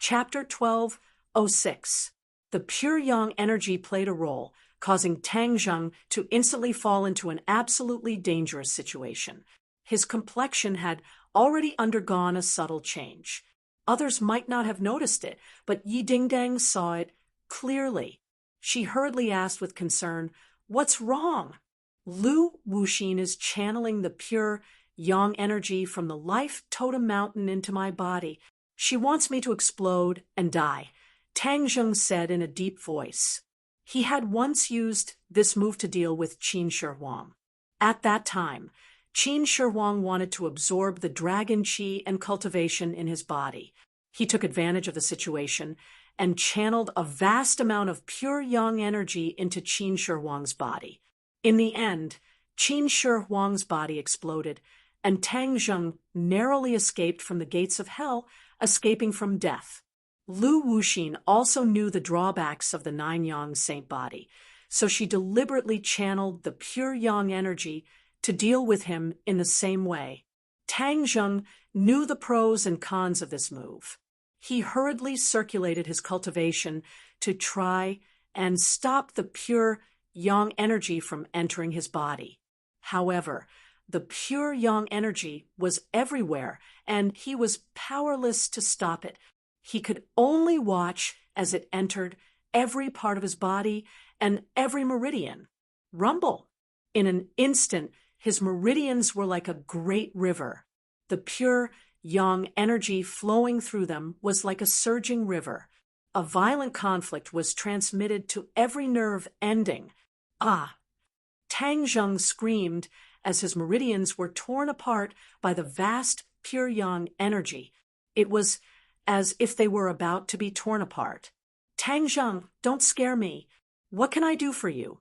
Chapter 12:06. The pure yang energy played a role, causing Tang Zheng to instantly fall into an absolutely dangerous situation. His complexion had already undergone a subtle change. Others might not have noticed it, but Yi Dingdang saw it clearly. She hurriedly asked with concern, "What's wrong?" "Lu Wuxin is channeling the pure yang energy from the life totem mountain into my body. She wants me to explode and die," Tang Zheng said in a deep voice. He had once used this move to deal with Qin Shi Huang. At that time, Qin Shi Huang wanted to absorb the dragon qi and cultivation in his body. He took advantage of the situation and channeled a vast amount of pure yang energy into Qin Shi Huang's body. In the end, Qin Shi Huang's body exploded, and Tang Zheng narrowly escaped from the gates of hell, escaping from death. Lu Wuxin also knew the drawbacks of the nine yang saint body, so she deliberately channeled the pure yang energy to deal with him in the same way. Tang Zheng knew the pros and cons of this move. He hurriedly circulated his cultivation to try and stop the pure yang energy from entering his body. However, the pure yang energy was everywhere, and he was powerless to stop it. He could only watch as it entered every part of his body and every meridian. Rumble! In an instant, his meridians were like a great river. The pure yang energy flowing through them was like a surging river. A violent conflict was transmitted to every nerve ending. "Ah!" Tang Zheng screamed as his meridians were torn apart by the vast pure yang energy. It was as if they were about to be torn apart. "Tang Zheng, don't scare me. What can I do for you?"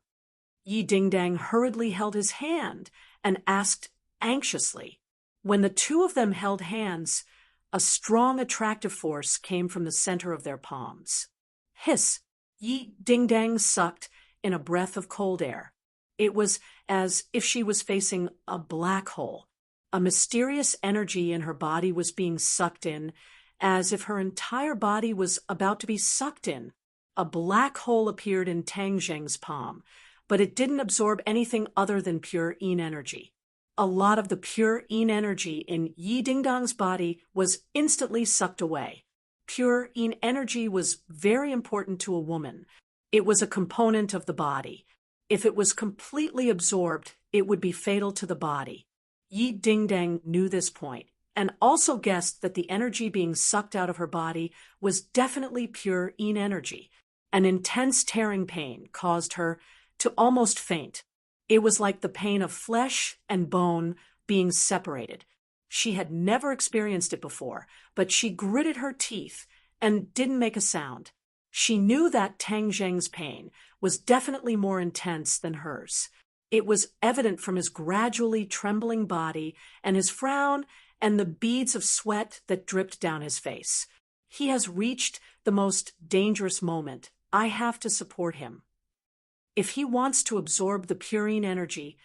Yi Dingdang hurriedly held his hand and asked anxiously. When the two of them held hands, a strong attractive force came from the center of their palms. Hiss! Yi Dingdang sucked in a breath of cold air. It was as if she was facing a black hole. A mysterious energy in her body was being sucked in, as if her entire body was about to be sucked in. A black hole appeared in Tang Zheng's palm, but it didn't absorb anything other than pure yin energy. A lot of the pure yin energy in Yi Dingdang's body was instantly sucked away. Pure yin energy was very important to a woman. It was a component of the body. If it was completely absorbed, it would be fatal to the body. Yi Dingdang knew this point, and also guessed that the energy being sucked out of her body was definitely pure yin energy. An intense tearing pain caused her to almost faint. It was like the pain of flesh and bone being separated. She had never experienced it before, but she gritted her teeth and didn't make a sound. She knew that Tang Zheng's pain was definitely more intense than hers. It was evident from his gradually trembling body and his frown and the beads of sweat that dripped down his face. He has reached the most dangerous moment. I have to support him. If he wants to absorb the purine energy,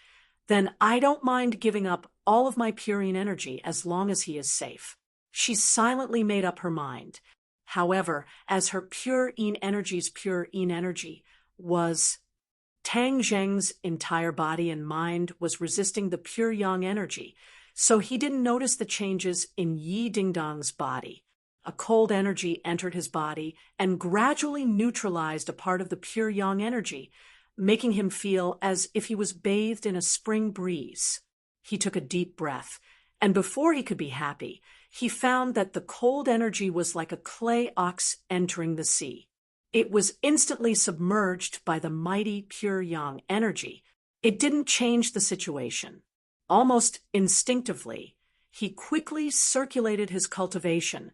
then I don't mind giving up all of my purine energy as long as he is safe. She silently made up her mind. However, as her pure yin energy's pure yin energy was, Tang Zheng's entire body and mind was resisting the pure yang energy, so he didn't notice the changes in Yi Dingdang's body. A cold energy entered his body and gradually neutralized a part of the pure yang energy, making him feel as if he was bathed in a spring breeze. He took a deep breath, and before he could be happy, he found that the cold energy was like a clay ox entering the sea. It was instantly submerged by the mighty pure yang energy. It didn't change the situation. Almost instinctively, he quickly circulated his cultivation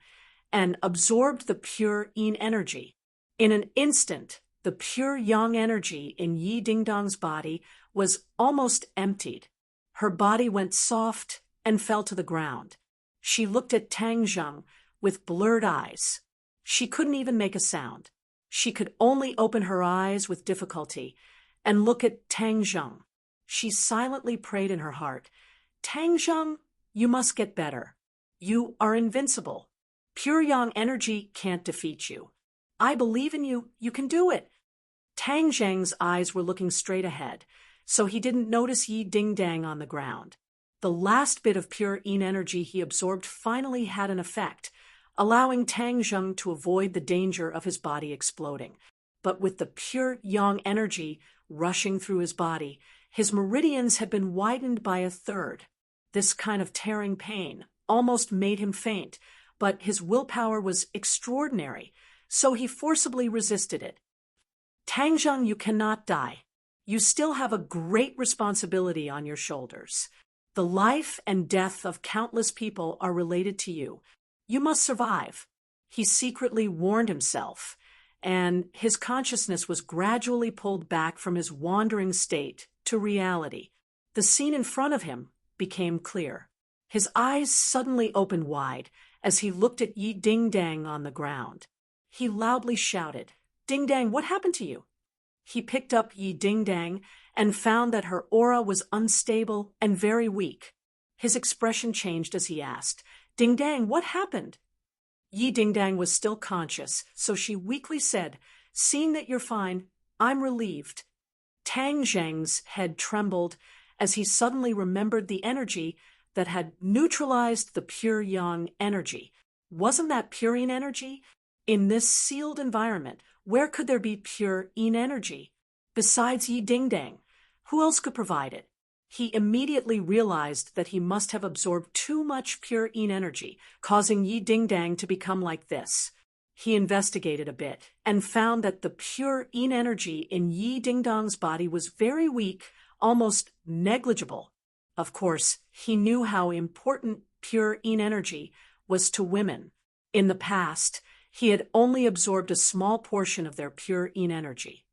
and absorbed the pure yin energy. In an instant, the pure yang energy in Yi Dingdang's body was almost emptied. Her body went soft and fell to the ground. She looked at Tang Zheng with blurred eyes. She couldn't even make a sound. She could only open her eyes with difficulty and look at Tang Zheng. She silently prayed in her heart, "Tang Zheng, you must get better. You are invincible. Pure yang energy can't defeat you. I believe in you. You can do it. Tang Zheng's eyes were looking straight ahead, so he didn't notice Yi Ding-dang on the ground. The last bit of pure yin energy he absorbed finally had an effect, allowing Tang Zheng to avoid the danger of his body exploding. But with the pure yang energy rushing through his body, his meridians had been widened by a third. This kind of tearing pain almost made him faint, but his willpower was extraordinary, so he forcibly resisted it. Tang Zheng, you cannot die. You still have a great responsibility on your shoulders. The life and death of countless people are related to you. You must survive. He secretly warned himself, and his consciousness was gradually pulled back from his wandering state to reality. The scene in front of him became clear. His eyes suddenly opened wide as he looked at Yi Ding-dang on the ground. He loudly shouted, "Ding-dang, what happened to you?" He picked up Yi Ding-dang and found that her aura was unstable and very weak. His expression changed as he asked, "Ding-dang, what happened?" Yi Ding-dang was still conscious, so she weakly said, "Seeing that you're fine, I'm relieved." Tang Zheng's head trembled as he suddenly remembered the energy that had neutralized the pure yang energy. Wasn't that pure yin energy? In this sealed environment, where could there be pure yin energy? Besides Yi Ding-dang, who else could provide it? He immediately realized that he must have absorbed too much pure yin energy, causing Yi Ding-dang to become like this. He investigated a bit and found that the pure yin energy in Yi Ding-dang's body was very weak, almost negligible. Of course, he knew how important pure yin energy was to women. In the past, he had only absorbed a small portion of their pure yin energy.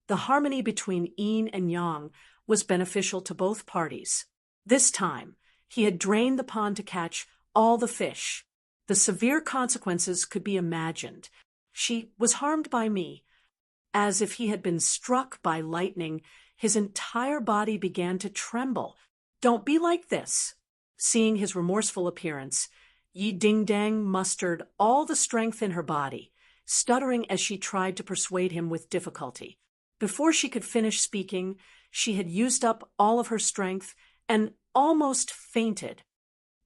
The harmony between yin and yang was beneficial to both parties. This time, he had drained the pond to catch all the fish. The severe consequences could be imagined. She was harmed by me. As if he had been struck by lightning, his entire body began to tremble. "Don't be like this." Seeing his remorseful appearance, Yi Ding-dang mustered all the strength in her body, stuttering as she tried to persuade him with difficulty. Before she could finish speaking, she had used up all of her strength and almost fainted.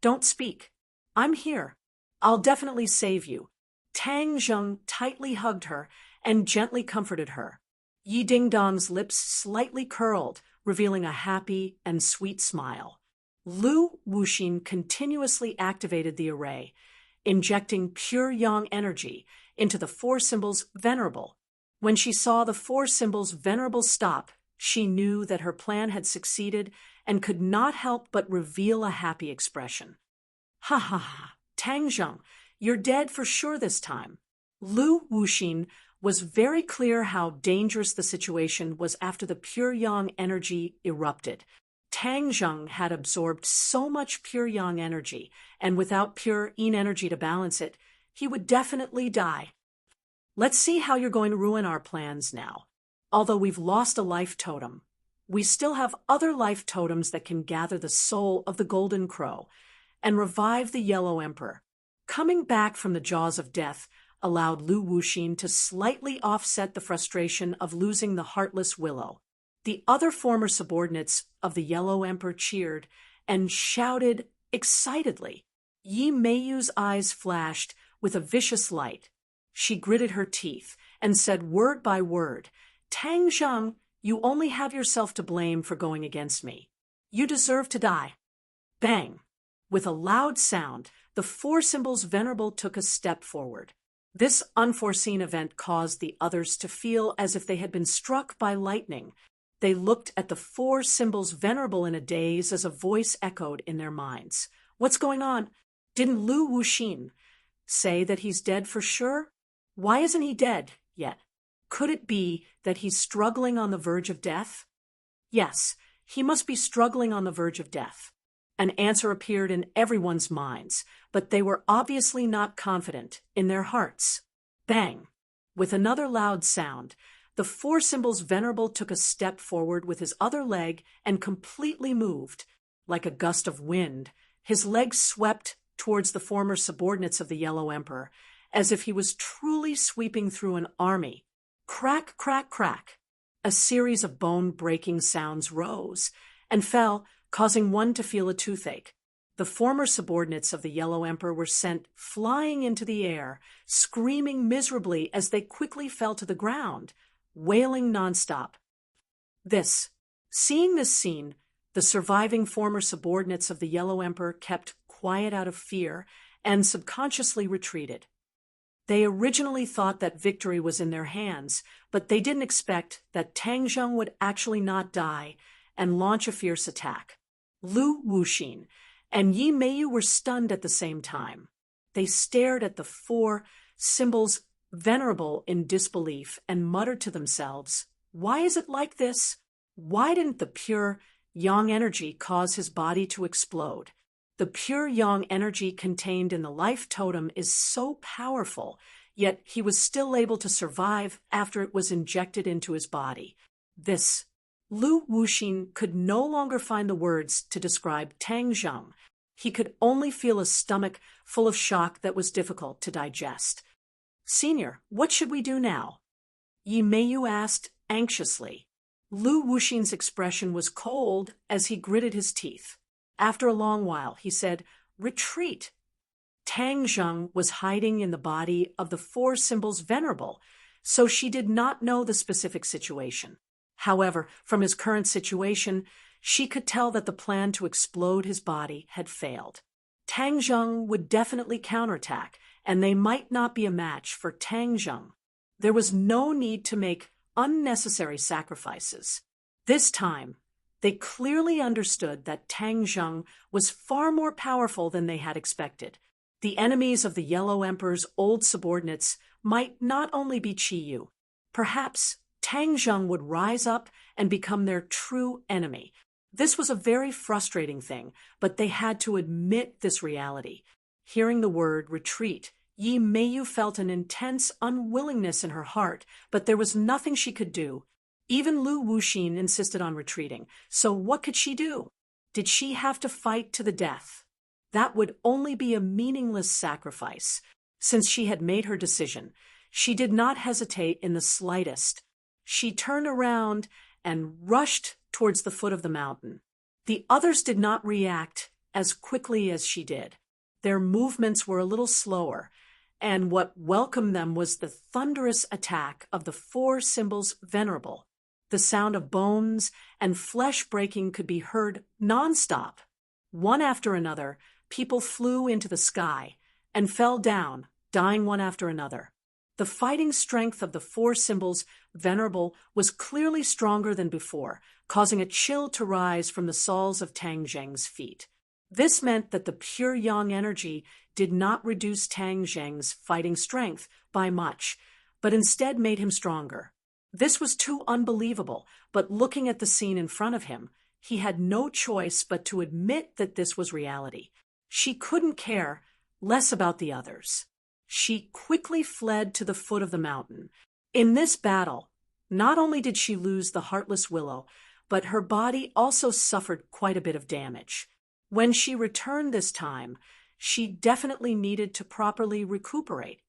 "Don't speak. I'm here. I'll definitely save you." Tang Zheng tightly hugged her and gently comforted her. Yi Ding-dang's lips slightly curled, revealing a happy and sweet smile. Lu Wuxin continuously activated the array, injecting pure yang energy into the four symbols venerable. When she saw the four symbols venerable stop, she knew that her plan had succeeded and could not help but reveal a happy expression. "Ha ha ha, Tang Zheng, you're dead for sure this time." Lu Wuxin was very clear how dangerous the situation was after the pure yang energy erupted. Tang Zheng had absorbed so much pure yang energy, and without pure yin energy to balance it, he would definitely die. "Let's see how you're going to ruin our plans now. Although we've lost a life totem, we still have other life totems that can gather the soul of the golden crow and revive the yellow emperor." Coming back from the jaws of death allowed Lu Wuxin to slightly offset the frustration of losing the heartless willow. The other former subordinates of the Yellow Emperor cheered and shouted excitedly. Yi Meiyu's eyes flashed with a vicious light. She gritted her teeth and said word by word, "Tang Zheng, you only have yourself to blame for going against me. You deserve to die." Bang! With a loud sound, the four symbols venerable took a step forward. This unforeseen event caused the others to feel as if they had been struck by lightning. They looked at the four symbols venerable in a daze as a voice echoed in their minds. "What's going on? Didn't Lu Wuxin say that he's dead for sure? Why isn't he dead yet? Could it be that he's struggling on the verge of death?" Yes, he must be struggling on the verge of death. An answer appeared in everyone's minds, but they were obviously not confident in their hearts. Bang! With another loud sound, the four symbols venerable took a step forward with his other leg and completely moved. Like a gust of wind, his legs swept towards the former subordinates of the Yellow Emperor, as if he was truly sweeping through an army. Crack, crack, crack. A series of bone-breaking sounds rose and fell, causing one to feel a toothache. The former subordinates of the Yellow Emperor were sent flying into the air, screaming miserably as they quickly fell to the ground, wailing nonstop. Seeing this scene, the surviving former subordinates of the Yellow Emperor kept quiet out of fear and subconsciously retreated. They originally thought that victory was in their hands, but they didn't expect that Tang Zheng would actually not die and launch a fierce attack. Lu Wuxin and Yi Meiyu were stunned at the same time. They stared at the four symbols, venerable in disbelief, and muttered to themselves, "Why is it like this? Why didn't the pure yang energy cause his body to explode?" The pure yang energy contained in the life totem is so powerful, yet he was still able to survive after it was injected into his body. Lu Wuxin could no longer find the words to describe Tang Zheng. He could only feel a stomach full of shock that was difficult to digest. "Senior, what should we do now?" Yi Meiyu asked anxiously. Lu Wuxin's expression was cold as he gritted his teeth. After a long while, he said, "Retreat." Tang Zheng was hiding in the body of the four symbols venerable, so she did not know the specific situation. However, from his current situation, she could tell that the plan to explode his body had failed. Tang Zheng would definitely counterattack, and they might not be a match for Tang Zheng. There was no need to make unnecessary sacrifices. This time, they clearly understood that Tang Zheng was far more powerful than they had expected. The enemies of the Yellow Emperor's old subordinates might not only be Qiyu. Perhaps Tang Zheng would rise up and become their true enemy. This was a very frustrating thing, but they had to admit this reality. Hearing the word retreat, Yi Meiyu felt an intense unwillingness in her heart, but there was nothing she could do. Even Lu Wuxin insisted on retreating, so what could she do? Did she have to fight to the death? That would only be a meaningless sacrifice. Since she had made her decision, she did not hesitate in the slightest. She turned around and rushed towards the foot of the mountain. The others did not react as quickly as she did. Their movements were a little slower, and what welcomed them was the thunderous attack of the four symbols venerable. The sound of bones and flesh breaking could be heard nonstop. One after another, people flew into the sky and fell down, dying one after another. The fighting strength of the four symbols venerable was clearly stronger than before, causing a chill to rise from the soles of Tang Zheng's feet. This meant that the pure yang energy did not reduce Tang Zheng's fighting strength by much, but instead made him stronger. This was too unbelievable, but looking at the scene in front of him, he had no choice but to admit that this was reality. She couldn't care less about the others. She quickly fled to the foot of the mountain. In this battle, not only did she lose the Heartless Willow, but her body also suffered quite a bit of damage. When she returned this time, she definitely needed to properly recuperate.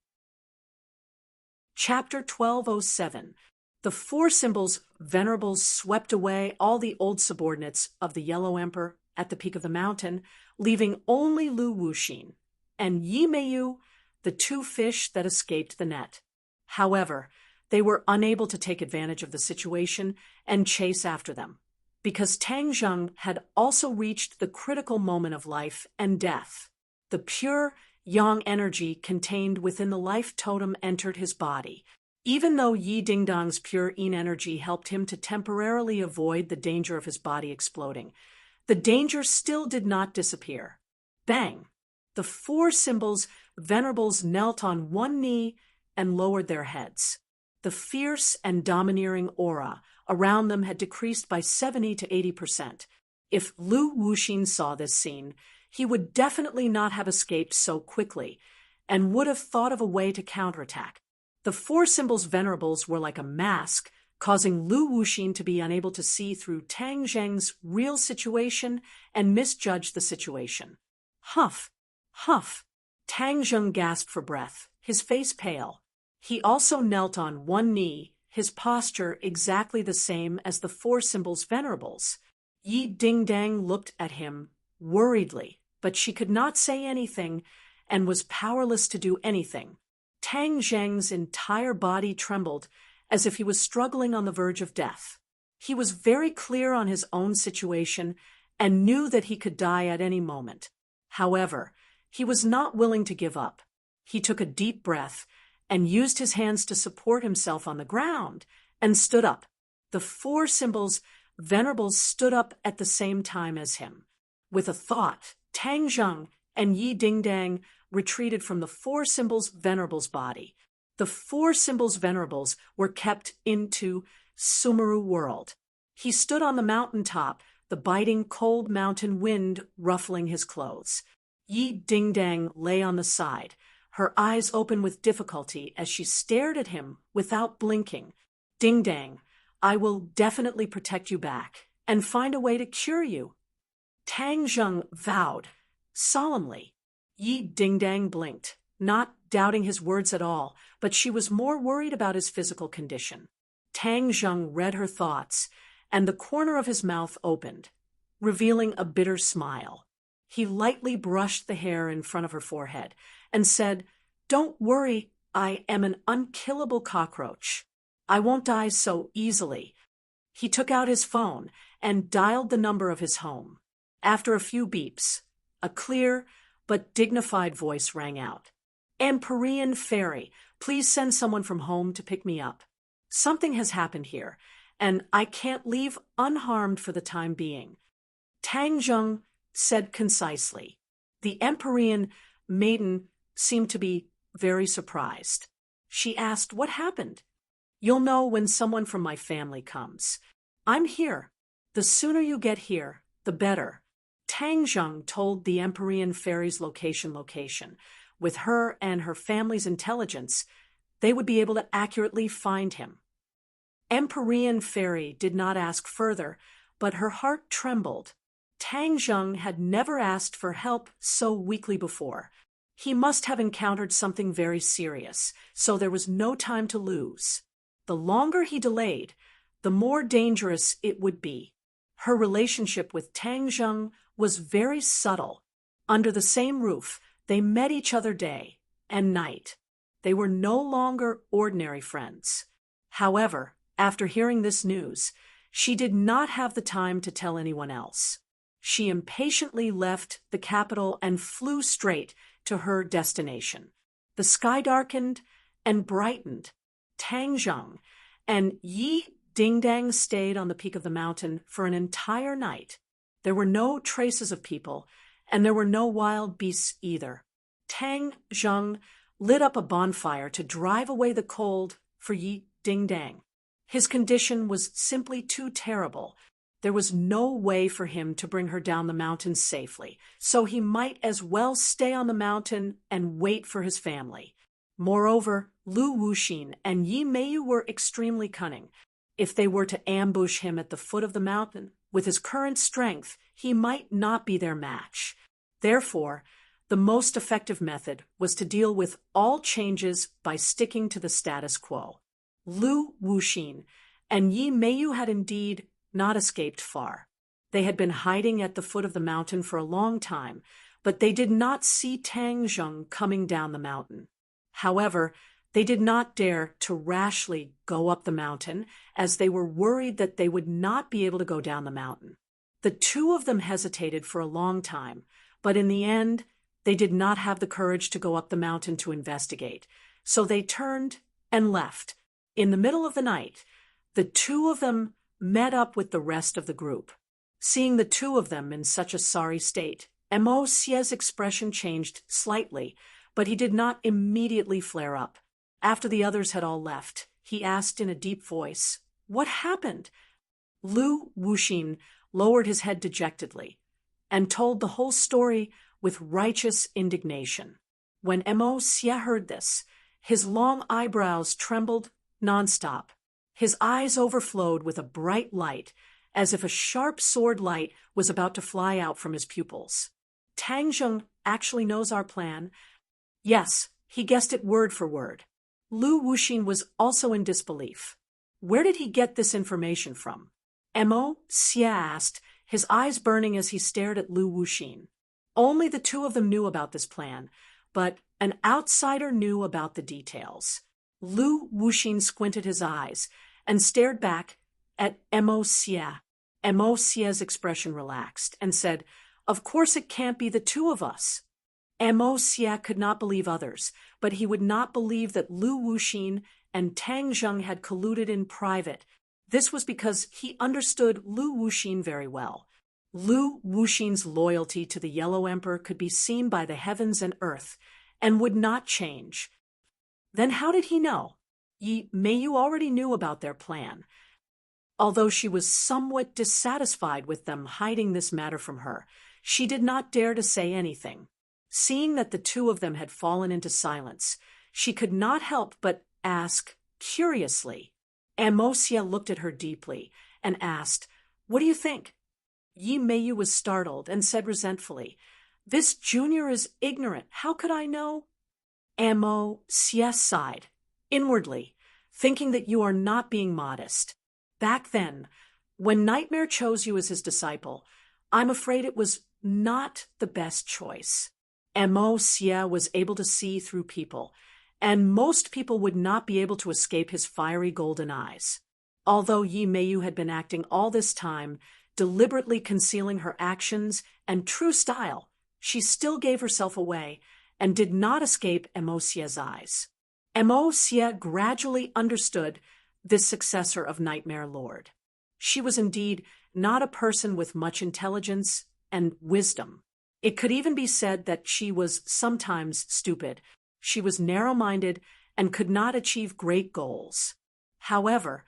Chapter 1207. The four symbols venerables swept away all the old subordinates of the Yellow Emperor at the peak of the mountain, leaving only Lu Wuxin and Yi Meiyu, the two fish that escaped the net. However, they were unable to take advantage of the situation and chase after them, because Tang Zheng had also reached the critical moment of life and death. The pure yang energy contained within the life totem entered his body. Even though Yi Dingdong's pure yin energy helped him to temporarily avoid the danger of his body exploding, the danger still did not disappear. Bang! The four symbols venerables knelt on one knee and lowered their heads. The fierce and domineering aura around them had decreased by 70 to 80%. If Lu Wuxin saw this scene, he would definitely not have escaped so quickly and would have thought of a way to counterattack. The four symbols venerables were like a mask, causing Lu Wuxin to be unable to see through Tang Zheng's real situation and misjudge the situation. Humph! Huff! Tang Zheng gasped for breath, his face pale. He also knelt on one knee, his posture exactly the same as the four symbols venerables. Yi Dingdang looked at him worriedly, but she could not say anything and was powerless to do anything. Tang Zheng's entire body trembled as if he was struggling on the verge of death. He was very clear on his own situation and knew that he could die at any moment. However, he was not willing to give up. He took a deep breath and used his hands to support himself on the ground and stood up. The four symbols venerables stood up at the same time as him. With a thought, Tang Zheng and Yi Dingdang retreated from the four symbols venerables' body. The four symbols venerables were kept into Sumeru world. He stood on the mountaintop, the biting cold mountain wind ruffling his clothes. Yi Dingdang lay on the side, her eyes open with difficulty as she stared at him without blinking. Dingdang, I will definitely protect you back and find a way to cure you. Tang Zheng vowed, solemnly. Yi Dingdang blinked, not doubting his words at all, but she was more worried about his physical condition. Tang Zheng read her thoughts, and the corner of his mouth opened, revealing a bitter smile. He lightly brushed the hair in front of her forehead and said, "Don't worry, I am an unkillable cockroach. I won't die so easily." He took out his phone and dialed the number of his home. After a few beeps, a clear but dignified voice rang out. "Empyrean Fairy, please send someone from home to pick me up. Something has happened here, and I can't leave unharmed for the time being." Tang Zheng said concisely. The Empyrean maiden seemed to be very surprised. She asked, "What happened?" "You'll know when someone from my family comes. I'm here. The sooner you get here, the better." Tang Zheng told the Empyrean Fairy's location. With her and her family's intelligence, they would be able to accurately find him. Empyrean Fairy did not ask further, but her heart trembled. Tang Zheng had never asked for help so weakly before. He must have encountered something very serious, so there was no time to lose. The longer he delayed, the more dangerous it would be. Her relationship with Tang Zheng was very subtle. Under the same roof, they met each other day and night. They were no longer ordinary friends. However, after hearing this news, she did not have the time to tell anyone else. She impatiently left the capital and flew straight to her destination. The sky darkened and brightened. Tang Zheng and Yi Dingdang stayed on the peak of the mountain for an entire night. There were no traces of people, and there were no wild beasts either. Tang Zheng lit up a bonfire to drive away the cold for Yi Dingdang. His condition was simply too terrible. There was no way for him to bring her down the mountain safely, so he might as well stay on the mountain and wait for his family. Moreover, Lu Wuxin and Yi Meiyu were extremely cunning. If they were to ambush him at the foot of the mountain, with his current strength, he might not be their match. Therefore, the most effective method was to deal with all changes by sticking to the status quo. Lu Wuxin and Yi Meiyu had indeed not escaped far. They had been hiding at the foot of the mountain for a long time, but they did not see Tang Zheng coming down the mountain. However, they did not dare to rashly go up the mountain, as they were worried that they would not be able to go down the mountain. The two of them hesitated for a long time, but in the end, they did not have the courage to go up the mountain to investigate, so they turned and left. In the middle of the night, the two of them met up with the rest of the group. Seeing the two of them in such a sorry state, Mo Xie's expression changed slightly, but he did not immediately flare up. After the others had all left, he asked in a deep voice, "What happened?" Lu Wuxin lowered his head dejectedly and told the whole story with righteous indignation. When Mo Xie heard this, his long eyebrows trembled nonstop. His eyes overflowed with a bright light, as if a sharp sword light was about to fly out from his pupils. Tang Zheng actually knows our plan? Yes, he guessed it word for word. Lu Wuxin was also in disbelief. Where did he get this information from? Mo Xie asked, his eyes burning as he stared at Lu Wuxin. Only the two of them knew about this plan, but an outsider knew about the details. Lu Wuxin squinted his eyes and stared back at Mo Xie. Mo Xie's expression relaxed and said, "Of course it can't be the two of us." Mo Xie could not believe others, but he would not believe that Lu Wuxin and Tang Zheng had colluded in private. This was because he understood Lu Wuxin very well. Lu Wuxin's loyalty to the Yellow Emperor could be seen by the heavens and earth, and would not change. Then how did he know? Yi Meiyu already knew about their plan. Although she was somewhat dissatisfied with them hiding this matter from her, she did not dare to say anything. Seeing that the two of them had fallen into silence, she could not help but ask, curiously. Mo Xie looked at her deeply and asked, "What do you think?" Yi Meiyu was startled and said resentfully, "This junior is ignorant. How could I know?" Mo Xie sighed, inwardly, thinking that you are not being modest. Back then, when Nightmare chose you as his disciple, I'm afraid it was not the best choice. Mo Xie was able to see through people, and most people would not be able to escape his fiery golden eyes. Although Yi Meiyu had been acting all this time, deliberately concealing her actions and true style, she still gave herself away and did not escape Mo Xie's eyes. Mo Xie gradually understood this successor of Nightmare Lord. She was indeed not a person with much intelligence and wisdom. It could even be said that she was sometimes stupid. She was narrow-minded and could not achieve great goals. However,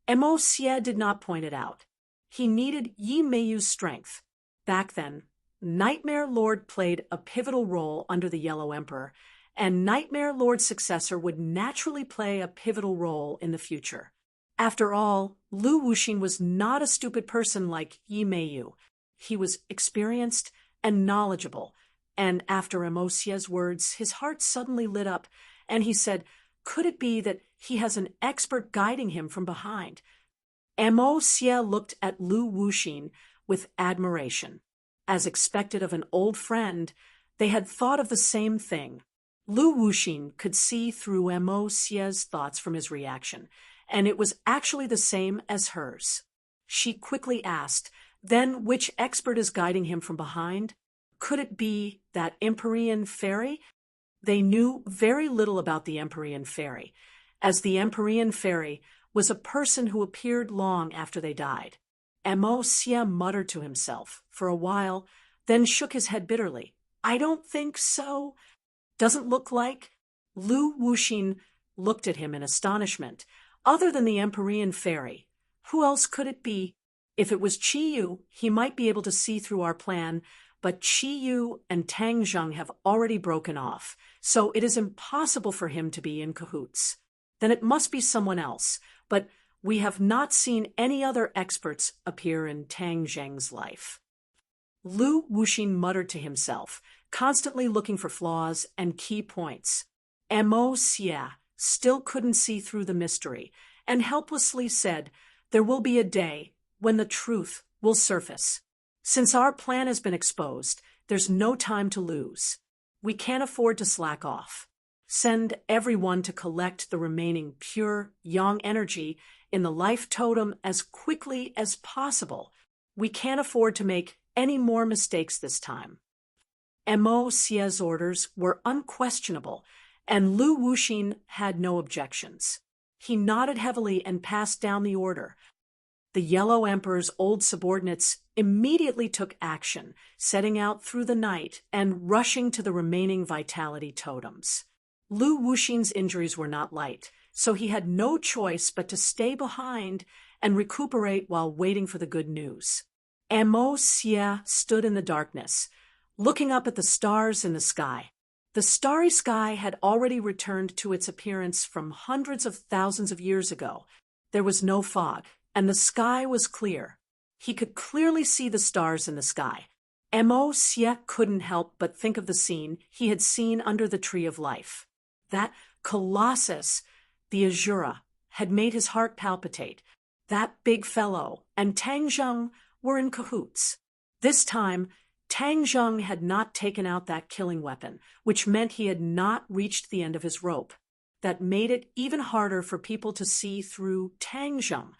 Mo Xie did not point it out. He needed Yi Meiyu's strength. Back then, Nightmare Lord played a pivotal role under the Yellow Emperor, and Nightmare Lord's successor would naturally play a pivotal role in the future. After all, Lu Wuxin was not a stupid person like Yi Meiyu. He was experienced and knowledgeable, and after Mo Xie's words, his heart suddenly lit up, and he said, "Could it be that he has an expert guiding him from behind?" Mo Xie looked at Lu Wuxin with admiration. As expected of an old friend, they had thought of the same thing. Lu Wuxin could see through Mo Xie's thoughts from his reaction, and it was actually the same as hers. She quickly asked, "Then which expert is guiding him from behind? Could it be that Empyrean fairy?" They knew very little about the Empyrean fairy, as the Empyrean fairy was a person who appeared long after they died. Mo Xie muttered to himself for a while, then shook his head bitterly. "I don't think so. Doesn't look like." Lu Wuxin looked at him in astonishment. Other than the Empyrean fairy, who else could it be? If it was Qiyu, he might be able to see through our plan, but Qiyu and Tang Zheng have already broken off, so it is impossible for him to be in cahoots. Then it must be someone else, but we have not seen any other experts appear in Tang Zheng's life. Lu Wuxin muttered to himself, constantly looking for flaws and key points. Mo Xie still couldn't see through the mystery, and helplessly said, "There will be a day when the truth will surface. Since our plan has been exposed, there's no time to lose. We can't afford to slack off. Send everyone to collect the remaining pure, yang energy in the life totem as quickly as possible. We can't afford to make any more mistakes this time." Mo Xie's orders were unquestionable, and Lu Wuxin had no objections. He nodded heavily and passed down the order. The Yellow Emperor's old subordinates immediately took action, setting out through the night and rushing to the remaining vitality totems. Lu Wuxin's injuries were not light, so he had no choice but to stay behind and recuperate while waiting for the good news. Mo Xie stood in the darkness, looking up at the stars in the sky. The starry sky had already returned to its appearance from hundreds of thousands of years ago. There was no fog, and the sky was clear. He could clearly see the stars in the sky. Mo Xie couldn't help but think of the scene he had seen under the Tree of Life. That colossus, the Azura, had made his heart palpitate. That big fellow and Tang Zheng were in cahoots. This time, Tang Zheng had not taken out that killing weapon, which meant he had not reached the end of his rope. That made it even harder for people to see through Tang Zheng.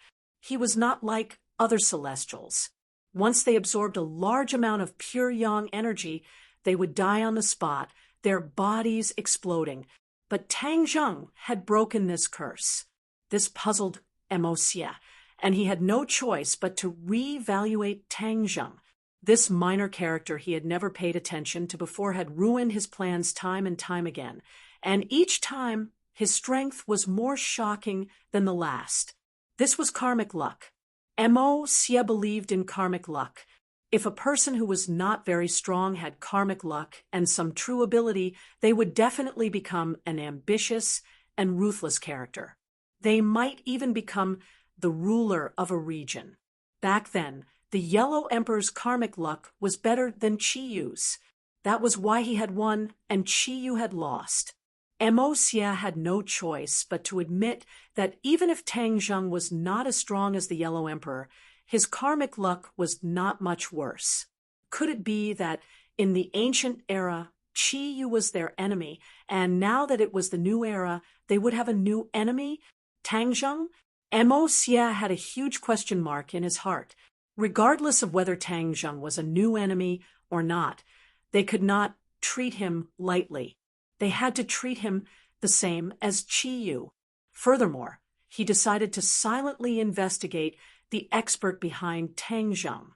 He was not like other celestials. Once they absorbed a large amount of pure yang energy, they would die on the spot, their bodies exploding. But Tang Zheng had broken this curse. This puzzled Mo Xie, and he had no choice but to reevaluate Tang Zheng. This minor character he had never paid attention to before had ruined his plans time and time again, and each time his strength was more shocking than the last. This was karmic luck. Mo Xie believed in karmic luck. If a person who was not very strong had karmic luck and some true ability, they would definitely become an ambitious and ruthless character. They might even become the ruler of a region. Back then, the Yellow Emperor's karmic luck was better than Qi Yu's. That was why he had won and Qi Yu had lost. Mo Xie had no choice but to admit that even if Tang Zheng was not as strong as the Yellow Emperor, his karmic luck was not much worse. Could it be that in the ancient era, Qi Yu was their enemy, and now that it was the new era, they would have a new enemy? Tang Zheng? Mo Xie had a huge question mark in his heart. Regardless of whether Tang Zheng was a new enemy or not, they could not treat him lightly. They had to treat him the same as Qi Yu. Furthermore, he decided to silently investigate the expert behind Tang Zheng.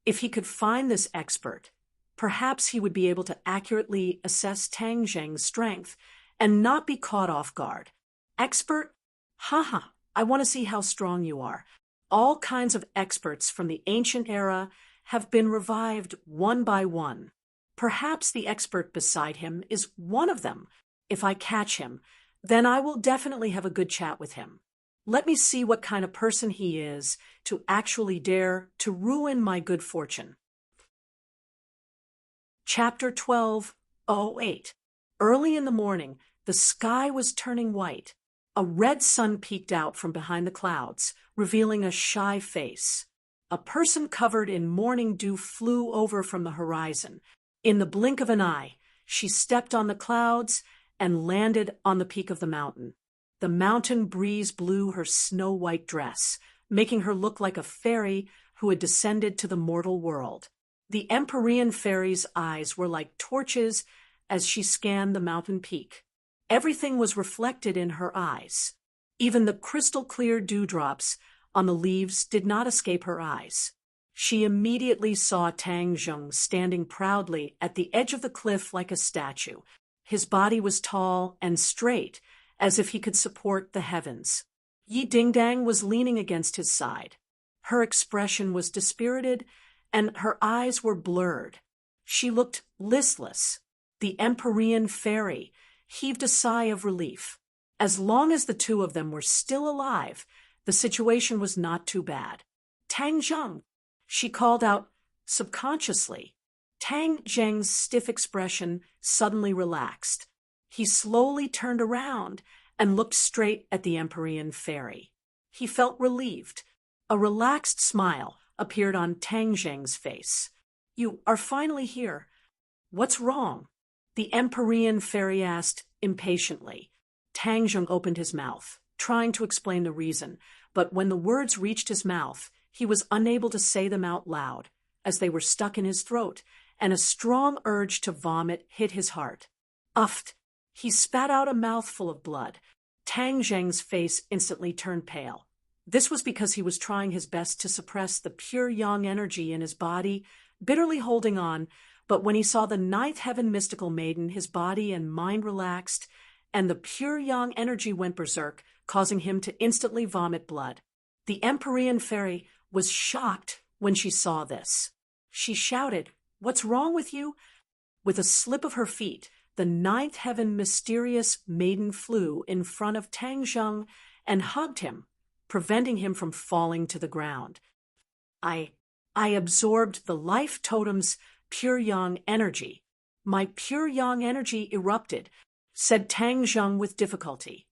If he could find this expert, perhaps he would be able to accurately assess Tang Zheng's strength and not be caught off guard. Expert? Haha, I want to see how strong you are. All kinds of experts from the ancient era have been revived one by one. Perhaps the expert beside him is one of them. If I catch him, then I will definitely have a good chat with him. Let me see what kind of person he is to actually dare to ruin my good fortune. Chapter 12:08. Early in the morning, the sky was turning white. A red sun peeked out from behind the clouds, revealing a shy face. A person covered in morning dew flew over from the horizon. In the blink of an eye, she stepped on the clouds and landed on the peak of the mountain. The mountain breeze blew her snow-white dress, making her look like a fairy who had descended to the mortal world. The Empyrean fairy's eyes were like torches as she scanned the mountain peak. Everything was reflected in her eyes. Even the crystal-clear dewdrops on the leaves did not escape her eyes. She immediately saw Tang Zheng standing proudly at the edge of the cliff like a statue. His body was tall and straight, as if he could support the heavens. Yi Dingdang was leaning against his side. Her expression was dispirited, and her eyes were blurred. She looked listless. The Empyrean fairy heaved a sigh of relief. As long as the two of them were still alive, the situation was not too bad. Tang Zheng, she called out subconsciously. Tang Zheng's stiff expression suddenly relaxed. He slowly turned around and looked straight at the Empyrean fairy. He felt relieved. A relaxed smile appeared on Tang Zheng's face. "You are finally here. What's wrong?" the Empyrean fairy asked impatiently. Tang Zheng opened his mouth, trying to explain the reason, but when the words reached his mouth, he was unable to say them out loud, as they were stuck in his throat, and a strong urge to vomit hit his heart. Uffed! He spat out a mouthful of blood. Tang Zheng's face instantly turned pale. This was because he was trying his best to suppress the pure yang energy in his body, bitterly holding on, but when he saw the ninth heaven mystical maiden, his body and mind relaxed, and the pure yang energy went berserk, causing him to instantly vomit blood. The Empyrean fairy was shocked when she saw this. She shouted, "What's wrong with you?" With a slip of her feet, the ninth heaven mysterious maiden flew in front of Tang Zheng and hugged him, preventing him from falling to the ground. I absorbed the life totem's pure yang energy. My pure yang energy erupted, said Tang Zheng with difficulty.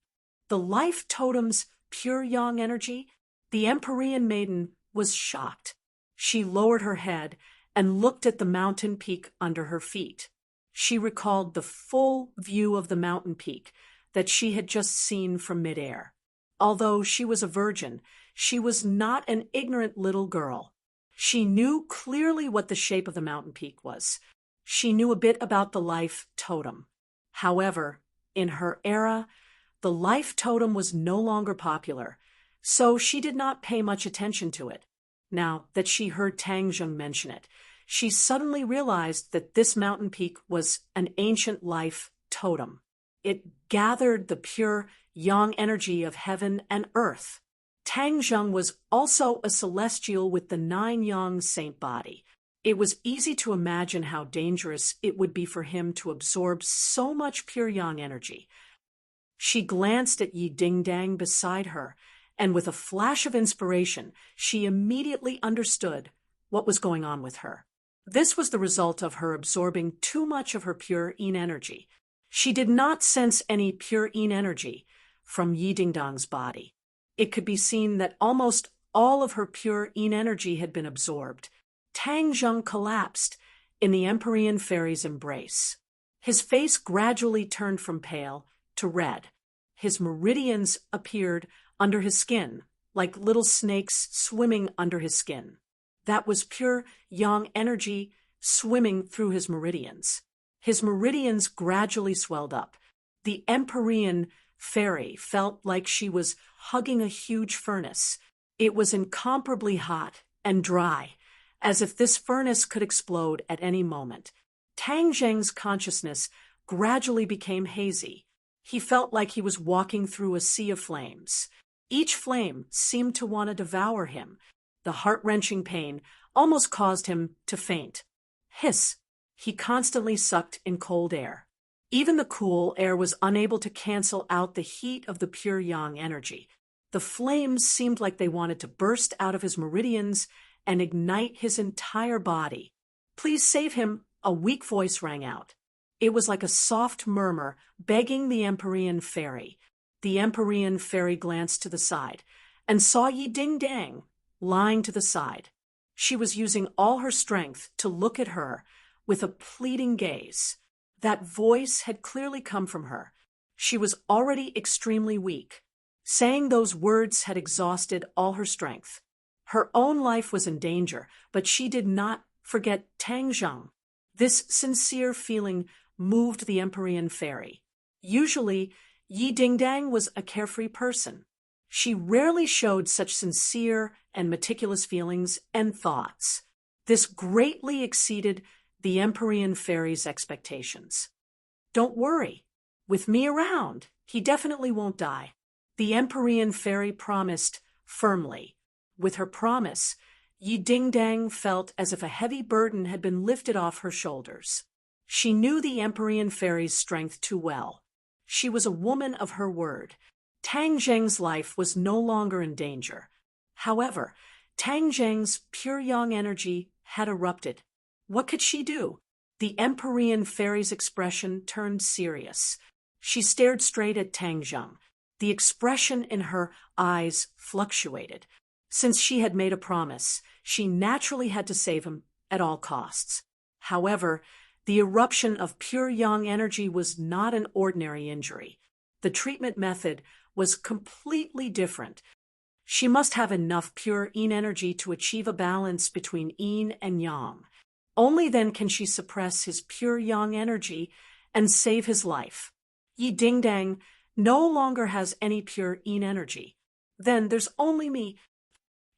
The life totem's pure yang energy? The Empyrean maiden was shocked. She lowered her head and looked at the mountain peak under her feet. She recalled the full view of the mountain peak that she had just seen from midair. Although she was a virgin, she was not an ignorant little girl. She knew clearly what the shape of the mountain peak was. She knew a bit about the life totem. However, in her era, the life totem was no longer popular, so she did not pay much attention to it. Now that she heard Tang Zheng mention it, she suddenly realized that this mountain peak was an ancient life totem. It gathered the pure yang energy of heaven and earth. Tang Zheng was also a celestial with the 9 yang saint body. It was easy to imagine how dangerous it would be for him to absorb so much pure yang energy. She glanced at Yi Dingdang beside her, and with a flash of inspiration, she immediately understood what was going on with her. This was the result of her absorbing too much of her pure yin energy. She did not sense any pure yin energy from Yi Dingdang's body. It could be seen that almost all of her pure yin energy had been absorbed. Tang Zheng collapsed in the Empyrean fairy's embrace. His face gradually turned from pale to red. His meridians appeared under his skin, like little snakes swimming under his skin. That was pure yang energy swimming through his meridians. His meridians gradually swelled up. The Empyrean fairy felt like she was hugging a huge furnace. It was incomparably hot and dry, as if this furnace could explode at any moment. Tang Zheng's consciousness gradually became hazy. He felt like he was walking through a sea of flames. Each flame seemed to want to devour him. The heart-wrenching pain almost caused him to faint. Hiss! He constantly sucked in cold air. Even the cool air was unable to cancel out the heat of the pure yang energy. The flames seemed like they wanted to burst out of his meridians and ignite his entire body. "Please save him," a weak voice rang out. It was like a soft murmur begging the Empyrean fairy. The Empyrean fairy glanced to the side and saw Yi Dingdang lying to the side. She was using all her strength to look at her with a pleading gaze. That voice had clearly come from her. She was already extremely weak. Saying those words had exhausted all her strength. Her own life was in danger, but she did not forget Tang Zheng. This sincere feeling moved the Empyrean fairy. Usually, Yi Dingdang was a carefree person. She rarely showed such sincere and meticulous feelings and thoughts. This greatly exceeded the Empyrean fairy's expectations. "Don't worry. With me around, he definitely won't die," the Empyrean fairy promised firmly. With her promise, Yi Dingdang felt as if a heavy burden had been lifted off her shoulders. She knew the Empyrean fairy's strength too well. She was a woman of her word. Tang Zheng's life was no longer in danger. However, Tang Zheng's pure yang energy had erupted. What could she do? The Empyrean fairy's expression turned serious. She stared straight at Tang Zheng. The expression in her eyes fluctuated. Since she had made a promise, she naturally had to save him at all costs. However, the eruption of pure yang energy was not an ordinary injury. The treatment method was completely different. She must have enough pure yin energy to achieve a balance between yin and yang. Only then can she suppress his pure yang energy and save his life. Yi Dingdang no longer has any pure yin energy. Then there's only me.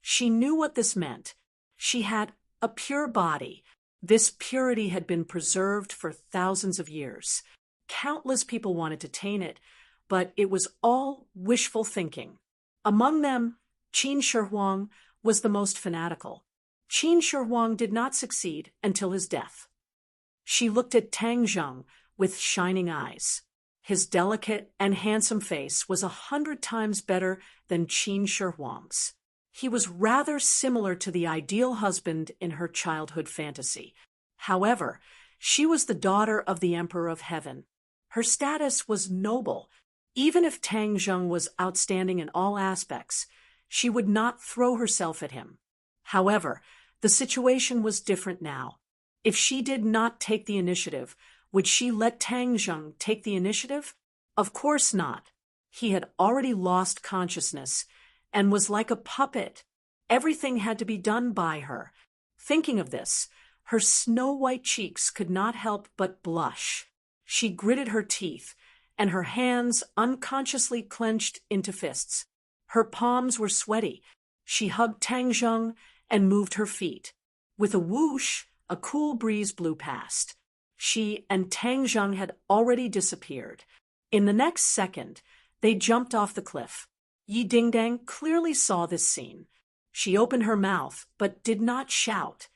She knew what this meant. She had a pure body. This purity had been preserved for thousands of years. Countless people wanted to taint it, but it was all wishful thinking. Among them, Qin Shi Huang was the most fanatical. Qin Shi Huang did not succeed until his death. She looked at Tang Zheng with shining eyes. His delicate and handsome face was 100 times better than Qin Shi Huang's. He was rather similar to the ideal husband in her childhood fantasy. However, she was the daughter of the Emperor of Heaven. Her status was noble. Even if Tang Zheng was outstanding in all aspects, she would not throw herself at him. However, the situation was different now. If she did not take the initiative, would she let Tang Zheng take the initiative? Of course not. He had already lost consciousness and was like a puppet. Everything had to be done by her. Thinking of this, her snow-white cheeks could not help but blush. She gritted her teeth, and her hands unconsciously clenched into fists. Her palms were sweaty. She hugged Tang Zheng and moved her feet. With a whoosh, a cool breeze blew past. She and Tang Zheng had already disappeared. In the next second, they jumped off the cliff. Yi Dingdang clearly saw this scene. She opened her mouth, but did not shout.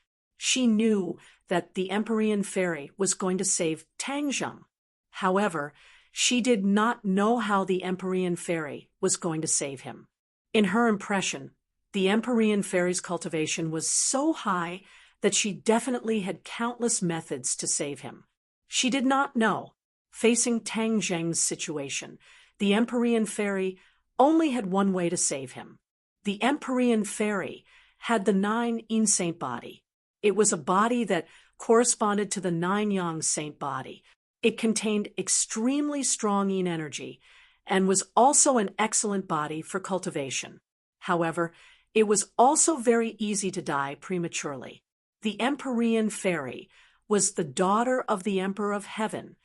She knew that the Empyrean fairy was going to save Tang Zheng. However, she did not know how the Empyrean fairy was going to save him. In her impression, the Empyrean fairy's cultivation was so high that she definitely had countless methods to save him. She did not know. Facing Tang Zheng's situation, the Empyrean fairy only had one way to save him. The Empyrean fairy had the 9 Yin Saint body. It was a body that corresponded to the 9 Yang Saint body. It contained extremely strong Yin energy and was also an excellent body for cultivation. However, it was also very easy to die prematurely. The Empyrean fairy was the daughter of the Emperor of Heaven.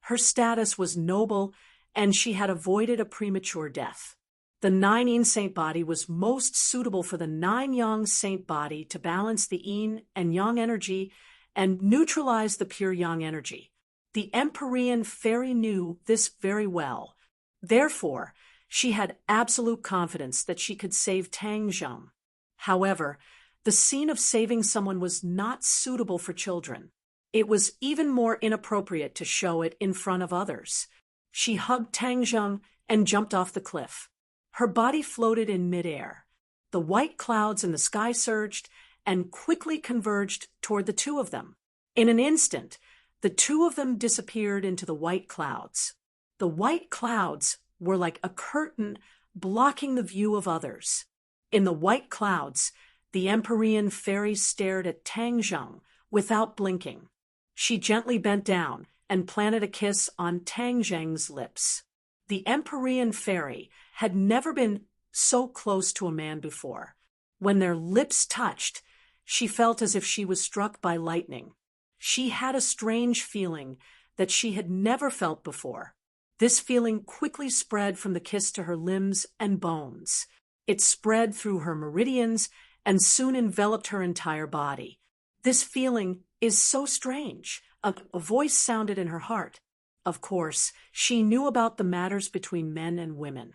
Her status was noble, and she had avoided a premature death. The 9 Yin Saint body was most suitable for the 9 Yang Saint body to balance the Yin and Yang energy and neutralize the pure Yang energy. The Empyrean fairy knew this very well. Therefore, she had absolute confidence that she could save Tang Zheng. However, the scene of saving someone was not suitable for children. It was even more inappropriate to show it in front of others. She hugged Tang Zheng and jumped off the cliff. Her body floated in midair. The white clouds in the sky surged and quickly converged toward the two of them. In an instant, the two of them disappeared into the white clouds. The white clouds were like a curtain blocking the view of others. In the white clouds, the Empyrean fairy stared at Tang Zheng without blinking. She gently bent down and planted a kiss on Tang Zheng's lips. The Empyrean fairy had never been so close to a man before. When their lips touched, she felt as if she was struck by lightning. She had a strange feeling that she had never felt before. This feeling quickly spread from the kiss to her limbs and bones. It spread through her meridians and soon enveloped her entire body. This feeling is so strange. A voice sounded in her heart. Of course, she knew about the matters between men and women.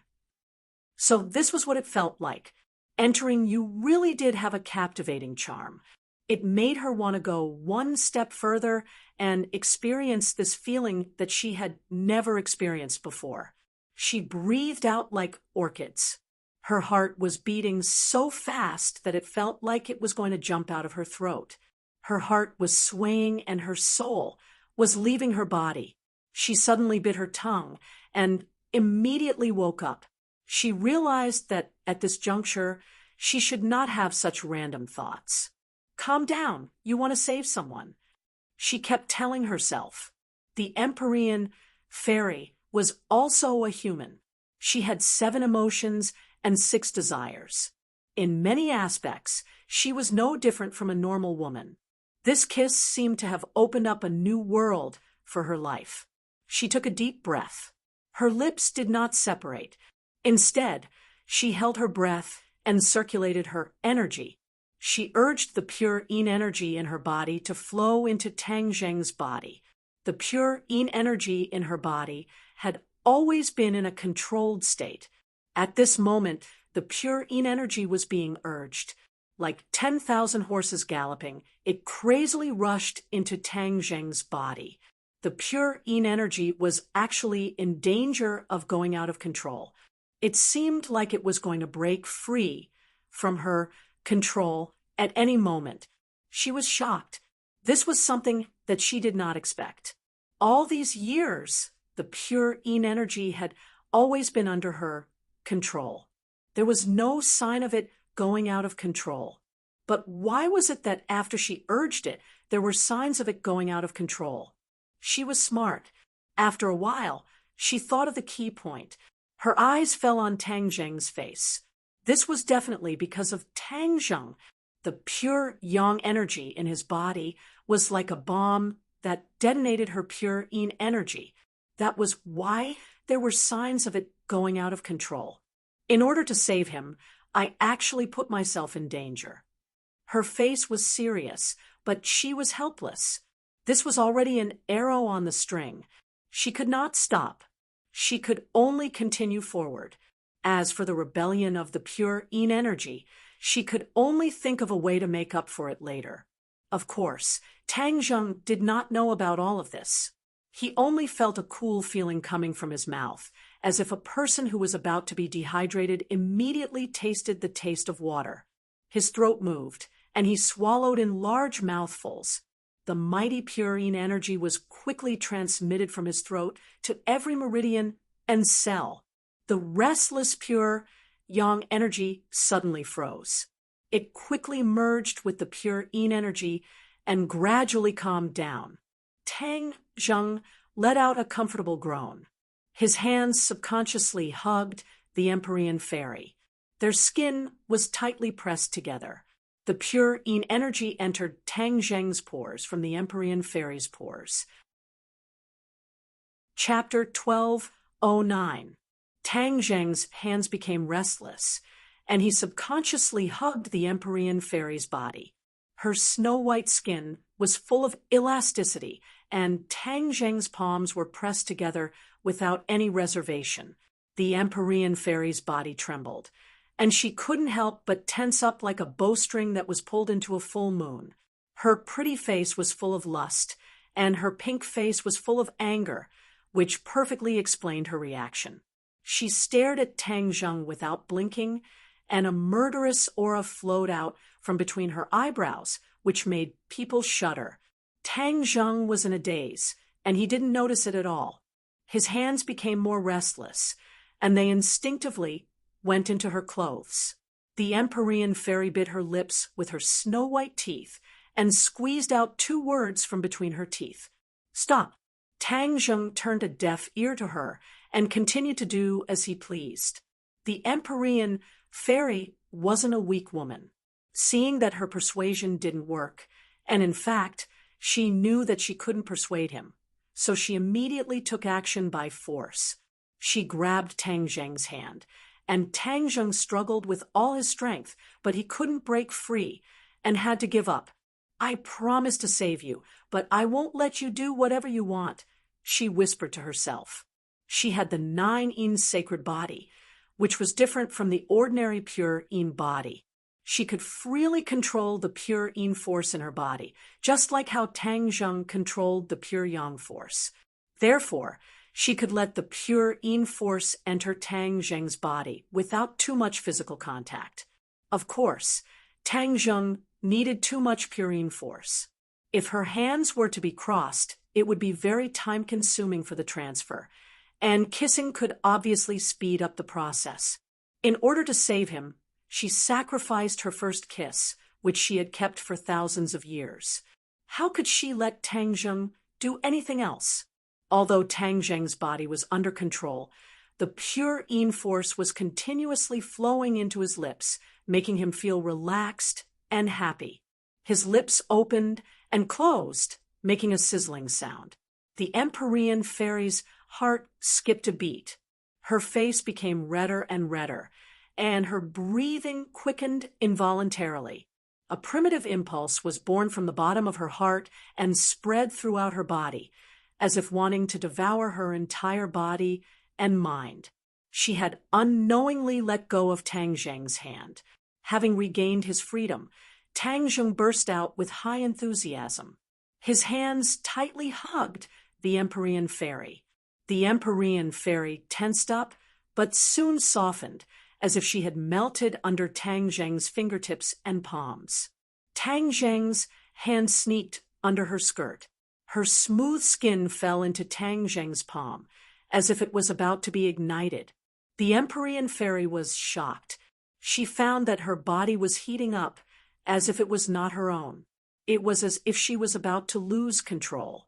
So this was what it felt like. Entering, you really did have a captivating charm. It made her want to go one step further and experience this feeling that she had never experienced before. She breathed out like orchids. Her heart was beating so fast that it felt like it was going to jump out of her throat. Her heart was swaying and her soul was leaving her body. She suddenly bit her tongue and immediately woke up. She realized that at this juncture, she should not have such random thoughts. Calm down, you want to save someone. She kept telling herself. The Empyrean fairy was also a human. She had 7 emotions and 6 desires. In many aspects, she was no different from a normal woman. This kiss seemed to have opened up a new world for her life. She took a deep breath. Her lips did not separate. Instead, she held her breath and circulated her energy. She urged the pure Yin energy in her body to flow into Tang Zheng's body. The pure Yin energy in her body had always been in a controlled state. At this moment, the pure Yin energy was being urged. Like 10,000 horses galloping, it crazily rushed into Tang Zheng's body. The pure Yin energy was actually in danger of going out of control. It seemed like it was going to break free from her control at any moment. She was shocked. This was something that she did not expect. All these years, the pure Yin energy had always been under her control. There was no sign of it going out of control. But why was it that after she urged it, there were signs of it going out of control? She was smart. After a while, she thought of the key point. Her eyes fell on Tang Zheng's face. This was definitely because of Tang Zheng. The pure yang energy in his body was like a bomb that detonated her pure yin energy. That was why there were signs of it going out of control. In order to save him, I actually put myself in danger. Her face was serious, but she was helpless. This was already an arrow on the string. She could not stop. She could only continue forward. As for the rebellion of the pure yin energy, she could only think of a way to make up for it later. Of course, Tang Zheng did not know about all of this. He only felt a cool feeling coming from his mouth, as if a person who was about to be dehydrated immediately tasted the taste of water. His throat moved, and he swallowed in large mouthfuls. The mighty pure yin energy was quickly transmitted from his throat to every meridian and cell. The restless pure yang energy suddenly froze. It quickly merged with the pure yin energy and gradually calmed down. Tang Zheng let out a comfortable groan. His hands subconsciously hugged the Empyrean fairy. Their skin was tightly pressed together. The pure yin energy entered Tang Zheng's pores from the Empyrean fairy's pores. Chapter 12:09. Tang Zheng's hands became restless, and he subconsciously hugged the Empyrean fairy's body. Her snow-white skin was full of elasticity, and Tang Zheng's palms were pressed together without any reservation. The Empyrean fairy's body trembled, and she couldn't help but tense up like a bowstring that was pulled into a full moon. Her pretty face was full of lust, and her pink face was full of anger, which perfectly explained her reaction. She stared at Tang Zheng without blinking, and a murderous aura flowed out from between her eyebrows, which made people shudder. Tang Zheng was in a daze, and he didn't notice it at all. His hands became more restless, and they instinctively went into her clothes. The Empyrean fairy bit her lips with her snow-white teeth and squeezed out 2 words from between her teeth. "Stop." Tang Zheng turned a deaf ear to her and continued to do as he pleased. The Empyrean fairy wasn't a weak woman. Seeing that her persuasion didn't work, and in fact, she knew that she couldn't persuade him, so she immediately took action by force. She grabbed Tang Zheng's hand, and Tang Zheng struggled with all his strength, but he couldn't break free and had to give up. "I promise to save you, but I won't let you do whatever you want," she whispered to herself. She had the 9 yin sacred body, which was different from the ordinary pure yin body. She could freely control the pure yin force in her body, just like how Tang Zheng controlled the pure yang force. Therefore, she could let the pure yin force enter Tang Zheng's body without too much physical contact. Of course, Tang Zheng needed too much pure yin force. If her hands were to be crossed, it would be very time-consuming for the transfer, and kissing could obviously speed up the process. In order to save him, she sacrificed her first kiss, which she had kept for thousands of years. How could she let Tang Zheng do anything else? Although Tang Zheng's body was under control, the pure yin force was continuously flowing into his lips, making him feel relaxed and happy. His lips opened and closed, making a sizzling sound. The Empyrean fairy's heart skipped a beat. Her face became redder and redder, and her breathing quickened involuntarily. A primitive impulse was born from the bottom of her heart and spread throughout her body, as if wanting to devour her entire body and mind. She had unknowingly let go of Tang Zheng's hand. Having regained his freedom, Tang Zheng burst out with high enthusiasm. His hands tightly hugged the Empyrean fairy. The Empyrean fairy tensed up, but soon softened, as if she had melted under Tang Zheng's fingertips and palms. Tang Zheng's hand sneaked under her skirt. Her smooth skin fell into Tang Zheng's palm, as if it was about to be ignited. The Empyrean fairy was shocked. She found that her body was heating up, as if it was not her own. It was as if she was about to lose control.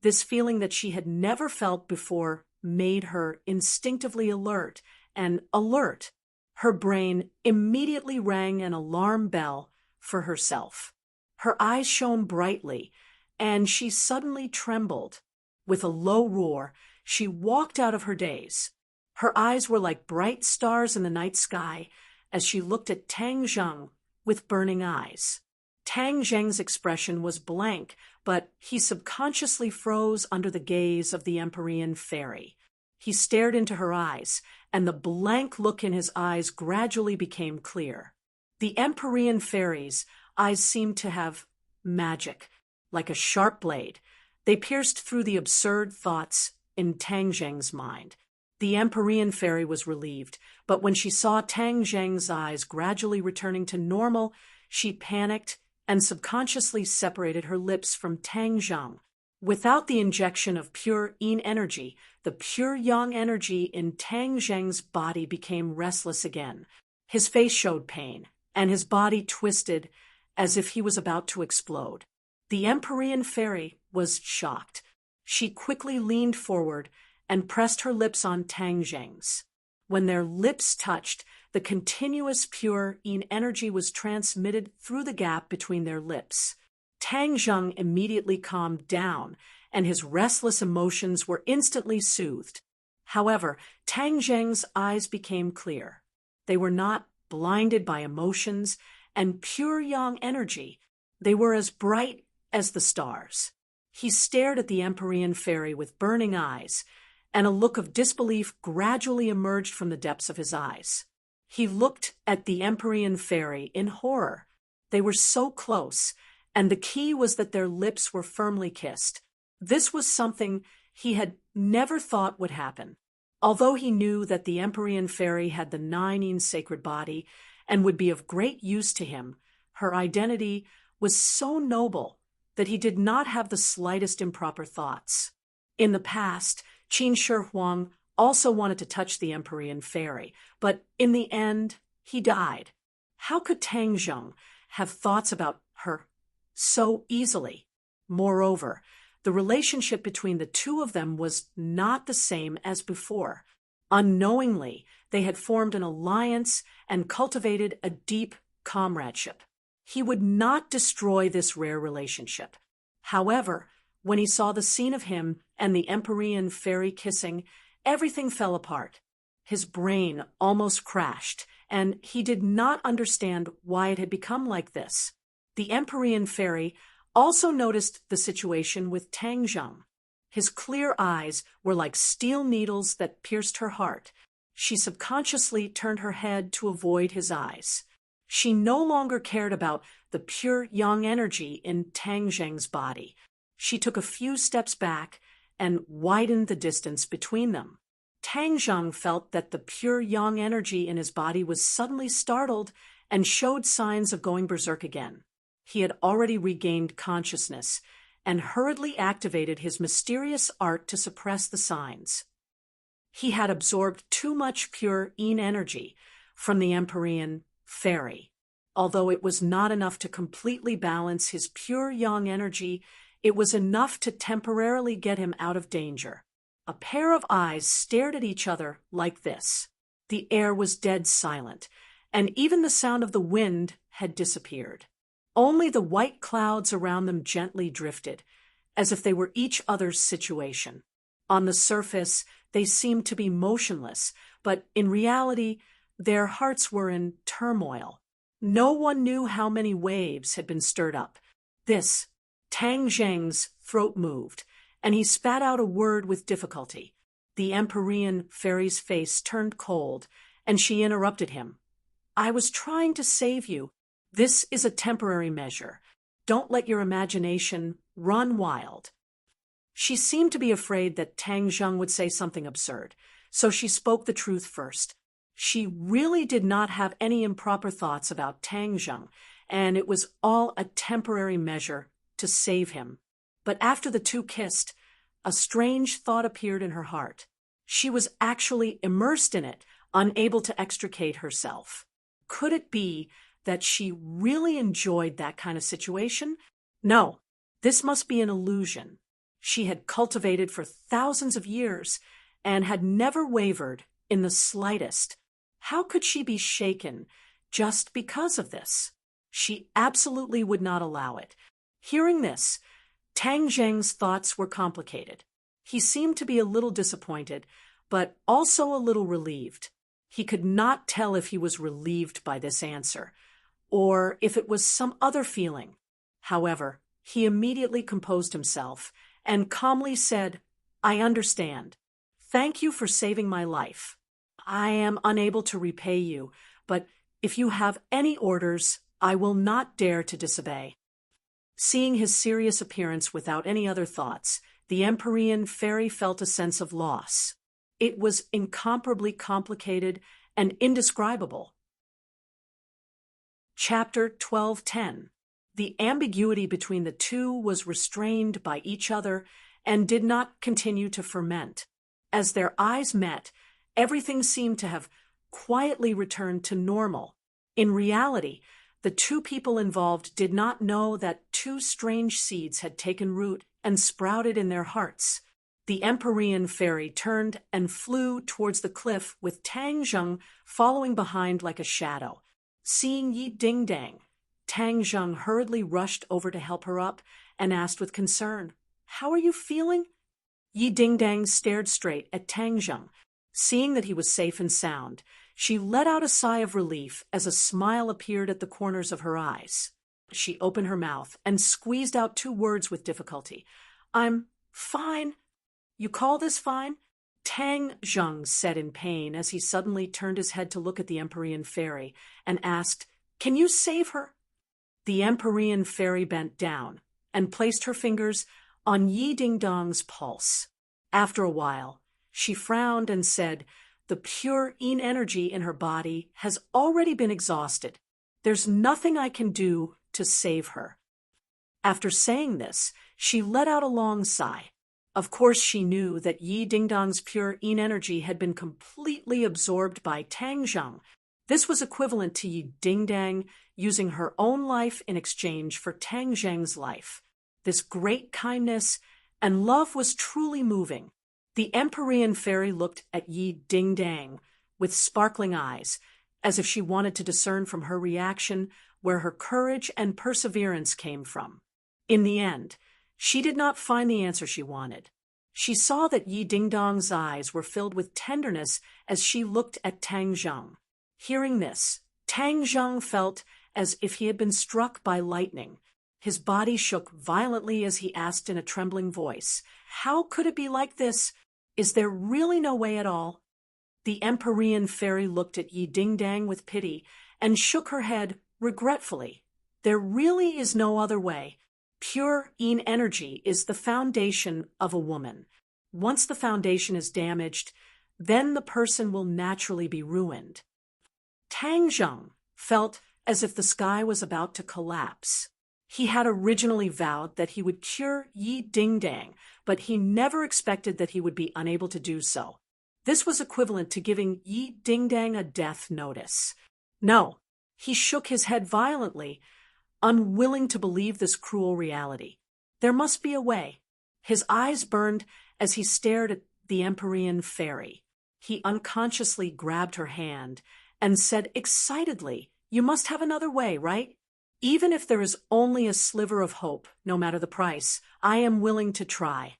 This feeling that she had never felt before made her instinctively alert, and alert. Her brain immediately rang an alarm bell for herself. Her eyes shone brightly, and she suddenly trembled. With a low roar, she walked out of her daze. Her eyes were like bright stars in the night sky as she looked at Tang Zheng with burning eyes. Tang Zheng's expression was blank, but he subconsciously froze under the gaze of the Empyrean fairy. He stared into her eyes, and the blank look in his eyes gradually became clear. The Empyrean fairy's eyes seemed to have magic, like a sharp blade. They pierced through the absurd thoughts in Tang Zheng's mind. The Empyrean fairy was relieved, but when she saw Tang Zheng's eyes gradually returning to normal, she panicked and subconsciously separated her lips from Tang Zheng. Without the injection of pure yin energy, the pure yang energy in Tang Zheng's body became restless again. His face showed pain, and his body twisted as if he was about to explode. The Empyrean fairy was shocked. She quickly leaned forward and pressed her lips on Tang Zheng's. When their lips touched, the continuous pure yin energy was transmitted through the gap between their lips. Tang Zheng immediately calmed down, and his restless emotions were instantly soothed. However, Tang Zheng's eyes became clear. They were not blinded by emotions and pure yang energy. They were as bright as the stars. He stared at the Empyrean fairy with burning eyes, and a look of disbelief gradually emerged from the depths of his eyes. He looked at the Empyrean fairy in horror. They were so close, and the key was that their lips were firmly kissed. This was something he had never thought would happen. Although he knew that the Empyrean fairy had the 9 yin sacred body and would be of great use to him, her identity was so noble that he did not have the slightest improper thoughts. In the past, Qin Shi Huang also wanted to touch the Empyrean fairy, but in the end, he died. How could Tang Zheng have thoughts about her so easily? Moreover, the relationship between the two of them was not the same as before. Unknowingly, they had formed an alliance and cultivated a deep comradeship. He would not destroy this rare relationship. However, when he saw the scene of him and the Empyrean fairy kissing, everything fell apart. His brain almost crashed, and he did not understand why it had become like this. The Empyrean fairy also noticed the situation with Tang Zheng. His clear eyes were like steel needles that pierced her heart. She subconsciously turned her head to avoid his eyes. She no longer cared about the pure yang energy in Tang Zheng's body. She took a few steps back and widened the distance between them. Tang Zheng felt that the pure yang energy in his body was suddenly startled and showed signs of going berserk again. He had already regained consciousness and hurriedly activated his mysterious art to suppress the signs. He had absorbed too much pure yin energy from the Empyrean fairy. Although it was not enough to completely balance his pure yang energy, it was enough to temporarily get him out of danger. A pair of eyes stared at each other like this. The air was dead silent, and even the sound of the wind had disappeared. Only the white clouds around them gently drifted, as if they were each other's situation. On the surface, they seemed to be motionless, but in reality, their hearts were in turmoil. No one knew how many waves had been stirred up. Tang Zheng's throat moved, and he spat out a word with difficulty. The Empyrean fairy's face turned cold, and she interrupted him. "I was trying to save you. This is a temporary measure. Don't let your imagination run wild." She seemed to be afraid that Tang Zheng would say something absurd, so she spoke the truth first. She really did not have any improper thoughts about Tang Zheng, and it was all a temporary measure to save him. But after the two kissed, a strange thought appeared in her heart. She was actually immersed in it, unable to extricate herself. Could it be that she really enjoyed that kind of situation? No, this must be an illusion. She had cultivated for thousands of years and had never wavered in the slightest. How could she be shaken just because of this? She absolutely would not allow it. Hearing this, Tang Zheng's thoughts were complicated. He seemed to be a little disappointed, but also a little relieved. He could not tell if he was relieved by this answer, or if it was some other feeling. However, he immediately composed himself and calmly said, "I understand. Thank you for saving my life. I am unable to repay you, but if you have any orders, I will not dare to disobey." Seeing his serious appearance without any other thoughts, the Empyrean fairy felt a sense of loss. It was incomparably complicated and indescribable. Chapter 12:10. The ambiguity between the two was restrained by each other and did not continue to ferment. As their eyes met, everything seemed to have quietly returned to normal. In reality, the two people involved did not know that two strange seeds had taken root and sprouted in their hearts. The Empyrean fairy turned and flew towards the cliff with Tang Zheng following behind like a shadow. Seeing Yi Dingdang, Tang Zheng hurriedly rushed over to help her up and asked with concern, "How are you feeling?" Yi Dingdang stared straight at Tang Zheng. Seeing that he was safe and sound, she let out a sigh of relief as a smile appeared at the corners of her eyes. She opened her mouth and squeezed out two words with difficulty. "I'm fine." "You call this fine?" Tang Zheng said in pain as he suddenly turned his head to look at the Empyrean fairy and asked, "Can you save her?" The Empyrean fairy bent down and placed her fingers on Yi Dingdong's pulse. After a while, she frowned and said, "The pure yin energy in her body has already been exhausted. There's nothing I can do to save her." After saying this, she let out a long sigh. Of course, she knew that Yi Dingdong's pure yin energy had been completely absorbed by Tang Zheng. This was equivalent to Yi Dingdang using her own life in exchange for Tang Zheng's life. This great kindness and love was truly moving. The Empyrean fairy looked at Yi Dingdang with sparkling eyes, as if she wanted to discern from her reaction where her courage and perseverance came from. In the end, she did not find the answer she wanted. She saw that Yi Dingdong's eyes were filled with tenderness as she looked at Tang Zheng. Hearing this, Tang Zheng felt as if he had been struck by lightning. His body shook violently as he asked in a trembling voice, "How could it be like this? Is there really no way at all?" The Empyrean fairy looked at Yi Dingdang with pity and shook her head regretfully. "There really is no other way. Pure yin energy is the foundation of a woman. Once the foundation is damaged, then the person will naturally be ruined." Tang Zheng felt as if the sky was about to collapse. He had originally vowed that he would cure Yi Dingdang, but he never expected that he would be unable to do so. This was equivalent to giving Yi Dingdang a death notice. No, he shook his head violently, unwilling to believe this cruel reality. There must be a way. His eyes burned as he stared at the Empyrean fairy. He unconsciously grabbed her hand and said excitedly, "You must have another way, right? Even if there is only a sliver of hope, no matter the price, I am willing to try."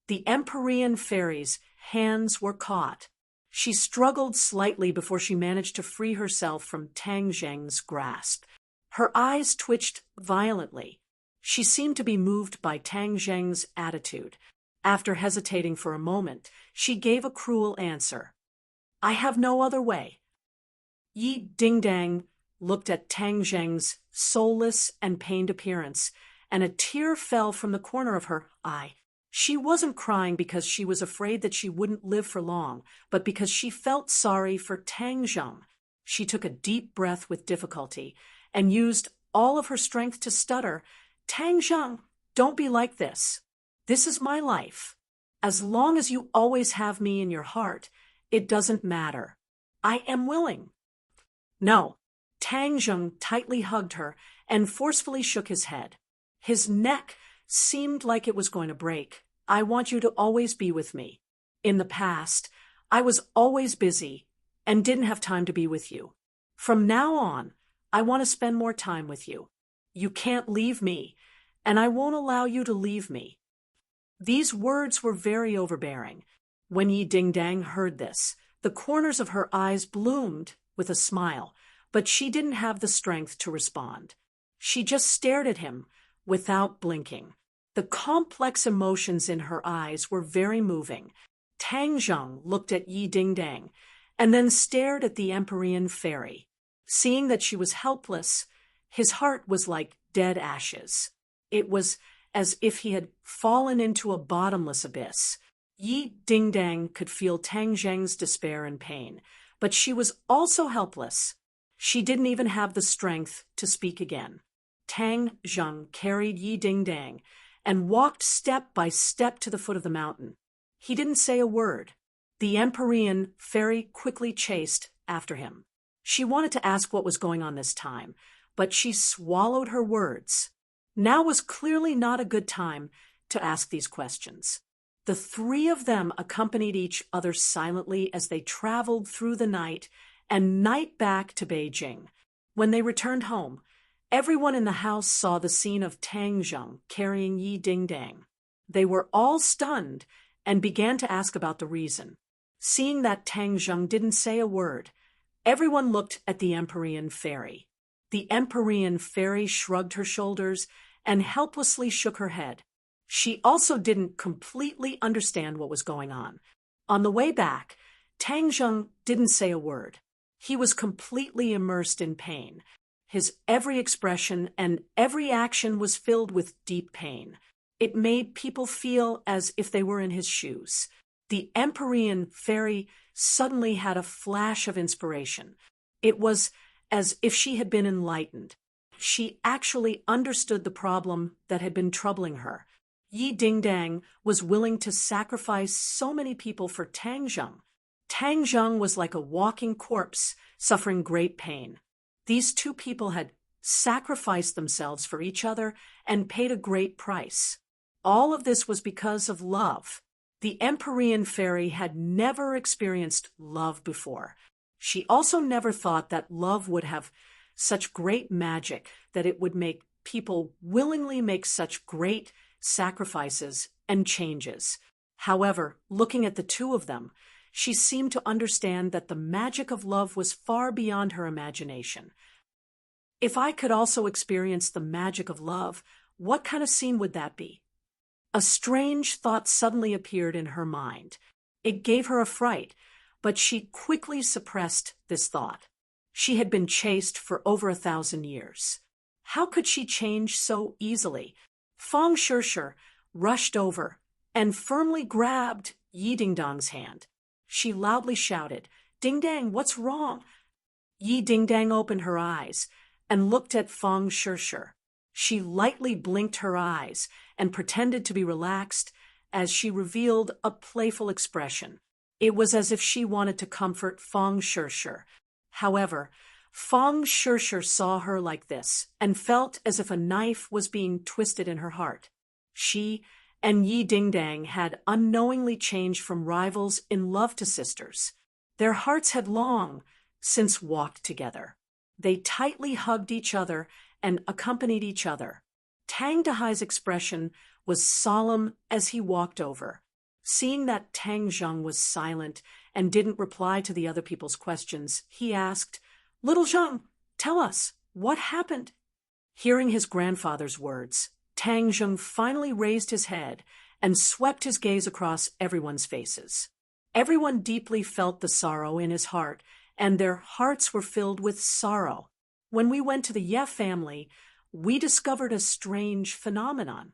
The Empyrean fairy's hands were caught. She struggled slightly before she managed to free herself from Tang Zheng's grasp. Her eyes twitched violently. She seemed to be moved by Tang Zheng's attitude. After hesitating for a moment, she gave a cruel answer. "I have no other way." Yi Dingdang looked at Tang Zheng's soulless and pained appearance, and a tear fell from the corner of her eye. She wasn't crying because she was afraid that she wouldn't live for long, but because she felt sorry for Tang Zheng. She took a deep breath with difficulty and used all of her strength to stutter, Tang Zheng, don't be like this. This is my life. As long as you always have me in your heart, it doesn't matter. I am willing. No. Tang Zheng tightly hugged her and forcefully shook his head. His neck seemed like it was going to break. I want you to always be with me. In the past, I was always busy and didn't have time to be with you. From now on, I want to spend more time with you. You can't leave me, and I won't allow you to leave me. These words were very overbearing. When Yi Dingdang heard this, the corners of her eyes bloomed with a smile, but she didn't have the strength to respond. She just stared at him without blinking. The complex emotions in her eyes were very moving. Tang Zheng looked at Yi Dingdang and then stared at the Empyrean fairy. Seeing that she was helpless, his heart was like dead ashes. It was as if he had fallen into a bottomless abyss. Yi Dingdang could feel Tang Zheng's despair and pain, but she was also helpless. She didn't even have the strength to speak again. Tang Zheng carried Yi Dingdang and walked step by step to the foot of the mountain. He didn't say a word. The Empyrean fairy quickly chased after him. She wanted to ask what was going on this time, but she swallowed her words. Now was clearly not a good time to ask these questions. The three of them accompanied each other silently as they traveled through the night and night back to Beijing. When they returned home, everyone in the house saw the scene of Tang Zheng carrying Yi Dingdang. They were all stunned and began to ask about the reason. Seeing that Tang Zheng didn't say a word, everyone looked at the Empyrean fairy. The Empyrean fairy shrugged her shoulders and helplessly shook her head. She also didn't completely understand what was going on. On the way back, Tang Zheng didn't say a word. He was completely immersed in pain. His every expression and every action was filled with deep pain. It made people feel as if they were in his shoes. The Empyrean fairy suddenly had a flash of inspiration. It was as if she had been enlightened. She actually understood the problem that had been troubling her. Yi Dingdang was willing to sacrifice so many people for Tang Zheng. Tang Zheng was like a walking corpse, suffering great pain. These two people had sacrificed themselves for each other and paid a great price. All of this was because of love. The Empyrean fairy had never experienced love before. She also never thought that love would have such great magic, that it would make people willingly make such great sacrifices and changes. However, looking at the two of them, she seemed to understand that the magic of love was far beyond her imagination. If I could also experience the magic of love, what kind of scene would that be? A strange thought suddenly appeared in her mind. It gave her a fright, but she quickly suppressed this thought. She had been chased for over 1,000 years. How could she change so easily? Fang Shishir rushed over and firmly grabbed Yi Dingdang's hand. She loudly shouted, "Dingdang, what's wrong?" Yi Dingdang opened her eyes and looked at Fang Shishir. She lightly blinked her eyes and pretended to be relaxed as she revealed a playful expression. It was as if she wanted to comfort Fang Shishir. However, Fang Shishir saw her like this and felt as if a knife was being twisted in her heart. She and Yi Dingdang had unknowingly changed from rivals in love to sisters. Their hearts had long since walked together. They tightly hugged each other and accompanied each other. Tang Dahai's expression was solemn as he walked over. Seeing that Tang Zheng was silent and didn't reply to the other people's questions, he asked, "Little Zheng, tell us, what happened?" Hearing his grandfather's words, Tang Zheng finally raised his head and swept his gaze across everyone's faces. Everyone deeply felt the sorrow in his heart, and their hearts were filled with sorrow. When we went to the Ye family, we discovered a strange phenomenon.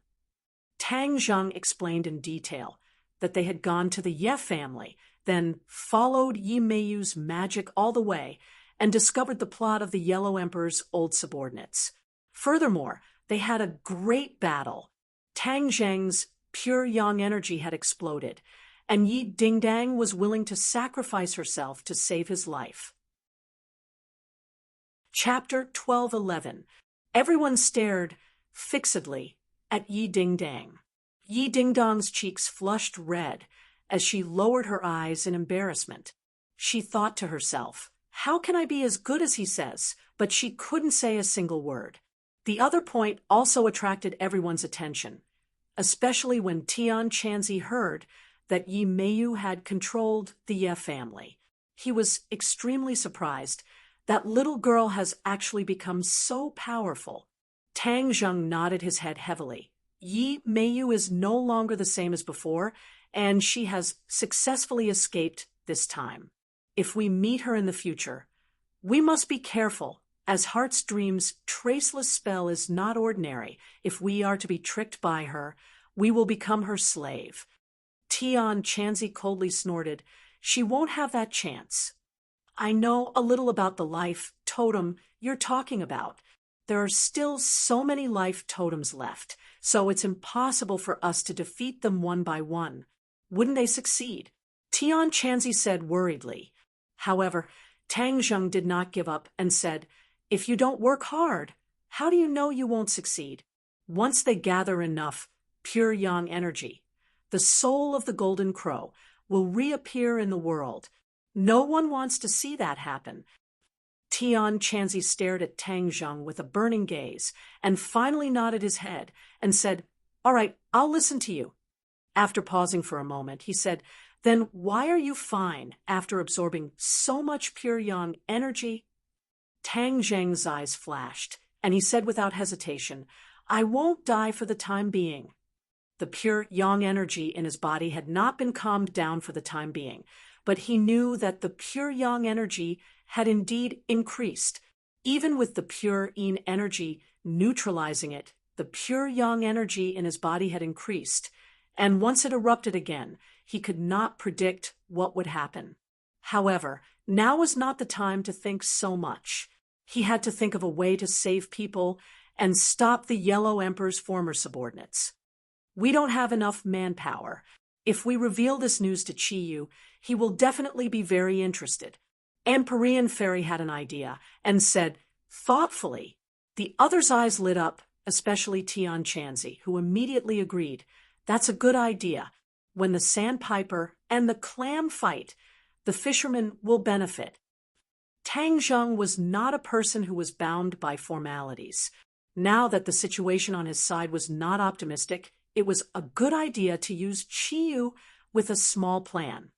Tang Zheng explained in detail that they had gone to the Ye family, then followed Yi Meiyu's magic all the way, and discovered the plot of the Yellow Emperor's old subordinates. Furthermore, They had a great battle. Tang Zheng's pure yang energy had exploded, and Yi Dingdang was willing to sacrifice herself to save his life. Chapter 12:11. Everyone stared fixedly at Yi Dingdang. Yi Dingdang's cheeks flushed red as she lowered her eyes in embarrassment. She thought to herself, "How can I be as good as he says?" But she couldn't say a single word. The other point also attracted everyone's attention, especially when Tian Chanzi heard that Yi Meiyu had controlled the Ye family. He was extremely surprised. That little girl has actually become so powerful. Tang Zheng nodded his head heavily. Yi Meiyu is no longer the same as before, and she has successfully escaped this time. If we meet her in the future, we must be careful, as Heart's Dream's traceless spell is not ordinary. If we are to be tricked by her, we will become her slave. Tian Chanzi coldly snorted. She won't have that chance. I know a little about the life totem you're talking about. There are still so many life totems left, so it's impossible for us to defeat them one by one. Wouldn't they succeed? Tian Chanzi said worriedly. However, Tang Zheng did not give up and said, "If you don't work hard, how do you know you won't succeed? Once they gather enough pure yang energy, the soul of the golden crow will reappear in the world. No one wants to see that happen." Tian Chanzi stared at Tang Zheng with a burning gaze and finally nodded his head and said, "All right, I'll listen to you." After pausing for a moment, he said, "Then why are you fine after absorbing so much pure yang energy?" Tang Zheng's eyes flashed, and he said without hesitation, "I won't die for the time being." The pure yang energy in his body had not been calmed down for the time being, but he knew that the pure yang energy had indeed increased. Even with the pure yin energy neutralizing it, the pure yang energy in his body had increased, and once it erupted again, he could not predict what would happen. However, now was not the time to think so much. He had to think of a way to save people and stop the Yellow Emperor's former subordinates. "We don't have enough manpower. If we reveal this news to Chiyu, he will definitely be very interested." Empyrean Fairy had an idea and said, thoughtfully. The others' eyes lit up, especially Tian Chanzi, who immediately agreed. "That's a good idea. When the Sandpiper and the clam fight, the fishermen will benefit." Tang Zheng was not a person who was bound by formalities. Now that the situation on his side was not optimistic, it was a good idea to use Chiyu with a small plan.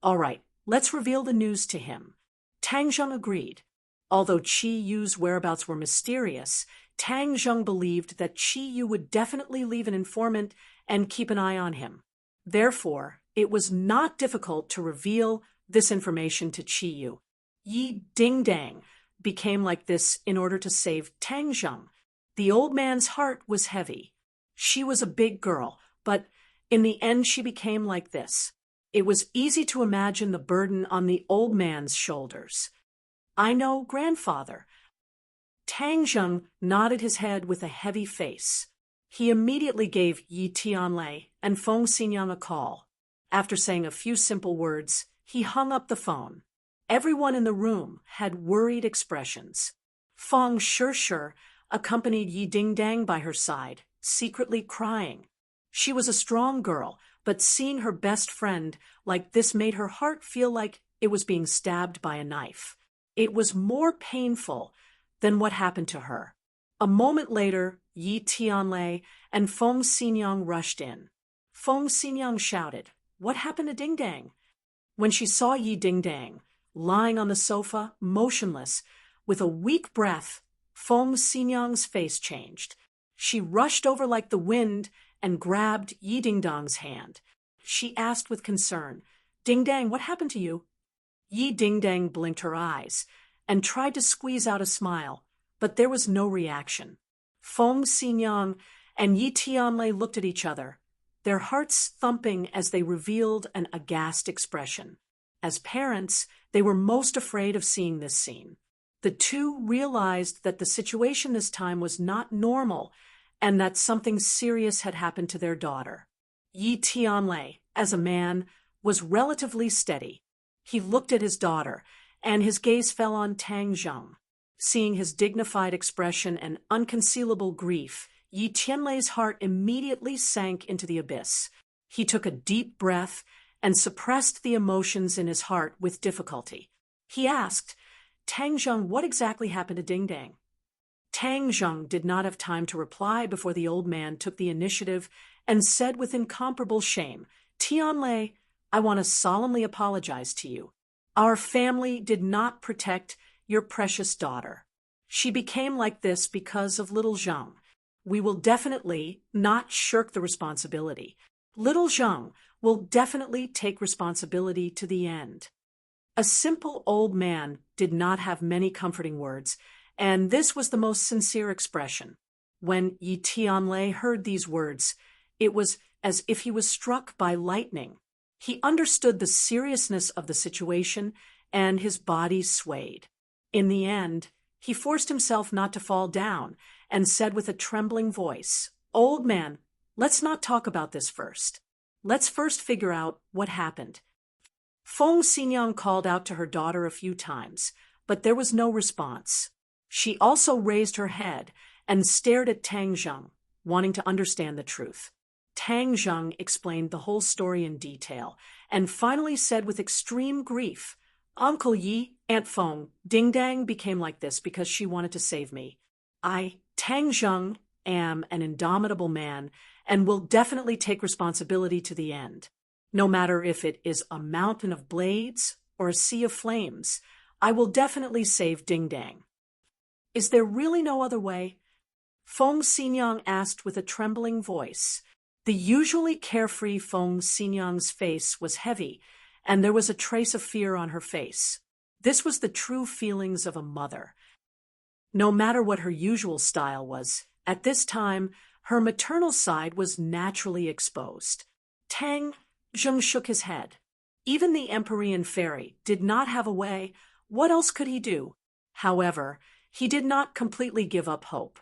"All right, let's reveal the news to him." Tang Zheng agreed. Although Chiyu's whereabouts were mysterious, Tang Zheng believed that Chiyu would definitely leave an informant and keep an eye on him. Therefore, it was not difficult to reveal this information to Chiyu. Yi Dingdang became like this in order to save Tang Zheng. The old man's heart was heavy. She was a big girl, but in the end she became like this. It was easy to imagine the burden on the old man's shoulders. "I know, grandfather." Tang Zheng nodded his head with a heavy face. He immediately gave Yi Tianlei and Feng Xinyang a call. After saying a few simple words, he hung up the phone. Everyone in the room had worried expressions. Feng Shishir accompanied Yi Dingdang by her side, secretly crying. She was a strong girl, but seeing her best friend like this made her heart feel like it was being stabbed by a knife. It was more painful than what happened to her. A moment later, Yi Tianlei and Feng Xinyang rushed in. Feng Xinyang shouted, "What happened to Dingdang?" When she saw Yi Dingdang, lying on the sofa, motionless, with a weak breath, Feng Xinyang's face changed. She rushed over like the wind and grabbed Yi Dingdang's hand. She asked with concern, "Dingdang, what happened to you?" Yi Dingdang blinked her eyes and tried to squeeze out a smile, but there was no reaction. Feng Xinyang and Yi Tianlei looked at each other, their hearts thumping as they revealed an aghast expression. As parents, they were most afraid of seeing this scene. The two realized that the situation this time was not normal and that something serious had happened to their daughter. Yi Tianlei, as a man, was relatively steady. He looked at his daughter, and his gaze fell on Tang Zheng. Seeing his dignified expression and unconcealable grief, Yi Tianlei's heart immediately sank into the abyss. He took a deep breath and suppressed the emotions in his heart with difficulty. He asked, "Tang Zheng, what exactly happened to Ding Dang?" Tang Zheng did not have time to reply before the old man took the initiative and said with incomparable shame, "Tianlei, I want to solemnly apologize to you. Our family did not protect your precious daughter. She became like this because of little Zheng. We will definitely not shirk the responsibility. Little Zheng will definitely take responsibility to the end." A simple old man did not have many comforting words, and this was the most sincere expression. When Yi Tianlei heard these words, it was as if he was struck by lightning. He understood the seriousness of the situation, and his body swayed. In the end, he forced himself not to fall down and said with a trembling voice, "Old man, let's not talk about this first. Let's first figure out what happened." Feng Xinyang called out to her daughter a few times, but there was no response. She also raised her head and stared at Tang Zheng, wanting to understand the truth. Tang Zheng explained the whole story in detail, and finally said with extreme grief, "Uncle Yi, Aunt Feng, Ding Dang became like this because she wanted to save me. I, Tang Zheng, am an indomitable man and will definitely take responsibility to the end. No matter if it is a mountain of blades or a sea of flames, I will definitely save Ding Dang." "Is there really no other way?" Feng Xinyang asked with a trembling voice. The usually carefree Feng Xinyang's face was heavy, and there was a trace of fear on her face. This was the true feelings of a mother. No matter what her usual style was, at this time, her maternal side was naturally exposed. Tang Zheng shook his head. Even the Empyrean fairy did not have a way. What else could he do? However, he did not completely give up hope.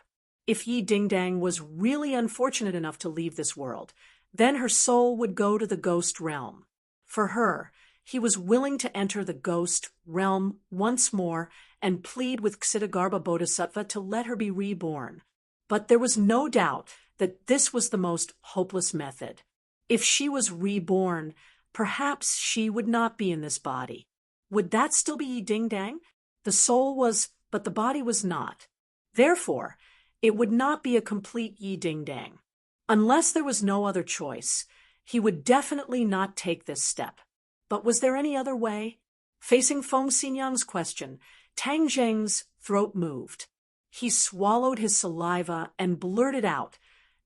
If Yi Dingdang was really unfortunate enough to leave this world, then her soul would go to the ghost realm. For her, he was willing to enter the ghost realm once more and plead with Ksitigarbha Bodhisattva to let her be reborn. But there was no doubt that this was the most hopeless method. If she was reborn, perhaps she would not be in this body. Would that still be Yi Dingdang? The soul was, but the body was not. Therefore, it would not be a complete Yi Dingdang. Unless there was no other choice, he would definitely not take this step. But was there any other way? Facing Feng Xinyang's question, Tang Zheng's throat moved. He swallowed his saliva and blurted out,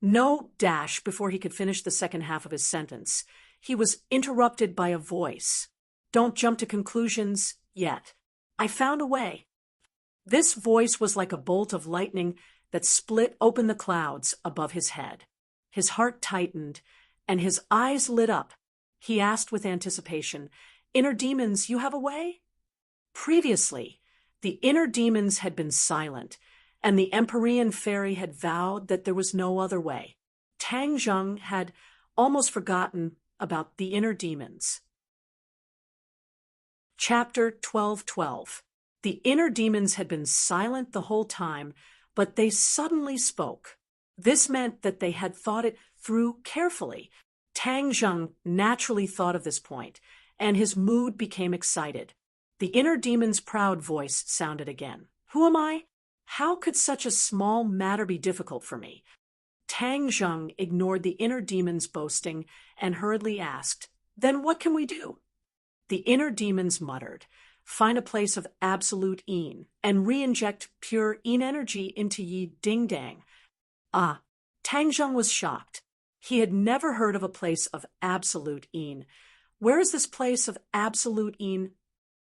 "No," before he could finish the second half of his sentence. He was interrupted by a voice. "Don't jump to conclusions yet. I found a way." This voice was like a bolt of lightning that split open the clouds above his head. His heart tightened, and his eyes lit up. He asked with anticipation, "Inner demons, you have a way?" Previously, the inner demons had been silent, and the Empyrean fairy had vowed that there was no other way. Tang Zheng had almost forgotten about the inner demons. Chapter 12:12. The inner demons had been silent the whole time, but they suddenly spoke. This meant that they had thought it through carefully. Tang Zheng naturally thought of this point, and his mood became excited. The inner demon's proud voice sounded again. "Who am I? How could such a small matter be difficult for me?" Tang Zheng ignored the inner demon's boasting and hurriedly asked, "Then what can we do?" The inner demons muttered, "Find a place of absolute Yin and re-inject pure Yin energy into Yi Dingdang." Ah, Tang Zheng was shocked. He had never heard of a place of absolute Yin. Where is this place of absolute Yin?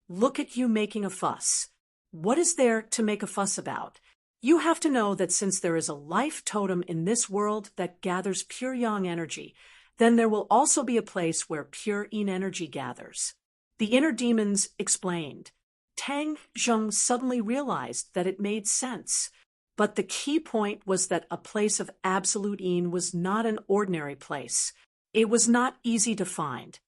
Look at you making a fuss. What is there to make a fuss about? You have to know that since there is a life totem in this world that gathers pure yang energy, then there will also be a place where pure Yin energy gathers. The inner demons explained. Tang Zheng suddenly realized that it made sense. But the key point was that a place of absolute yin was not an ordinary place. It was not easy to find.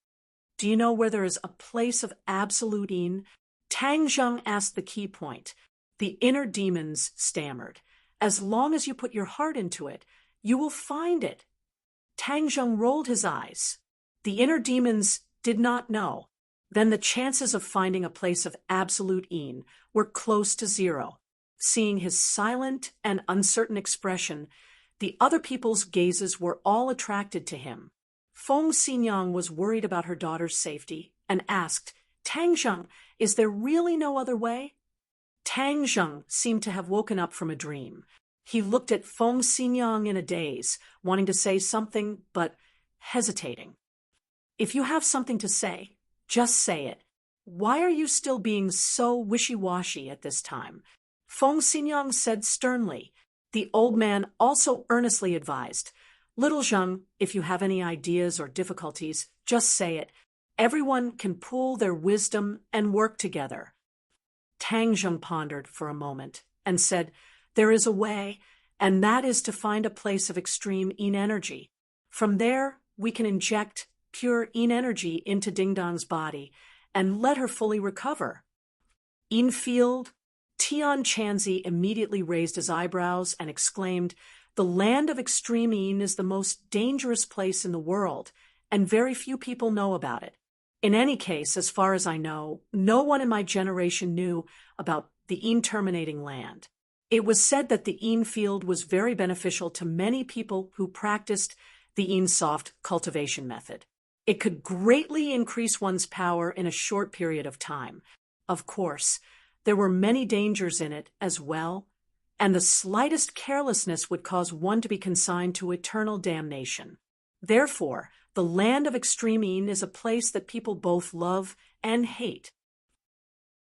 Do you know where there is a place of absolute yin? Tang Zheng asked the key point. The inner demons stammered. As long as you put your heart into it, you will find it. Tang Zheng rolled his eyes. The inner demons did not know. Then the chances of finding a place of absolute yin were close to zero. Seeing his silent and uncertain expression, the other people's gazes were all attracted to him. Feng Xinyang was worried about her daughter's safety and asked, Tang Zheng, is there really no other way? Tang Zheng seemed to have woken up from a dream. He looked at Feng Xinyang in a daze, wanting to say something, but hesitating. If you have something to say, just say it. Why are you still being so wishy-washy at this time? Feng Xinyang said sternly. The old man also earnestly advised, Little Zheng, if you have any ideas or difficulties, just say it. Everyone can pool their wisdom and work together. Tang Zheng pondered for a moment and said, There is a way, and that is to find a place of extreme yin energy. From there, we can inject pure yin energy into Ding Dong's body and let her fully recover. Yin field? Tian Chanzi immediately raised his eyebrows and exclaimed, The land of extreme yin is the most dangerous place in the world, and very few people know about it. In any case, as far as I know, no one in my generation knew about the yin terminating land. It was said that the yin field was very beneficial to many people who practiced the yin soft cultivation method. It could greatly increase one's power in a short period of time. Of course, there were many dangers in it as well, and the slightest carelessness would cause one to be consigned to eternal damnation. Therefore, the land of extreme yin is a place that people both love and hate.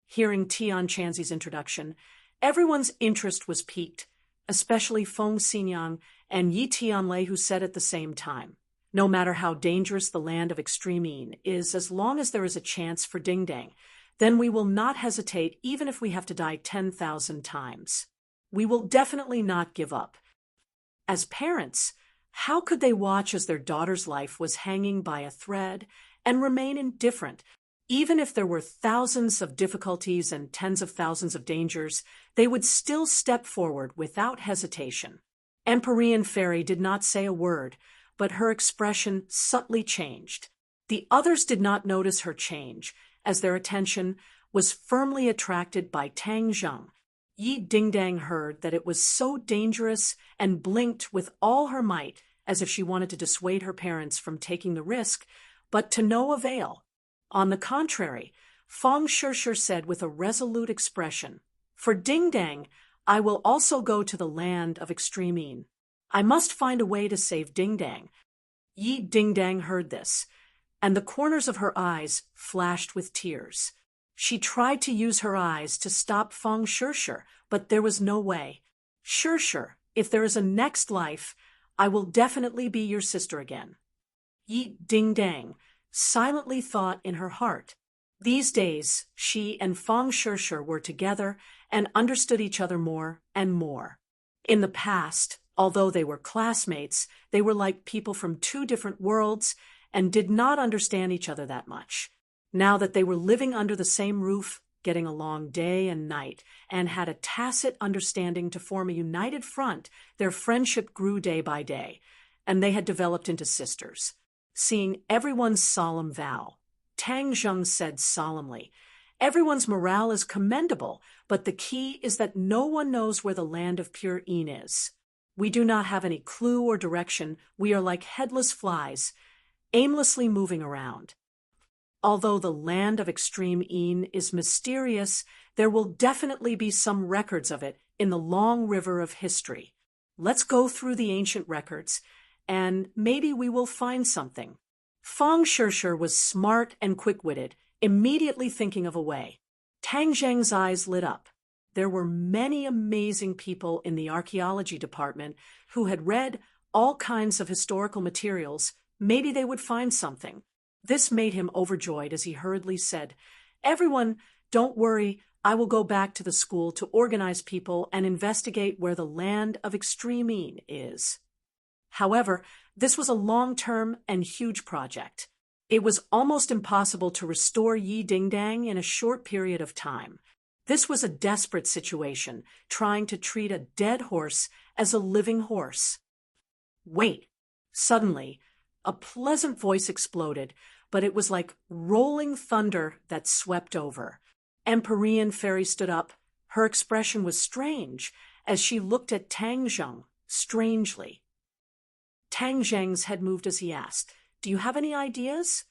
Hearing Tian Chanzi's introduction, everyone's interest was piqued, especially Feng Xinyang and Yi Tianlei, who said at the same time, No matter how dangerous the land of extreme yin is, as long as there is a chance for Ding Dang, then we will not hesitate even if we have to die 10,000 times. We will definitely not give up. As parents, how could they watch as their daughter's life was hanging by a thread and remain indifferent? Even if there were thousands of difficulties and tens of thousands of dangers, they would still step forward without hesitation. Empyrean Fairy did not say a word, but her expression subtly changed. The others did not notice her change, as their attention was firmly attracted by Tang Zheng. Yi Dingdang heard that it was so dangerous and blinked with all her might, as if she wanted to dissuade her parents from taking the risk, but to no avail. On the contrary, Feng Shishir said with a resolute expression, For Ding Dang, I will also go to the land of extreme yin. I must find a way to save Ding Dang. Yi Ding Dang heard this, and the corners of her eyes flashed with tears. She tried to use her eyes to stop Feng Shishir, but there was no way. Shishir, if there is a next life, I will definitely be your sister again. Yi Ding Dang silently thought in her heart. These days, she and Feng Shishir were together and understood each other more and more. In the past, although they were classmates, they were like people from two different worlds and did not understand each other that much. Now that they were living under the same roof, getting along day and night, and had a tacit understanding to form a united front, their friendship grew day by day, and they had developed into sisters. Seeing everyone's solemn vow, Tang Zheng said solemnly, Everyone's morale is commendable, but the key is that no one knows where the land of pure yin is. We do not have any clue or direction. We are like headless flies, aimlessly moving around. Although the land of extreme yin is mysterious, there will definitely be some records of it in the long river of history. Let's go through the ancient records, and maybe we will find something. Feng Shishir was smart and quick-witted, immediately thinking of a way. Tang Zheng's eyes lit up. There were many amazing people in the archaeology department who had read all kinds of historical materials. Maybe they would find something. This made him overjoyed as he hurriedly said, Everyone, don't worry, I will go back to the school to organize people and investigate where the land of extreme is. However, this was a long-term and huge project. It was almost impossible to restore Yi Dingdang in a short period of time. This was a desperate situation, trying to treat a dead horse as a living horse. Wait! Suddenly, a pleasant voice exploded, but it was like rolling thunder that swept over. Empyrean Fairy stood up. Her expression was strange as she looked at Tang Zheng strangely. Tang Zheng's head moved as he asked, "Do you have any ideas?"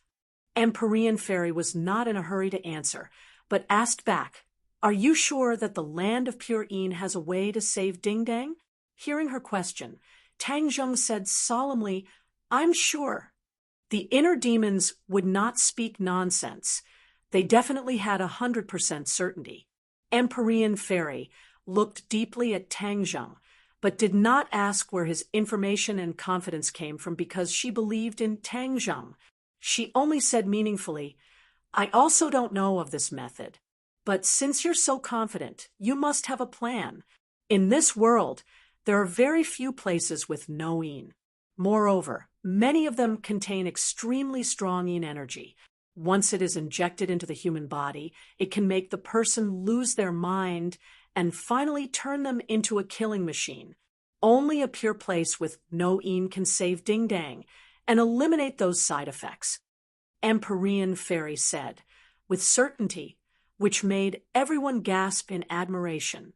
Empyrean Fairy was not in a hurry to answer, but asked back, "Are you sure that the land of Pure Yin has a way to save Dingdang?" Hearing her question, Tang Zheng said solemnly, "I'm sure." The inner demons would not speak nonsense. They definitely had 100% certainty. Empyrean Fairy looked deeply at Tang Zheng, but did not ask where his information and confidence came from because she believed in Tang Zheng. She only said meaningfully, "I also don't know of this method. But since you're so confident, you must have a plan. In this world, there are very few places with no yin. Moreover, many of them contain extremely strong yin energy. Once it is injected into the human body, it can make the person lose their mind and finally turn them into a killing machine. Only a pure place with no yin can save Dingdang and eliminate those side effects," Empyrean Fairy said, with certainty, which made everyone gasp in admiration.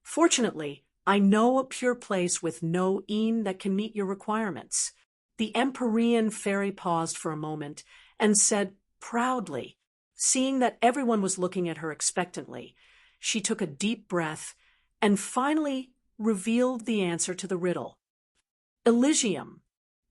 "Fortunately, I know a pure place with no yin that can meet your requirements." The Empyrean Fairy paused for a moment and said proudly, seeing that everyone was looking at her expectantly. She took a deep breath and finally revealed the answer to the riddle. Elysium.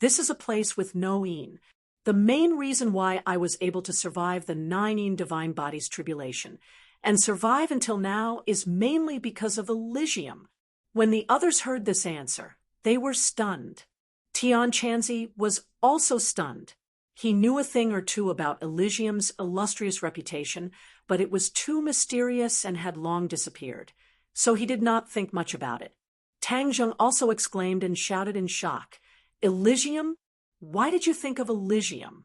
This is a place with no yin. The main reason why I was able to survive the 9 yin divine bodies tribulation and survive until now is mainly because of Elysium. When the others heard this answer, they were stunned. Tian Chanzi was also stunned. He knew a thing or two about Elysium's illustrious reputation, but it was too mysterious and had long disappeared, so he did not think much about it. Tang Zheng also exclaimed and shouted in shock, "Elysium? Why did you think of Elysium?"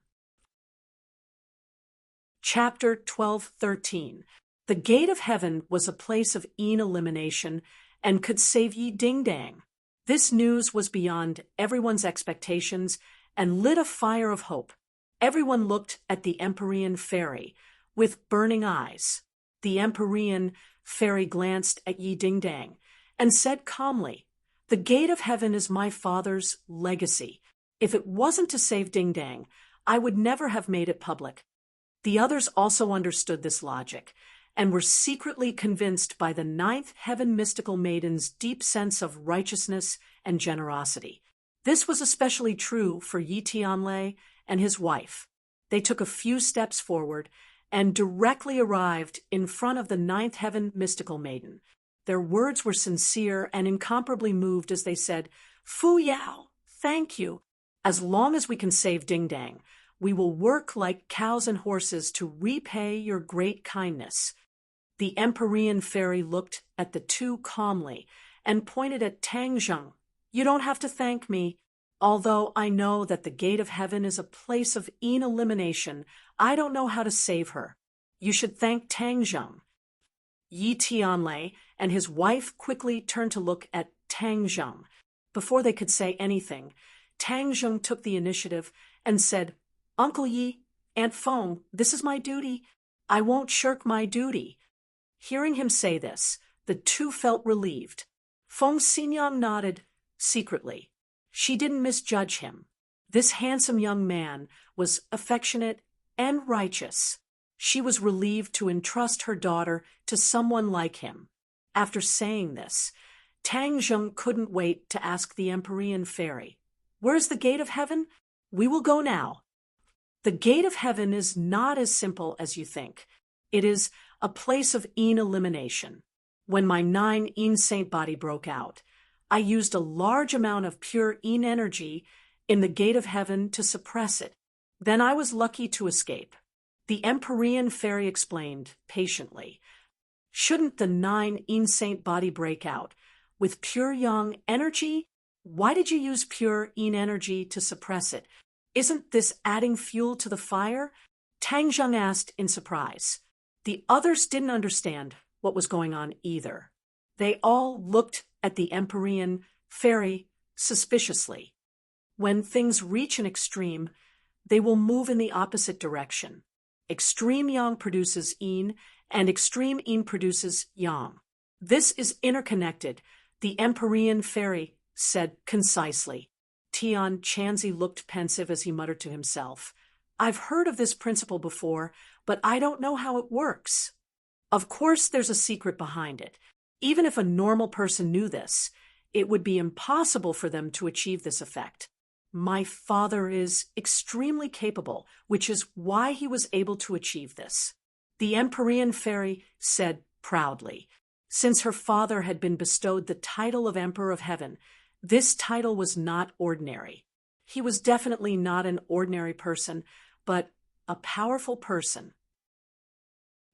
Chapter 12:13. The Gate of Heaven was a place of yin elimination and could save Yi Dingdang. This news was beyond everyone's expectations and lit a fire of hope. Everyone looked at the Empyrean Fairy with burning eyes. The Empyrean Fairy glanced at Yi Dingdang and said calmly, "The Gate of Heaven is my father's legacy. If it wasn't to save Dingdang, I would never have made it public." The others also understood this logic and were secretly convinced by the 9th Heaven mystical maiden's deep sense of righteousness and generosity. This was especially true for Yi Tianlei and his wife. They took a few steps forward and directly arrived in front of the 9th Heaven mystical maiden. Their words were sincere and incomparably moved as they said, "Fu Yao, thank you. As long as we can save Dingdang, we will work like cows and horses to repay your great kindness." The Empyrean Fairy looked at the two calmly and pointed at Tang Zheng. "You don't have to thank me. Although I know that the Gate of Heaven is a place of yin elimination, I don't know how to save her. You should thank Tang Zheng." Yi Tianlei and his wife quickly turned to look at Tang Zheng. Before they could say anything, Tang Zheng took the initiative and said, "Uncle Yi, Aunt Feng, this is my duty. I won't shirk my duty." Hearing him say this, the two felt relieved. Feng Xinyang nodded secretly. She didn't misjudge him. This handsome young man was affectionate and righteous. She was relieved to entrust her daughter to someone like him. After saying this, Tang Zheng couldn't wait to ask the Empyrean Fairy, "Where's the Gate of Heaven? We will go now." The Gate of Heaven is not as simple as you think. It is a place of yin elimination. When my 9 yin saint body broke out, I used a large amount of pure yin energy in the Gate of Heaven to suppress it. Then I was lucky to escape. The Empyrean Fairy explained patiently. Shouldn't the 9 saint body break out with pure yang energy? Why did you use pure yin energy to suppress it? Isn't this adding fuel to the fire? Tang Zheng asked in surprise. The others didn't understand what was going on either. They all looked at the Empyrean fairy suspiciously. When things reach an extreme, they will move in the opposite direction. Extreme yang produces yin, and extreme yin produces yang. This is interconnected, the Empyrean fairy said concisely. Tian Chanzi looked pensive as he muttered to himself. I've heard of this principle before, but I don't know how it works. Of course there's a secret behind it. Even if a normal person knew this, it would be impossible for them to achieve this effect. My father is extremely capable, which is why he was able to achieve this. The Empyrean fairy said proudly. Since her father had been bestowed the title of Emperor of Heaven, this title was not ordinary. He was definitely not an ordinary person, but a powerful person.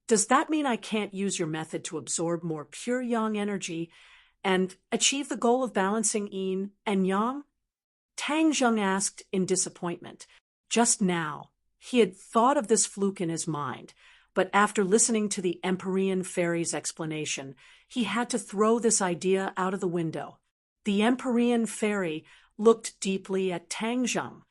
Does that mean I can't use your method to absorb more pure yang energy and achieve the goal of balancing yin and yang? Tang Zheng asked in disappointment. Just now, he had thought of this fluke in his mind, but after listening to the Empyrean fairy's explanation, he had to throw this idea out of the window. The Empyrean fairy looked deeply at Tang Zheng.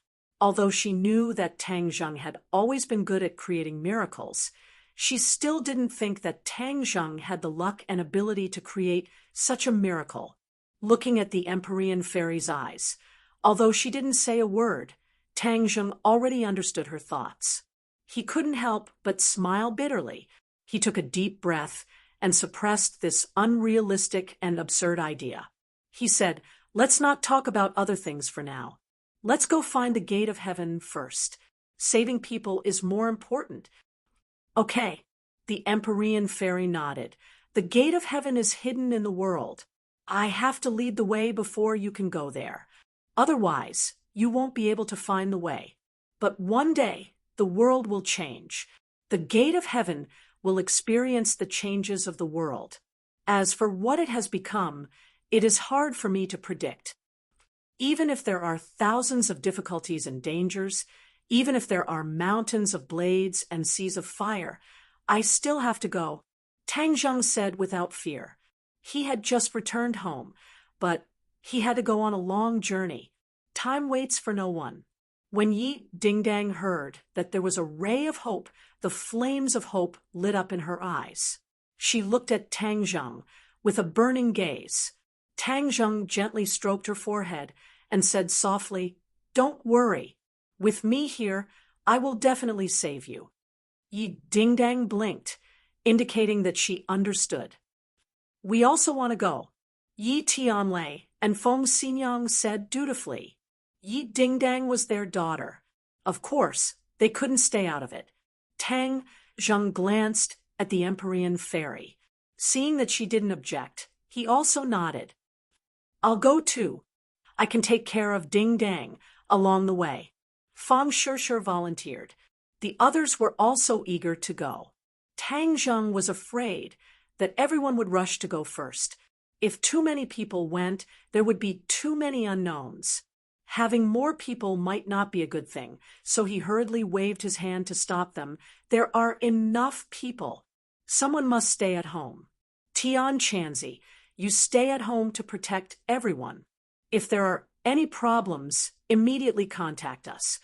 Although she knew that Tang Zheng had always been good at creating miracles, she still didn't think that Tang Zheng had the luck and ability to create such a miracle. Looking at the Empyrean fairy's eyes, although she didn't say a word, Tang Zheng already understood her thoughts. He couldn't help but smile bitterly. He took a deep breath and suppressed this unrealistic and absurd idea. He said, "Let's not talk about other things for now. Let's go find the gate of heaven first. Saving people is more important." Okay, the Empyrean fairy nodded. The gate of heaven is hidden in the world. I have to lead the way before you can go there. Otherwise, you won't be able to find the way. But one day, the world will change. The gate of heaven will experience the changes of the world. As for what it has become, it is hard for me to predict. Even if there are thousands of difficulties and dangers, even if there are mountains of blades and seas of fire, I still have to go, Tang Zheng said without fear. He had just returned home, but he had to go on a long journey. Time waits for no one. When Yi Dingdang heard that there was a ray of hope, the flames of hope lit up in her eyes. She looked at Tang Zheng with a burning gaze. Tang Zheng gently stroked her forehead and said softly, "Don't worry. With me here, I will definitely save you." Yi Dingdang blinked, indicating that she understood. "We also want to go," Yi Tianlei and Feng Xinyang said dutifully. Yi Dingdang was their daughter. Of course, they couldn't stay out of it. Tang Zheng glanced at the Empyrean fairy. Seeing that she didn't object, he also nodded. "I'll go too. I can take care of Dingdang along the way." Fang Shishir volunteered. The others were also eager to go. Tang Zheng was afraid that everyone would rush to go first. If too many people went, there would be too many unknowns. Having more people might not be a good thing, so he hurriedly waved his hand to stop them. There are enough people. Someone must stay at home. Tian Chanzi, you stay at home to protect everyone. If there are any problems, immediately contact us.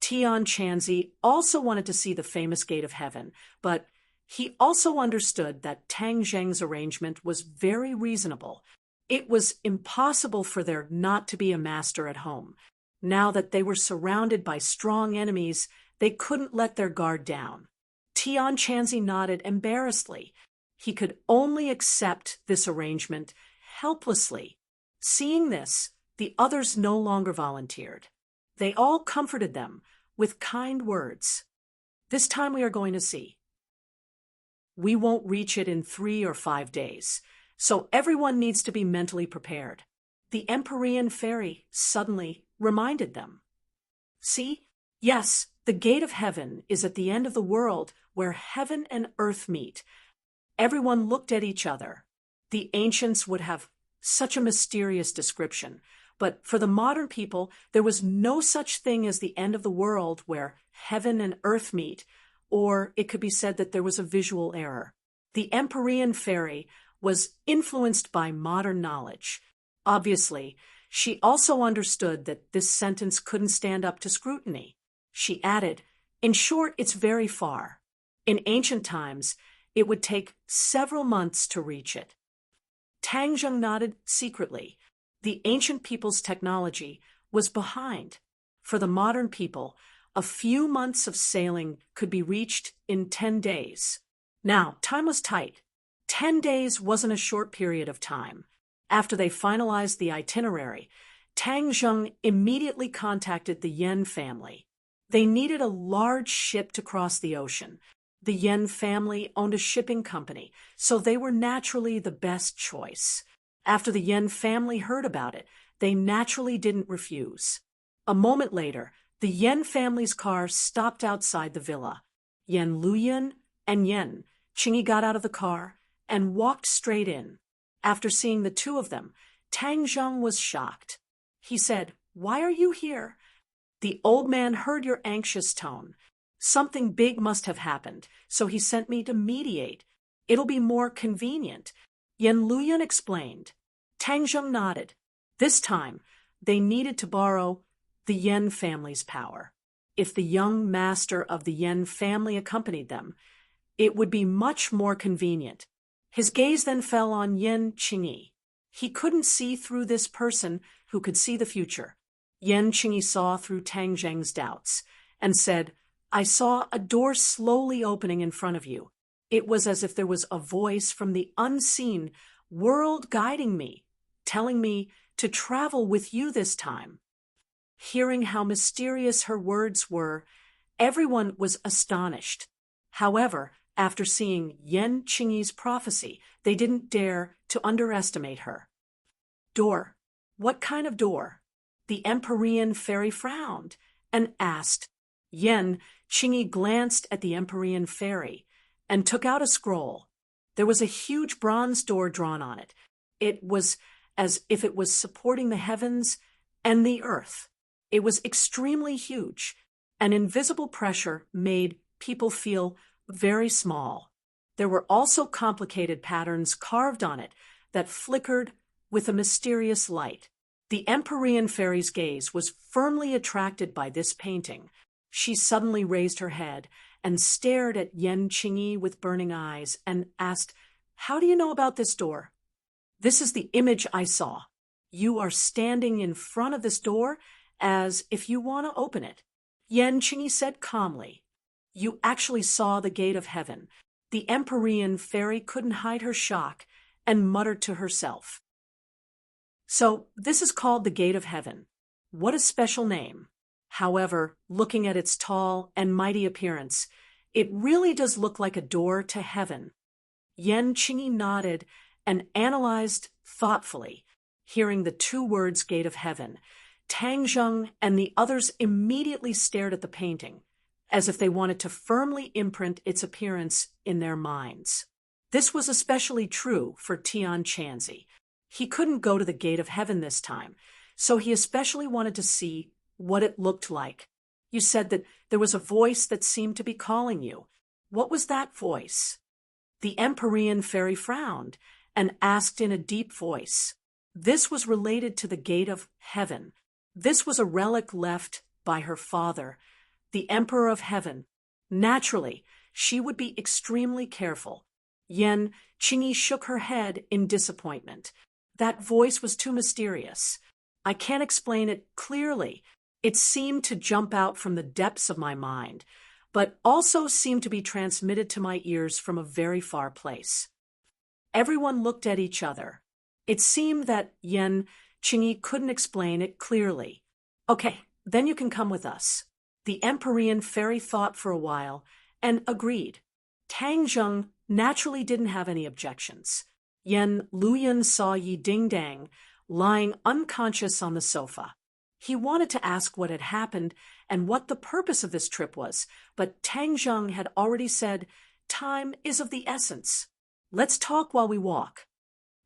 Tian Chanzi also wanted to see the famous gate of heaven, but he also understood that Tang Zheng's arrangement was very reasonable. It was impossible for there not to be a master at home. Now that they were surrounded by strong enemies, they couldn't let their guard down. Tian Chanzi nodded embarrassedly. He could only accept this arrangement helplessly. Seeing this, the others no longer volunteered. They all comforted them with kind words. "This time we are going to see. We won't reach it in 3 or 5 days. So everyone needs to be mentally prepared." The Empyrean fairy suddenly reminded them. "See? Yes, the gate of heaven is at the end of the world where heaven and earth meet. Everyone looked at each other. The ancients would have such a mysterious description, but for the modern people, there was no such thing as the end of the world where heaven and earth meet, or it could be said that there was a visual error. The Empyrean fairy was influenced by modern knowledge. Obviously, she also understood that this sentence couldn't stand up to scrutiny. She added, "In short, it's very far. In ancient times, it would take several months to reach it." Tang Zheng nodded secretly. The ancient people's technology was behind. For the modern people, a few months of sailing could be reached in 10 days. Now, time was tight. 10 days wasn't a short period of time. After they finalized the itinerary, Tang Zheng immediately contacted the Yen family. They needed a large ship to cross the ocean. The Yen family owned a shipping company, so they were naturally the best choice. After the Yen family heard about it, they naturally didn't refuse. A moment later, the Yen family's car stopped outside the villa. Yen Luyan and Yen Qingyi got out of the car and walked straight in. After seeing the two of them, Tang Zheng was shocked. He said, "Why are you here?" "The old man heard your anxious tone. Something big must have happened, so he sent me to mediate. It'll be more convenient," Yen Luyan explained. Tang Zheng nodded. This time, they needed to borrow the Yen family's power. If the young master of the Yen family accompanied them, it would be much more convenient. His gaze then fell on Yen Qingyi. He couldn't see through this person who could see the future. Yen Qingyi saw through Tang Zheng's doubts and said, "I saw a door slowly opening in front of you. It was as if there was a voice from the unseen world guiding me, telling me to travel with you this time." Hearing how mysterious her words were, everyone was astonished. However, after seeing Yen Qingyi's prophecy, they didn't dare to underestimate her. "Door? What kind of door?" The Empyrean fairy frowned and asked. Yen Qingyi glanced at the Empyrean fairy and took out a scroll. There was a huge bronze door drawn on it. It was as if it was supporting the heavens and the earth. It was extremely huge. An invisible pressure made people feel very small. There were also complicated patterns carved on it that flickered with a mysterious light. The Empyrean fairy's gaze was firmly attracted by this painting. She suddenly raised her head and stared at Yen Qingyi with burning eyes and asked, "How do you know about this door?" "This is the image I saw. You are standing in front of this door as if you want to open it," Yen Qingyi said calmly. "You actually saw the gate of heaven." The Empyrean fairy couldn't hide her shock and muttered to herself. "So this is called the gate of heaven. What a special name." However, looking at its tall and mighty appearance, it really does look like a door to heaven. Yen Qingyi nodded and analyzed thoughtfully. Hearing the two words gate of heaven, Tang Zheng and the others immediately stared at the painting, as if they wanted to firmly imprint its appearance in their minds. This was especially true for Tian Chanzi. He couldn't go to the gate of heaven this time, so he especially wanted to see what it looked like. "You said that there was a voice that seemed to be calling you. What was that voice?" The Empyrean fairy frowned and asked in a deep voice. This was related to the gate of heaven. This was a relic left by her father, the Emperor of Heaven. Naturally, she would be extremely careful. Yen Qingyi shook her head in disappointment. That voice was too mysterious. I can't explain it clearly. It seemed to jump out from the depths of my mind, but also seemed to be transmitted to my ears from a very far place. Everyone looked at each other. It seemed that Yen Qingyi couldn't explain it clearly. "Okay, then you can come with us." The Empyrean fairy thought for a while and agreed. Tang Zheng naturally didn't have any objections. Yen Luyan saw Yi Dingdang lying unconscious on the sofa. He wanted to ask what had happened and what the purpose of this trip was, but Tang Zheng had already said, "Time is of the essence." Let's talk while we walk."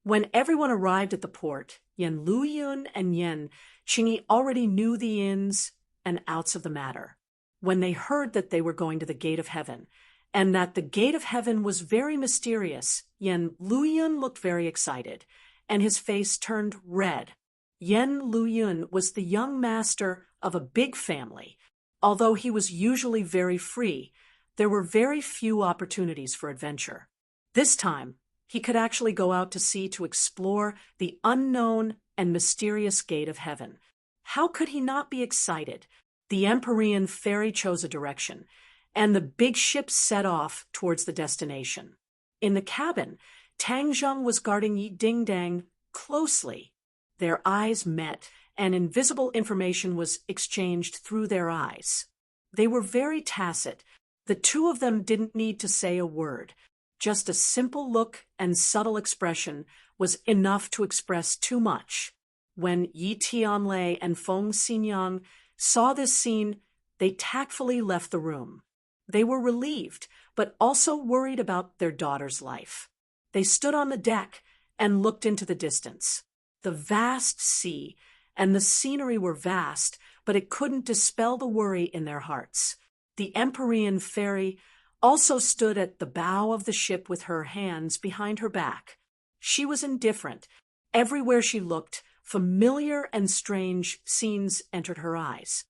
When everyone arrived at the port, Yen Luyun and Yen Qingyi already knew the ins and outs of the matter. When they heard that they were going to the Gate of Heaven, and that the Gate of Heaven was very mysterious, Yen Luyun looked very excited, and his face turned red. Yen Luyun was the young master of a big family. Although he was usually very free, there were very few opportunities for adventure. This time, he could actually go out to sea to explore the unknown and mysterious Gate of Heaven. How could he not be excited? The Empyrean ferry chose a direction, and the big ship set off towards the destination. In the cabin, Tang Zheng was guarding Yi Dingdang closely. Their eyes met, and invisible information was exchanged through their eyes. They were very tacit. The two of them didn't need to say a word. Just a simple look and subtle expression was enough to express too much. When Yi Tianlei and Feng Xinyang saw this scene, they tactfully left the room. They were relieved, but also worried about their daughter's life. They stood on the deck and looked into the distance. The vast sea and the scenery were vast, but it couldn't dispel the worry in their hearts. The Empyrean fairy also stood at the bow of the ship with her hands behind her back. She was indifferent. Everywhere she looked, familiar and strange scenes entered her eyes.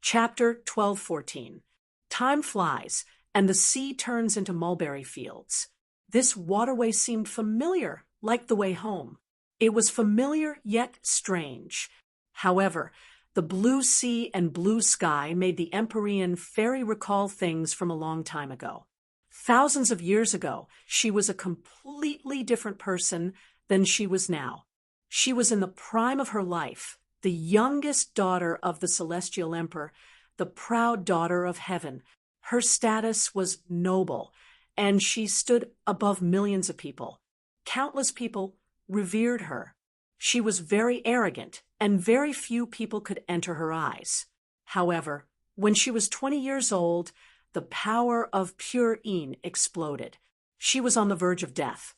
Chapter 12-14. Time flies, and the sea turns into mulberry fields. This waterway seemed familiar, like the way home. It was familiar yet strange. However, the blue sea and blue sky made the Empyrean fairy recall things from a long time ago. Thousands of years ago, she was a completely different person than she was now. She was in the prime of her life, the youngest daughter of the Celestial Emperor, the proud daughter of heaven. Her status was noble, and she stood above millions of people. Countless people revered her. She was very arrogant, and very few people could enter her eyes. However, when she was 20 years old, the power of pure Yin exploded. She was on the verge of death,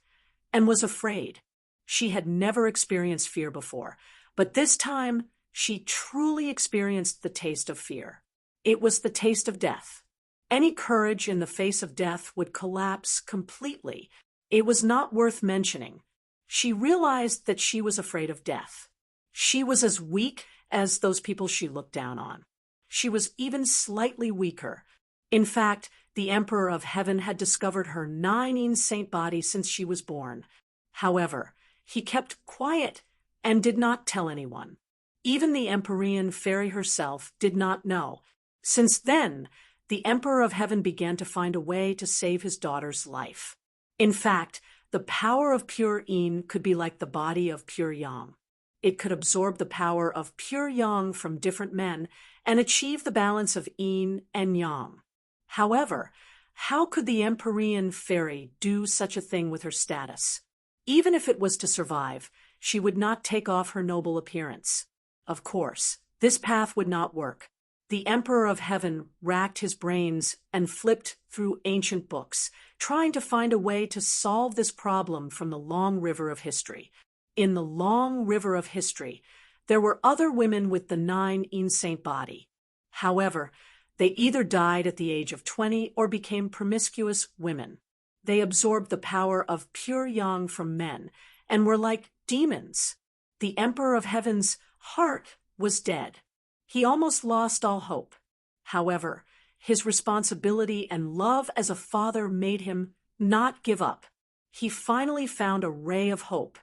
and was afraid. She had never experienced fear before, but this time she truly experienced the taste of fear. It was the taste of death. Any courage in the face of death would collapse completely. It was not worth mentioning. She realized that she was afraid of death. She was as weak as those people she looked down on. She was even slightly weaker. In fact, the Emperor of Heaven had discovered her 9 saint body since she was born. However, he kept quiet and did not tell anyone. Even the Empyrean fairy herself did not know. Since then, the Emperor of Heaven began to find a way to save his daughter's life. In fact, the power of pure Yin could be like the body of pure Yang. It could absorb the power of pure Yang from different men and achieve the balance of Yin and Yang. However, how could the Empyrean fairy do such a thing with her status? Even if it was to survive, she would not take off her noble appearance. Of course, this path would not work. The Emperor of Heaven racked his brains and flipped through ancient books, trying to find a way to solve this problem from the long river of history. In the long river of history, there were other women with the 9 saint body. However, they either died at the age of 20 or became promiscuous women. They absorbed the power of pure Yang from men and were like demons. The Emperor of Heaven's heart was dead. He almost lost all hope. However, his responsibility and love as a father made him not give up. He finally found a ray of hope,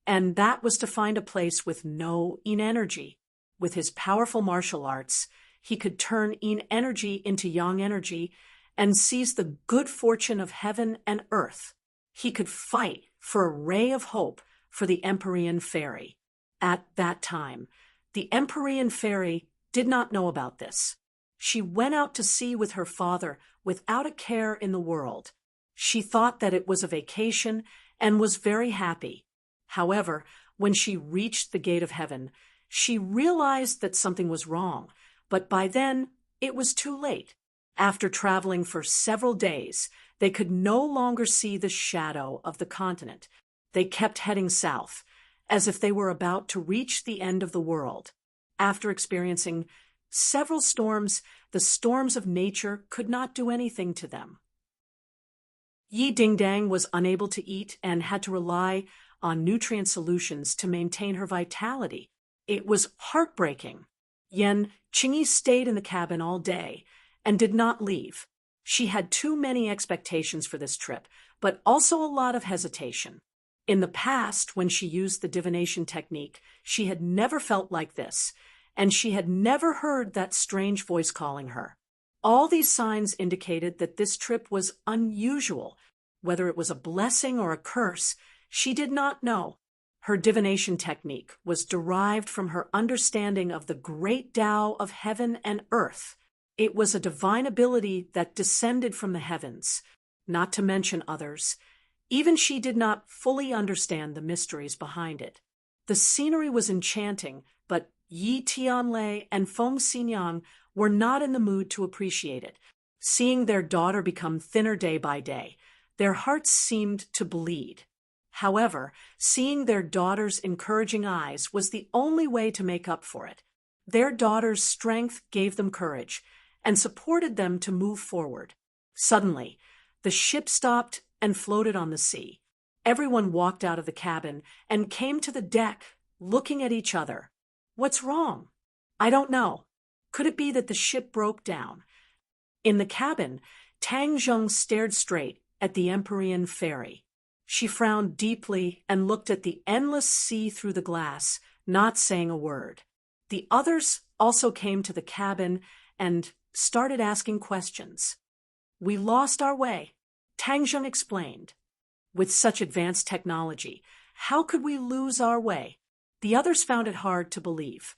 and that was to find a place with no Yin energy. With his powerful martial arts, he could turn Yin energy into Yang energy and seize the good fortune of heaven and earth. He could fight for a ray of hope for the Empyrean fairy. At that time, the Empyrean fairy did not know about this. She went out to sea with her father without a care in the world. She thought that it was a vacation and was very happy. However, when she reached the Gate of Heaven, she realized that something was wrong, but by then it was too late. After traveling for several days, They could no longer see the shadow of the continent. They kept heading south, as if they were about to reach the end of the world. After experiencing several storms, the storms of nature could not do anything to them. Yi Dingdang was unable to eat and had to rely on nutrient solutions to maintain her vitality. It was heartbreaking. Yen Qingyi stayed in the cabin all day and did not leave. She had too many expectations for this trip, but also a lot of hesitation. In the past, when she used the divination technique, she had never felt like this, and she had never heard that strange voice calling her. All these signs indicated that this trip was unusual. Whether it was a blessing or a curse, she did not know. Her divination technique was derived from her understanding of the great Tao of heaven and earth. It was a divine ability that descended from the heavens, not to mention others. Even she did not fully understand the mysteries behind it. The scenery was enchanting, but Yi Tianlei and Feng Xinyang were not in the mood to appreciate it. Seeing their daughter become thinner day by day, their hearts seemed to bleed. However, seeing their daughter's encouraging eyes was the only way to make up for it. Their daughter's strength gave them courage and supported them to move forward. Suddenly, the ship stopped and floated on the sea. Everyone walked out of the cabin and came to the deck, looking at each other. What's wrong? I don't know. Could it be that the ship broke down? In the cabin, Tang Zheng stared straight at the Empyrean ferry. She frowned deeply and looked at the endless sea through the glass, not saying a word. The others also came to the cabin and started asking questions. We lost our way, Tang Zheng explained. With such advanced technology, how could we lose our way? The others found it hard to believe.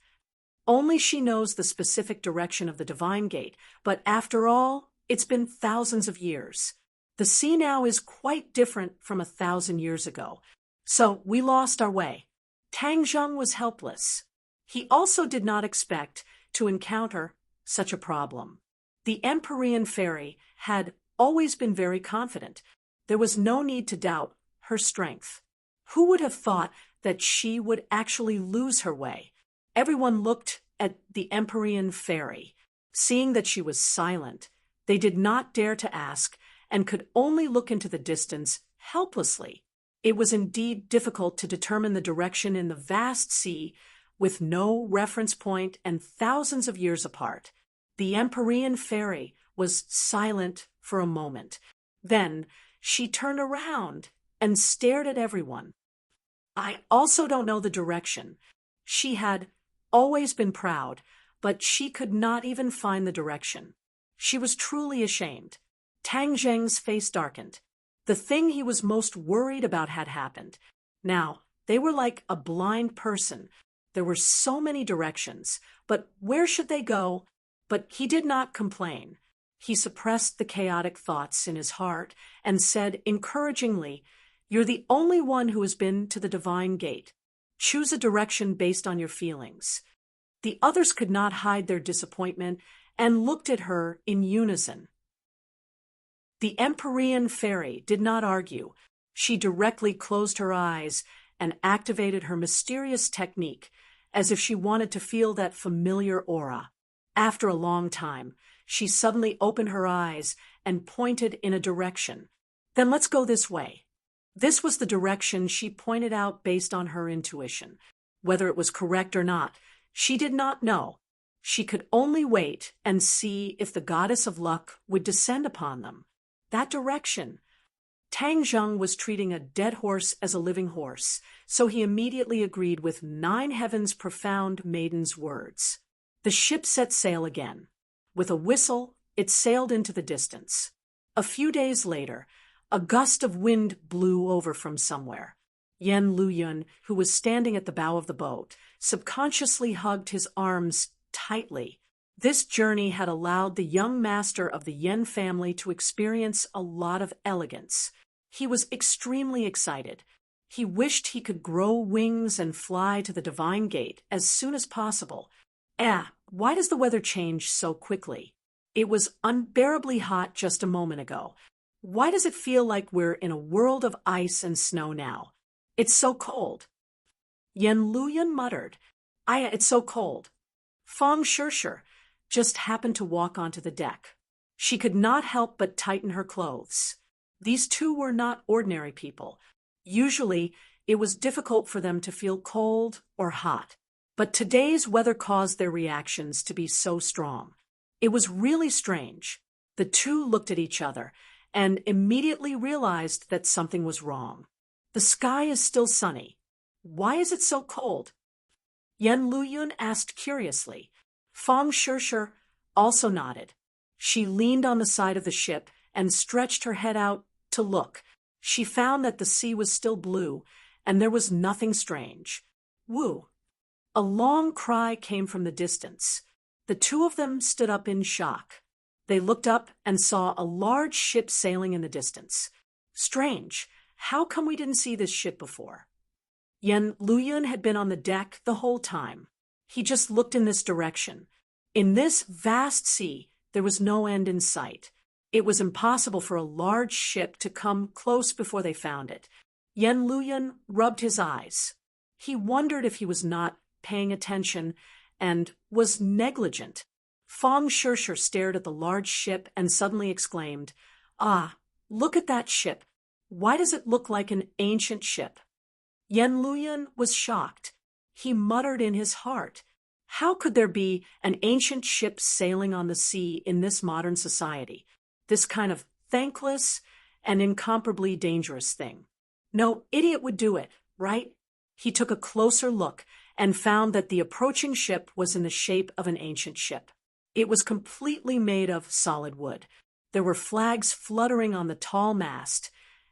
Only she knows the specific direction of the Divine Gate, but after all, it's been thousands of years. The sea now is quite different from 1,000 years ago. So we lost our way. Tang Zheng was helpless. He also did not expect to encounter such a problem. The Empyrean fairy had always been very confident. There was no need to doubt her strength. Who would have thought that she would actually lose her way? Everyone looked at the Empyrean fairy. Seeing that she was silent, they did not dare to ask and could only look into the distance helplessly. It was indeed difficult to determine the direction in the vast sea with no reference point and thousands of years apart. The Empyrean fairy was silent for a moment. Then she turned around and stared at everyone. I also don't know the direction. She had always been proud, but she could not even find the direction. She was truly ashamed. Tang Zheng's face darkened. The thing he was most worried about had happened. Now, they were like a blind person. There were so many directions, but where should they go? But he did not complain. He suppressed the chaotic thoughts in his heart and said encouragingly, "You're the only one who has been to the Divine Gate. Choose a direction based on your feelings." The others could not hide their disappointment and looked at her in unison. The Empyrean fairy did not argue. She directly closed her eyes and activated her mysterious technique, as if she wanted to feel that familiar aura. After a long time, she suddenly opened her eyes and pointed in a direction. "Then let's go this way." This was the direction she pointed out based on her intuition. Whether it was correct or not, she did not know. She could only wait and see if the goddess of luck would descend upon them. That direction. Tang Zheng was treating a dead horse as a living horse, so he immediately agreed with Nine Heaven's profound maiden's words. The ship set sail again. With a whistle, it sailed into the distance. A few days later, a gust of wind blew over from somewhere. Yen Luyun, who was standing at the bow of the boat, subconsciously hugged his arms tightly. This journey had allowed the young master of the Yen family to experience a lot of elegance. He was extremely excited. He wished he could grow wings and fly to the Divine Gate as soon as possible. Why does the weather change so quickly? It was unbearably hot just a moment ago. Why does it feel like we're in a world of ice and snow now? It's so cold. Yen Luyan muttered, It's so cold. Feng Shirshir just happened to walk onto the deck. She could not help but tighten her clothes. These two were not ordinary people. Usually, it was difficult for them to feel cold or hot. But today's weather caused their reactions to be so strong. It was really strange. The two looked at each other and immediately realized that something was wrong. The sky is still sunny. Why is it so cold? Yen Luyun asked curiously. Feng Shirshir also nodded. She leaned on the side of the ship and stretched her head out to look. She found that the sea was still blue, and there was nothing strange. Woo! A long cry came from the distance. The two of them stood up in shock. They looked up and saw a large ship sailing in the distance. Strange. How come we didn't see this ship before? Yen Luyun had been on the deck the whole time. He just looked in this direction. In this vast sea, there was no end in sight. It was impossible for a large ship to come close before they found it. Yen Luyun rubbed his eyes. He wondered if he was not paying attention and was negligent. Feng Shirshir stared at the large ship and suddenly exclaimed, Look at that ship. Why does it look like an ancient ship? Yen Luyun was shocked. He muttered in his heart, how could there be an ancient ship sailing on the sea in this modern society? This kind of thankless and incomparably dangerous thing. No idiot would do it, right? He took a closer look and found that the approaching ship was in the shape of an ancient ship. It was completely made of solid wood. There were flags fluttering on the tall mast,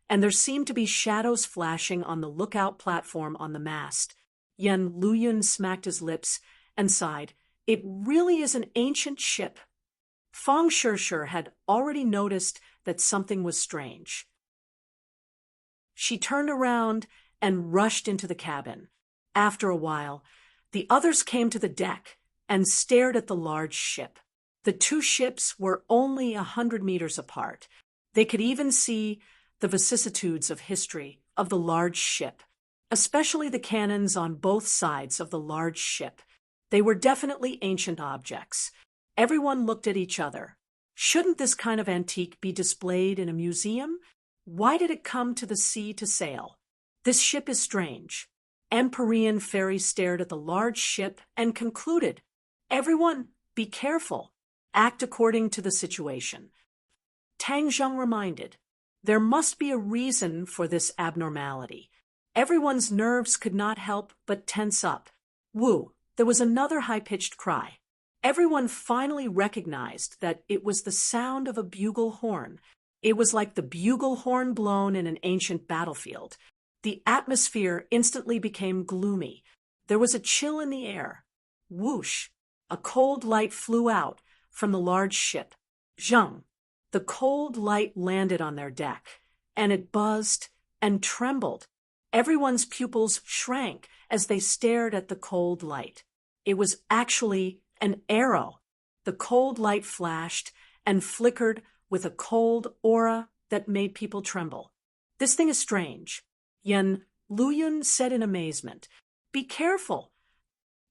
and there seemed to be shadows flashing on the lookout platform on the mast. Yen Luyun smacked his lips and sighed. It really is an ancient ship. Feng Shirshir had already noticed that something was strange. She turned around and rushed into the cabin. After a while, the others came to the deck and stared at the large ship. The two ships were only 100 meters apart. They could even see the vicissitudes of history of the large ship, especially the cannons on both sides of the large ship. They were definitely ancient objects. Everyone looked at each other. Shouldn't this kind of antique be displayed in a museum? Why did it come to the sea to sail? This ship is strange. Empyrean Fairy stared at the large ship and concluded, Everyone, be careful. Act according to the situation. Tang Zheng reminded, there must be a reason for this abnormality. Everyone's nerves could not help but tense up. Woo! There was another high-pitched cry. Everyone finally recognized that it was the sound of a bugle horn. It was like the bugle horn blown in an ancient battlefield. The atmosphere instantly became gloomy. There was a chill in the air. Whoosh! A cold light flew out from the large ship. Zheng! The cold light landed on their deck, and it buzzed and trembled. Everyone's pupils shrank as they stared at the cold light. It was actually an arrow. The cold light flashed and flickered with a cold aura that made people tremble. This thing is strange. Yen Luyun said in amazement. Be careful.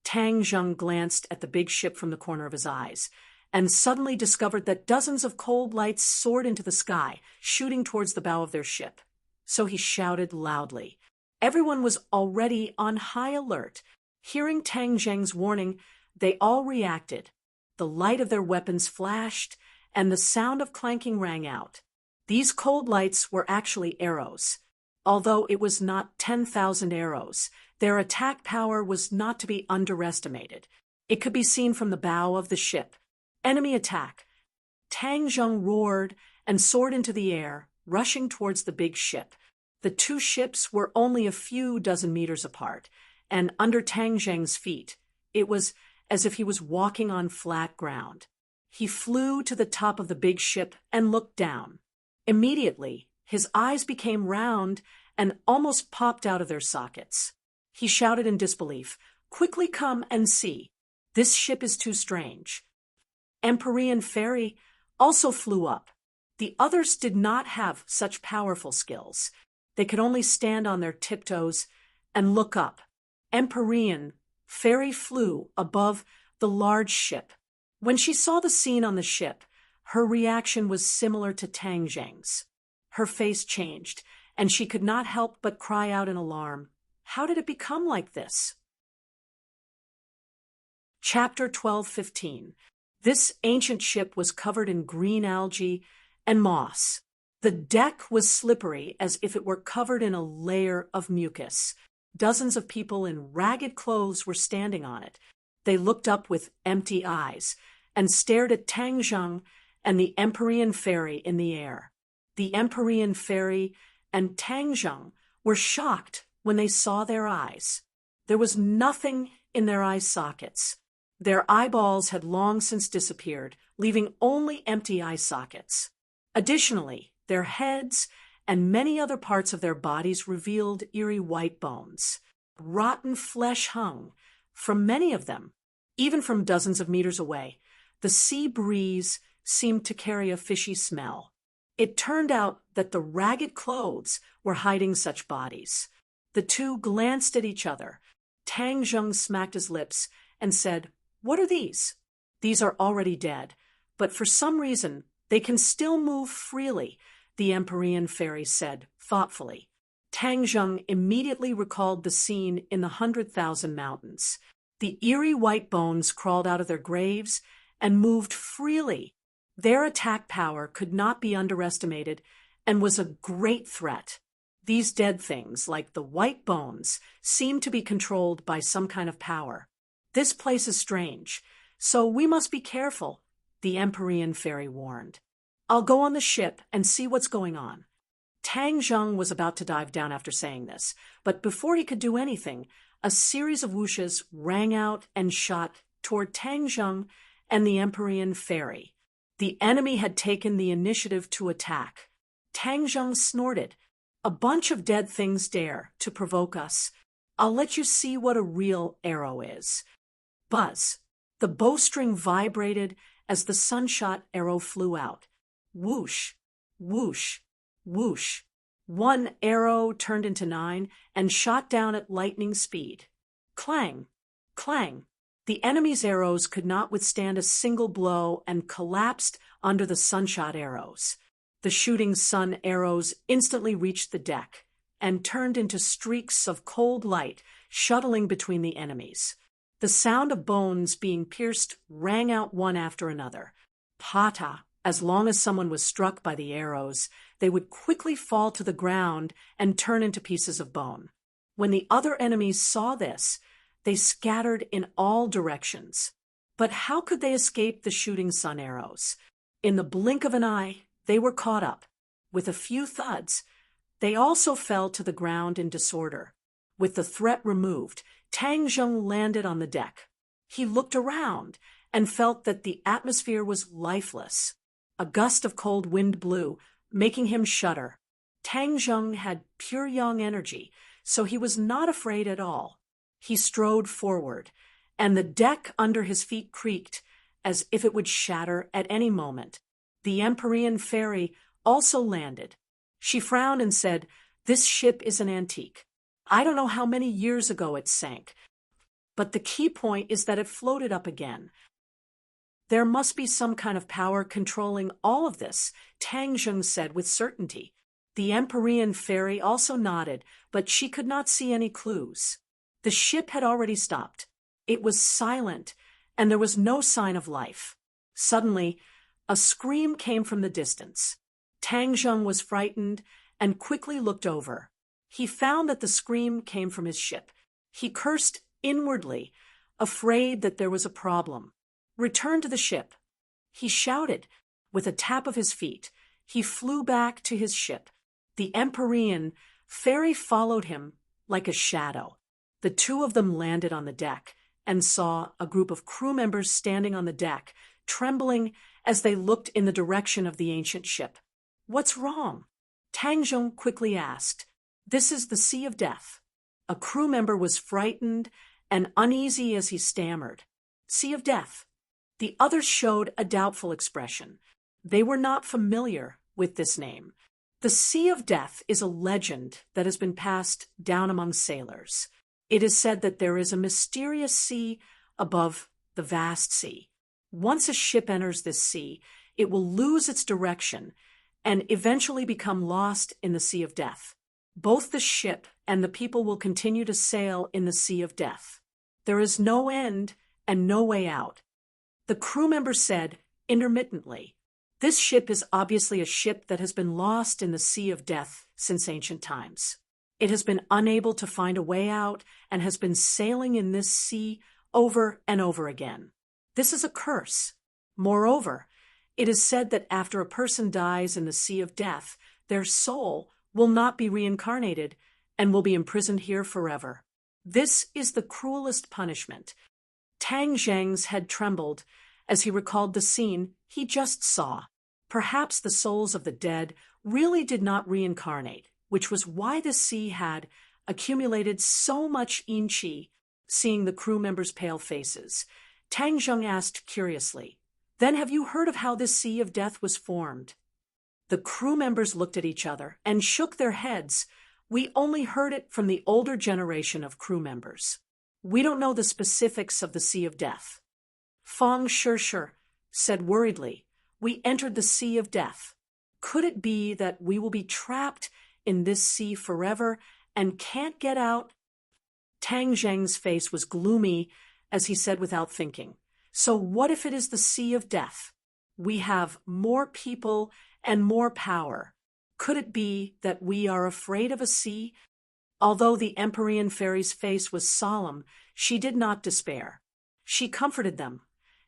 Tang Zheng glanced at the big ship from the corner of his eyes and suddenly discovered that dozens of cold lights soared into the sky, shooting towards the bow of their ship. So he shouted loudly. Everyone was already on high alert. Hearing Tang Zheng's warning, they all reacted. The light of their weapons flashed, and the sound of clanking rang out. These cold lights were actually arrows. Although it was not 10,000 arrows, their attack power was not to be underestimated. It could be seen from the bow of the ship. Enemy attack! Tang Zheng roared and soared into the air, rushing towards the big ship. The two ships were only a few dozen meters apart, and under Tang Zheng's feet, it was as if he was walking on flat ground. He flew to the top of the big ship and looked down. Immediately, his eyes became round and almost popped out of their sockets. He shouted in disbelief, Quickly come and see. This ship is too strange. Empyrean Fairy also flew up. The others did not have such powerful skills. They could only stand on their tiptoes and look up. Empyrean Fairy flew above the large ship. When she saw the scene on the ship, her reaction was similar to Tang Zheng's. Her face changed, and she could not help but cry out in alarm. How did it become like this? Chapter 12:15. This ancient ship was covered in green algae and moss. The deck was slippery as if it were covered in a layer of mucus. Dozens of people in ragged clothes were standing on it. They looked up with empty eyes and stared at Tang Zheng and the Empyrean Fairy in the air. The Empyrean Fairy and Tang Zheng were shocked when they saw their eyes. There was nothing in their eye sockets. Their eyeballs had long since disappeared, leaving only empty eye sockets. Additionally, their heads and many other parts of their bodies revealed eerie white bones. Rotten flesh hung from many of them, even from dozens of meters away. The sea breeze seemed to carry a fishy smell. It turned out that the ragged clothes were hiding such bodies. The two glanced at each other. Tang Zheng smacked his lips and said, "What are these?" "These are already dead, but for some reason they can still move freely," the Empyrean Fairy said thoughtfully. Tang Zheng immediately recalled the scene in the 100,000 Mountains. The eerie white bones crawled out of their graves and moved freely. Their attack power could not be underestimated and was a great threat. These dead things, like the white bones, seemed to be controlled by some kind of power. "This place is strange, so we must be careful," the Empyrean Fairy warned. "I'll go on the ship and see what's going on." Tang Zheng was about to dive down after saying this, but before he could do anything, a series of whooshes rang out and shot toward Tang Zheng and the Empyrean Fairy. The enemy had taken the initiative to attack. Tang Zheng snorted. "A bunch of dead things dare to provoke us. I'll let you see what a real arrow is." Buzz. The bowstring vibrated as the sunshot arrow flew out. Whoosh, whoosh, whoosh. One arrow turned into 9 and shot down at lightning speed. Clang, clang. The enemy's arrows could not withstand a single blow and collapsed under the sunshot arrows. The shooting sun arrows instantly reached the deck and turned into streaks of cold light shuttling between the enemies. The sound of bones being pierced rang out one after another. Pata. As long as someone was struck by the arrows, they would quickly fall to the ground and turn into pieces of bone. When the other enemies saw this, they scattered in all directions. But how could they escape the shooting sun arrows? In the blink of an eye, they were caught up. With a few thuds, they also fell to the ground in disorder. With the threat removed, Tang Zheng landed on the deck. He looked around and felt that the atmosphere was lifeless. A gust of cold wind blew, making him shudder. Tang Zheng had pure yang energy, so he was not afraid at all. He strode forward, and the deck under his feet creaked as if it would shatter at any moment. The Empyrean Fairy also landed. She frowned and said, "This ship is an antique. I don't know how many years ago it sank, but the key point is that it floated up again. There must be some kind of power controlling all of this," Tang Zheng said with certainty. The Empyrean Fairy also nodded, but she could not see any clues. The ship had already stopped. It was silent, and there was no sign of life. Suddenly, a scream came from the distance. Tang Zheng was frightened and quickly looked over. He found that the scream came from his ship. He cursed inwardly, afraid that there was a problem. "Return to the ship," he shouted. With a tap of his feet, he flew back to his ship. The Empyrean Fairy followed him like a shadow. The two of them landed on the deck and saw a group of crew members standing on the deck, trembling as they looked in the direction of the ancient ship. "What's wrong?" Tang Zheng quickly asked. "This is the Sea of Death." A crew member was frightened and uneasy as he stammered. "Sea of Death." The others showed a doubtful expression. They were not familiar with this name. The Sea of Death is a legend that has been passed down among sailors. It is said that there is a mysterious sea above the vast sea. Once a ship enters this sea, it will lose its direction and eventually become lost in the Sea of Death. Both the ship and the people will continue to sail in the Sea of Death. There is no end and no way out. The crew member said, intermittently, "This ship is obviously a ship that has been lost in the Sea of Death since ancient times. It has been unable to find a way out and has been sailing in this sea over and over again. This is a curse. Moreover, it is said that after a person dies in the Sea of Death, their soul will not be reincarnated and will be imprisoned here forever. This is the cruelest punishment." Tang Zheng's head trembled as he recalled the scene he just saw. Perhaps the souls of the dead really did not reincarnate, which was why the sea had accumulated so much yin qi. Seeing the crew members' pale faces, Tang Zheng asked curiously, "Then have you heard of how this Sea of Death was formed?" The crew members looked at each other and shook their heads. "We only heard it from the older generation of crew members. We don't know the specifics of the Sea of Death." Fang Shishir said worriedly, "We entered the Sea of Death. Could it be that we will be trapped in this sea forever and can't get out?" Tang Zheng's face was gloomy as he said without thinking, "So what if it is the Sea of Death? We have more people and more power. Could it be that we are afraid of a sea?" Although the Empyrean fairy's face was solemn, she did not despair. She comforted them.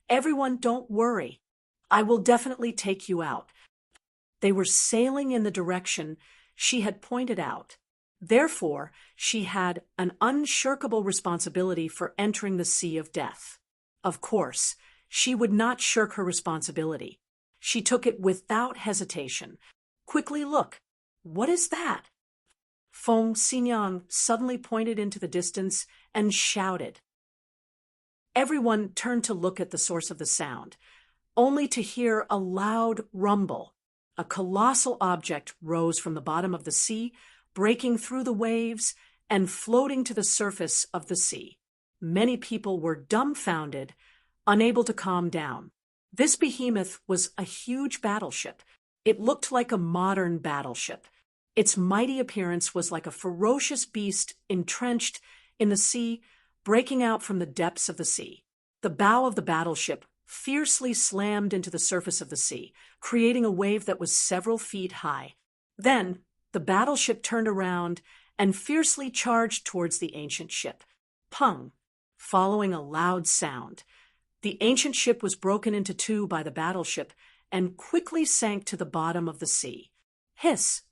"Everyone, don't worry. I will definitely take you out." They were sailing in the direction she had pointed out. Therefore, she had an unshirkable responsibility for entering the Sea of Death. Of course, she would not shirk her responsibility. She took it without hesitation. "Quickly look. What is that?" Feng Xinyang suddenly pointed into the distance and shouted. Everyone turned to look at the source of the sound, only to hear a loud rumble. A colossal object rose from the bottom of the sea, breaking through the waves and floating to the surface of the sea. Many people were dumbfounded, unable to calm down. This behemoth was a huge battleship. It looked like a modern battleship. Its mighty appearance was like a ferocious beast entrenched in the sea, breaking out from the depths of the sea. The bow of the battleship fiercely slammed into the surface of the sea, creating a wave that was several feet high. Then, the battleship turned around and fiercely charged towards the ancient ship. Pung! Following a loud sound. The ancient ship was broken into two by the battleship and quickly sank to the bottom of the sea. Hiss!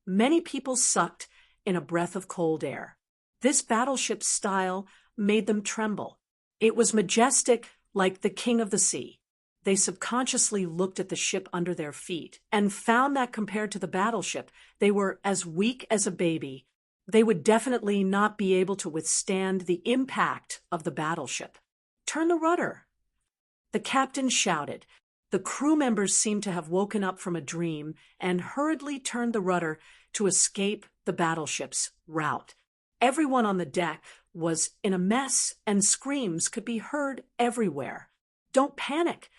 Many people sucked in a breath of cold air. This battleship's style made them tremble. It was majestic, like the king of the sea. They subconsciously looked at the ship under their feet and found that compared to the battleship, they were as weak as a baby. They would definitely not be able to withstand the impact of the battleship. "Turn the rudder!" The captain shouted. The crew members seemed to have woken up from a dream and hurriedly turned the rudder to escape the battleship's rout. Everyone on the deck was in a mess and screams could be heard everywhere. "Don't panic!"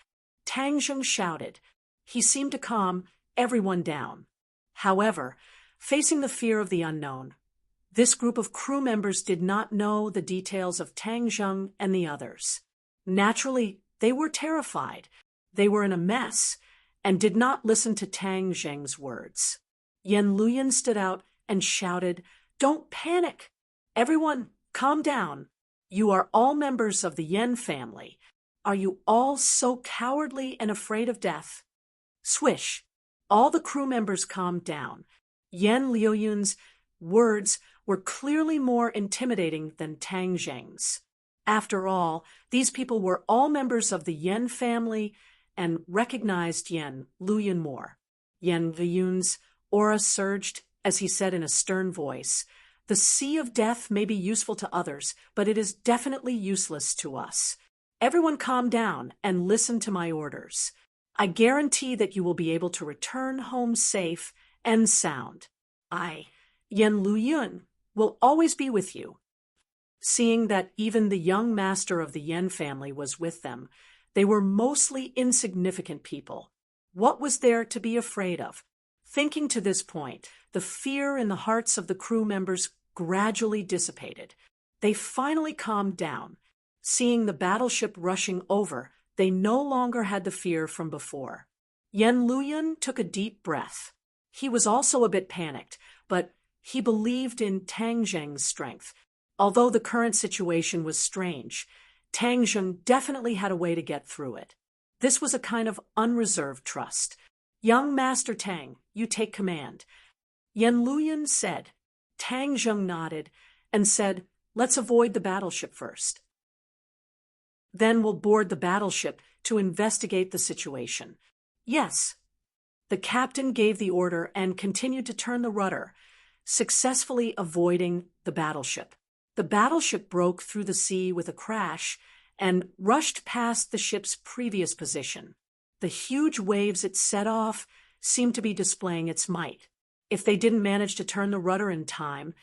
Tang Zheng shouted. He seemed to calm everyone down. However, facing the fear of the unknown, this group of crew members did not know the details of Tang Zheng and the others. Naturally, they were terrified. They were in a mess and did not listen to Tang Zheng's words. Yan Luyan stood out and shouted, "Don't panic! Everyone, calm down. You are all members of the Yan family. Are you all so cowardly and afraid of death?" Swish! All the crew members calmed down. Yan Liuyun's words were clearly more intimidating than Tang Zheng's. After all, these people were all members of the Yan family and recognized Yan Luyan more. Yan Liuyun's aura surged as he said in a stern voice, "The Sea of Death may be useful to others, but it is definitely useless to us. Everyone calm down and listen to my orders. I guarantee that you will be able to return home safe and sound. I, Yen Luyun, will always be with you." Seeing that even the young master of the Yen family was with them, they were mostly insignificant people. What was there to be afraid of? Thinking to this point, the fear in the hearts of the crew members gradually dissipated. They finally calmed down. Seeing the battleship rushing over, they no longer had the fear from before. Yen Luyun took a deep breath. He was also a bit panicked, but he believed in Tang Zheng's strength. Although the current situation was strange, Tang Zheng definitely had a way to get through it. This was a kind of unreserved trust. "Young Master Tang, you take command." Yen Luyun said. Tang Zheng nodded and said, "Let's avoid the battleship first. Then we'll board the battleship to investigate the situation." "Yes." The captain gave the order and continued to turn the rudder, successfully avoiding the battleship. The battleship broke through the sea with a crash and rushed past the ship's previous position. The huge waves it set off seemed to be displaying its might. If they didn't manage to turn the rudder in time,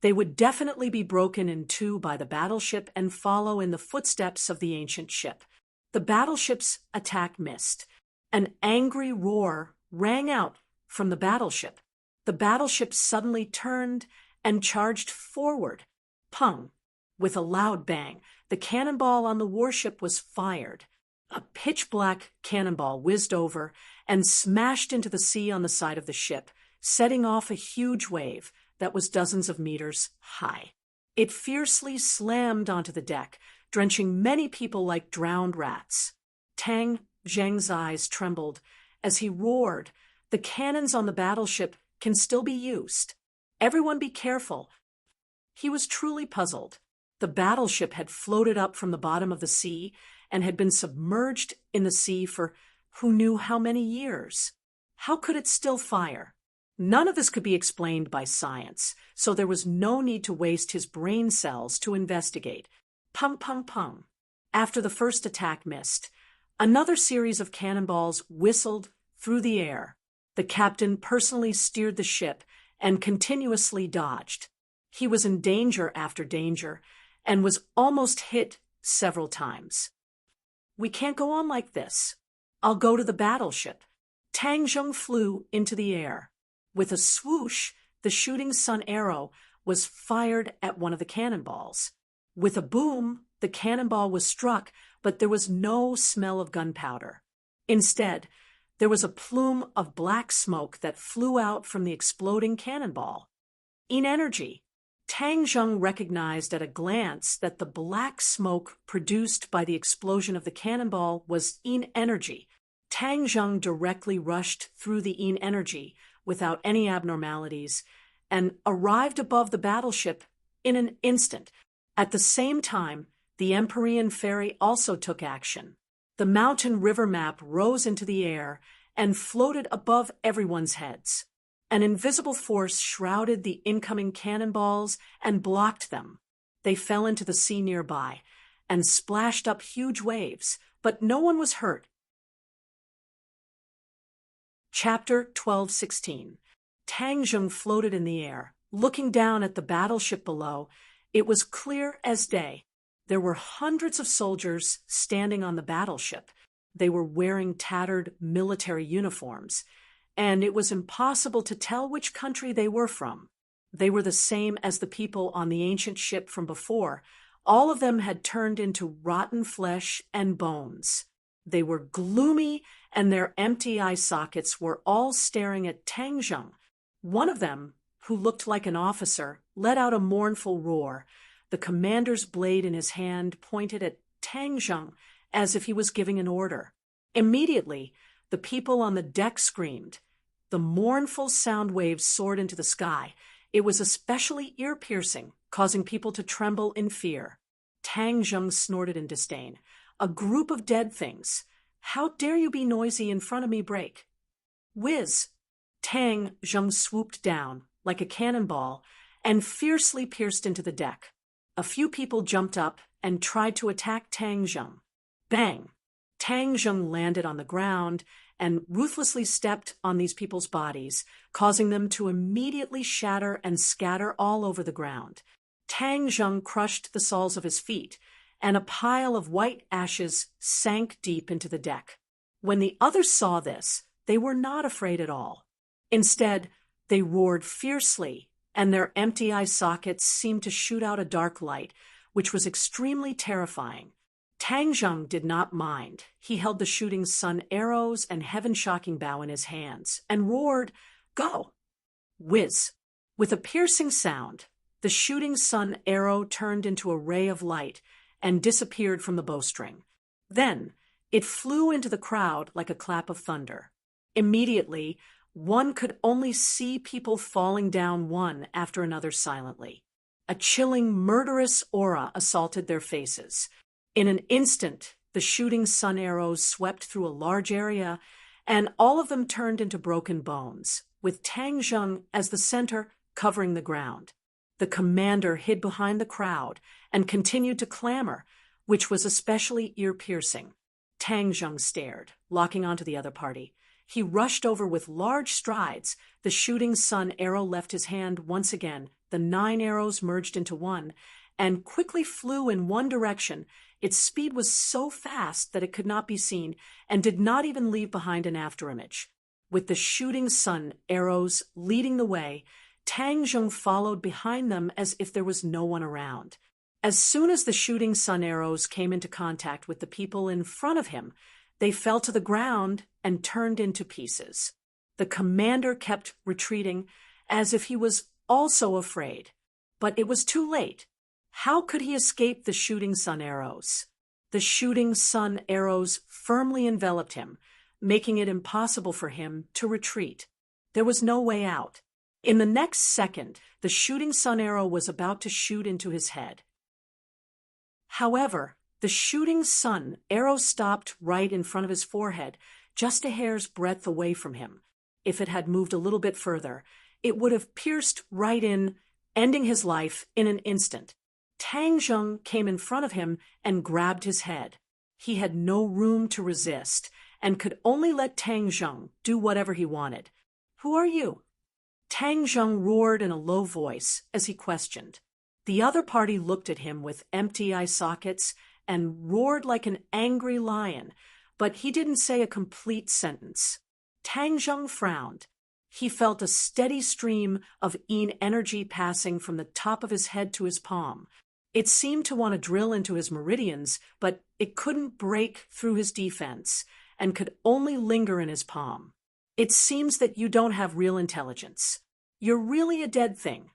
they would definitely be broken in two by the battleship and follow in the footsteps of the ancient ship. The battleship's attack missed. An angry roar rang out from the battleship. The battleship suddenly turned and charged forward. Pung! With a loud bang, the cannonball on the warship was fired. A pitch-black cannonball whizzed over and smashed into the sea on the side of the ship, setting off a huge wave that was dozens of meters high. It fiercely slammed onto the deck, drenching many people like drowned rats. Tang Zheng's eyes trembled as he roared, "The cannons on the battleship can still be used. Everyone be careful." He was truly puzzled. The battleship had floated up from the bottom of the sea and had been submerged in the sea for who knew how many years. How could it still fire? None of this could be explained by science, so there was no need to waste his brain cells to investigate. Pung, pung, pung. After the first attack missed, another series of cannonballs whistled through the air. The captain personally steered the ship and continuously dodged. He was in danger after danger and was almost hit several times. "We can't go on like this. I'll go to the battleship." Tang Zheng flew into the air. With a swoosh, the shooting sun arrow was fired at one of the cannonballs. With a boom, the cannonball was struck, but there was no smell of gunpowder. Instead, there was a plume of black smoke that flew out from the exploding cannonball. In energy, Tang Zheng recognized at a glance that the black smoke produced by the explosion of the cannonball was Yin energy. Tang Zheng directly rushed through the Yin energy without any abnormalities and arrived above the battleship in an instant. At the same time, the Empyrean ferry also took action. The mountain river map rose into the air and floated above everyone's heads. An invisible force shrouded the incoming cannonballs and blocked them. They fell into the sea nearby and splashed up huge waves, but no one was hurt. Chapter 12:16. Tang Zheng floated in the air. Looking down at the battleship below, it was clear as day. There were hundreds of soldiers standing on the battleship. They were wearing tattered military uniforms, and it was impossible to tell which country they were from. They were the same as the people on the ancient ship from before. All of them had turned into rotten flesh and bones. They were gloomy, and their empty eye sockets were all staring at Tang Zheng. One of them, who looked like an officer, let out a mournful roar. The commander's blade in his hand pointed at Tang Zheng as if he was giving an order. Immediately, the people on the deck screamed. The mournful sound waves soared into the sky. It was especially ear-piercing, causing people to tremble in fear. Tang Zheng snorted in disdain. "A group of dead things. How dare you be noisy in front of me, break?" Whiz! Tang Zheng swooped down, like a cannonball, and fiercely pierced into the deck. A few people jumped up and tried to attack Tang Zheng. Bang! Tang Zheng landed on the ground and ruthlessly stepped on these people's bodies, causing them to immediately shatter and scatter all over the ground. Tang Zheng crushed the soles of his feet, and a pile of white ashes sank deep into the deck. When the others saw this, they were not afraid at all. Instead, they roared fiercely, and their empty eye sockets seemed to shoot out a dark light, which was extremely terrifying. Tang Zheng did not mind. He held the shooting sun arrows and heaven-shocking bow in his hands, and roared, "Go!" Whiz! With a piercing sound, the shooting sun arrow turned into a ray of light and disappeared from the bowstring. Then, it flew into the crowd like a clap of thunder. Immediately, one could only see people falling down one after another silently. A chilling, murderous aura assaulted their faces. In an instant, the shooting sun arrows swept through a large area, and all of them turned into broken bones, with Tang Zheng as the center covering the ground. The commander hid behind the crowd and continued to clamor, which was especially ear-piercing. Tang Zheng stared, locking onto the other party. He rushed over with large strides. The shooting sun arrow left his hand once again. The 9 arrows merged into one, and quickly flew in one direction. Its speed was so fast that it could not be seen, and did not even leave behind an afterimage. With the shooting sun arrows leading the way, Tang Zheng followed behind them as if there was no one around. As soon as the shooting sun arrows came into contact with the people in front of him, they fell to the ground and turned into pieces. The commander kept retreating, as if he was also afraid. But it was too late. How could he escape the shooting sun arrows? The shooting sun arrows firmly enveloped him, making it impossible for him to retreat. There was no way out. In the next second, the shooting sun arrow was about to shoot into his head. However, the shooting sun arrow stopped right in front of his forehead, just a hair's breadth away from him. If it had moved a little bit further, it would have pierced right in, ending his life in an instant. Tang Zheng came in front of him and grabbed his head. He had no room to resist, and could only let Tang Zheng do whatever he wanted. "Who are you?" Tang Zheng roared in a low voice as he questioned. The other party looked at him with empty eye sockets and roared like an angry lion, but he didn't say a complete sentence. Tang Zheng frowned. He felt a steady stream of yin energy passing from the top of his head to his palm. It seemed to want to drill into his meridians, but it couldn't break through his defense and could only linger in his palm. "It seems that you don't have real intelligence. You're really a dead thing,"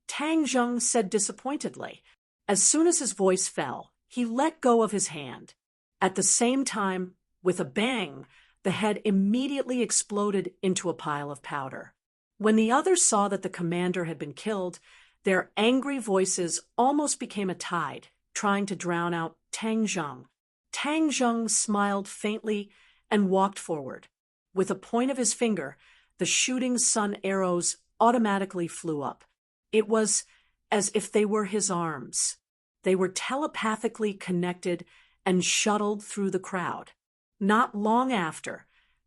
Tang Zheng said disappointedly. As soon as his voice fell, he let go of his hand. At the same time, with a bang, the head immediately exploded into a pile of powder. When the others saw that the commander had been killed, their angry voices almost became a tide, trying to drown out Tang Zheng. Tang Zheng smiled faintly and walked forward. With a point of his finger, the shooting sun arrows automatically flew up. It was as if they were his arms. They were telepathically connected and shuttled through the crowd. Not long after,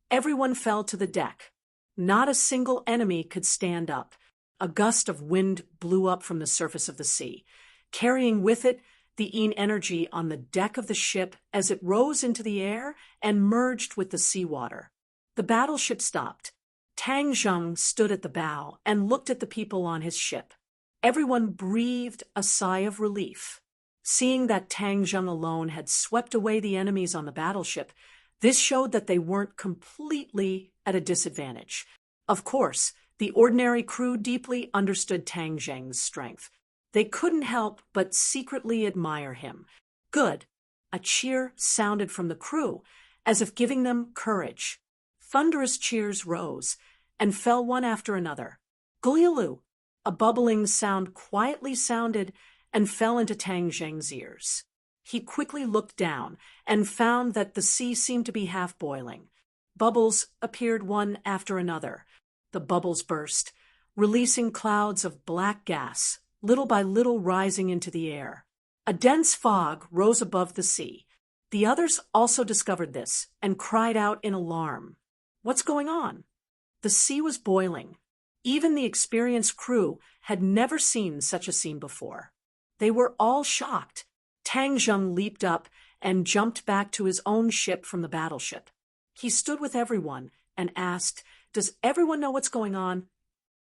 everyone fell to the deck. Not a single enemy could stand up. A gust of wind blew up from the surface of the sea, carrying with it the yin energy on the deck of the ship as it rose into the air and merged with the seawater. The battleship stopped. Tang Zheng stood at the bow and looked at the people on his ship. Everyone breathed a sigh of relief. Seeing that Tang Zheng alone had swept away the enemies on the battleship, this showed that they weren't completely at a disadvantage. Of course, the ordinary crew deeply understood Tang Zheng's strength. They couldn't help but secretly admire him. Good. A cheer sounded from the crew, as if giving them courage. Thunderous cheers rose and fell one after another. Gleelu! A bubbling sound quietly sounded and fell into Tang Zheng's ears. He quickly looked down and found that the sea seemed to be half boiling. Bubbles appeared one after another. The bubbles burst, releasing clouds of black gas, little by little rising into the air. A dense fog rose above the sea. The others also discovered this and cried out in alarm. What's going on? The sea was boiling. Even the experienced crew had never seen such a scene before. They were all shocked. Tang Zheng leaped up and jumped back to his own ship from the battleship. He stood with everyone and asked, "Does everyone know what's going on?"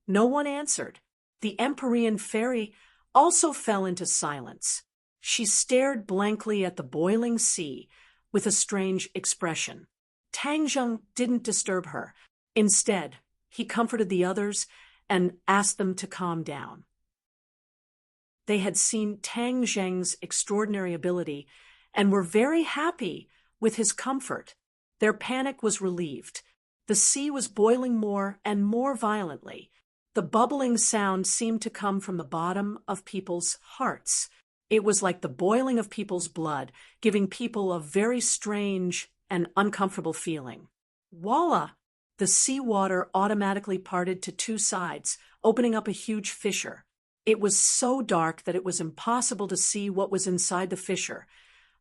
No one answered. The Empyrean fairy also fell into silence. She stared blankly at the boiling sea with a strange expression. Tang Zheng didn't disturb her. Instead, he comforted the others and asked them to calm down. They had seen Tang Zheng's extraordinary ability and were very happy with his comfort. Their panic was relieved. The sea was boiling more and more violently. The bubbling sound seemed to come from the bottom of people's hearts. It was like the boiling of people's blood, giving people a very strange and uncomfortable feeling. Voila! The seawater automatically parted to two sides, opening up a huge fissure. It was so dark that it was impossible to see what was inside the fissure.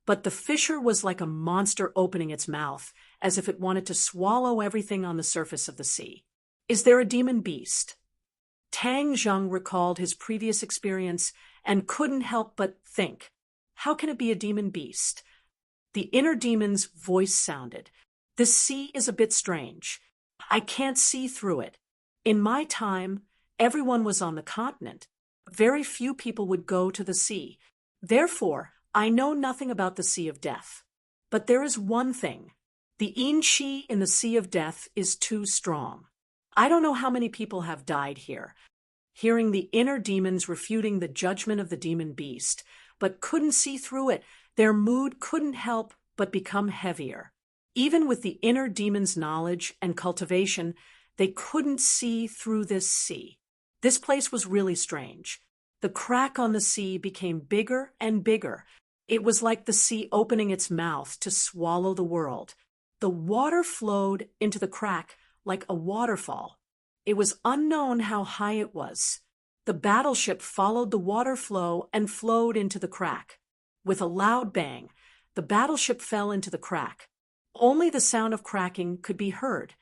But the fissure was like a monster opening its mouth, as if it wanted to swallow everything on the surface of the sea. Is there a demon beast? Tang Zheng recalled his previous experience and couldn't help but think, how can it be a demon beast? The inner demon's voice sounded. This sea is a bit strange. I can't see through it. In my time, everyone was on the continent. Very few people would go to the sea. Therefore, I know nothing about the Sea of Death. But there is one thing. The yin qi in the Sea of Death is too strong. I don't know how many people have died here. Hearing the inner demons refuting the judgment of the demon beast, but couldn't see through it, their mood couldn't help but become heavier. Even with the inner demon's knowledge and cultivation, they couldn't see through this sea. This place was really strange. The crack on the sea became bigger and bigger. It was like the sea opening its mouth to swallow the world. The water flowed into the crack like a waterfall. It was unknown how high it was. The battleship followed the water flow and flowed into the crack. With a loud bang, the battleship fell into the crack. Only the sound of cracking could be heard.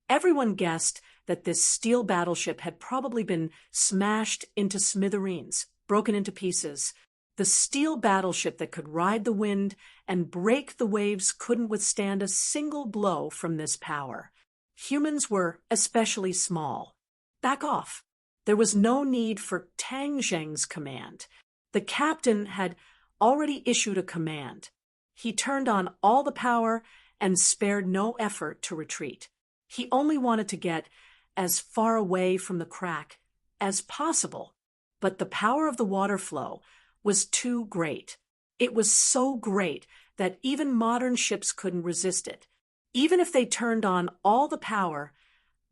Everyone guessed that this steel battleship had probably been smashed into smithereens, broken into pieces. The steel battleship that could ride the wind and break the waves couldn't withstand a single blow from this power. Humans were especially small. Back off. There was no need for Tang Zheng's command. The captain had already issued a command. He turned on all the power and spared no effort to retreat. He only wanted to get as far away from the crack as possible. But the power of the water flow was too great. It was so great that even modern ships couldn't resist it. Even if they turned on all the power,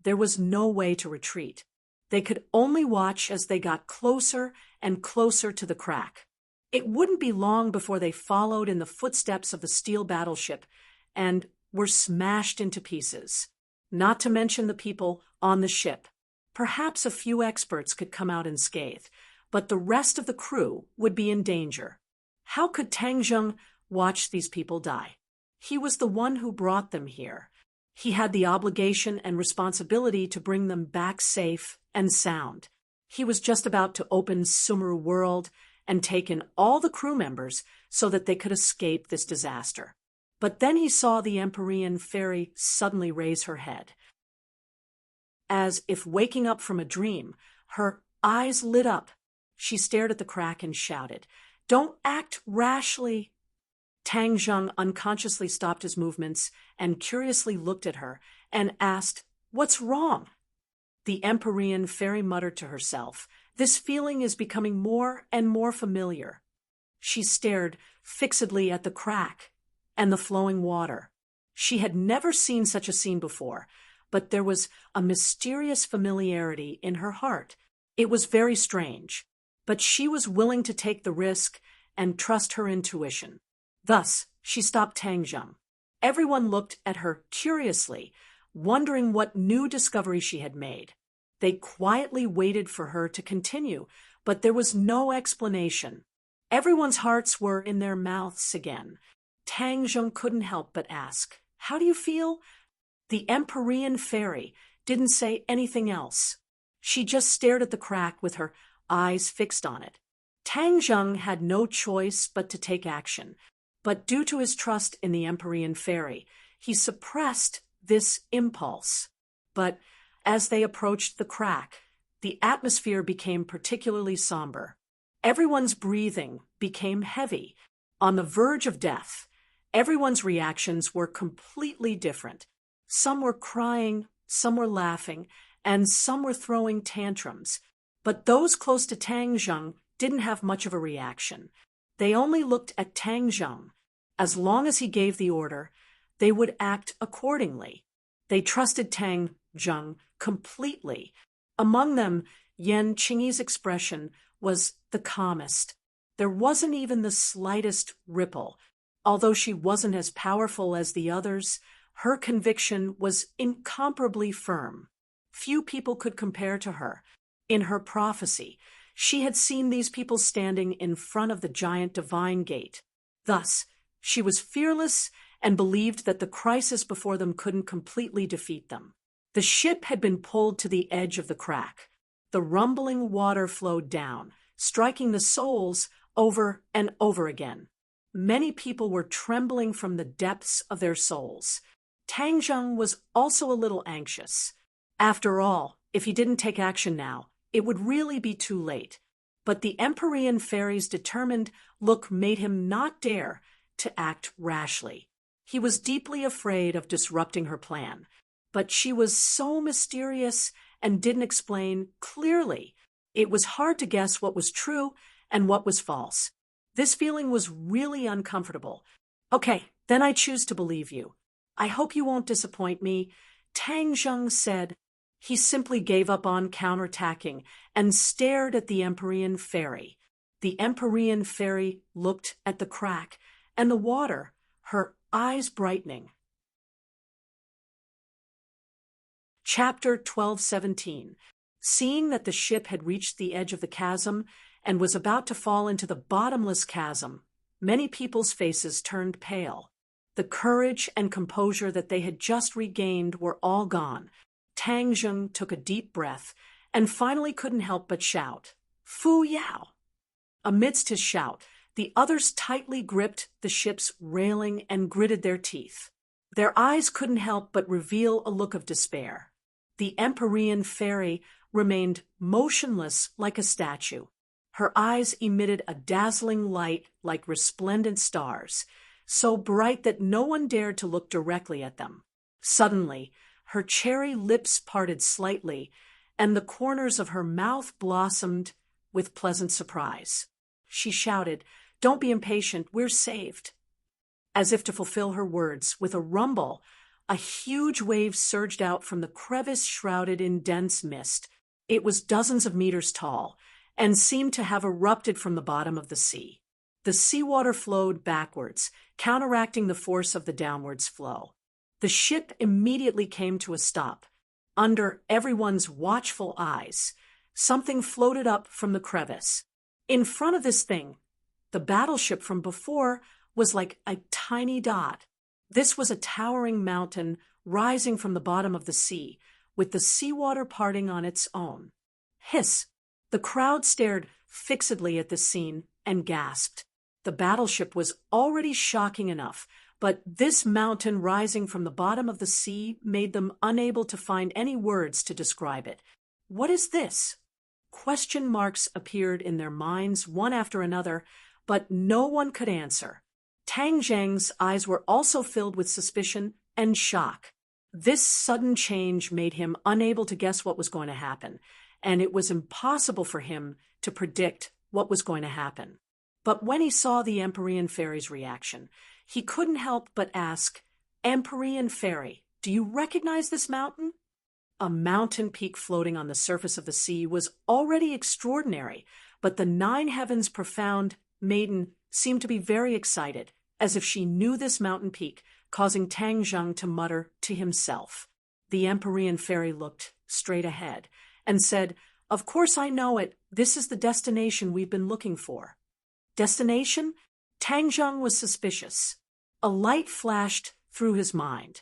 there was no way to retreat. They could only watch as they got closer and closer to the crack. It wouldn't be long before they followed in the footsteps of the steel battleship and were smashed into pieces. Not to mention the people on the ship. Perhaps a few experts could come out unscathed, but the rest of the crew would be in danger. How could Tang Zheng watch these people die? He was the one who brought them here. He had the obligation and responsibility to bring them back safe and sound. He was just about to open Sumeru World and take in all the crew members so that they could escape this disaster. But then he saw the Empyrean fairy suddenly raise her head. As if waking up from a dream, her eyes lit up. She stared at the crack and shouted, "Don't act rashly." Tang Zheng unconsciously stopped his movements and curiously looked at her and asked, "What's wrong?" The Empyrean fairy muttered to herself, "This feeling is becoming more and more familiar." She stared fixedly at the crack and the flowing water. She had never seen such a scene before, but there was a mysterious familiarity in her heart. It was very strange, but she was willing to take the risk and trust her intuition. Thus, she stopped Tang Zheng. Everyone looked at her curiously, wondering what new discovery she had made. They quietly waited for her to continue, but there was no explanation. Everyone's hearts were in their mouths again. Tang Zheng couldn't help but ask, "How do you feel?" The Empyrean fairy didn't say anything else. She just stared at the crack with her eyes fixed on it. Tang Zheng had no choice but to take action, but due to his trust in the Empyrean fairy, he suppressed this impulse. But as they approached the crack, the atmosphere became particularly somber. Everyone's breathing became heavy. On the verge of death, everyone's reactions were completely different. Some were crying, some were laughing, and some were throwing tantrums. But those close to Tang Zheng didn't have much of a reaction. They only looked at Tang Zheng. As long as he gave the order, they would act accordingly. They trusted Tang Zheng completely. Among them, Yan Qingyi's expression was the calmest. There wasn't even the slightest ripple. Although she wasn't as powerful as the others, her conviction was incomparably firm. Few people could compare to her. In her prophecy, she had seen these people standing in front of the giant divine gate. Thus, she was fearless and believed that the crisis before them couldn't completely defeat them. The ship had been pulled to the edge of the crack. The rumbling water flowed down, striking the souls over and over again. Many people were trembling from the depths of their souls. Tang Zheng was also a little anxious. After all, if he didn't take action now, it would really be too late. But the Empyrean fairy's determined look made him not dare to act rashly. He was deeply afraid of disrupting her plan, but she was so mysterious and didn't explain clearly. It was hard to guess what was true and what was false. This feeling was really uncomfortable. "Okay, then I choose to believe you. I hope you won't disappoint me," Tang Zheng said. He simply gave up on counterattacking and stared at the Empyrean fairy. The Empyrean fairy looked at the crack and the water, her eyes brightening. Chapter 12:17. Seeing that the ship had reached the edge of the chasm and was about to fall into the bottomless chasm, many people's faces turned pale. The courage and composure that they had just regained were all gone. Tang Zheng took a deep breath and finally couldn't help but shout, "Fu Yao!" Amidst his shout, the others tightly gripped the ship's railing and gritted their teeth. Their eyes couldn't help but reveal a look of despair. The Empyrean fairy remained motionless like a statue. Her eyes emitted a dazzling light like resplendent stars, so bright that no one dared to look directly at them. Suddenly, her cherry lips parted slightly, and the corners of her mouth blossomed with pleasant surprise. She shouted, "Don't be impatient, we're saved." As if to fulfill her words, with a rumble, a huge wave surged out from the crevice shrouded in dense mist. It was dozens of meters tall and seemed to have erupted from the bottom of the sea. The seawater flowed backwards, counteracting the force of the downwards flow. The ship immediately came to a stop. Under everyone's watchful eyes, something floated up from the crevice. In front of this thing, the battleship from before was like a tiny dot. This was a towering mountain rising from the bottom of the sea, with the seawater parting on its own. Hiss! The crowd stared fixedly at this scene and gasped. The battleship was already shocking enough, but this mountain rising from the bottom of the sea made them unable to find any words to describe it. "What is this?" Question marks appeared in their minds one after another, but no one could answer. Tang Zheng's eyes were also filled with suspicion and shock. This sudden change made him unable to guess what was going to happen, and it was impossible for him to predict what was going to happen. But when he saw the Empyrean fairy's reaction, he couldn't help but ask, "Empyrean fairy, do you recognize this mountain?" A mountain peak floating on the surface of the sea was already extraordinary, but the nine heavens profound maiden seemed to be very excited, as if she knew this mountain peak, causing Tang Zheng to mutter to himself. The Empyrean fairy looked straight ahead and said, "Of course I know it. This is the destination we've been looking for." Destination? Tang Zheng was suspicious. A light flashed through his mind.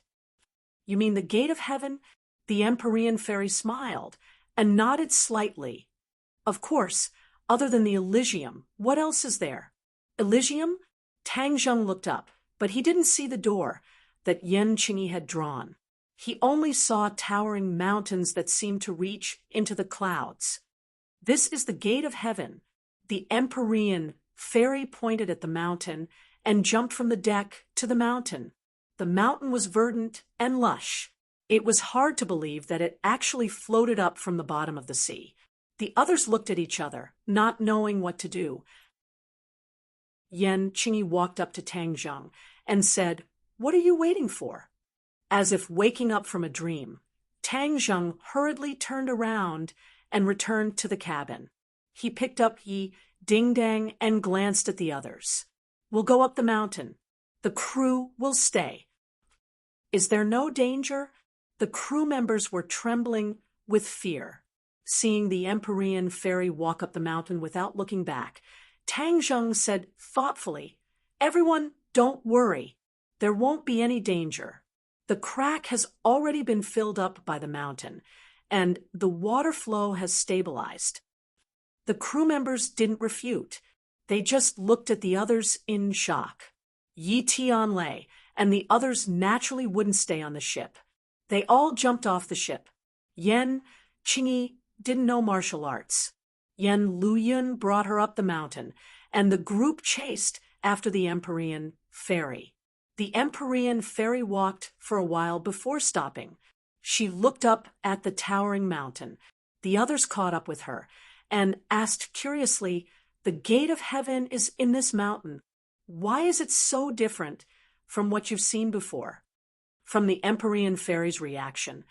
You mean the gate of heaven? The Empyrean fairy smiled and nodded slightly. Of course, other than the Elysium, what else is there? Elysium? Tang Zheng looked up, but he didn't see the door that Yan Qingyi had drawn. He only saw towering mountains that seemed to reach into the clouds. This is the gate of heaven. The Empyrean fairy pointed at the mountain and jumped from the deck to the mountain. The mountain was verdant and lush. It was hard to believe that it actually floated up from the bottom of the sea. The others looked at each other, not knowing what to do. Yan Qingyi walked up to Tang Zheng and said, "What are you waiting for?" As if waking up from a dream, Tang Zheng hurriedly turned around and returned to the cabin. He picked up Yi Ding Dang and glanced at the others. "We'll go up the mountain. The crew will stay." "Is there no danger?" The crew members were trembling with fear. Seeing the Empyrean fairy walk up the mountain without looking back, Tang Zheng said thoughtfully, "Everyone, don't worry. There won't be any danger. The crack has already been filled up by the mountain, and the water flow has stabilized." The crew members didn't refute. They just looked at the others in shock. Yi Tianlei and the others naturally wouldn't stay on the ship. They all jumped off the ship. Yan Qingyi didn't know martial arts. Yan Luyun brought her up the mountain, and the group chased after the Empyrean fairy. The Empyrean fairy walked for a while before stopping. She looked up at the towering mountain. The others caught up with her and asked curiously, "The gate of heaven is in this mountain. Why is it so different from what you've seen before?" From the Empyrean fairy's reaction,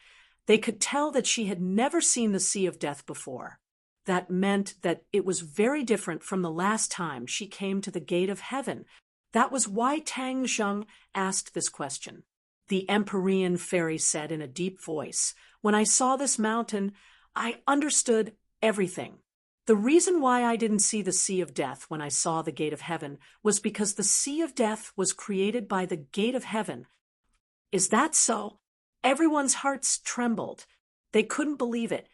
they could tell that she had never seen the Sea of Death before. That meant that it was very different from the last time she came to the gate of heaven. That was why Tang Zheng asked this question. The Empyrean fairy said in a deep voice, "When I saw this mountain, I understood everything. The reason why I didn't see the Sea of Death when I saw the gate of heaven was because the Sea of Death was created by the gate of heaven." "Is that so?" Everyone's hearts trembled. They couldn't believe it.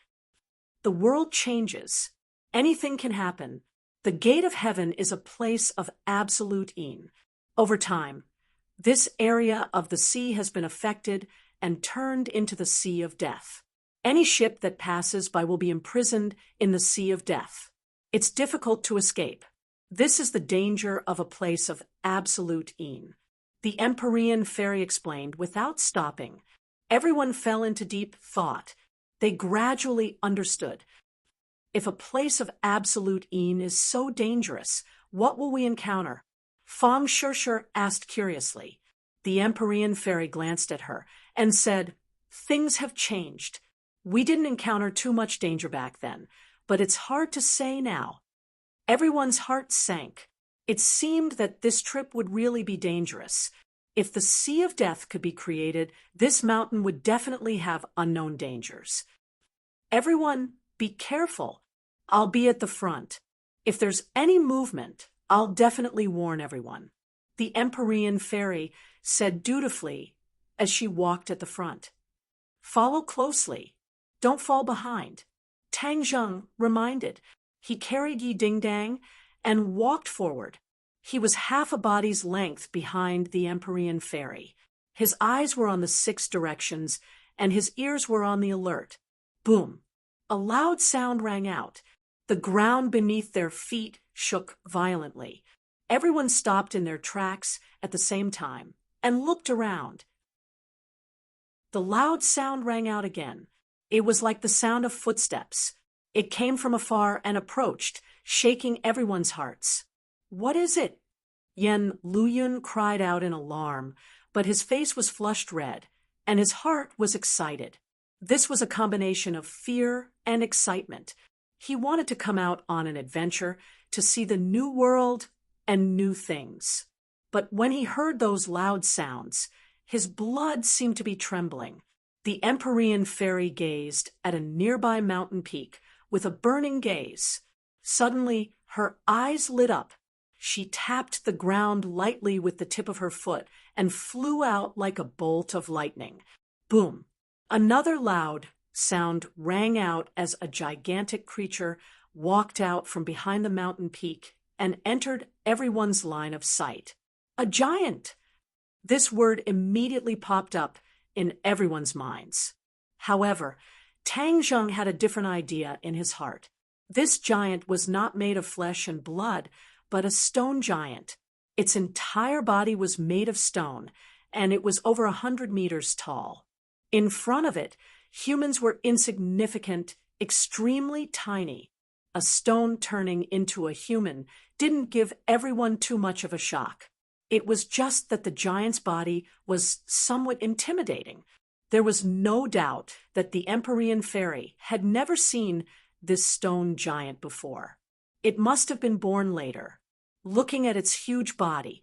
The world changes. Anything can happen. The gate of heaven is a place of absolute ease. Over time, this area of the sea has been affected and turned into the Sea of Death. Any ship that passes by will be imprisoned in the Sea of Death. It's difficult to escape. This is the danger of a place of absolute ease. The Empyrean fairy explained without stopping. Everyone fell into deep thought. They gradually understood. If a place of absolute ease is so dangerous, what will we encounter? Fang Shishir asked curiously. The Empyrean fairy glanced at her and said, "Things have changed. We didn't encounter too much danger back then, but it's hard to say now." Everyone's heart sank. It seemed that this trip would really be dangerous. If the Sea of Death could be created, this mountain would definitely have unknown dangers. "Everyone, be careful. I'll be at the front. If there's any movement, I'll definitely warn everyone," the Empyrean fairy said dutifully as she walked at the front. "Follow closely. Don't fall behind," Tang Zheng reminded. He carried Yi Ding Dang and walked forward. He was half a body's length behind the Empyrean fairy. His eyes were on the 6 directions, and his ears were on the alert. Boom! A loud sound rang out. The ground beneath their feet shook violently. Everyone stopped in their tracks at the same time and looked around. The loud sound rang out again. It was like the sound of footsteps. It came from afar and approached, shaking everyone's hearts. "What is it?" Yan Luyun cried out in alarm, but his face was flushed red, and his heart was excited. This was a combination of fear and excitement. He wanted to come out on an adventure, to see the new world and new things. But when he heard those loud sounds, his blood seemed to be trembling. The Empyrean fairy gazed at a nearby mountain peak with a burning gaze. Suddenly, her eyes lit up. She tapped the ground lightly with the tip of her foot and flew out like a bolt of lightning. Boom! Another loud sound rang out as a gigantic creature walked out from behind the mountain peak and entered everyone's line of sight. A giant! This word immediately popped up in everyone's minds. However, Tang Zheng had a different idea in his heart. This giant was not made of flesh and blood, but a stone giant. Its entire body was made of stone, and it was over 100 meters tall. In front of it, humans were insignificant, extremely tiny. A stone turning into a human didn't give everyone too much of a shock. It was just that the giant's body was somewhat intimidating. There was no doubt that the Empyrean fairy had never seen this stone giant before. It must have been born later. Looking at its huge body,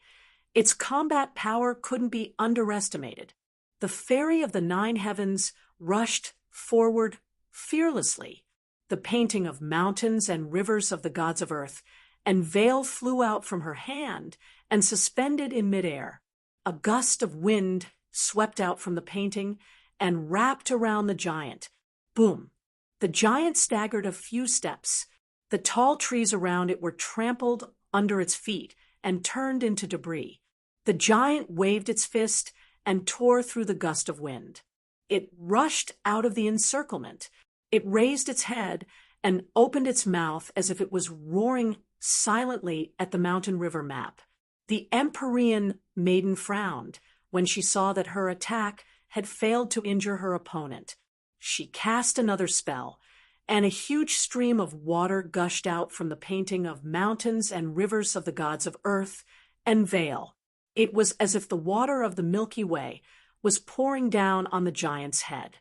its combat power couldn't be underestimated. The fairy of the 9 heavens rushed forward fearlessly. The painting of mountains and rivers of the gods of earth, and veil flew out from her hand and suspended in midair. A gust of wind swept out from the painting and wrapped around the giant. Boom! The giant staggered a few steps. The tall trees around it were trampled under its feet and turned into debris. The giant waved its fist and tore through the gust of wind. It rushed out of the encirclement. It raised its head and opened its mouth as if it was roaring silently at the mountain river map. The Empyrean maiden frowned when she saw that her attack had failed to injure her opponent. She cast another spell, and a huge stream of water gushed out from the painting of mountains and rivers of the gods of earth and veil. It was as if the water of the Milky Way was pouring down on the giant's head.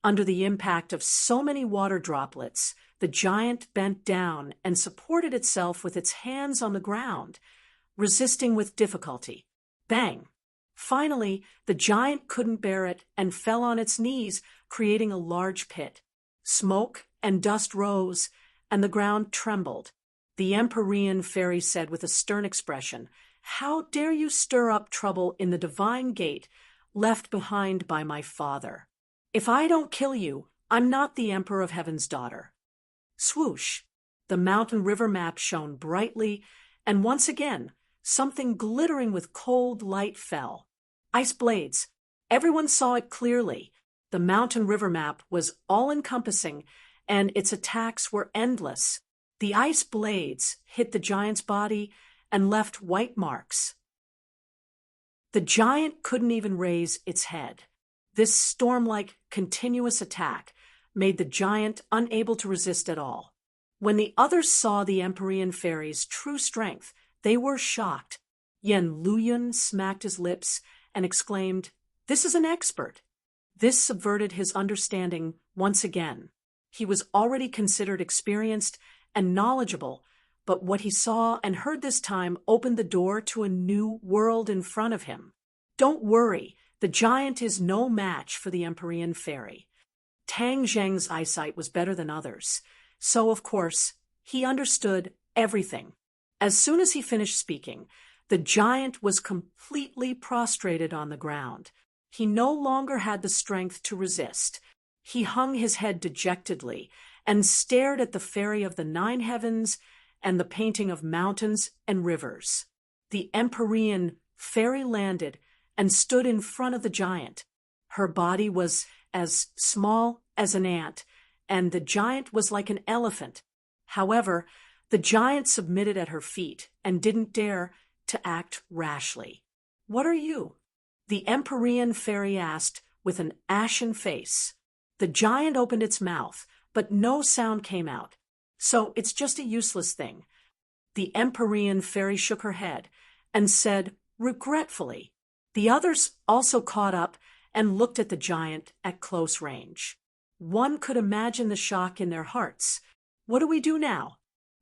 Under the impact of so many water droplets, the giant bent down and supported itself with its hands on the ground, resisting with difficulty. Bang! Finally, the giant couldn't bear it and fell on its knees, creating a large pit. Smoke and dust rose, and the ground trembled. The Empyrean fairy said with a stern expression, "How dare you stir up trouble in the divine gate left behind by my father? If I don't kill you, I'm not the Emperor of Heaven's daughter." Swoosh! The mountain river map shone brightly, and once again, something glittering with cold light fell. Ice blades. Everyone saw it clearly. The mountain river map was all-encompassing, and its attacks were endless. The ice blades hit the giant's body and left white marks. The giant couldn't even raise its head. This storm-like continuous attack made the giant unable to resist at all. When the others saw the Empyrean fairy's true strength, they were shocked. Yen Luyun smacked his lips and exclaimed, "This is an expert." This subverted his understanding once again. He was already considered experienced and knowledgeable, but what he saw and heard this time opened the door to a new world in front of him. Don't worry, the giant is no match for the Empyrean fairy. Tang Zheng's eyesight was better than others, so of course, he understood everything. As soon as he finished speaking, the giant was completely prostrated on the ground. He no longer had the strength to resist. He hung his head dejectedly and stared at the fairy of the 9 heavens and the painting of mountains and rivers. The Empyrean fairy landed and stood in front of the giant. Her body was as small as an ant, and the giant was like an elephant. However, the giant submitted at her feet and didn't dare to act rashly. "What are you?" the Empyrean fairy asked with an ashen face. The giant opened its mouth, but no sound came out. "So it's just a useless thing." The Empyrean fairy shook her head and said regretfully. The others also caught up and looked at the giant at close range. One could imagine the shock in their hearts. "What do we do now?"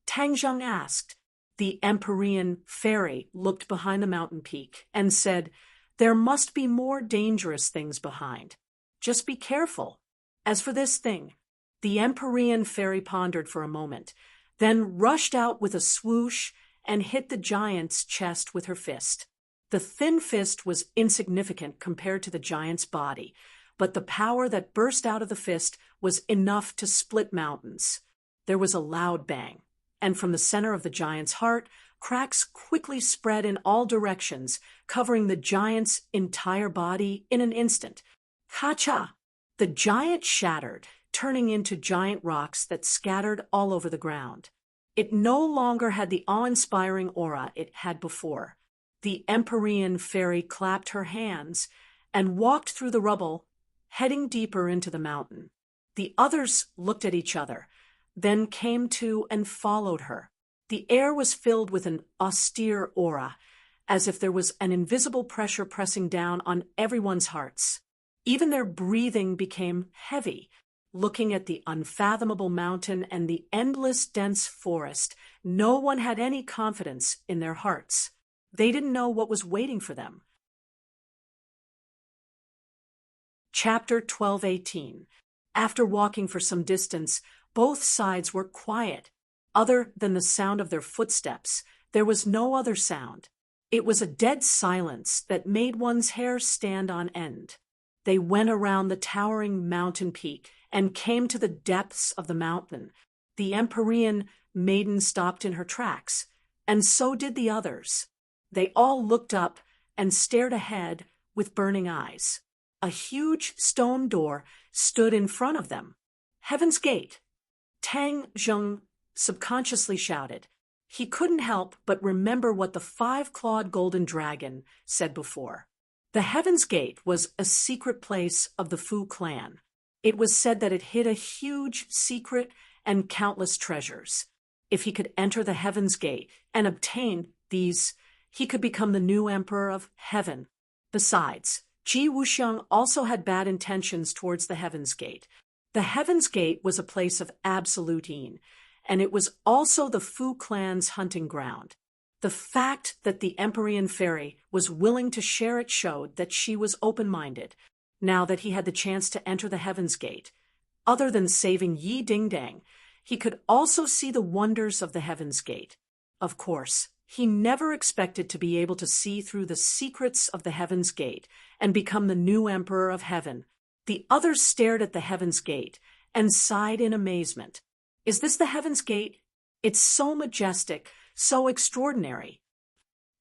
Tang Zheng asked. The Empyrean fairy looked behind the mountain peak and said, "There must be more dangerous things behind. Just be careful. As for this thing," the Empyrean fairy pondered for a moment, then rushed out with a swoosh and hit the giant's chest with her fist. The thin fist was insignificant compared to the giant's body, but the power that burst out of the fist was enough to split mountains. There was a loud bang, and from the center of the giant's heart, cracks quickly spread in all directions, covering the giant's entire body in an instant. Ha-cha! The giant shattered, turning into giant rocks that scattered all over the ground. It no longer had the awe-inspiring aura it had before. The Empyrean fairy clapped her hands and walked through the rubble, heading deeper into the mountain. The others looked at each other, then came to and followed her. The air was filled with an austere aura, as if there was an invisible pressure pressing down on everyone's hearts. Even their breathing became heavy. Looking at the unfathomable mountain and the endless dense forest, no one had any confidence in their hearts. They didn't know what was waiting for them. Chapter 12:18. After walking for some distance, both sides were quiet. Other than the sound of their footsteps, there was no other sound. It was a dead silence that made one's hair stand on end. They went around the towering mountain peak and came to the depths of the mountain. The Empyrean maiden stopped in her tracks, and so did the others. They all looked up and stared ahead with burning eyes. A huge stone door stood in front of them. Heaven's Gate. Tang Zheng subconsciously shouted. He couldn't help but remember what the five-clawed golden dragon said before. The Heaven's Gate was a secret place of the Fu clan. It was said that it hid a huge secret and countless treasures. If he could enter the Heaven's Gate and obtain these, he could become the new emperor of heaven. Besides, Ji Wuxiang also had bad intentions towards the Heaven's Gate. The Heaven's Gate was a place of absolute ease, and it was also the Fu clan's hunting ground. The fact that the Empyrean fairy was willing to share it showed that she was open-minded. Now that he had the chance to enter the Heaven's Gate, other than saving Yi Dingdang, he could also see the wonders of the Heaven's Gate. Of course, he never expected to be able to see through the secrets of the Heaven's Gate and become the new emperor of heaven. The others stared at the Heaven's Gate and sighed in amazement. Is this the Heaven's Gate? It's so majestic, so extraordinary.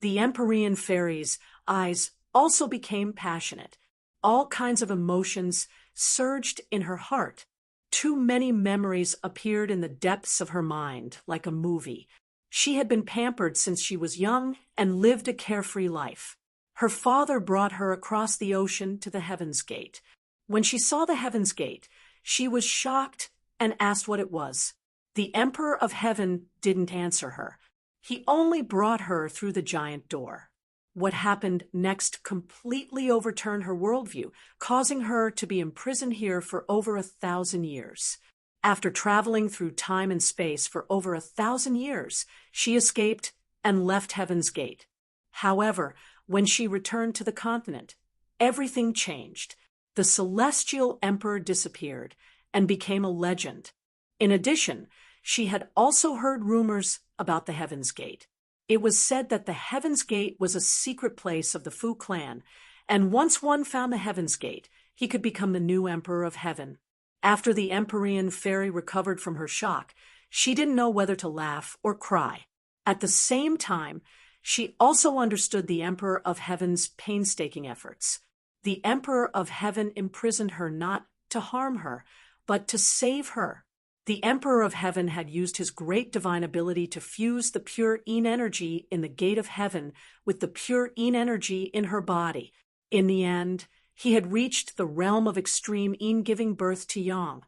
The Empyrean fairy's eyes also became passionate. All kinds of emotions surged in her heart. Too many memories appeared in the depths of her mind, like a movie. She had been pampered since she was young and lived a carefree life. Her father brought her across the ocean to the Heaven's Gate. When she saw the Heaven's Gate, she was shocked and asked what it was. The Emperor of Heaven didn't answer her. He only brought her through the giant door. What happened next completely overturned her worldview, causing her to be imprisoned here for over 1,000 years. After traveling through time and space for over 1,000 years, she escaped and left Heaven's Gate. However, when she returned to the continent, everything changed. The celestial emperor disappeared and became a legend. In addition, she had also heard rumors about the Heaven's Gate. It was said that the Heaven's Gate was a secret place of the Fu clan, and once one found the Heaven's Gate, he could become the new emperor of heaven. After the Empyrean fairy recovered from her shock, she didn't know whether to laugh or cry. At the same time, she also understood the Emperor of Heaven's painstaking efforts. The Emperor of Heaven imprisoned her not to harm her, but to save her. The Emperor of Heaven had used his great divine ability to fuse the pure Yin energy in the Gate of Heaven with the pure Yin energy in her body. In the end, he had reached the realm of extreme Yin, giving birth to Yang,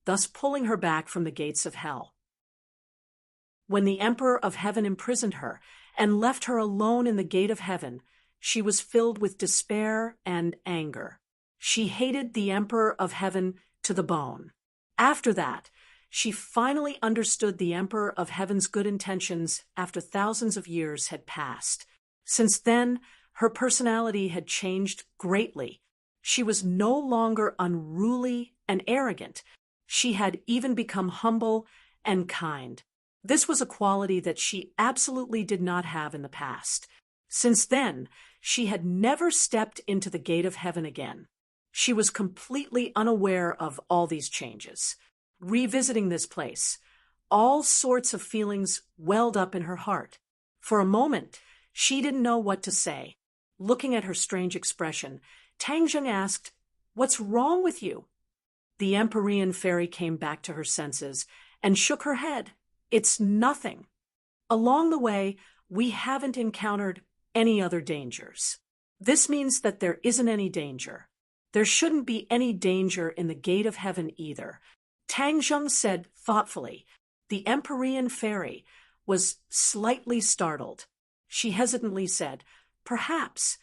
thus pulling her back from the gates of hell. When the Emperor of Heaven imprisoned her and left her alone in the Gate of Heaven, she was filled with despair and anger. She hated the Emperor of Heaven to the bone. After that, she finally understood the Emperor of Heaven's good intentions after thousands of years had passed. Since then, her personality had changed greatly. She was no longer unruly and arrogant. She had even become humble and kind. This was a quality that she absolutely did not have in the past. Since then, she had never stepped into the gate of heaven again. She was completely unaware of all these changes. Revisiting this place, all sorts of feelings welled up in her heart. For a moment, she didn't know what to say. Looking at her strange expression, Tang Zheng asked, "What's wrong with you?" The Empyrean fairy came back to her senses and shook her head. "It's nothing. Along the way, we haven't encountered any other dangers. This means that there isn't any danger. There shouldn't be any danger in the gate of heaven either." Tang Zheng said thoughtfully. The Empyrean fairy was slightly startled. She hesitantly said, Perhaps.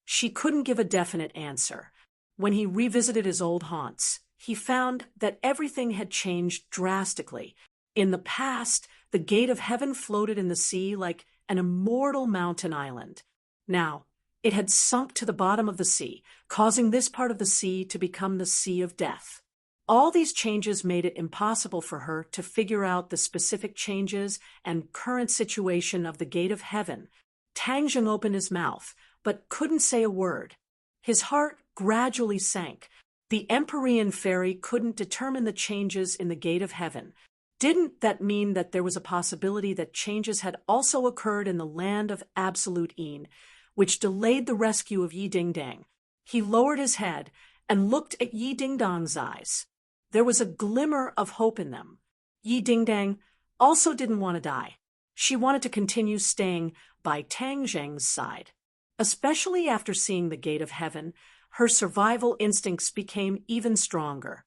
She couldn't give a definite answer. When he revisited his old haunts, he found that everything had changed drastically. In the past, the gate of heaven floated in the sea like an immortal mountain island. Now, it had sunk to the bottom of the sea, causing this part of the sea to become the sea of death. All these changes made it impossible for her to figure out the specific changes and current situation of the gate of heaven. Tang Zheng opened his mouth, but couldn't say a word. His heart gradually sank. The Empyrean fairy couldn't determine the changes in the gate of heaven. Didn't that mean that there was a possibility that changes had also occurred in the land of absolute Yin, which delayed the rescue of Yi Dingdang? He lowered his head and looked at Yi Dingdang's eyes. There was a glimmer of hope in them. Yi Dingdang also didn't want to die. She wanted to continue staying by Tang Zheng's side. Especially after seeing the gate of heaven, her survival instincts became even stronger.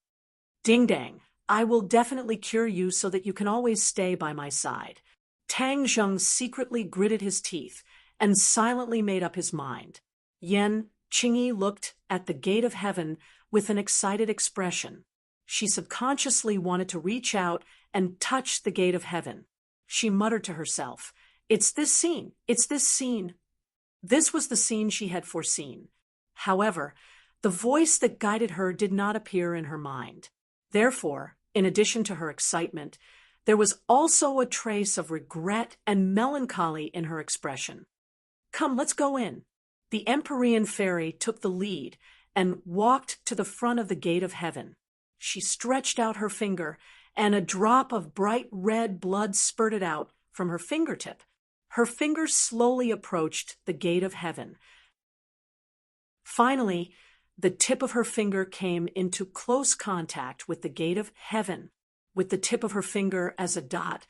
"Dingdang, I will definitely cure you so that you can always stay by my side." Tang Zheng secretly gritted his teeth and silently made up his mind. Yan Qingyi looked at the gate of heaven with an excited expression. She subconsciously wanted to reach out and touch the gate of heaven. She muttered to herself, It's this scene. This was the scene she had foreseen. However, the voice that guided her did not appear in her mind. Therefore, in addition to her excitement, there was also a trace of regret and melancholy in her expression. "Come, let's go in." The Empyrean fairy took the lead and walked to the front of the gate of heaven. She stretched out her finger, and a drop of bright red blood spurted out from her fingertip. Her finger slowly approached the gate of heaven. Finally, the tip of her finger came into close contact with the gate of heaven. With the tip of her finger as a dot,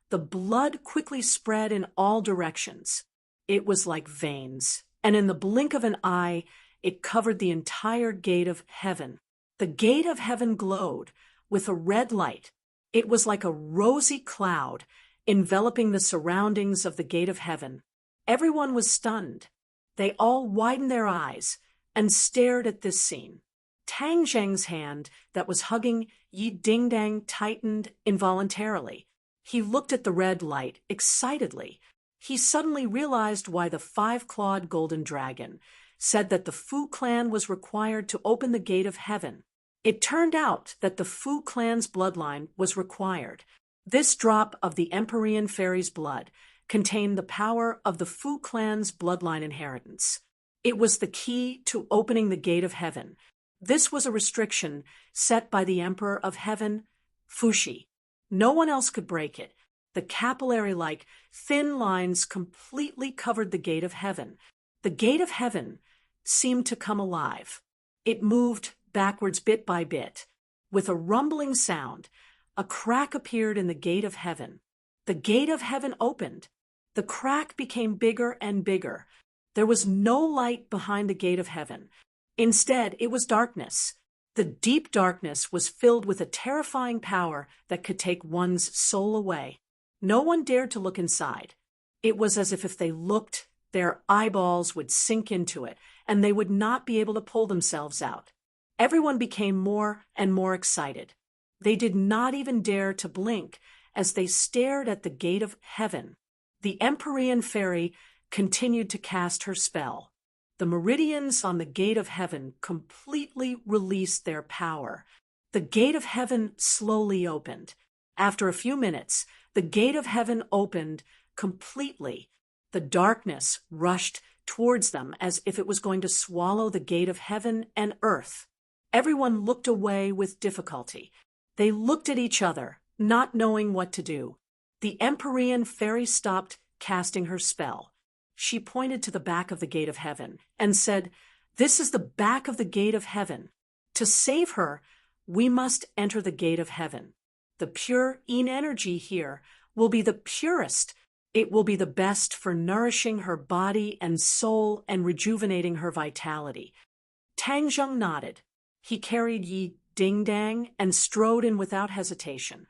the blood quickly spread in all directions. It was like veins, and in the blink of an eye, it covered the entire gate of heaven. The gate of heaven glowed with a red light. It was like a rosy cloud enveloping the surroundings of the gate of heaven. Everyone was stunned. They all widened their eyes and stared at this scene. Tang Zheng's hand that was hugging Yi Dingdang tightened involuntarily. He looked at the red light excitedly. He suddenly realized why the five-clawed golden dragon said that the Fu clan was required to open the gate of heaven. It turned out that the Fu clan's bloodline was required. This drop of the Empyrean fairy's blood contained the power of the Fu clan's bloodline inheritance. It was the key to opening the gate of heaven. This was a restriction set by the Emperor of Heaven, Fuxi. No one else could break it. The capillary-like thin lines completely covered the gate of heaven. The gate of heaven seemed to come alive. It moved backwards bit by bit. With a rumbling sound, a crack appeared in the gate of heaven. The gate of heaven opened. The crack became bigger and bigger. There was no light behind the gate of heaven. Instead, it was darkness. The deep darkness was filled with a terrifying power that could take one's soul away. No one dared to look inside. It was as if they looked, their eyeballs would sink into it, and they would not be able to pull themselves out. Everyone became more and more excited. They did not even dare to blink as they stared at the gate of heaven. The Empyrean fairy continued to cast her spell. The meridians on the gate of heaven completely released their power. The gate of heaven slowly opened. After a few minutes, the gate of heaven opened completely. The darkness rushed towards them as if it was going to swallow the gate of heaven and earth. Everyone looked away with difficulty. They looked at each other, not knowing what to do. The Empyrean fairy stopped casting her spell. She pointed to the back of the gate of heaven and said, "This is the back of the gate of heaven. To save her, we must enter the gate of heaven. The pure Yin energy here will be the purest. It will be the best for nourishing her body and soul and rejuvenating her vitality." Tang Zheng nodded. He carried Yi Ding Dang and strode in without hesitation.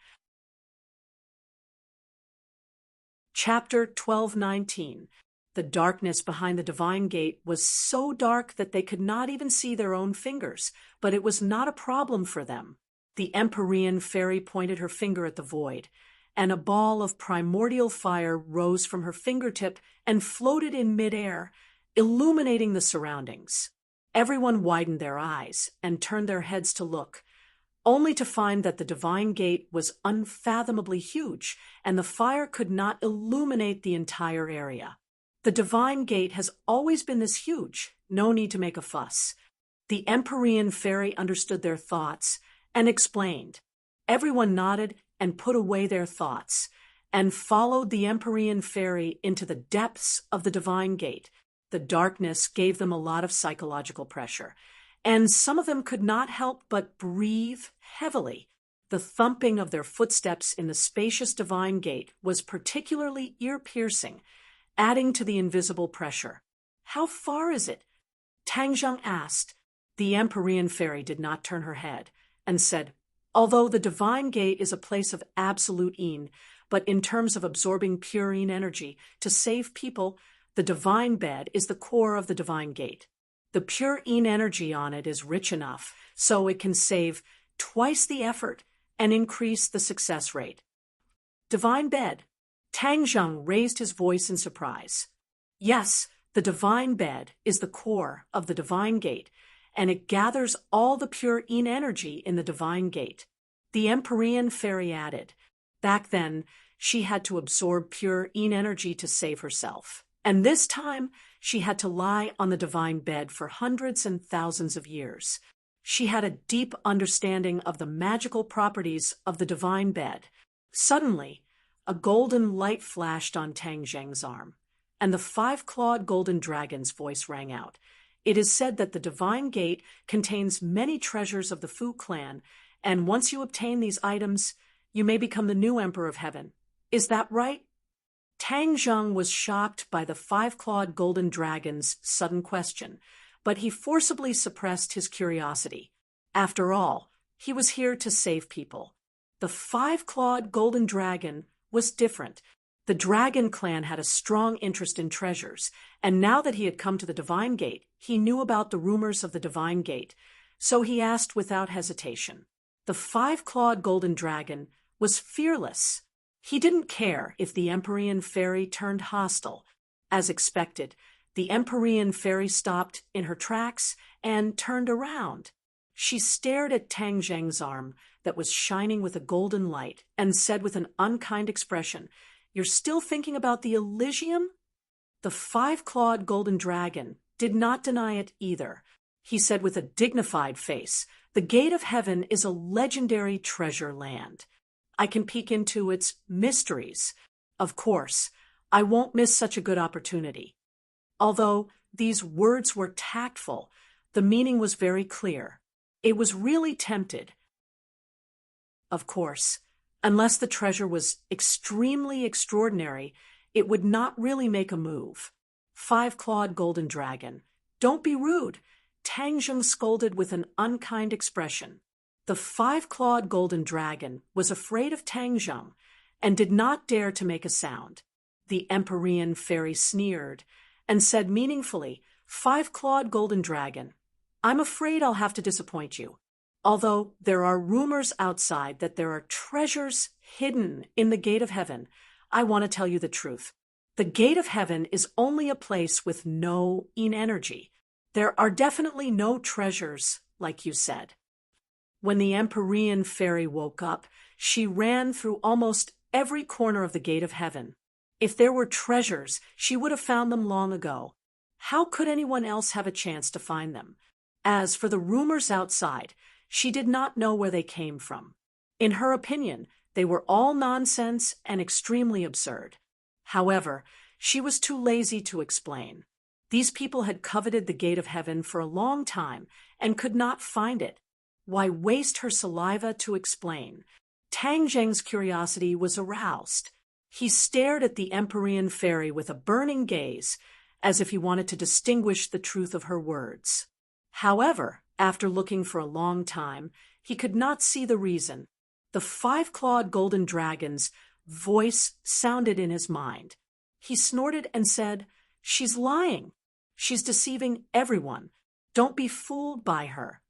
Chapter 12:19. The darkness behind the divine gate was so dark that they could not even see their own fingers, but it was not a problem for them. The Empyrean fairy pointed her finger at the void, and a ball of primordial fire rose from her fingertip and floated in midair, illuminating the surroundings. Everyone widened their eyes and turned their heads to look, only to find that the divine gate was unfathomably huge, and the fire could not illuminate the entire area. The divine gate has always been this huge, no need to make a fuss. The Empyrean fairy understood their thoughts and explained. Everyone nodded and put away their thoughts, and followed the Empyrean fairy into the depths of the divine gate. The darkness gave them a lot of psychological pressure, and some of them could not help but breathe heavily. The thumping of their footsteps in the spacious divine gate was particularly ear-piercing, adding to the invisible pressure. "How far is it?" Tang Zheng asked. The Empyrean fairy did not turn her head, and said, "Although the divine gate is a place of absolute Yin, but in terms of absorbing pure Yin energy to save people, the divine bed is the core of the divine gate. The pure Yin energy on it is rich enough, so it can save twice the effort and increase the success rate." Divine bed. Tang Zheng raised his voice in surprise. "Yes, the divine bed is the core of the divine gate, and it gathers all the pure Yin energy in the divine gate." The Empyrean fairy added, "Back then, she had to absorb pure Yin energy to save herself, and this time she had to lie on the divine bed for hundreds and thousands of years. She had a deep understanding of the magical properties of the divine bed." Suddenly, a golden light flashed on Tang Zheng's arm, and the five-clawed golden dragon's voice rang out. "It is said that the divine gate contains many treasures of the Fu clan, and once you obtain these items, you may become the new Emperor of Heaven. Is that right?" Tang Zheng was shocked by the five-clawed golden dragon's sudden question, but he forcibly suppressed his curiosity. After all, he was here to save people. The five-clawed golden dragon was different. The dragon clan had a strong interest in treasures, and now that he had come to the divine gate, he knew about the rumors of the divine gate, so he asked without hesitation. The five-clawed golden dragon was fearless. He didn't care if the Empyrean fairy turned hostile. As expected, the Empyrean fairy stopped in her tracks and turned around. She stared at Tang Zheng's arm that was shining with a golden light and said with an unkind expression, "You're still thinking about the Elysium?" The five-clawed golden dragon did not deny it either. He said with a dignified face, "The gate of heaven is a legendary treasure land. I can peek into its mysteries. Of course, I won't miss such a good opportunity." Although these words were tactful, the meaning was very clear. It was really tempted. Of course, unless the treasure was extremely extraordinary, it would not really make a move. "Five-clawed golden dragon, don't be rude," Tang Zheng scolded with an unkind expression. The five-clawed golden dragon was afraid of Tang Zheng and did not dare to make a sound. The Empyrean fairy sneered and said meaningfully, "Five-clawed golden dragon, I'm afraid I'll have to disappoint you. Although there are rumors outside that there are treasures hidden in the gate of heaven, I want to tell you the truth. The gate of heaven is only a place with no Yin energy. There are definitely no treasures, like you said." When the Empyrean fairy woke up, She ran through almost every corner of the gate of heaven. If there were treasures, she would have found them long ago. How could anyone else have a chance to find them? As for the rumors outside, she did not know where they came from. In her opinion, they were all nonsense and extremely absurd. However, she was too lazy to explain. These people had coveted the gate of heaven for a long time and could not find it. Why waste her saliva to explain? Tang Zheng's curiosity was aroused. He stared at the Empyrean fairy with a burning gaze, as if he wanted to distinguish the truth of her words. However, after looking for a long time, he could not see the reason. The five-clawed golden dragon's voice sounded in his mind. He snorted and said, "She's lying. She's deceiving everyone. Don't be fooled by her."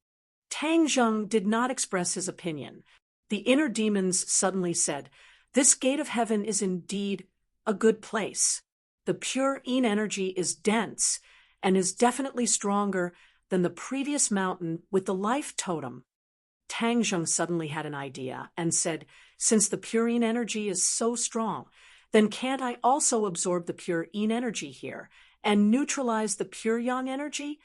Tang Zheng did not express his opinion. The inner demons suddenly said, "This gate of heaven is indeed a good place. The pure Yin energy is dense and is definitely stronger than the previous mountain with the life totem." Tang Zheng suddenly had an idea and said, "Since the pure Yin energy is so strong, then can't I also absorb the pure Yin energy here and neutralize the pure Yang energy?"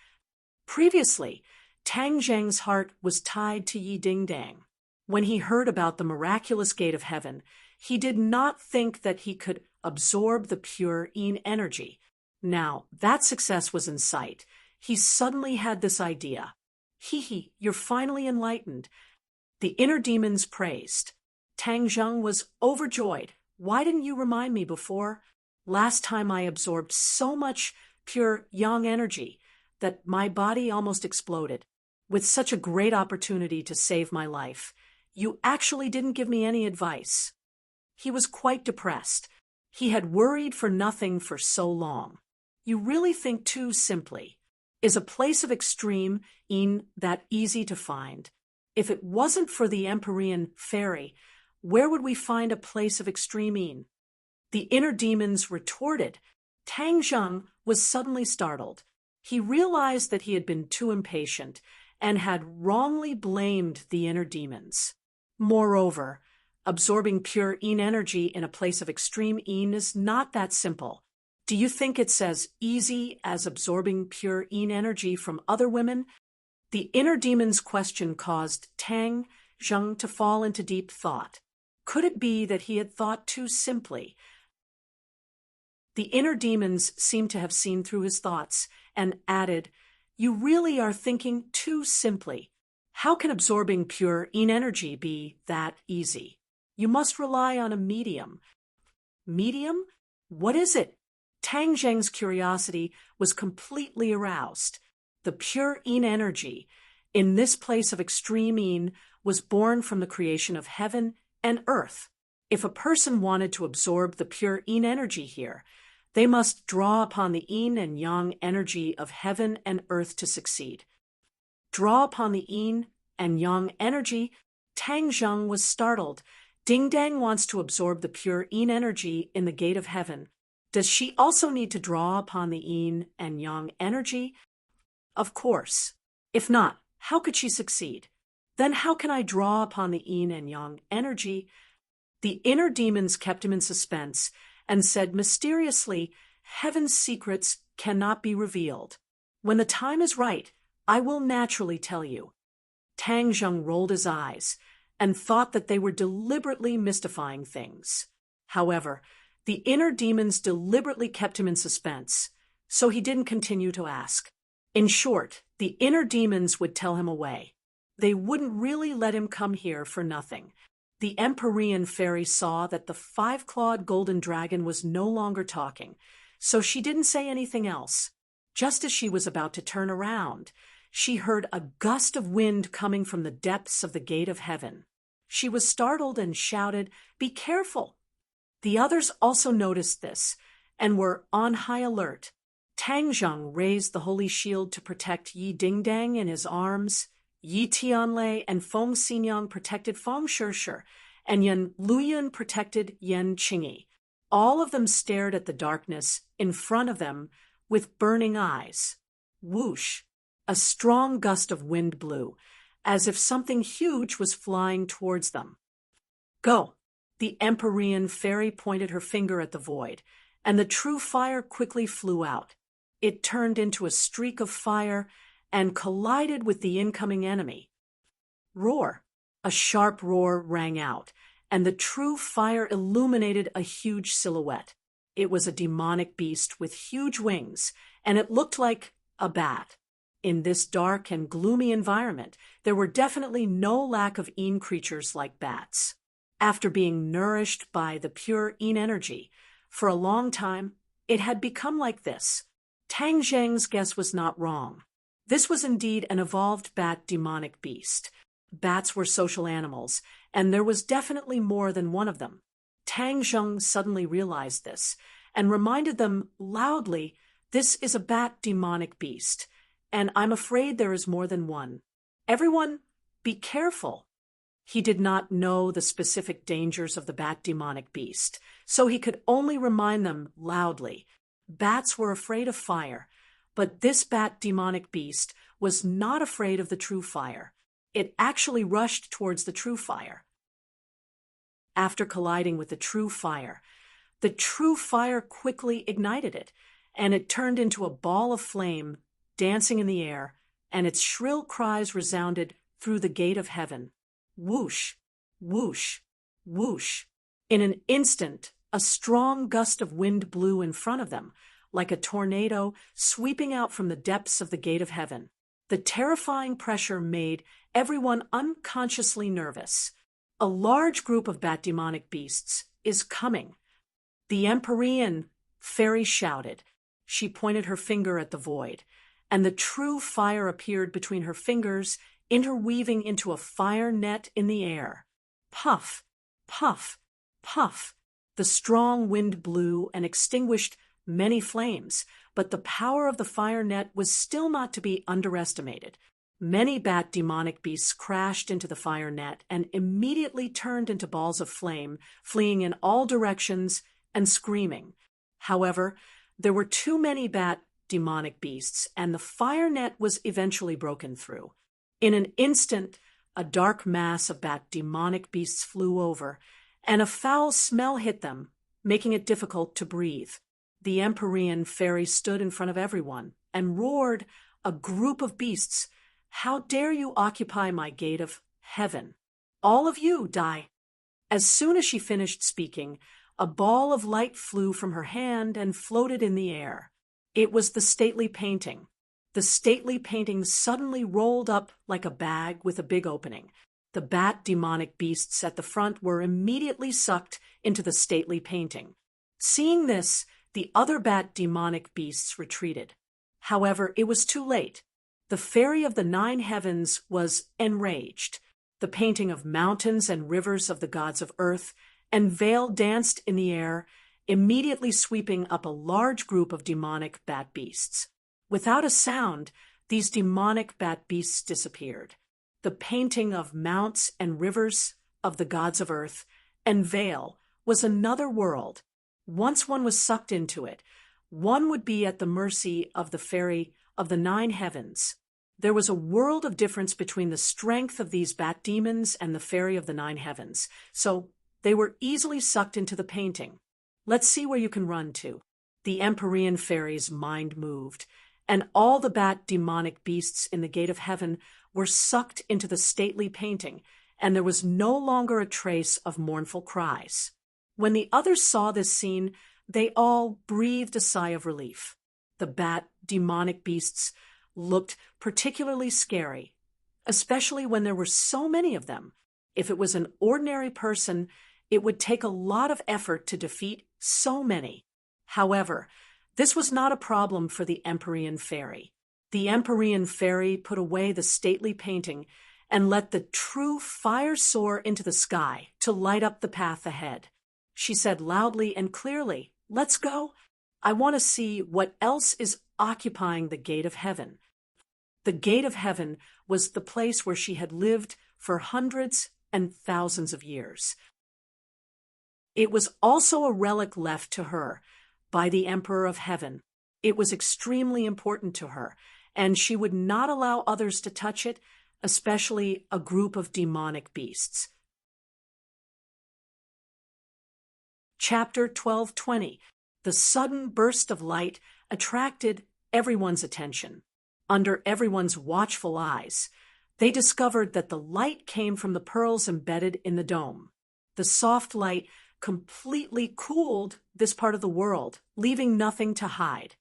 Previously, Tang Zheng's heart was tied to Yi Dingdang. When he heard about the miraculous gate of heaven, he did not think that he could absorb the pure Yin energy. Now that success was in sight, he suddenly had this idea. "Hee, you're finally enlightened." The inner demons praised. Tang Zheng was overjoyed. "Why didn't you remind me before? Last time I absorbed so much pure Yang energy that my body almost exploded. With such a great opportunity to save my life, you actually didn't give me any advice." He was quite depressed. He had worried for nothing for so long. You really think too simply. Is a place of extreme Yin that easy to find? If it wasn't for the Empyrean fairy, where would we find a place of extreme Yin? The inner demons retorted. Tang Zheng was suddenly startled. He realized that he had been too impatient and had wrongly blamed the inner demons. Moreover, absorbing pure Yin energy in a place of extreme Yin is not that simple. Do you think it's as easy as absorbing pure Yin energy from other women? The inner demon's question caused Tang Zheng to fall into deep thought. Could it be that he had thought too simply? The inner demons seemed to have seen through his thoughts and added, "You really are thinking too simply. How can absorbing pure Yin energy be that easy? You must rely on a medium." Medium? What is it? Tang Zheng's curiosity was completely aroused. The pure Yin energy, in this place of extreme Yin, was born from the creation of heaven and earth. If a person wanted to absorb the pure Yin energy here, they must draw upon the Yin and Yang energy of heaven and earth to succeed. Draw upon the Yin and Yang energy? Tang Zheng was startled. Ding Dang wants to absorb the pure Yin energy in the gate of heaven. Does she also need to draw upon the Yin and Yang energy? Of course. If not, how could she succeed? Then how can I draw upon the Yin and Yang energy? The inner demons kept him in suspense and said mysteriously, "Heaven's secrets cannot be revealed. When the time is right, I will naturally tell you." Tang Zheng rolled his eyes and thought that they were deliberately mystifying things. However, the inner demons deliberately kept him in suspense, so he didn't continue to ask. In short, the inner demons would tell him away. They wouldn't really let him come here for nothing. The Empyrean fairy saw that the five-clawed golden dragon was no longer talking, so she didn't say anything else. Just as she was about to turn around, she heard a gust of wind coming from the depths of the gate of heaven. She was startled and shouted, "Be careful!" The others also noticed this and were on high alert. Tang Zheng raised the holy shield to protect Yi Dingdang in his arms. Yi Tianlei and Feng Xinyang protected Feng Shishir, and Yan Luyan protected Yan Qingyi. All of them stared at the darkness in front of them with burning eyes. Whoosh! A strong gust of wind blew, as if something huge was flying towards them. Go! The Empyrean fairy pointed her finger at the void, and the true fire quickly flew out. It turned into a streak of fire and collided with the incoming enemy. Roar! A sharp roar rang out, and the true fire illuminated a huge silhouette. It was a demonic beast with huge wings, and it looked like a bat. In this dark and gloomy environment, there were definitely no lack of Een creatures like bats. After being nourished by the pure Een energy, for a long time, it had become like this. Tang Zheng's guess was not wrong. This was indeed an evolved bat demonic beast. Bats were social animals, and there was definitely more than one of them. Tang Zheng suddenly realized this, and reminded them loudly, "This is a bat demonic beast, and I'm afraid there is more than one. Everyone, be careful." He did not know the specific dangers of the bat demonic beast, so he could only remind them loudly. Bats were afraid of fire, but this bat demonic beast was not afraid of the true fire. It actually rushed towards the true fire. After colliding with the true fire quickly ignited it, and it turned into a ball of flame dancing in the air, and its shrill cries resounded through the gate of heaven. Whoosh, whoosh, whoosh. In an instant, a strong gust of wind blew in front of them, like a tornado sweeping out from the depths of the gate of heaven. The terrifying pressure made everyone unconsciously nervous. A large group of bat demonic beasts is coming. The Empyrean fairy shouted. She pointed her finger at the void, and the true fire appeared between her fingers, interweaving into a fire net in the air. Puff, puff, puff. The strong wind blew and extinguished many flames, but the power of the fire net was still not to be underestimated. Many bat demonic beasts crashed into the fire net and immediately turned into balls of flame, fleeing in all directions and screaming. However, there were too many bat demonic beasts, and the fire net was eventually broken through. In an instant, a dark mass of bat demonic beasts flew over, and a foul smell hit them, making it difficult to breathe. The Empyrean fairy stood in front of everyone and roared, "A group of beasts! How dare you occupy my gate of heaven? All of you die!" As soon as she finished speaking, a ball of light flew from her hand and floated in the air. It was the stately painting. The stately painting suddenly rolled up like a bag with a big opening. The bat demonic beasts at the front were immediately sucked into the stately painting. Seeing this, the other bat demonic beasts retreated. However, it was too late. The fairy of the 9 heavens was enraged. The painting of mountains and rivers of the gods of earth and Vale danced in the air, immediately sweeping up a large group of demonic bat beasts. Without a sound, these demonic bat beasts disappeared. The painting of mounts and rivers of the gods of earth and Vale was another world. Once one was sucked into it, one would be at the mercy of the fairy of the 9 heavens. There was a world of difference between the strength of these bat demons and the fairy of the 9 heavens, so they were easily sucked into the painting. Let's see where you can run to. The Empyrean fairy's mind moved, and all the bat demonic beasts in the gate of heaven were sucked into the stately painting, and there was no longer a trace of mournful cries. When the others saw this scene, they all breathed a sigh of relief. The bat demonic beasts looked particularly scary, especially when there were so many of them. If it was an ordinary person, it would take a lot of effort to defeat so many. However, this was not a problem for the Empyrean fairy. The Empyrean fairy put away the stately painting and let the true fire soar into the sky to light up the path ahead. She said loudly and clearly, "Let's go. I want to see what else is occupying the gate of heaven." The gate of heaven was the place where she had lived for hundreds and thousands of years. It was also a relic left to her by the Emperor of Heaven. It was extremely important to her, and she would not allow others to touch it, especially a group of demonic beasts. Chapter 12:20. The sudden burst of light attracted everyone's attention. Under everyone's watchful eyes, they discovered that the light came from the pearls embedded in the dome. The soft light completely cooled this part of the world, leaving nothing to hide.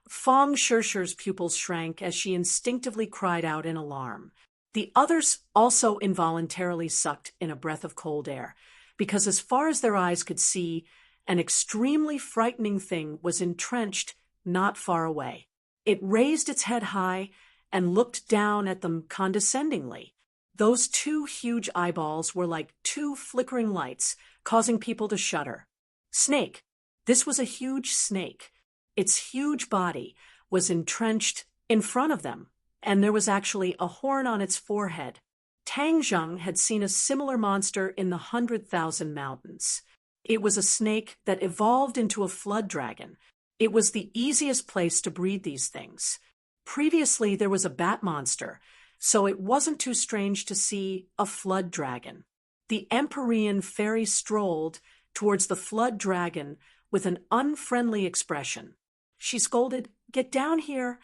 Fong Shishi's pupils shrank as she instinctively cried out in alarm. The others also involuntarily sucked in a breath of cold air, because as far as their eyes could see, an extremely frightening thing was entrenched not far away. It raised its head high and looked down at them condescendingly. Those two huge eyeballs were like two flickering lights, causing people to shudder. Snake. This was a huge snake. Its huge body was entrenched in front of them, and there was actually a horn on its forehead. Tang Zheng had seen a similar monster in the 100,000 Mountains. It was a snake that evolved into a flood dragon. It was the easiest place to breed these things. Previously, there was a bat monster, so it wasn't too strange to see a flood dragon. The Empyrean fairy strolled towards the flood dragon with an unfriendly expression. She scolded, "Get down here."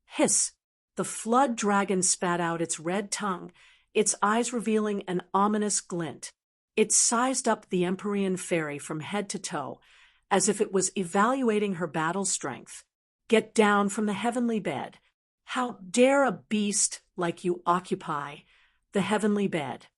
Hiss! The flood dragon spat out its red tongue, its eyes revealing an ominous glint. It sized up the Empyrean fairy from head to toe, as if it was evaluating her battle strength. "Get down from the heavenly bed. How dare a beast like you occupy the heavenly bed?"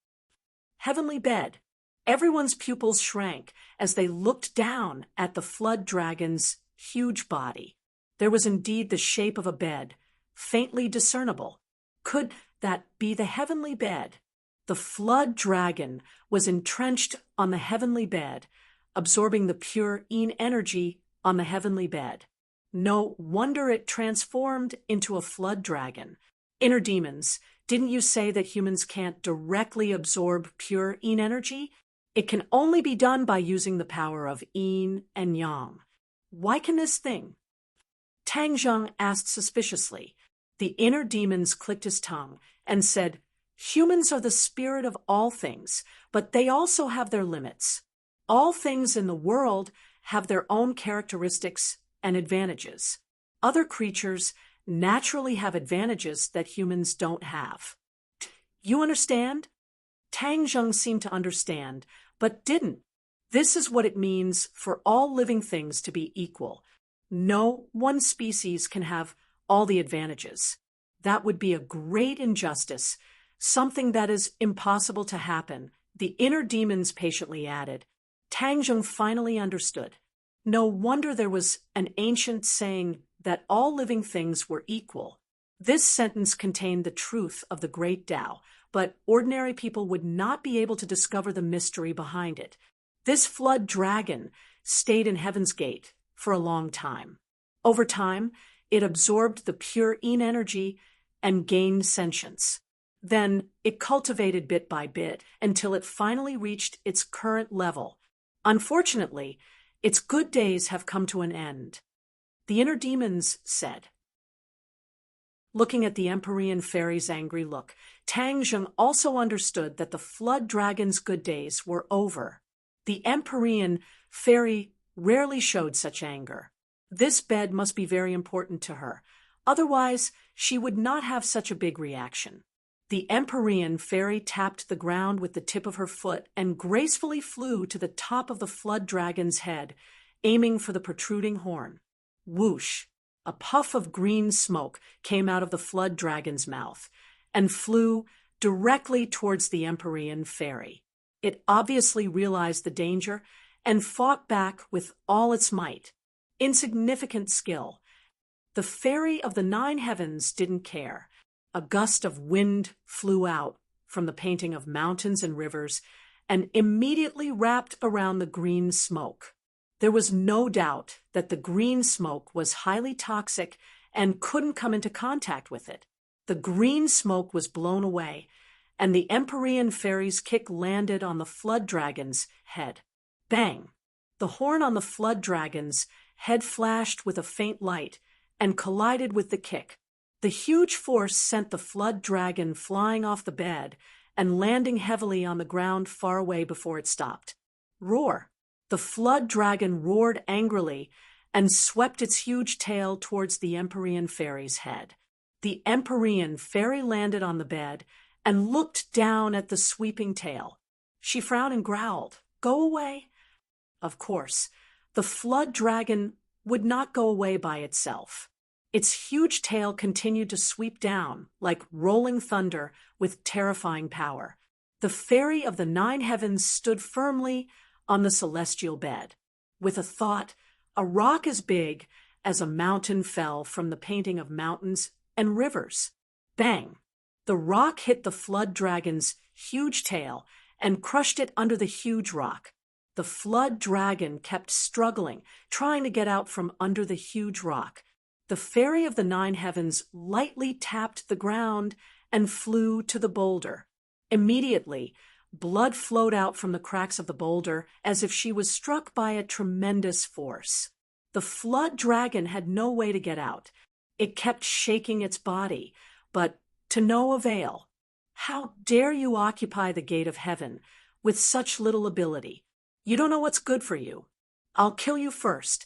Heavenly bed. Everyone's pupils shrank as they looked down at the flood dragon's huge body. There was indeed the shape of a bed, faintly discernible. Could that be the heavenly bed? The flood dragon was entrenched on the heavenly bed, absorbing the pure Yin energy on the heavenly bed. No wonder it transformed into a flood dragon. Inner demons, didn't you say that humans can't directly absorb pure Yin energy? It can only be done by using the power of Yin and Yang. Why can this thing? Tang Zheng asked suspiciously. The inner demons clicked his tongue and said, "Humans are the spirit of all things, but they also have their limits. All things in the world have their own characteristics and advantages. Other creatures naturally have advantages that humans don't have." You understand? Tang Zheng seemed to understand, but didn't. This is what it means for all living things to be equal. No one species can have all the advantages. That would be a great injustice, something that is impossible to happen, the inner demons patiently added. Tang Zheng finally understood. No wonder there was an ancient saying that all living things were equal. This sentence contained the truth of the great Tao, but ordinary people would not be able to discover the mystery behind it. This flood dragon stayed in Heaven's Gate for a long time. Over time, it absorbed the pure Yin energy and gained sentience. Then it cultivated bit by bit until it finally reached its current level. Unfortunately, its good days have come to an end. The inner demons said. Looking at the Empyrean fairy's angry look, Tang Zheng also understood that the flood dragon's good days were over. The Empyrean fairy rarely showed such anger. This bed must be very important to her. Otherwise, she would not have such a big reaction. The Empyrean fairy tapped the ground with the tip of her foot and gracefully flew to the top of the flood dragon's head, aiming for the protruding horn. Whoosh! A puff of green smoke came out of the flood dragon's mouth and flew directly towards the Empyrean fairy. It obviously realized the danger and fought back with all its might. Insignificant skill. The fairy of the 9 heavens didn't care. A gust of wind flew out from the painting of mountains and rivers and immediately wrapped around the green smoke. There was no doubt that the green smoke was highly toxic and couldn't come into contact with it. The green smoke was blown away, and the Empyrean fairy's kick landed on the flood dragon's head. Bang! The horn on the flood dragon's head flashed with a faint light and collided with the kick. The huge force sent the flood dragon flying off the bed and landing heavily on the ground far away before it stopped. Roar! The flood dragon roared angrily and swept its huge tail towards the Empyrean fairy's head. The Empyrean fairy landed on the bed and looked down at the sweeping tail. She frowned and growled, "Go away." Of course, the flood dragon would not go away by itself. Its huge tail continued to sweep down like rolling thunder with terrifying power. The fairy of the 9 heavens stood firmly on the celestial bed. With a thought, a rock as big as a mountain fell from the painting of mountains and rivers. Bang! The rock hit the flood dragon's huge tail and crushed it under the huge rock. The flood dragon kept struggling, trying to get out from under the huge rock. The fairy of the 9 heavens lightly tapped the ground and flew to the boulder. Immediately, blood flowed out from the cracks of the boulder as if she was struck by a tremendous force. The flood dragon had no way to get out. It kept shaking its body, but to no avail. "How dare you occupy the gate of heaven with such little ability? You don't know what's good for you. I'll kill you first."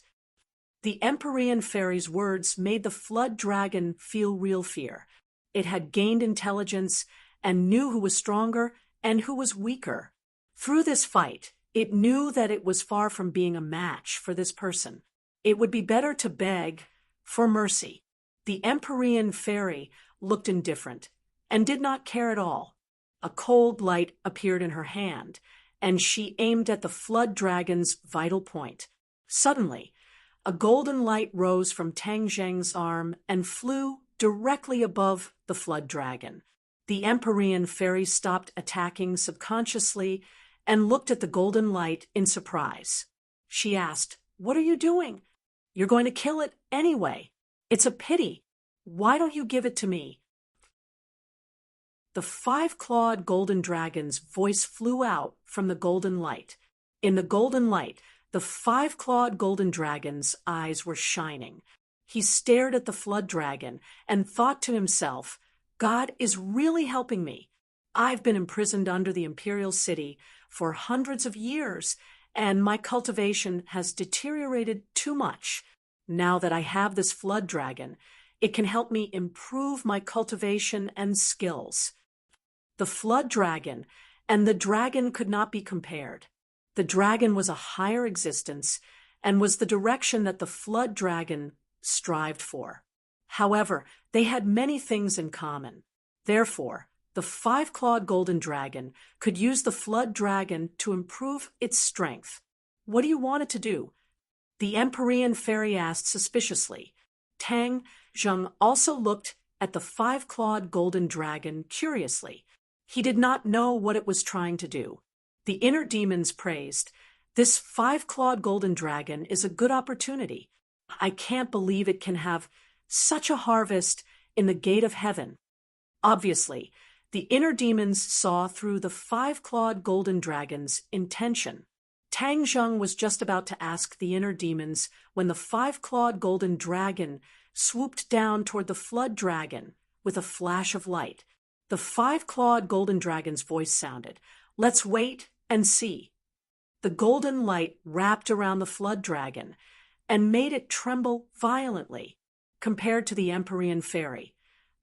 The Empyrean fairy's words made the flood dragon feel real fear. It had gained intelligence and knew who was stronger and who was weaker. Through this fight, it knew that it was far from being a match for this person. It would be better to beg for mercy. The Empyrean fairy looked indifferent and did not care at all. A cold light appeared in her hand, and she aimed at the flood dragon's vital point. Suddenly, a golden light rose from Tang Zheng's arm and flew directly above the flood dragon. The Empyrean fairy stopped attacking subconsciously and looked at the golden light in surprise. She asked, "What are you doing? You're going to kill it anyway. It's a pity. Why don't you give it to me?" The 5-clawed golden dragon's voice flew out from the golden light. In the golden light, the 5-clawed golden dragon's eyes were shining. He stared at the flood dragon and thought to himself, "God is really helping me. I've been imprisoned under the imperial city for hundreds of years, and my cultivation has deteriorated too much. Now that I have this flood dragon, it can help me improve my cultivation and skills." The flood dragon and the dragon could not be compared. The dragon was a higher existence and was the direction that the flood dragon strived for. However, they had many things in common. Therefore, the 5-clawed golden dragon could use the flood dragon to improve its strength. "What do you want it to do?" the Empyrean fairy asked suspiciously. Tang Zheng also looked at the 5-clawed golden dragon curiously. He did not know what it was trying to do. The inner demons praised, "This 5-clawed golden dragon is a good opportunity. I can't believe it can have such a harvest in the gate of heaven." Obviously, the inner demons saw through the 5-clawed golden dragon's intention. Tang Zheng was just about to ask the inner demons when the 5-clawed golden dragon swooped down toward the flood dragon with a flash of light. The 5-clawed golden dragon's voice sounded, "Let's wait and see." The golden light wrapped around the flood dragon and made it tremble violently. Compared to the Empyrean fairy,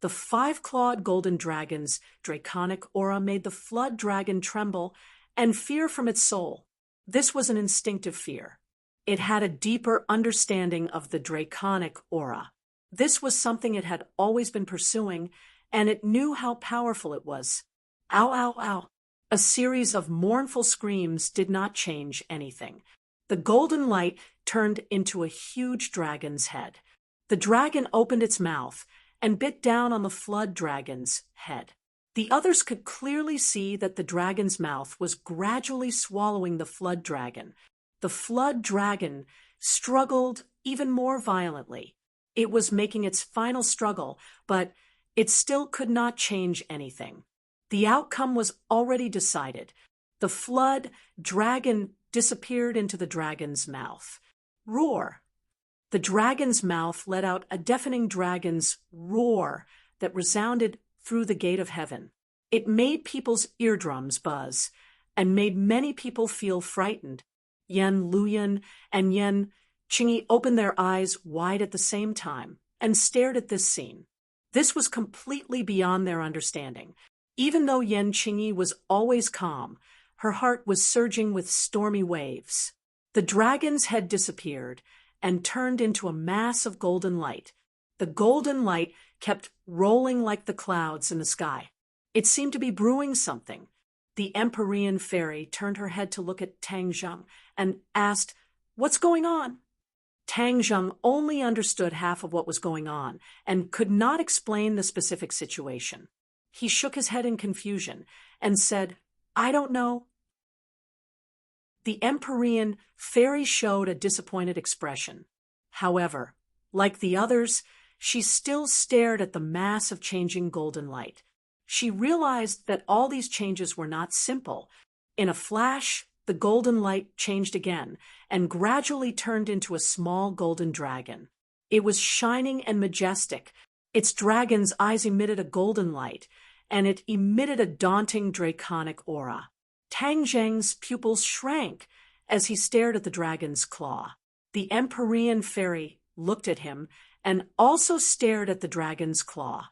the 5-clawed golden dragon's draconic aura made the flood dragon tremble and fear from its soul. This was an instinctive fear. It had a deeper understanding of the draconic aura. This was something it had always been pursuing, and it knew how powerful it was. Ow, ow, ow. A series of mournful screams did not change anything. The golden light turned into a huge dragon's head. The dragon opened its mouth and bit down on the flood dragon's head. The others could clearly see that the dragon's mouth was gradually swallowing the flood dragon. The flood dragon struggled even more violently. It was making its final struggle, but it still could not change anything. The outcome was already decided. The flood dragon disappeared into the dragon's mouth. Roar! The dragon's mouth let out a deafening dragon's roar that resounded through the gate of heaven. It made people's eardrums buzz and made many people feel frightened. Yan Luyan and Yan Qingyi opened their eyes wide at the same time and stared at this scene. This was completely beyond their understanding. Even though Yan Qingyi was always calm, her heart was surging with stormy waves. The dragon's head disappeared and turned into a mass of golden light. The golden light kept rolling like the clouds in the sky. It seemed to be brewing something. The Empyrean fairy turned her head to look at Tang Zheng and asked, "What's going on?" Tang Zheng only understood half of what was going on and could not explain the specific situation. He shook his head in confusion and said, "I don't know." The Empyrean fairy showed a disappointed expression. However, like the others, she still stared at the mass of changing golden light. She realized that all these changes were not simple. In a flash, the golden light changed again and gradually turned into a small golden dragon. It was shining and majestic. Its dragon's eyes emitted a golden light, and it emitted a daunting draconic aura. Tang Zheng's pupils shrank as he stared at the dragon's claw. The Empyrean fairy looked at him and also stared at the dragon's claw.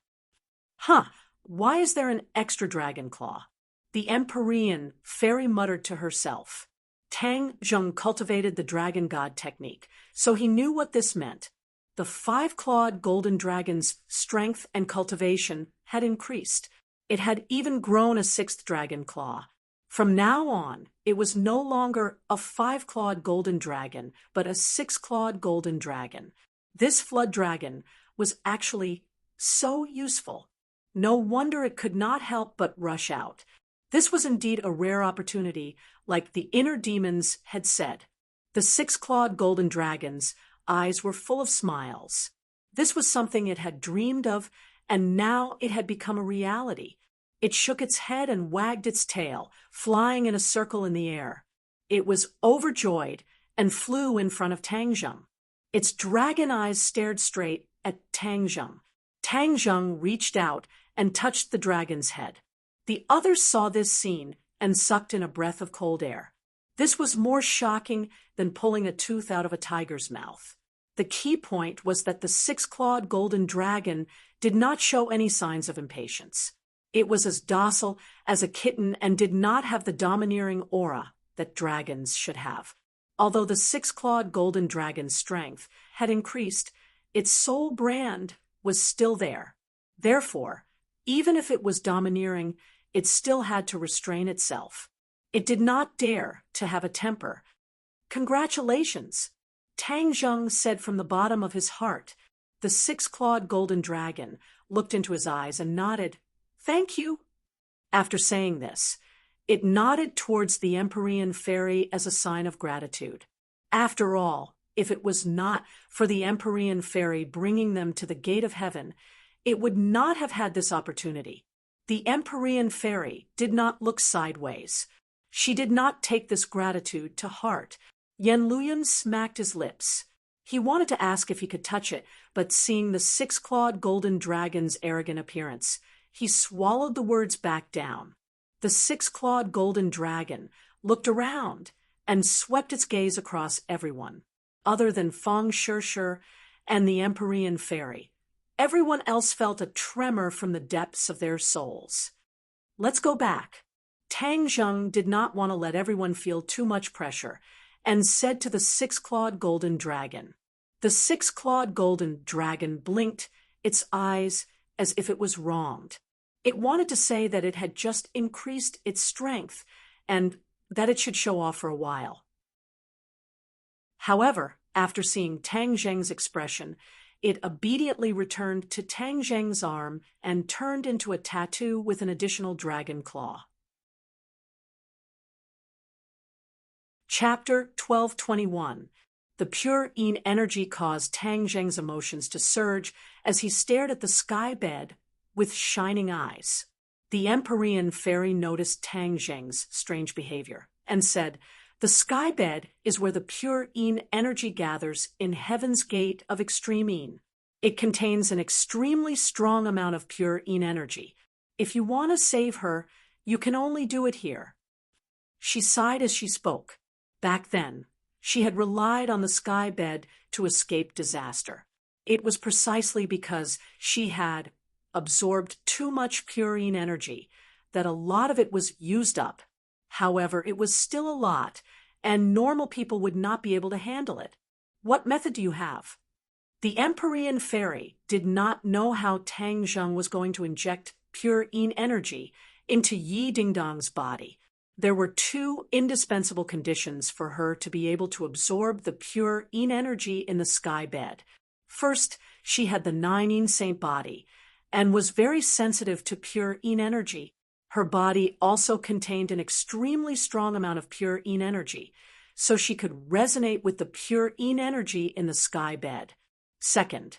Why is there an extra dragon claw? The Empyrean fairy muttered to herself. Tang Zheng cultivated the dragon god technique, so he knew what this meant. The 5-clawed golden dragon's strength and cultivation had increased. It had even grown a 6th dragon claw. From now on, it was no longer a 5-clawed golden dragon, but a 6-clawed golden dragon. This flood dragon was actually so useful. No wonder it could not help but rush out. This was indeed a rare opportunity, like the inner demons had said. The 6-clawed golden dragon's eyes were full of smiles. This was something it had dreamed of, and now it had become a reality. It shook its head and wagged its tail, flying in a circle in the air. It was overjoyed and flew in front of Tang Zheng. Its dragon eyes stared straight at Tang Zheng. Tang Zheng reached out and touched the dragon's head. The others saw this scene and sucked in a breath of cold air. This was more shocking than pulling a tooth out of a tiger's mouth. The key point was that the 6-clawed golden dragon did not show any signs of impatience. It was as docile as a kitten and did not have the domineering aura that dragons should have. Although the 6-clawed golden dragon's strength had increased, its sole brand was still there. Therefore, even if it was domineering, it still had to restrain itself. It did not dare to have a temper. "Congratulations," Tang Zheng said from the bottom of his heart. The 6-clawed golden dragon looked into his eyes and nodded. "Thank you." After saying this, it nodded towards the Empyrean fairy as a sign of gratitude. After all, if it was not for the Empyrean fairy bringing them to the gate of heaven, it would not have had this opportunity. The Empyrean fairy did not look sideways. She did not take this gratitude to heart. Yan Luyan smacked his lips. He wanted to ask if he could touch it, but seeing the 6-clawed golden dragon's arrogant appearance, he swallowed the words back down. The 6-clawed golden dragon looked around and swept its gaze across everyone, other than Feng Shishir and the Empyrean fairy. Everyone else felt a tremor from the depths of their souls. Let's go back. Tang Zheng did not want to let everyone feel too much pressure and said to the 6-clawed golden dragon. The 6-clawed golden dragon blinked its eyes as if it was wronged. It wanted to say that it had just increased its strength and that it should show off for a while. However, after seeing Tang Zheng's expression, it obediently returned to Tang Zheng's arm and turned into a tattoo with an additional dragon claw. Chapter 1221. The pure Yin energy caused Tang Zheng's emotions to surge as he stared at the sky bed with shining eyes. The Empyrean fairy noticed Tang Zheng's strange behavior and said, "The sky bed is where the pure Yin energy gathers in Heaven's Gate of Extreme Yin. It contains an extremely strong amount of pure Yin energy. If you want to save her, you can only do it here." She sighed as she spoke. Back then, she had relied on the sky bed to escape disaster. It was precisely because she had absorbed too much purine energy that a lot of it was used up. However, it was still a lot, and normal people would not be able to handle it. What method do you have? The Empyrean fairy did not know how Tang Zheng was going to inject pure yin energy into Yi Dingdong's body. There were two indispensable conditions for her to be able to absorb the pure yin energy in the sky bed. First, she had the 9 yin saint body and was very sensitive to pure yin energy. Her body also contained an extremely strong amount of pure yin energy, so she could resonate with the pure yin energy in the sky bed. Second,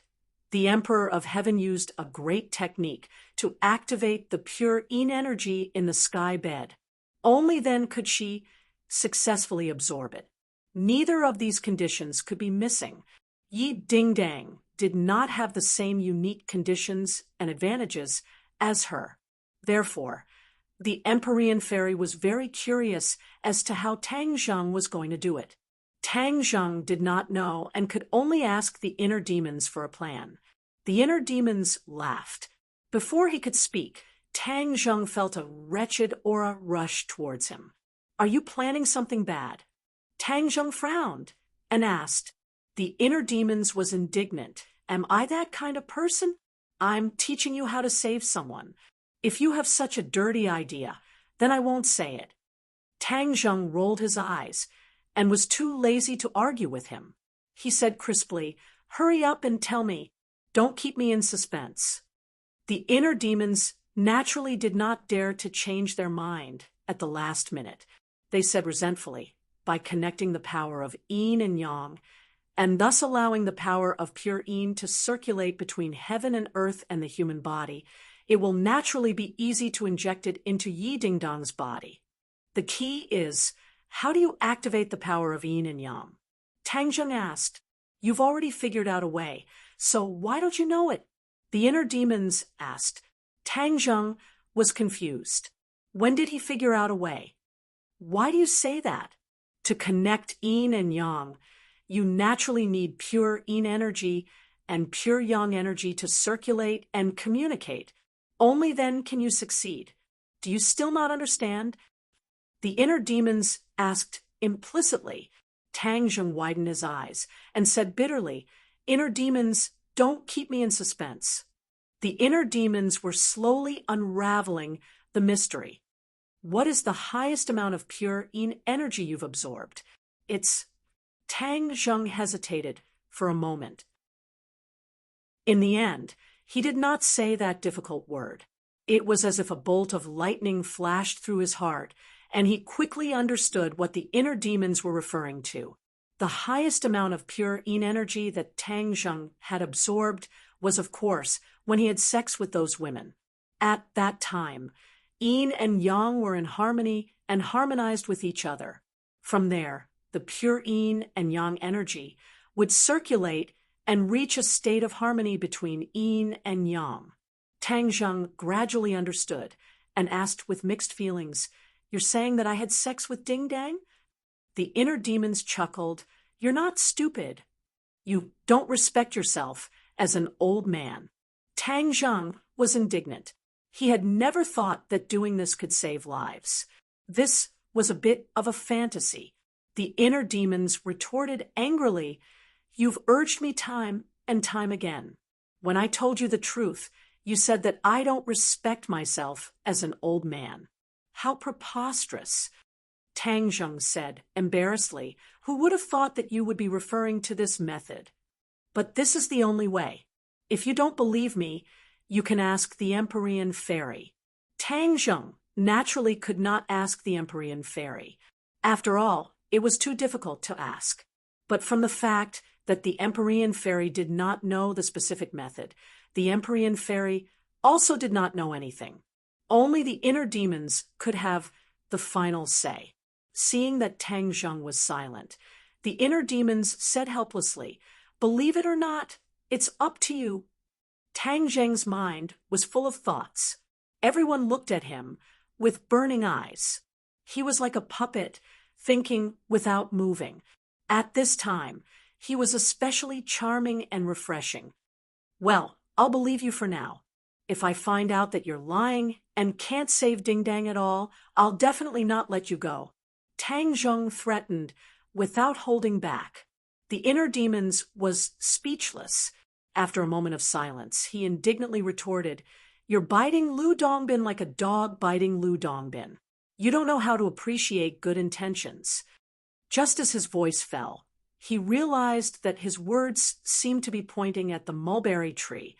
the Emperor of Heaven used a great technique to activate the pure yin energy in the sky bed. Only then could she successfully absorb it. Neither of these conditions could be missing. Yi Dingdang did not have the same unique conditions and advantages as her. Therefore, the Empyrean fairy was very curious as to how Tang Zheng was going to do it. Tang Zheng did not know and could only ask the inner demons for a plan. The inner demons laughed. Before he could speak, Tang Zheng felt a wretched aura rush towards him. "Are you planning something bad?" Tang Zheng frowned and asked. The inner demons was indignant. "Am I that kind of person? I'm teaching you how to save someone. If you have such a dirty idea, then I won't say it." Tang Zheng rolled his eyes and was too lazy to argue with him. He said crisply, "Hurry up and tell me. Don't keep me in suspense." The inner demons naturally did not dare to change their mind at the last minute. They said resentfully, by connecting the power of yin and yang, and thus allowing the power of pure yin to circulate between heaven and earth and the human body, it will naturally be easy to inject it into Yi Dingdong's body. The key is, how do you activate the power of yin and yang? Tang Zheng asked. "You've already figured out a way, so why don't you know it?" The inner demons asked. Tang Zheng was confused. When did he figure out a way? "Why do you say that?" To connect yin and yang, you naturally need pure yin energy and pure yang energy to circulate and communicate. Only then can you succeed. Do you still not understand? The inner demons asked implicitly. Tang Zheng widened his eyes and said bitterly, "Inner demons, don't keep me in suspense." The inner demons were slowly unraveling the mystery. "What is the highest amount of pure yin energy you've absorbed?" "It's..." Tang Zheng hesitated for a moment. In the end, he did not say that difficult word. It was as if a bolt of lightning flashed through his heart, and he quickly understood what the inner demons were referring to. The highest amount of pure yin energy that Tang Zheng had absorbed was, of course, when he had sex with those women. At that time, yin and yang were in harmony and harmonized with each other. From there, the pure yin and yang energy would circulate and reach a state of harmony between yin and yang. Tang Zheng gradually understood and asked with mixed feelings, "You're saying that I had sex with Ding Dang?" The inner demons chuckled. "You're not stupid. You don't respect yourself as an old man." Tang Zheng was indignant. He had never thought that doing this could save lives. This was a bit of a fantasy. The inner demons retorted angrily, "You've urged me time and time again. When I told you the truth, you said that I don't respect myself as an old man." "How preposterous," Tang Zheng said embarrassedly. "Who would have thought that you would be referring to this method? But this is the only way. If you don't believe me, you can ask the Empyrean fairy." Tang Zheng naturally could not ask the Empyrean fairy. After all, it was too difficult to ask. But from the fact that the Empyrean fairy did not know the specific method, the Empyrean fairy also did not know anything. Only the inner demons could have the final say. Seeing that Tang Zheng was silent, the inner demons said helplessly, "Believe it or not, it's up to you." Tang Zheng's mind was full of thoughts. Everyone looked at him with burning eyes. He was like a puppet thinking without moving. At this time, he was especially charming and refreshing. Well, I'll believe you for now. If I find out that you're lying and can't save Ding Dang at all, I'll definitely not let you go. Tang Zheng threatened without holding back. The inner demons was speechless. After a moment of silence, he indignantly retorted, "You're biting Lu Dongbin like a dog biting Lu Dongbin. You don't know how to appreciate good intentions." Just as his voice fell, he realized that his words seemed to be pointing at the mulberry tree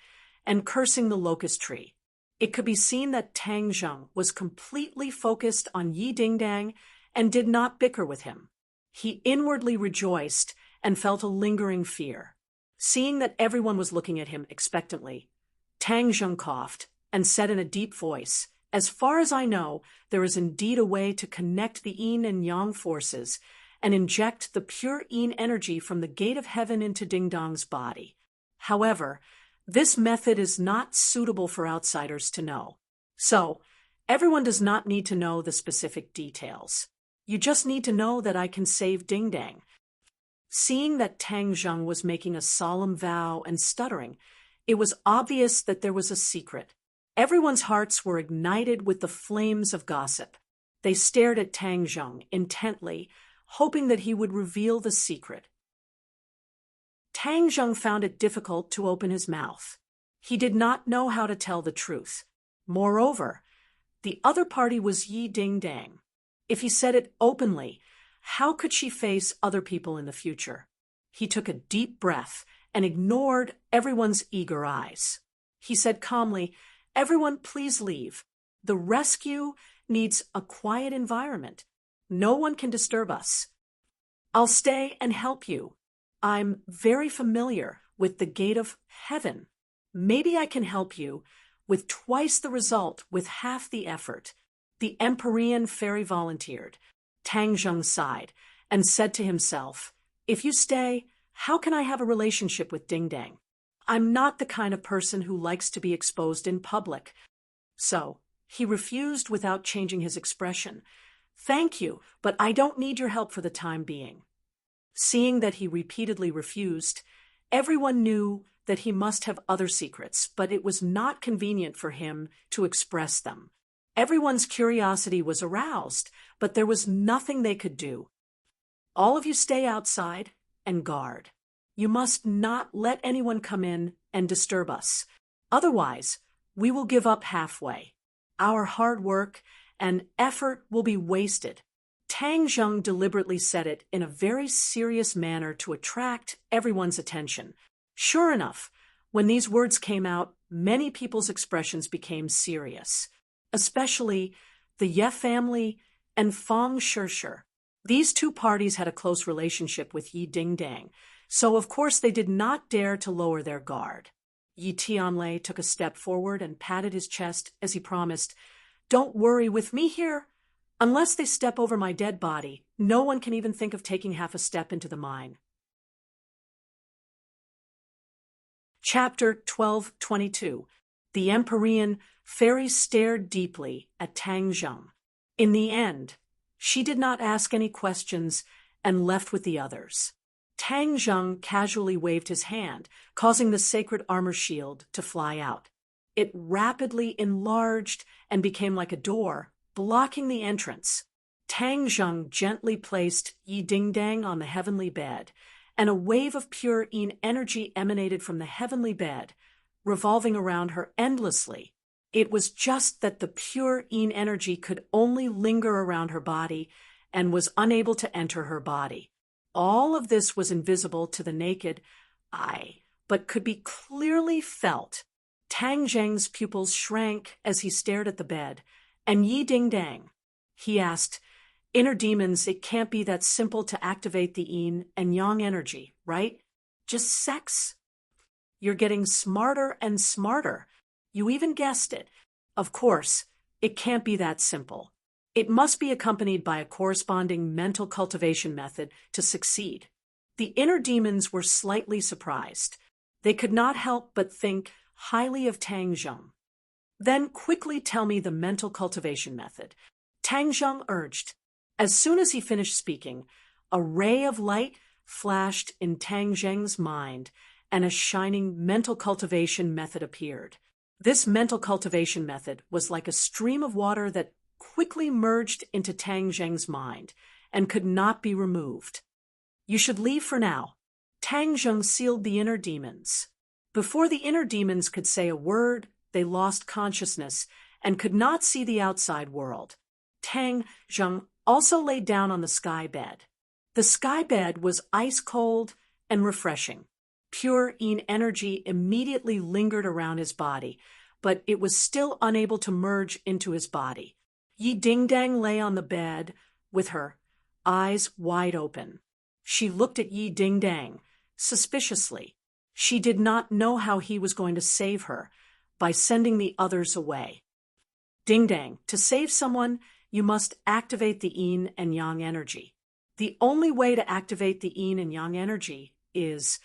and cursing the locust tree. It could be seen that Tang Zheng was completely focused on Yi Dingdang and did not bicker with him. He inwardly rejoiced and felt a lingering fear. Seeing that everyone was looking at him expectantly, Tang Zheng coughed and said in a deep voice, "As far as I know, there is indeed a way to connect the yin and yang forces and inject the pure yin energy from the gate of heaven into Ding Dong's body. However, this method is not suitable for outsiders to know. So, everyone does not need to know the specific details. You just need to know that I can save Ding Dang." Seeing that Tang Zheng was making a solemn vow and stuttering, it was obvious that there was a secret. Everyone's hearts were ignited with the flames of gossip. They stared at Tang Zheng intently, hoping that he would reveal the secret. Tang Zheng found it difficult to open his mouth. He did not know how to tell the truth. Moreover, the other party was Yi Dingdang. If he said it openly, how could she face other people in the future? He took a deep breath and ignored everyone's eager eyes. He said calmly, "Everyone, please leave. The rescue needs a quiet environment. No one can disturb us. I'll stay and help you. I'm very familiar with the gate of heaven. Maybe I can help you with twice the result with half the effort." The Empyrean fairy volunteered. Tang Zheng sighed and said to himself, "If you stay, how can I have a relationship with Ding Dang? I'm not the kind of person who likes to be exposed in public." So, he refused without changing his expression. "Thank you, but I don't need your help for the time being." Seeing that he repeatedly refused, everyone knew that he must have other secrets, but it was not convenient for him to express them. Everyone's curiosity was aroused, but there was nothing they could do. "All of you stay outside and guard. You must not let anyone come in and disturb us. Otherwise, we will give up halfway. Our hard work and effort will be wasted." Tang Zheng deliberately said it in a very serious manner to attract everyone's attention. Sure enough, when these words came out, many people's expressions became serious, especially the Ye family and Fang Shishir. These two parties had a close relationship with Yi Dingdang, so of course they did not dare to lower their guard. Yi Tianlei took a step forward and patted his chest as he promised, "Don't worry, with me here, unless they step over my dead body, no one can even think of taking half a step into the mine." Chapter 12:22. The Empyrean fairy stared deeply at Tang Zheng. In the end, she did not ask any questions and left with the others. Tang Zheng casually waved his hand, causing the sacred armor shield to fly out. It rapidly enlarged and became like a door, blocking the entrance. Tang Zheng gently placed Yi Dingdang on the heavenly bed, and a wave of pure yin energy emanated from the heavenly bed, revolving around her endlessly. It was just that the pure yin energy could only linger around her body and was unable to enter her body. All of this was invisible to the naked eye, but could be clearly felt. Tang Zheng's pupils shrank as he stared at the bed. "And Yi Dingdang?" he asked. "Inner demons, it can't be that simple to activate the yin and yang energy, right? Just sex?" "You're getting smarter and smarter. You even guessed it. Of course, it can't be that simple. It must be accompanied by a corresponding mental cultivation method to succeed." The inner demons were slightly surprised. They could not help but think highly of Tang Zheng. "Then quickly tell me the mental cultivation method," Tang Zheng urged. As soon as he finished speaking, a ray of light flashed in Tang Zheng's mind, and a shining mental cultivation method appeared. This mental cultivation method was like a stream of water that quickly merged into Tang Zheng's mind and could not be removed. You should leave for now. Tang Zheng sealed the inner demons. Before the inner demons could say a word, they lost consciousness and could not see the outside world. Tang Zheng also lay down on the sky bed. The sky bed was ice cold and refreshing. Pure yin energy immediately lingered around his body, but it was still unable to merge into his body. Yi Dingdang lay on the bed with her eyes wide open. She looked at Yi Dingdang suspiciously. She did not know how he was going to save her by sending the others away. Dingdang, to save someone, you must activate the yin and yang energy. The only way to activate the yin and yang energy is...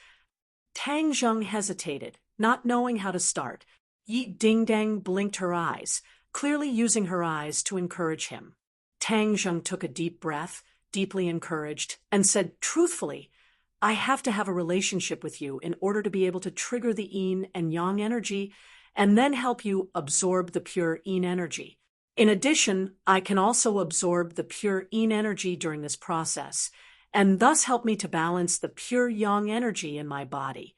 Tang Zheng hesitated, not knowing how to start. Yi Dingdang blinked her eyes, clearly using her eyes to encourage him. Tang Zheng took a deep breath, deeply encouraged, and said truthfully, I have to have a relationship with you in order to be able to trigger the yin and yang energy and then help you absorb the pure yin energy. In addition, I can also absorb the pure yin energy during this process, and thus help me to balance the pure yang energy in my body.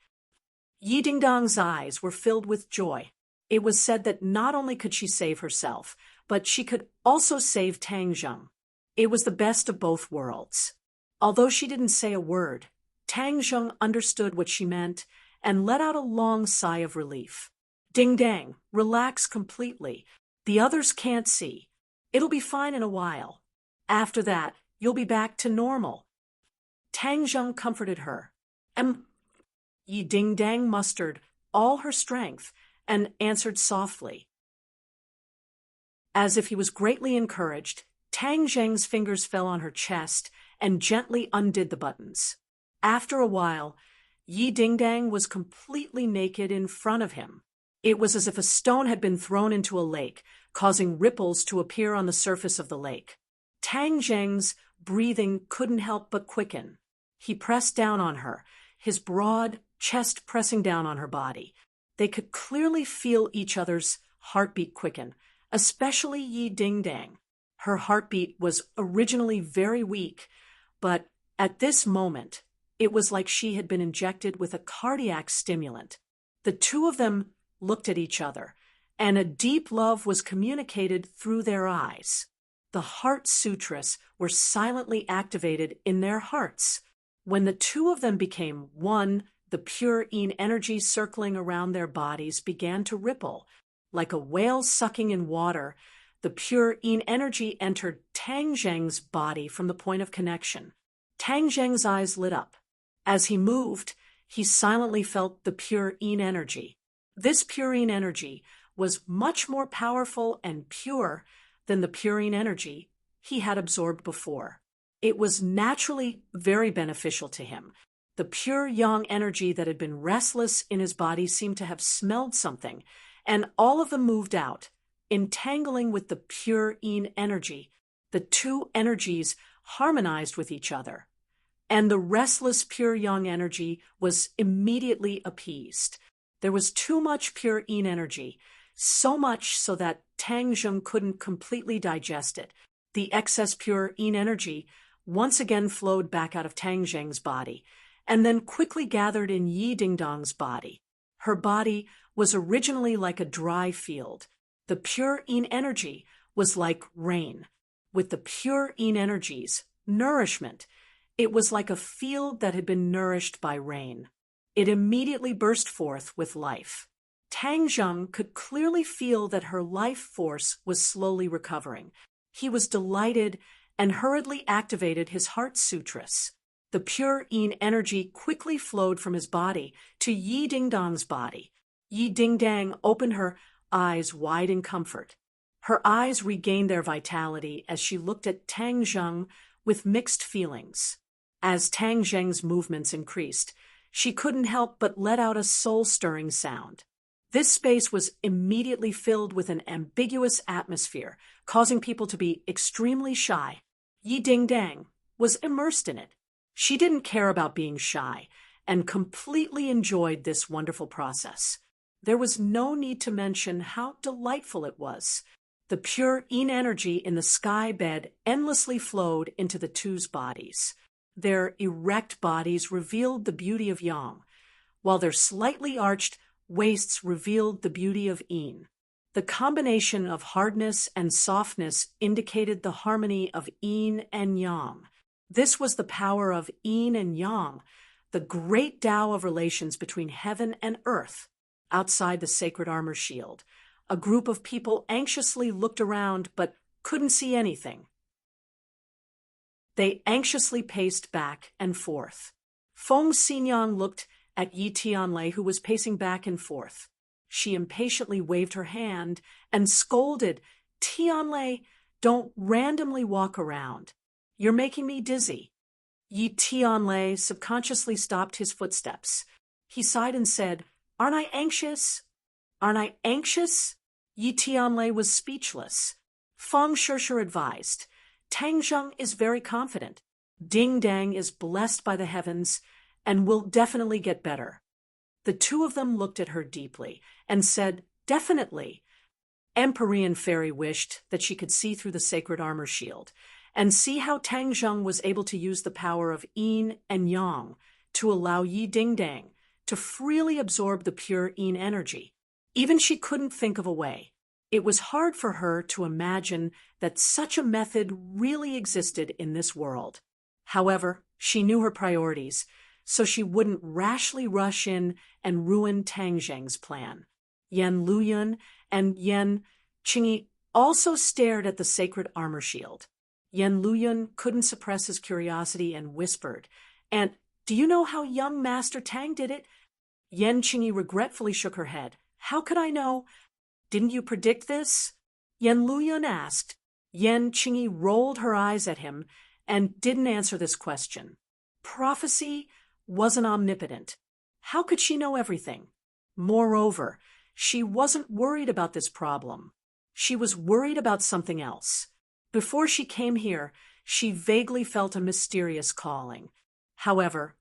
Yi Dingdang's eyes were filled with joy. It was said that not only could she save herself, but she could also save Tang Zheng. It was the best of both worlds. Although she didn't say a word, Tang Zheng understood what she meant and let out a long sigh of relief. Dingdang, relax completely. The others can't see. It'll be fine in a while. After that, you'll be back to normal. Tang Zheng comforted her. Yi Dingdang mustered all her strength and answered softly. As if he was greatly encouraged, Tang Zheng's fingers fell on her chest and gently undid the buttons. After a while, Yi Dingdang was completely naked in front of him. It was as if a stone had been thrown into a lake, causing ripples to appear on the surface of the lake. Tang Zheng's breathing couldn't help but quicken. He pressed down on her, his broad chest pressing down on her body. They could clearly feel each other's heartbeat quicken, especially Yi Dingdang. Her heartbeat was originally very weak, but at this moment, it was like she had been injected with a cardiac stimulant. The two of them looked at each other, and a deep love was communicated through their eyes. The heart sutras were silently activated in their hearts. When the two of them became one, the pure yin energy circling around their bodies began to ripple. Like a whale sucking in water, the pure yin energy entered Tang Zheng's body from the point of connection. Tang Zheng's eyes lit up. As he moved, he silently felt the pure yin energy. This pure yin energy was much more powerful and pure than the pure yin energy he had absorbed before. It was naturally very beneficial to him. The pure yang energy that had been restless in his body seemed to have smelled something, and all of them moved out, entangling with the pure yin energy. The two energies harmonized with each other, and the restless pure yang energy was immediately appeased. There was too much pure yin energy, so much so that Tang Zheng couldn't completely digest it. The excess pure yin energy once again flowed back out of Tang Zheng's body, and then quickly gathered in Yi Dingdang's body. Her body was originally like a dry field. The pure yin energy was like rain. With the pure yin energies, nourishment, it was like a field that had been nourished by rain. It immediately burst forth with life. Tang Zheng could clearly feel that her life force was slowly recovering. He was delighted and hurriedly activated his heart sutras. The pure yin energy quickly flowed from his body to Yi Dingdang's body. Yi Dingdang opened her eyes wide in comfort. Her eyes regained their vitality as she looked at Tang Zheng with mixed feelings. As Tang Zheng's movements increased, she couldn't help but let out a soul-stirring sound. This space was immediately filled with an ambiguous atmosphere, causing people to be extremely shy. Yi Ding Dang was immersed in it. She didn't care about being shy and completely enjoyed this wonderful process. There was no need to mention how delightful it was. The pure yin energy in the sky bed endlessly flowed into the two's bodies. Their erect bodies revealed the beauty of yang, while their slightly arched waists revealed the beauty of yin. The combination of hardness and softness indicated the harmony of yin and yang. This was the power of yin and yang, the great Tao of relations between heaven and earth. Outside the sacred armor shield, a group of people anxiously looked around but couldn't see anything. They anxiously paced back and forth. Feng Xinyang looked at Yi Tianlei, who was pacing back and forth. She impatiently waved her hand and scolded, "Tianlei, don't randomly walk around. You're making me dizzy." Yi Tianlei subconsciously stopped his footsteps. He sighed and said, "Aren't I anxious? Aren't I anxious?" Yi Tianlei was speechless. Feng Shishir advised, "Tang Zheng is very confident. Ding Dang is blessed by the heavens and will definitely get better." The two of them looked at her deeply and said, "Definitely." Empyrean Fairy wished that she could see through the sacred armor shield and see how Tang Zheng was able to use the power of yin and yang to allow Yi Ding Dang to freely absorb the pure yin energy. Even she couldn't think of a way. It was hard for her to imagine that such a method really existed in this world. However, she knew her priorities, so she wouldn't rashly rush in and ruin Tang Zheng's plan. Yan Luyun and Yan Qingyi also stared at the sacred armor shield. Yan Luyun couldn't suppress his curiosity and whispered, "And do you know how young Master Tang did it?" Yan Qingyi regretfully shook her head. "How could I know? Didn't you predict this?" Yan Luyun asked. Yan Qingyi rolled her eyes at him and didn't answer this question. Prophecy wasn't omnipotent. How could she know everything? Moreover, she wasn't worried about this problem. She was worried about something else. Before she came here, she vaguely felt a mysterious calling. However,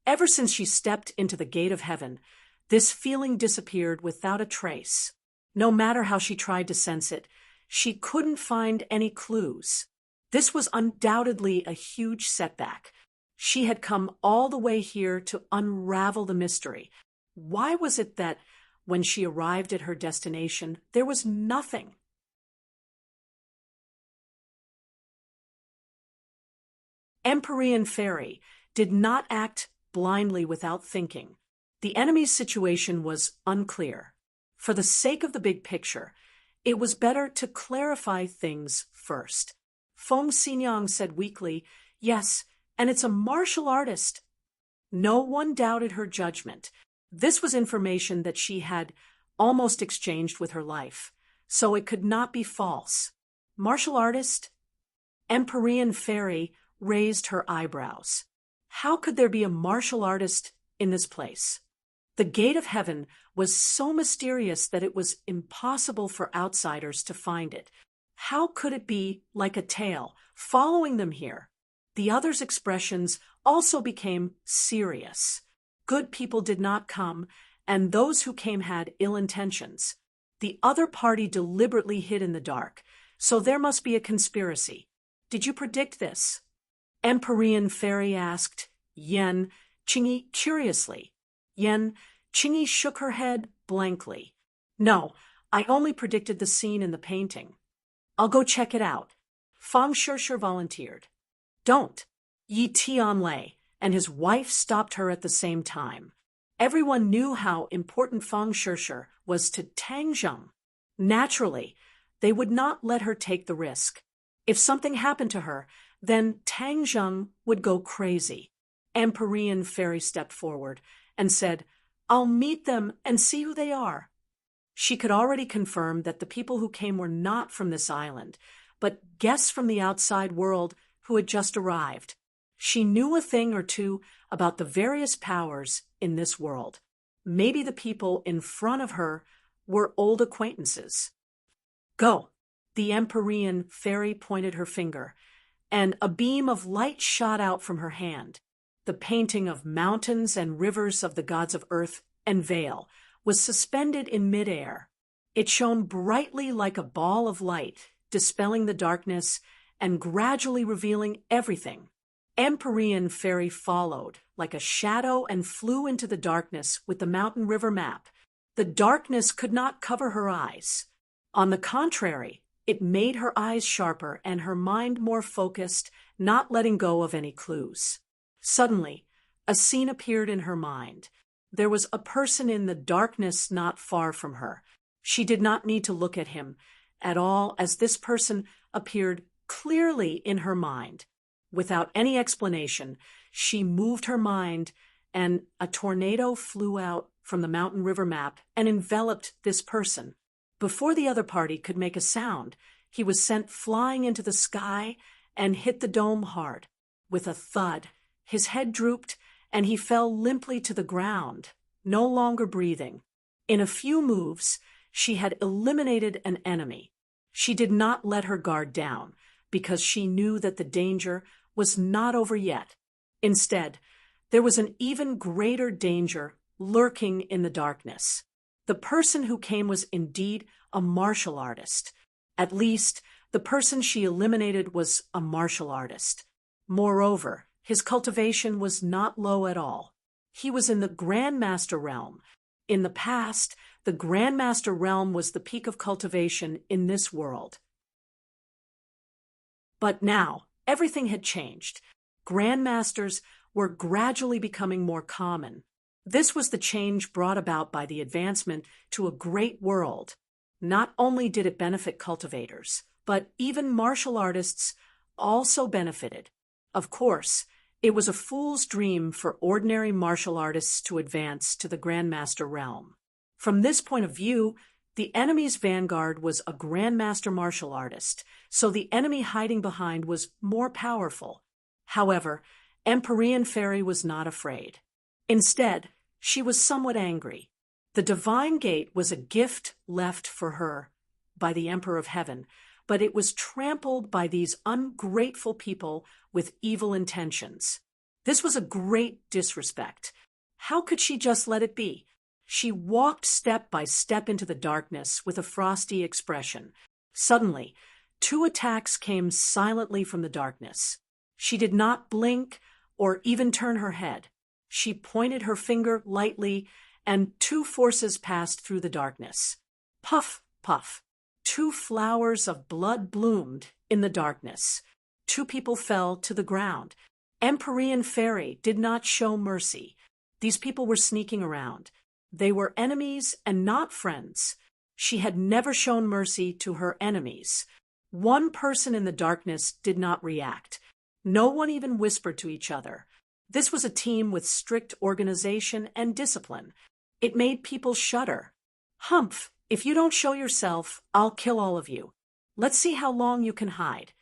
ever since she stepped into the gate of heaven, this feeling disappeared without a trace. No matter how she tried to sense it, she couldn't find any clues. This was undoubtedly a huge setback. She had come all the way here to unravel the mystery. Why was it that, when she arrived at her destination, there was nothing? Empyrean Fairy did not act blindly without thinking. The enemy's situation was unclear. For the sake of the big picture, it was better to clarify things first. Feng Xinyang said weakly, "Yes, and it's a martial artist." No one doubted her judgment. This was information that she had almost exchanged with her life, so it could not be false. Martial artist? Empyrean Fairy raised her eyebrows. How could there be a martial artist in this place? The gate of heaven was so mysterious that it was impossible for outsiders to find it. How could it be like a tail following them here? The others' expressions also became serious. Good people did not come, and those who came had ill intentions. The other party deliberately hid in the dark, so there must be a conspiracy. Did you predict this? Empyrean Fairy asked Yan Qingyi curiously. Yan Qingyi shook her head blankly. "No, I only predicted the scene in the painting." "I'll go check it out." Feng Shishir volunteered. "Don't." Yi Tianlei and his wife stopped her at the same time. Everyone knew how important Feng Shishir was to Tang Zheng. Naturally, they would not let her take the risk. If something happened to her, then Tang Zheng would go crazy. Empyrean Fairy stepped forward and said, "I'll meet them and see who they are." She could already confirm that the people who came were not from this island, but guests from the outside world who had just arrived. She knew a thing or two about the various powers in this world. Maybe the people in front of her were old acquaintances. "Go." The Empyrean Fairy pointed her finger. and a beam of light shot out from her hand. The painting of mountains and rivers of the gods of earth and Vale was suspended in midair. It shone brightly like a ball of light, dispelling the darkness and gradually revealing everything. Empyrean Fairy followed like a shadow and flew into the darkness with the mountain river map. The darkness could not cover her eyes. On the contrary, it made her eyes sharper and her mind more focused, not letting go of any clues. Suddenly, a scene appeared in her mind. There was a person in the darkness not far from her. She did not need to look at him at all, as this person appeared clearly in her mind. Without any explanation, she moved her mind, and a tornado flew out from the mountain river map and enveloped this person. Before the other party could make a sound, he was sent flying into the sky and hit the dome hard. With a thud, his head drooped, and he fell limply to the ground, no longer breathing. In a few moves, she had eliminated an enemy. She did not let her guard down, because she knew that the danger was not over yet. Instead, there was an even greater danger lurking in the darkness. The person who came was indeed a martial artist. At least, the person she eliminated was a martial artist. Moreover, his cultivation was not low at all. He was in the Grandmaster realm. In the past, the Grandmaster realm was the peak of cultivation in this world. But now, everything had changed. Grandmasters were gradually becoming more common. This was the change brought about by the advancement to a great world. Not only did it benefit cultivators, but even martial artists also benefited. Of course, it was a fool's dream for ordinary martial artists to advance to the Grandmaster realm. From this point of view, the enemy's vanguard was a Grandmaster martial artist, so the enemy hiding behind was more powerful. However, Empyrean Fairy was not afraid. Instead, she was somewhat angry. The divine gate was a gift left for her by the Emperor of Heaven, but it was trampled by these ungrateful people with evil intentions. This was a great disrespect. How could she just let it be? She walked step by step into the darkness with a frosty expression. Suddenly, 2 attacks came silently from the darkness. She did not blink or even turn her head. She pointed her finger lightly, and 2 forces passed through the darkness. Puff, puff. 2 flowers of blood bloomed in the darkness. 2 people fell to the ground. Empyrean Fairy did not show mercy. These people were sneaking around. They were enemies and not friends. She had never shown mercy to her enemies. 1 person in the darkness did not react. No one even whispered to each other. This was a team with strict organization and discipline. It made people shudder. Humph! If you don't show yourself, I'll kill all of you. Let's see how long you can hide.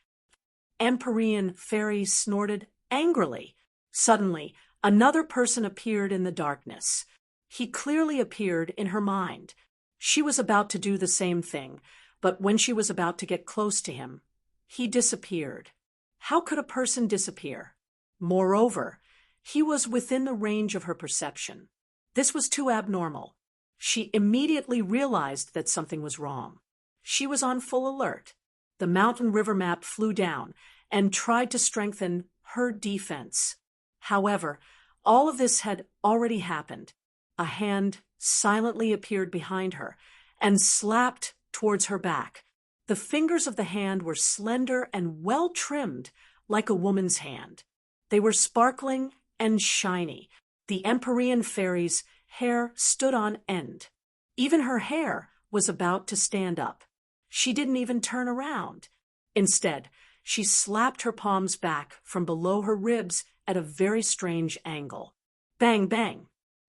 Empyrean Fairy snorted angrily. Suddenly, another person appeared in the darkness. He clearly appeared in her mind. She was about to do the same thing, but when she was about to get close to him, he disappeared. How could a person disappear? Moreover, he was within the range of her perception. This was too abnormal. She immediately realized that something was wrong. She was on full alert. The mountain river map flew down and tried to strengthen her defense. However, all of this had already happened. A hand silently appeared behind her and slapped towards her back. The fingers of the hand were slender and well trimmed, like a woman's hand. They were sparkling and shiny. The Empyrean Fairy's hair stood on end. Even her hair was about to stand up. She didn't even turn around. Instead, she slapped her palms back from below her ribs at a very strange angle. Bang, bang.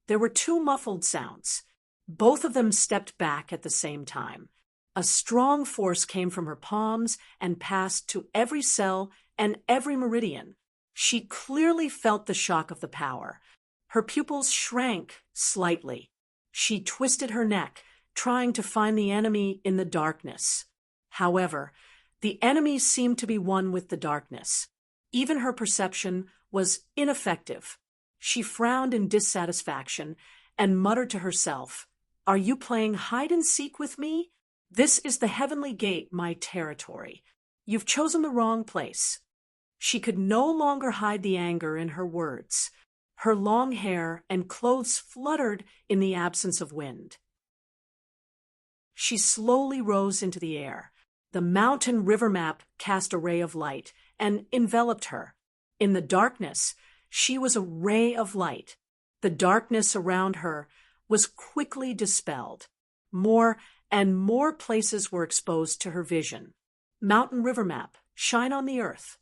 There were 2 muffled sounds. Both of them stepped back at the same time. A strong force came from her palms and passed to every cell and every meridian. She clearly felt the shock of the power. Her pupils shrank slightly. She twisted her neck, trying to find the enemy in the darkness. However, The enemy seemed to be one with the darkness. Even her perception was ineffective. She frowned in dissatisfaction and muttered to herself, "Are you playing hide-and-seek with me? This is the heavenly gate, my territory. You've chosen the wrong place." She could no longer hide the anger in her words. Her long hair and clothes fluttered in the absence of wind. She slowly rose into the air. The mountain river map cast a ray of light and enveloped her. In the darkness, she was a ray of light. The darkness around her was quickly dispelled. More and more places were exposed to her vision. Mountain river map, shine on the earth.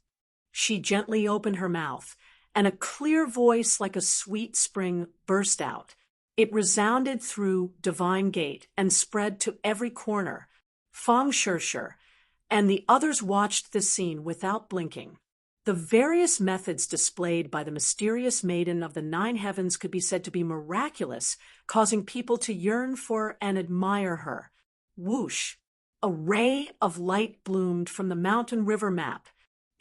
She gently opened her mouth, and a clear voice like a sweet spring burst out. It resounded through Divine Gate and spread to every corner. Fang Shishir and the others watched the scene without blinking. The various methods displayed by the mysterious maiden of the nine heavens could be said to be miraculous, causing people to yearn for and admire her. Whoosh! A ray of light bloomed from the mountain river map.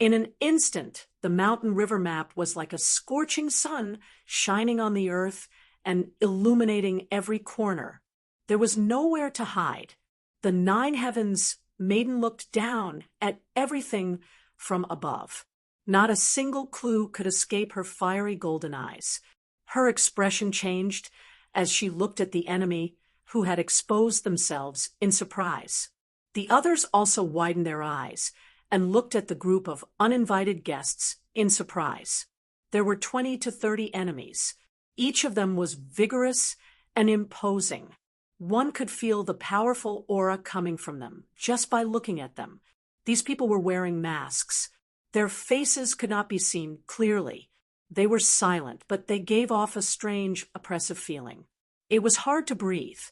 In an instant, the mountain river map was like a scorching sun shining on the earth and illuminating every corner. There was nowhere to hide. The nine heavens maiden looked down at everything from above. Not a single clue could escape her fiery golden eyes. Her expression changed as she looked at the enemy who had exposed themselves in surprise. The others also widened their eyes and looked at the group of uninvited guests in surprise. There were 20 to 30 enemies. Each of them was vigorous and imposing. One could feel the powerful aura coming from them just by looking at them. These people were wearing masks. Their faces could not be seen clearly. They were silent, but they gave off a strange, oppressive feeling. It was hard to breathe.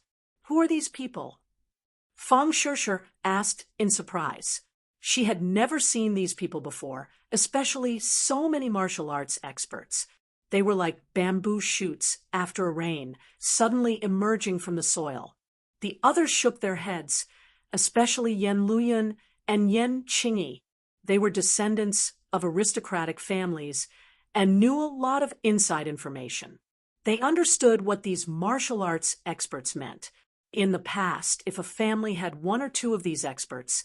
Who are these people? Fang Shishir asked in surprise. She had never seen these people before, especially so many martial arts experts. They were like bamboo shoots after a rain, suddenly emerging from the soil. The others shook their heads, especially Yen Luyan and Yen Qingyi. They were descendants of aristocratic families and knew a lot of inside information. They understood what these martial arts experts meant. In the past, if a family had one or two of these experts,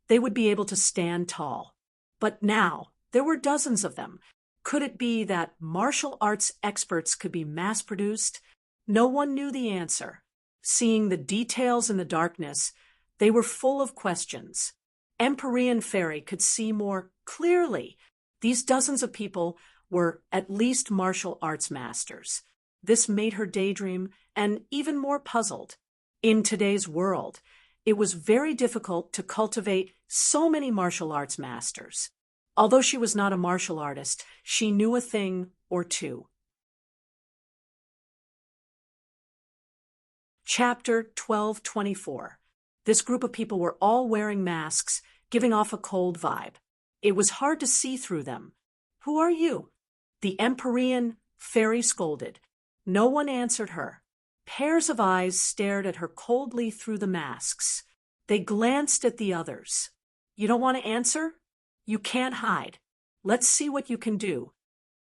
they would be able to stand tall. But now, there were dozens of them. Could it be that martial arts experts could be mass-produced? No one knew the answer. Seeing the details in the darkness, they were full of questions. Empyrean Fairy could see more clearly. These dozens of people were at least martial arts masters. This made her daydream and even more puzzled. In today's world, it was very difficult to cultivate so many martial arts masters. Although she was not a martial artist, she knew a thing or two. Chapter 1224. This group of people were all wearing masks, giving off a cold vibe. It was hard to see through them. "Who are you?" The Empyrean Fairy scolded. No one answered her. Pairs of eyes stared at her coldly through the masks. They glanced at the others. "You don't want to answer? You can't hide. Let's see what you can do."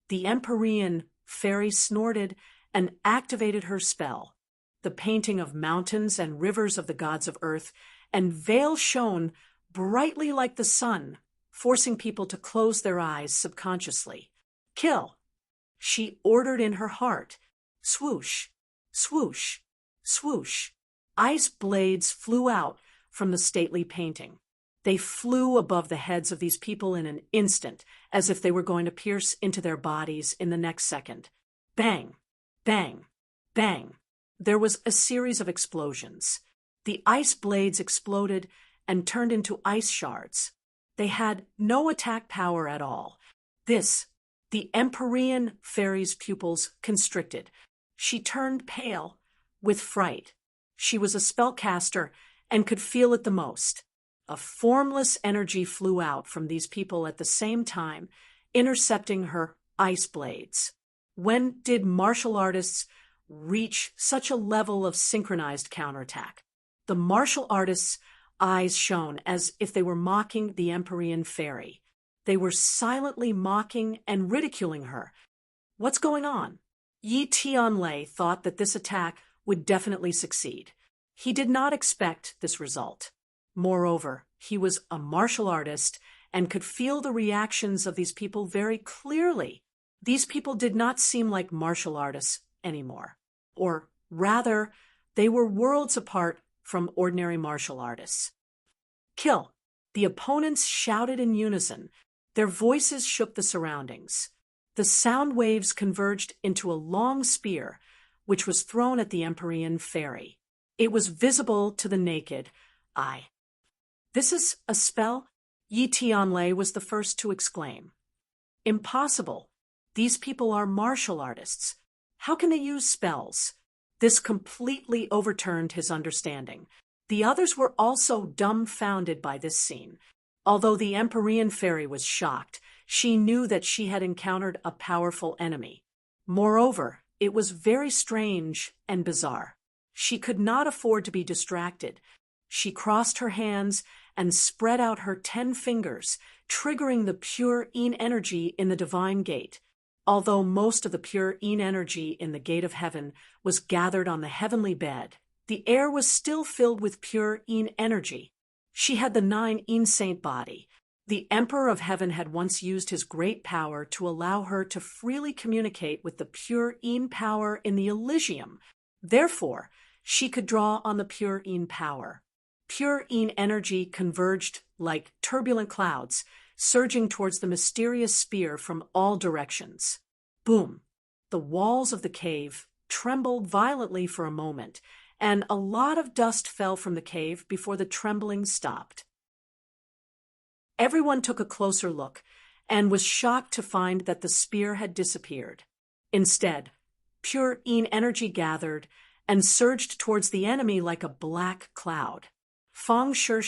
The Empyrean Fairy snorted and activated her spell. The painting of mountains and rivers of the gods of earth and veil shone brightly like the sun, forcing people to close their eyes subconsciously. "Kill," she ordered in her heart. Swoosh, swoosh, swoosh. Ice blades flew out from the stately painting. They flew above the heads of these people in an instant, as if they were going to pierce into their bodies in the next second. Bang, bang, bang. There was a series of explosions. The ice blades exploded and turned into ice shards. They had no attack power at all. The Empyrean Fairy's pupils constricted. She turned pale with fright. She was a spellcaster and could feel it the most. A formless energy flew out from these people at the same time, intercepting her ice blades. When did martial artists reach such a level of synchronized counterattack? The martial artists eyes shone as if they were mocking the Empyrean fairy. They were silently mocking and ridiculing her. What's going on? Yi Tianlei thought that this attack would definitely succeed. He did not expect this result. Moreover, he was a martial artist and could feel the reactions of these people very clearly. These people did not seem like martial artists anymore. Or rather, they were worlds apart from ordinary martial artists. Kill! The opponents shouted in unison. Their voices shook the surroundings. The sound waves converged into a long spear, which was thrown at the Empyrean fairy. It was visible to the naked eye. This is a spell? Yi Tianlei was the first to exclaim. Impossible. These people are martial artists. How can they use spells? This completely overturned his understanding. The others were also dumbfounded by this scene. Although the Empyrean fairy was shocked, she knew that she had encountered a powerful enemy. Moreover, it was very strange and bizarre. She could not afford to be distracted. She crossed her hands and spread out her 10 fingers, triggering the pure Yin energy in the divine gate. Although most of the pure Yin energy in the gate of heaven was gathered on the heavenly bed, the air was still filled with pure Yin energy. She had the 9 Yin saint body. The Emperor of Heaven had once used his great power to allow her to freely communicate with the pure Yin power in the Elysium. Therefore, she could draw on the pure Yin power. Pure Yin energy converged like turbulent clouds, surging towards the mysterious spear from all directions. Boom! The walls of the cave trembled violently for a moment, and a lot of dust fell from the cave before the trembling stopped. Everyone took a closer look and was shocked to find that the spear had disappeared. Instead, pure Yin energy gathered and surged towards the enemy like a black cloud. Fang Shi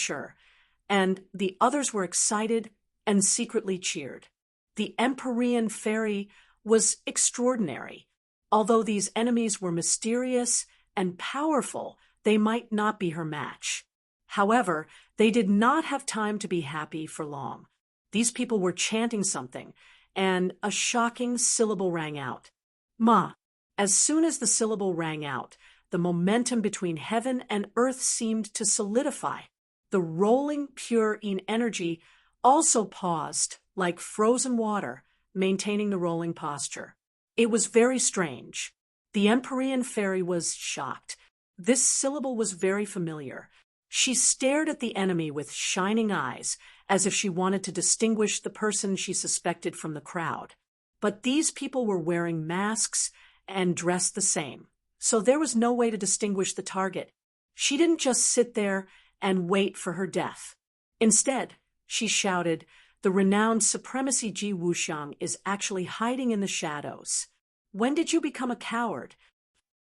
and the others were excited and secretly cheered. The Empyrean fairy was extraordinary. Although these enemies were mysterious and powerful, they might not be her match. However, they did not have time to be happy for long. These people were chanting something, and a shocking syllable rang out. Ma. As soon as the syllable rang out, the momentum between heaven and earth seemed to solidify. The rolling pure Yin energy also paused, like frozen water, maintaining the rolling posture. It was very strange. The Empyrean fairy was shocked. This syllable was very familiar. She stared at the enemy with shining eyes, as if she wanted to distinguish the person she suspected from the crowd. But these people were wearing masks and dressed the same, so there was no way to distinguish the target. She didn't just sit there and wait for her death. Instead, she shouted, "The renowned supremacy Ji Wuxiang is actually hiding in the shadows. When did you become a coward?"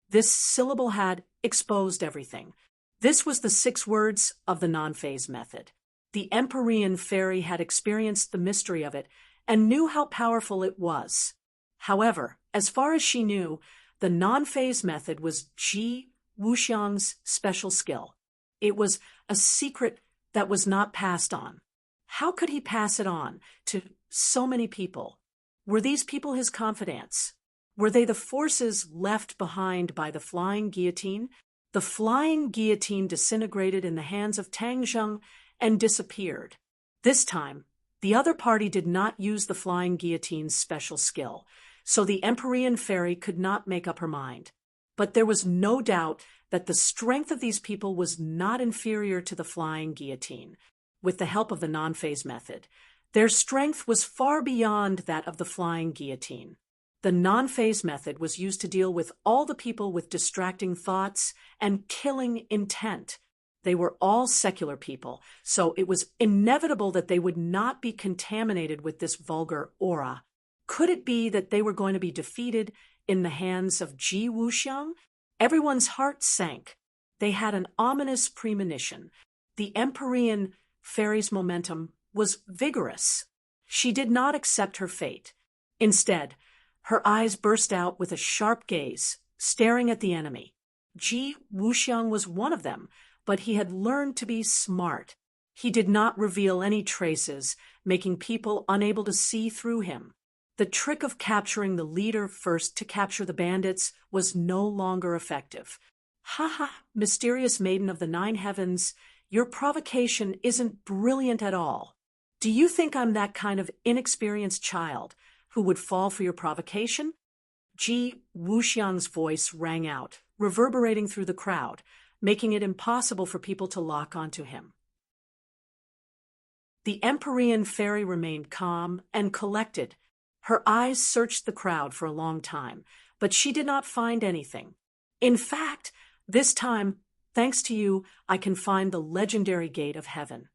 This syllable had exposed everything. This was the 6 words of the non-phase method. The Empyrean fairy had experienced the mystery of it and knew how powerful it was. However, as far as she knew, the non-phase method was Ji Wuxiang's special skill. It was a secret that was not passed on. How could he pass it on to so many people? Were these people his confidants? Were they the forces left behind by the flying guillotine? The flying guillotine disintegrated in the hands of Tang Zheng and disappeared. This time, the other party did not use the flying guillotine's special skill, so the Empyrean fairy could not make up her mind. But there was no doubt that the strength of these people was not inferior to the flying guillotine. With the help of the non-phase method, their strength was far beyond that of the flying guillotine. The non-phase method was used to deal with all the people with distracting thoughts and killing intent. They were all secular people, so it was inevitable that they would not be contaminated with this vulgar aura. Could it be that they were going to be defeated in the hands of Ji Wuxiang? Everyone's heart sank. They had an ominous premonition. The Empyrean fairy's momentum was vigorous. She did not accept her fate. Instead, her eyes burst out with a sharp gaze, staring at the enemy. Ji Wuxiang was one of them, but he had learned to be smart. He did not reveal any traces, making people unable to see through him. The trick of capturing the leader first to capture the bandits was no longer effective. Ha ha, mysterious maiden of the 9 heavens, your provocation isn't brilliant at all. Do you think I'm that kind of inexperienced child who would fall for your provocation? Ji Wuxiang's voice rang out, reverberating through the crowd, making it impossible for people to lock onto him. The Empyrean fairy remained calm and collected. Her eyes searched the crowd for a long time, but she did not find anything. In fact, this time, thanks to you, I can find the legendary gate of heaven.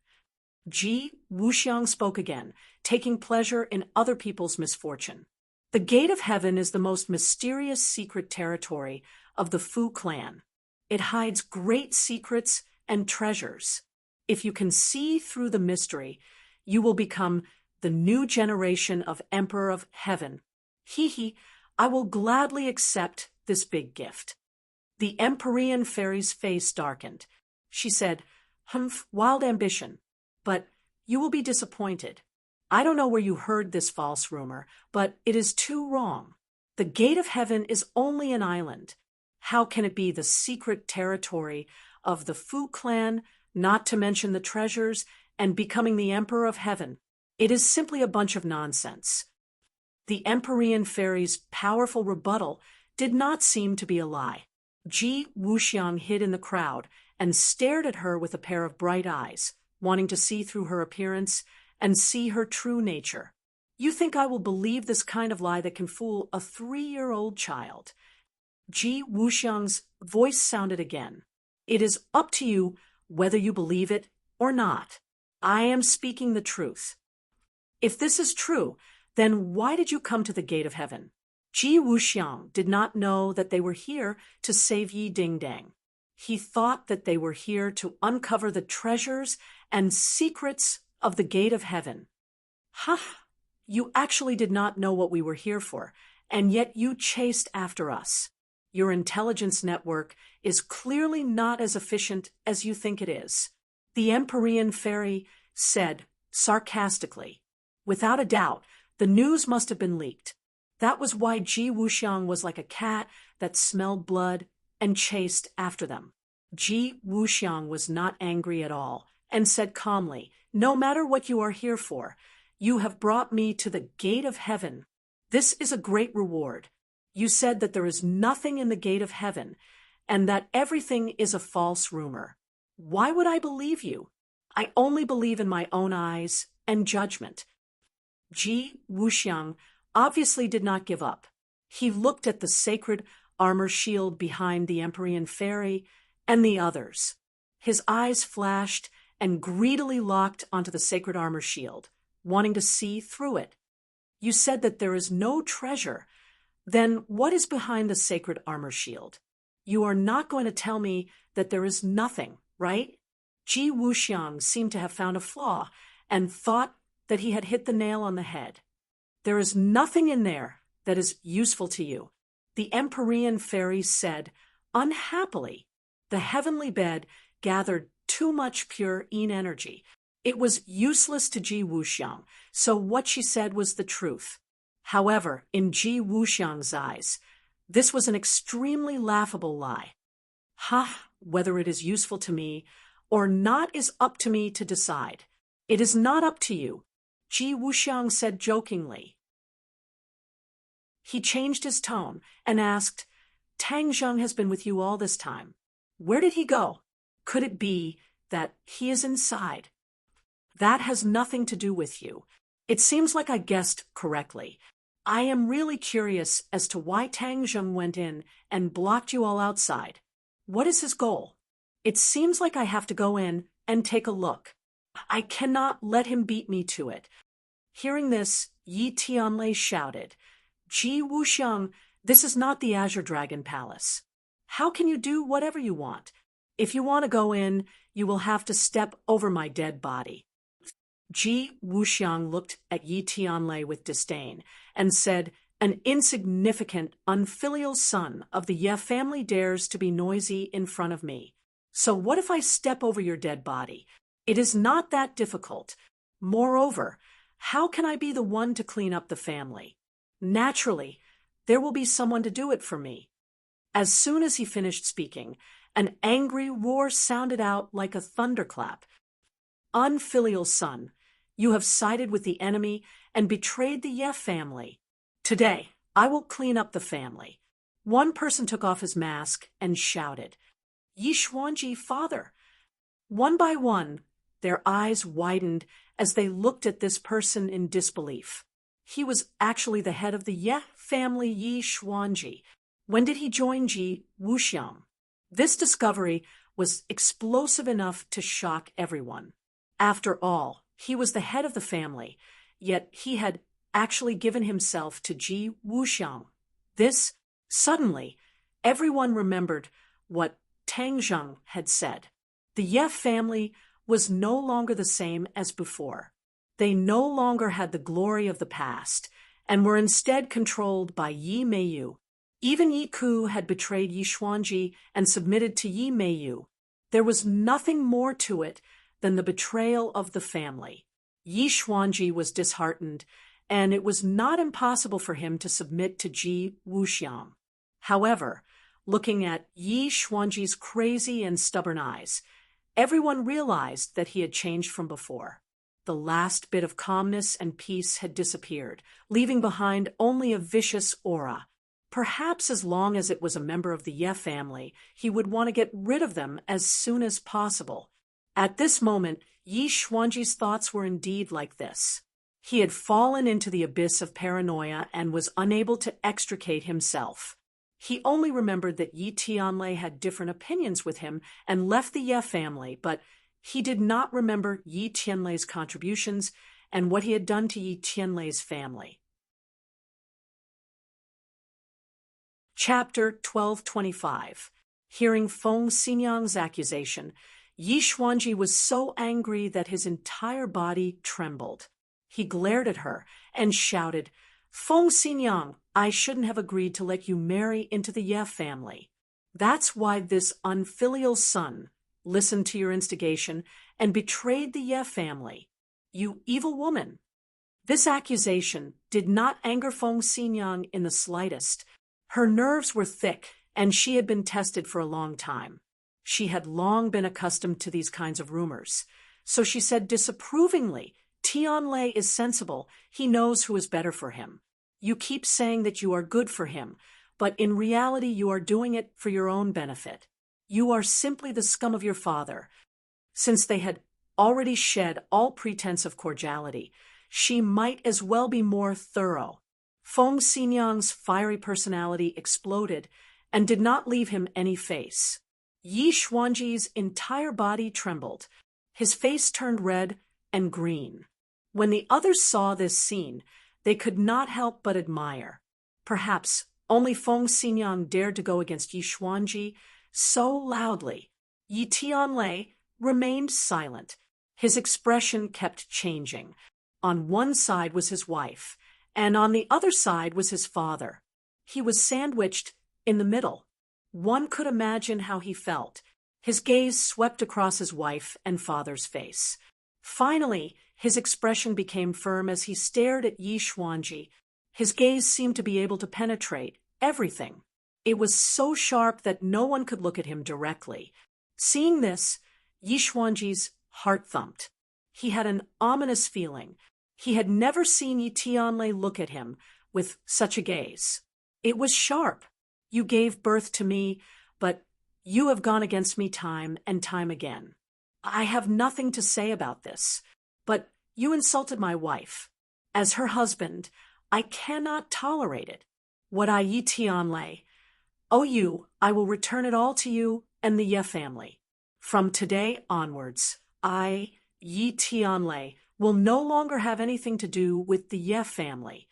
Ji Wuxiang spoke again, taking pleasure in other people's misfortune. The Gate of Heaven is the most mysterious secret territory of the Fu clan. It hides great secrets and treasures. If you can see through the mystery, you will become the new generation of Emperor of Heaven. Hee, I will gladly accept this big gift. The Empyrean fairy's face darkened. She said, "Humph, wild ambition. But you will be disappointed. I don't know where you heard this false rumor, but it is too wrong. The Gate of Heaven is only an island. How can it be the secret territory of the Fu clan, not to mention the treasures, and becoming the Emperor of Heaven? It is simply a bunch of nonsense." The Empyrean fairy's powerful rebuttal did not seem to be a lie. Ji Wuxiang hid in the crowd and stared at her with a pair of bright eyes, wanting to see through her appearance and see her true nature. You think I will believe this kind of lie that can fool a 3-year-old child? Ji Wuxiang's voice sounded again. It is up to you whether you believe it or not. I am speaking the truth. If this is true, then why did you come to the Gate of Heaven? Ji Wuxiang did not know that they were here to save Yi Dingdang. He thought that they were here to uncover the treasures and secrets of the Gate of Heaven. Ha! You actually did not know what we were here for, and yet you chased after us. Your intelligence network is clearly not as efficient as you think it is. The Empyrean fairy said sarcastically. Without a doubt, the news must have been leaked. That was why Ji Wuxiang was like a cat that smelled blood and chased after them. Ji Wuxiang was not angry at all and said calmly, "No matter what you are here for, you have brought me to the Gate of Heaven. This is a great reward. You said that there is nothing in the Gate of Heaven and that everything is a false rumor. Why would I believe you? I only believe in my own eyes and judgment." Ji Wuxiang obviously did not give up. He looked at the sacred armor shield behind the Empyrean fairy and the others. His eyes flashed and greedily locked onto the sacred armor shield, wanting to see through it. You said that there is no treasure. Then what is behind the sacred armor shield? You are not going to tell me that there is nothing, right? Ji Wuxiang seemed to have found a flaw and thought that he had hit the nail on the head. There is nothing in there that is useful to you. The Empyrean fairy said, unhappily. The heavenly bed gathered too much pure Yin energy. It was useless to Ji Wuxiang, so what she said was the truth. However, in Ji Wuxiang's eyes, this was an extremely laughable lie. Ha! Whether it is useful to me or not is up to me to decide. It is not up to you, Ji Wuxiang said jokingly. He changed his tone and asked, Tang Zheng has been with you all this time. Where did he go? Could it be that he is inside? That has nothing to do with you. It seems like I guessed correctly. I am really curious as to why Tang Zheng went in and blocked you all outside. What is his goal? It seems like I have to go in and take a look. I cannot let him beat me to it. Hearing this, Yi Tianlei shouted, Ji Wuxiang, this is not the Azure Dragon Palace. How can you do whatever you want? If you want to go in, you will have to step over my dead body. Ji Wuxiang looked at Yi Tianlei with disdain and said, an insignificant, unfilial son of the Ye family dares to be noisy in front of me. So what if I step over your dead body? It is not that difficult. Moreover, how can I be the one to clean up the family? Naturally, there will be someone to do it for me. As soon as he finished speaking, an angry roar sounded out like a thunderclap. Unfilial son, you have sided with the enemy and betrayed the Ye family. Today, I will clean up the family. One person took off his mask and shouted, Yi Xuanji, father. One by one, their eyes widened as they looked at this person in disbelief. He was actually the head of the Ye family, Yi Xuanji. When did he join Ji Wuxiang? This discovery was explosive enough to shock everyone. After all, he was the head of the family, yet he had actually given himself to Ji Wuxiang. Suddenly, everyone remembered what Tang Zheng had said. The Ye family was no longer the same as before. They no longer had the glory of the past and were instead controlled by Yi Meiyu. Even Yi Ku had betrayed Yi Xuanji and submitted to Yi Meiyu. There was nothing more to it than the betrayal of the family. Yi Xuanji was disheartened, and it was not impossible for him to submit to Ji Wuxiang. However, looking at Yi Xuanji's crazy and stubborn eyes, everyone realized that he had changed from before. The last bit of calmness and peace had disappeared, leaving behind only a vicious aura. Perhaps as long as it was a member of the Ye family, he would want to get rid of them as soon as possible. At this moment, Yi Xuanji's thoughts were indeed like this. He had fallen into the abyss of paranoia and was unable to extricate himself. He only remembered that Yi Tianlei had different opinions with him and left the Ye family, but he did not remember Yi Tianlei's contributions and what he had done to Yi Tianlei's family. Chapter 1225. Hearing Feng Xinyang's accusation, Yi Xuanji was so angry that his entire body trembled. He glared at her and shouted, Feng Xinyang, I shouldn't have agreed to let you marry into the Ye family. That's why this unfilial son listened to your instigation and betrayed the Ye family. You evil woman. This accusation did not anger Feng Xinyang in the slightest. Her nerves were thick, and she had been tested for a long time. She had long been accustomed to these kinds of rumors. So she said disapprovingly, Tianlei is sensible. He knows who is better for him. You keep saying that you are good for him, but in reality you are doing it for your own benefit. You are simply the scum of your father. Since they had already shed all pretense of cordiality, she might as well be more thorough. Feng Xinyang's fiery personality exploded and did not leave him any face. Yi Xuanji's entire body trembled. His face turned red and green. When the others saw this scene, they could not help but admire. Perhaps only Feng Xinyang dared to go against Yi Xuanji so loudly. Yi Tianlei remained silent. His expression kept changing. On one side was his wife, and on the other side was his father. He was sandwiched in the middle. One could imagine how he felt. His gaze swept across his wife and father's face. Finally, his expression became firm as he stared at Yi Xuanji. His gaze seemed to be able to penetrate everything. It was so sharp that no one could look at him directly. Seeing this, Yi Xuanji's heart thumped. He had an ominous feeling. He had never seen Yi Tianlei look at him with such a gaze. It was sharp. You gave birth to me, but you have gone against me time and time again. I have nothing to say about this, but you insulted my wife. As her husband, I cannot tolerate it. What I Yi Tianlei owe you, I will return it all to you and the Ye family. From today onwards, I, Yi Tianlei, will no longer have anything to do with the Ye family.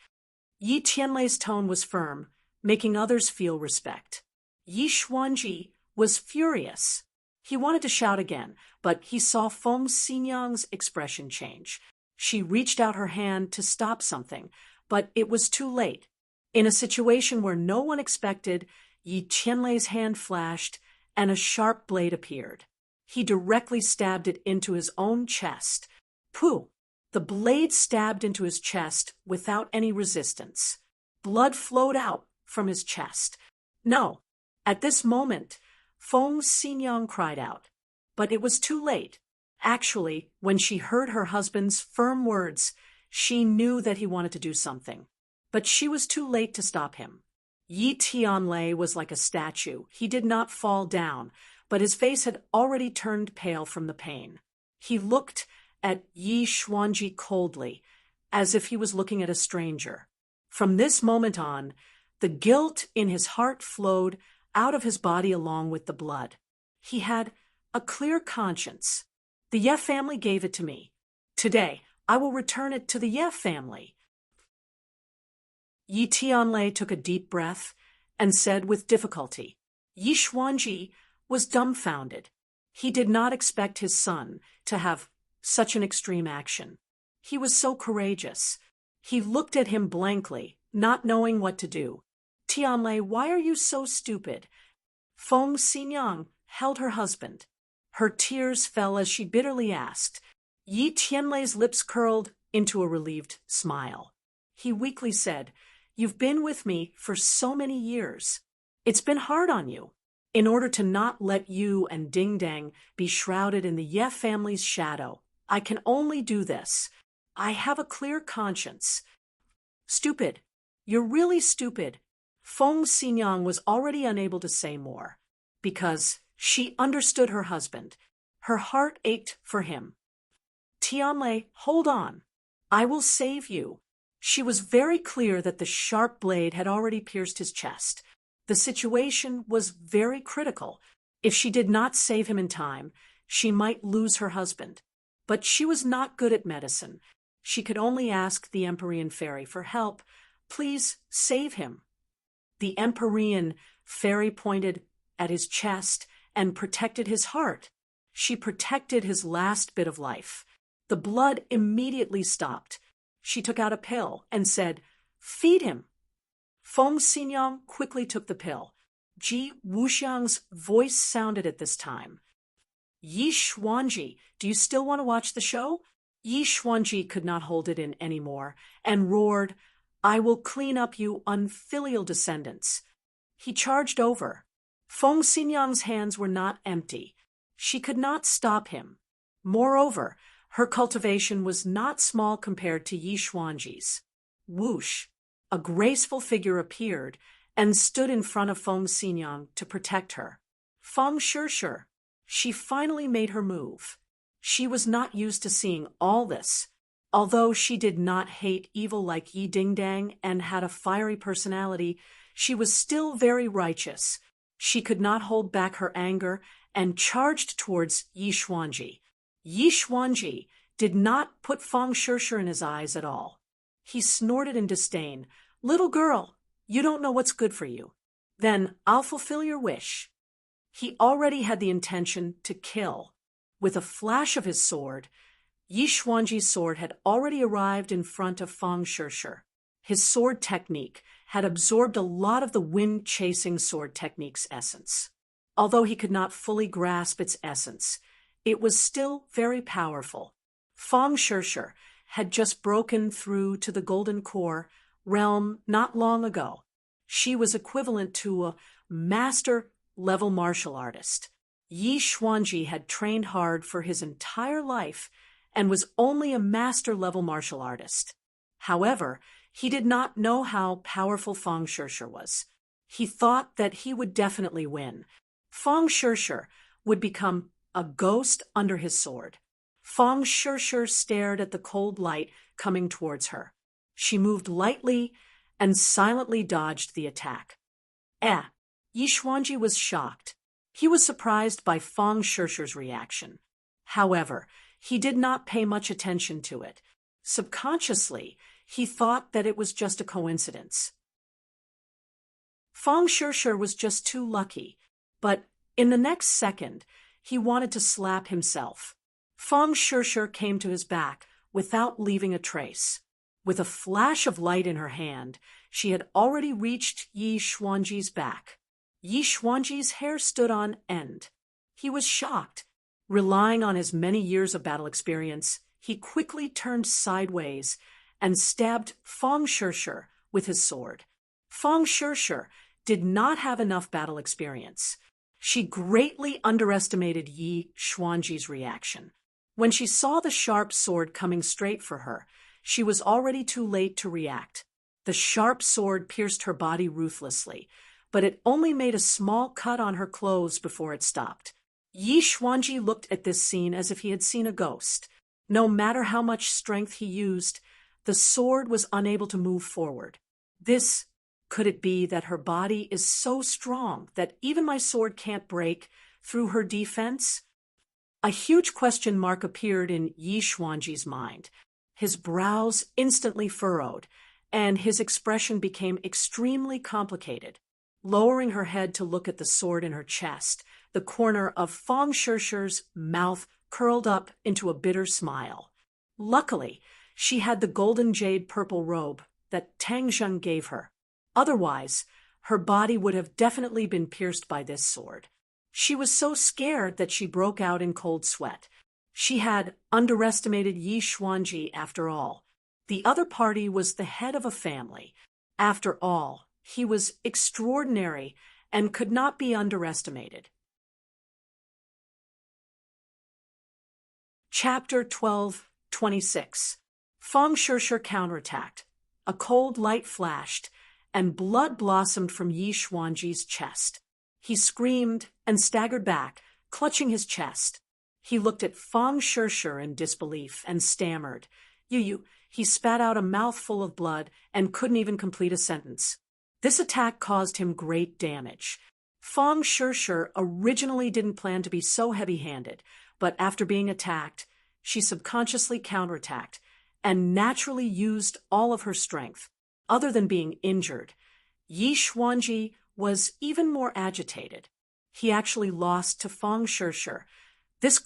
Yi Tianlei's tone was firm, making others feel respect. Yi Xuanji was furious. He wanted to shout again, but he saw Feng Xinyang's expression change. She reached out her hand to stop something, but it was too late. In a situation where no one expected, Yi Tianlei's hand flashed, and a sharp blade appeared. He directly stabbed it into his own chest. Pooh! The blade stabbed into his chest without any resistance. Blood flowed out from his chest. No! At this moment, Feng Xinyang cried out. But it was too late. Actually, when she heard her husband's firm words, she knew that he wanted to do something. But she was too late to stop him. Yi Tianlei was like a statue. He did not fall down, but his face had already turned pale from the pain. He looked at Yi Xuanji coldly, as if he was looking at a stranger. From this moment on, the guilt in his heart flowed out of his body along with the blood. He had a clear conscience. The Ye family gave it to me. Today, I will return it to the Ye family. Yi Tianlei took a deep breath and said with difficulty. Yi Xuanji was dumbfounded. He did not expect his son to have such an extreme action. He was so courageous. He looked at him blankly, not knowing what to do. Tianlei, why are you so stupid? Feng Xinyang held her husband. Her tears fell as she bitterly asked. Yi Tianlei's lips curled into a relieved smile. He weakly said, You've been with me for so many years. It's been hard on you. In order to not let you and Ding Dang be shrouded in the Ye family's shadow, I can only do this. I have a clear conscience. Stupid. You're really stupid. Feng Xinyang was already unable to say more, because she understood her husband. Her heart ached for him. Tianlei, hold on. I will save you. She was very clear that the sharp blade had already pierced his chest. The situation was very critical. If she did not save him in time, she might lose her husband. But she was not good at medicine. She could only ask the Empyrean fairy for help. Please save him. The Empyrean fairy pointed at his chest and protected his heart. She protected his last bit of life. The blood immediately stopped. She took out a pill and said, Feed him. Feng Xinyang quickly took the pill. Ji Wuxiang's voice sounded at this time. Yi Xuanji, do you still want to watch the show? Yi Xuanji could not hold it in anymore and roared, I will clean up you unfilial descendants. He charged over. Feng Xinyang's hands were not empty. She could not stop him. Moreover, her cultivation was not small compared to Yi Xuanji's. Whoosh! A graceful figure appeared and stood in front of Feng Xinyang to protect her. Feng Shishir. She finally made her move. She was not used to seeing all this. Although she did not hate evil like Yi Dingdang and had a fiery personality, she was still very righteous. She could not hold back her anger and charged towards Yi Xuanji. Yi Xuanji did not put Feng Shishir in his eyes at all. He snorted in disdain. Little girl, you don't know what's good for you. Then I'll fulfill your wish. He already had the intention to kill. With a flash of his sword, Yi Xuanji's sword had already arrived in front of Feng Shishir. His sword technique had absorbed a lot of the wind-chasing sword technique's essence. Although he could not fully grasp its essence, it was still very powerful. Feng Shishir had just broken through to the Golden Core realm not long ago. She was equivalent to a master-level martial artist. Yi Xuanji had trained hard for his entire life and was only a master-level martial artist. However, he did not know how powerful Feng Shishir was. He thought that he would definitely win. Feng Shishir would become a ghost under his sword. Feng Shishir stared at the cold light coming towards her. She moved lightly and silently dodged the attack. Yi Xuanji was shocked. He was surprised by Feng Shishir's reaction. However, he did not pay much attention to it. Subconsciously, he thought that it was just a coincidence. Feng Shishir was just too lucky, but in the next second, he wanted to slap himself. Feng Shishir came to his back without leaving a trace. With a flash of light in her hand, she had already reached Yi Xuanji's back. Yi Xuanji's hair stood on end. He was shocked. Relying on his many years of battle experience, he quickly turned sideways and stabbed Fong Shirshir with his sword. Fong Shirshir did not have enough battle experience. She greatly underestimated Yi Xuanji's reaction. When she saw the sharp sword coming straight for her, she was already too late to react. The sharp sword pierced her body ruthlessly, but it only made a small cut on her clothes before it stopped. Yi Xuanji looked at this scene as if he had seen a ghost. No matter how much strength he used, the sword was unable to move forward. Could it be that her body is so strong that even my sword can't break through her defense? A huge question mark appeared in Yi Xuanji's mind. His brows instantly furrowed, and his expression became extremely complicated. Lowering her head to look at the sword in her chest, the corner of Fong Shirshir's mouth curled up into a bitter smile. Luckily, she had the golden jade purple robe that Tang Zheng gave her. Otherwise, her body would have definitely been pierced by this sword. She was so scared that she broke out in cold sweat. She had underestimated Yi Xuanji after all. The other party was the head of a family. After all, he was extraordinary and could not be underestimated. Chapter 12:26. Fong Shirshir counterattacked. A cold light flashed, and blood blossomed from Yi Xuanji's chest. He screamed and staggered back, clutching his chest. He looked at Fong Shirshir in disbelief and stammered. He spat out a mouthful of blood and couldn't even complete a sentence. This attack caused him great damage. Fong Shirshir originally didn't plan to be so heavy-handed, but after being attacked, she subconsciously counterattacked and naturally used all of her strength. Other than being injured, Yi Xuanji was even more agitated. He actually lost to Fong Shirshir. This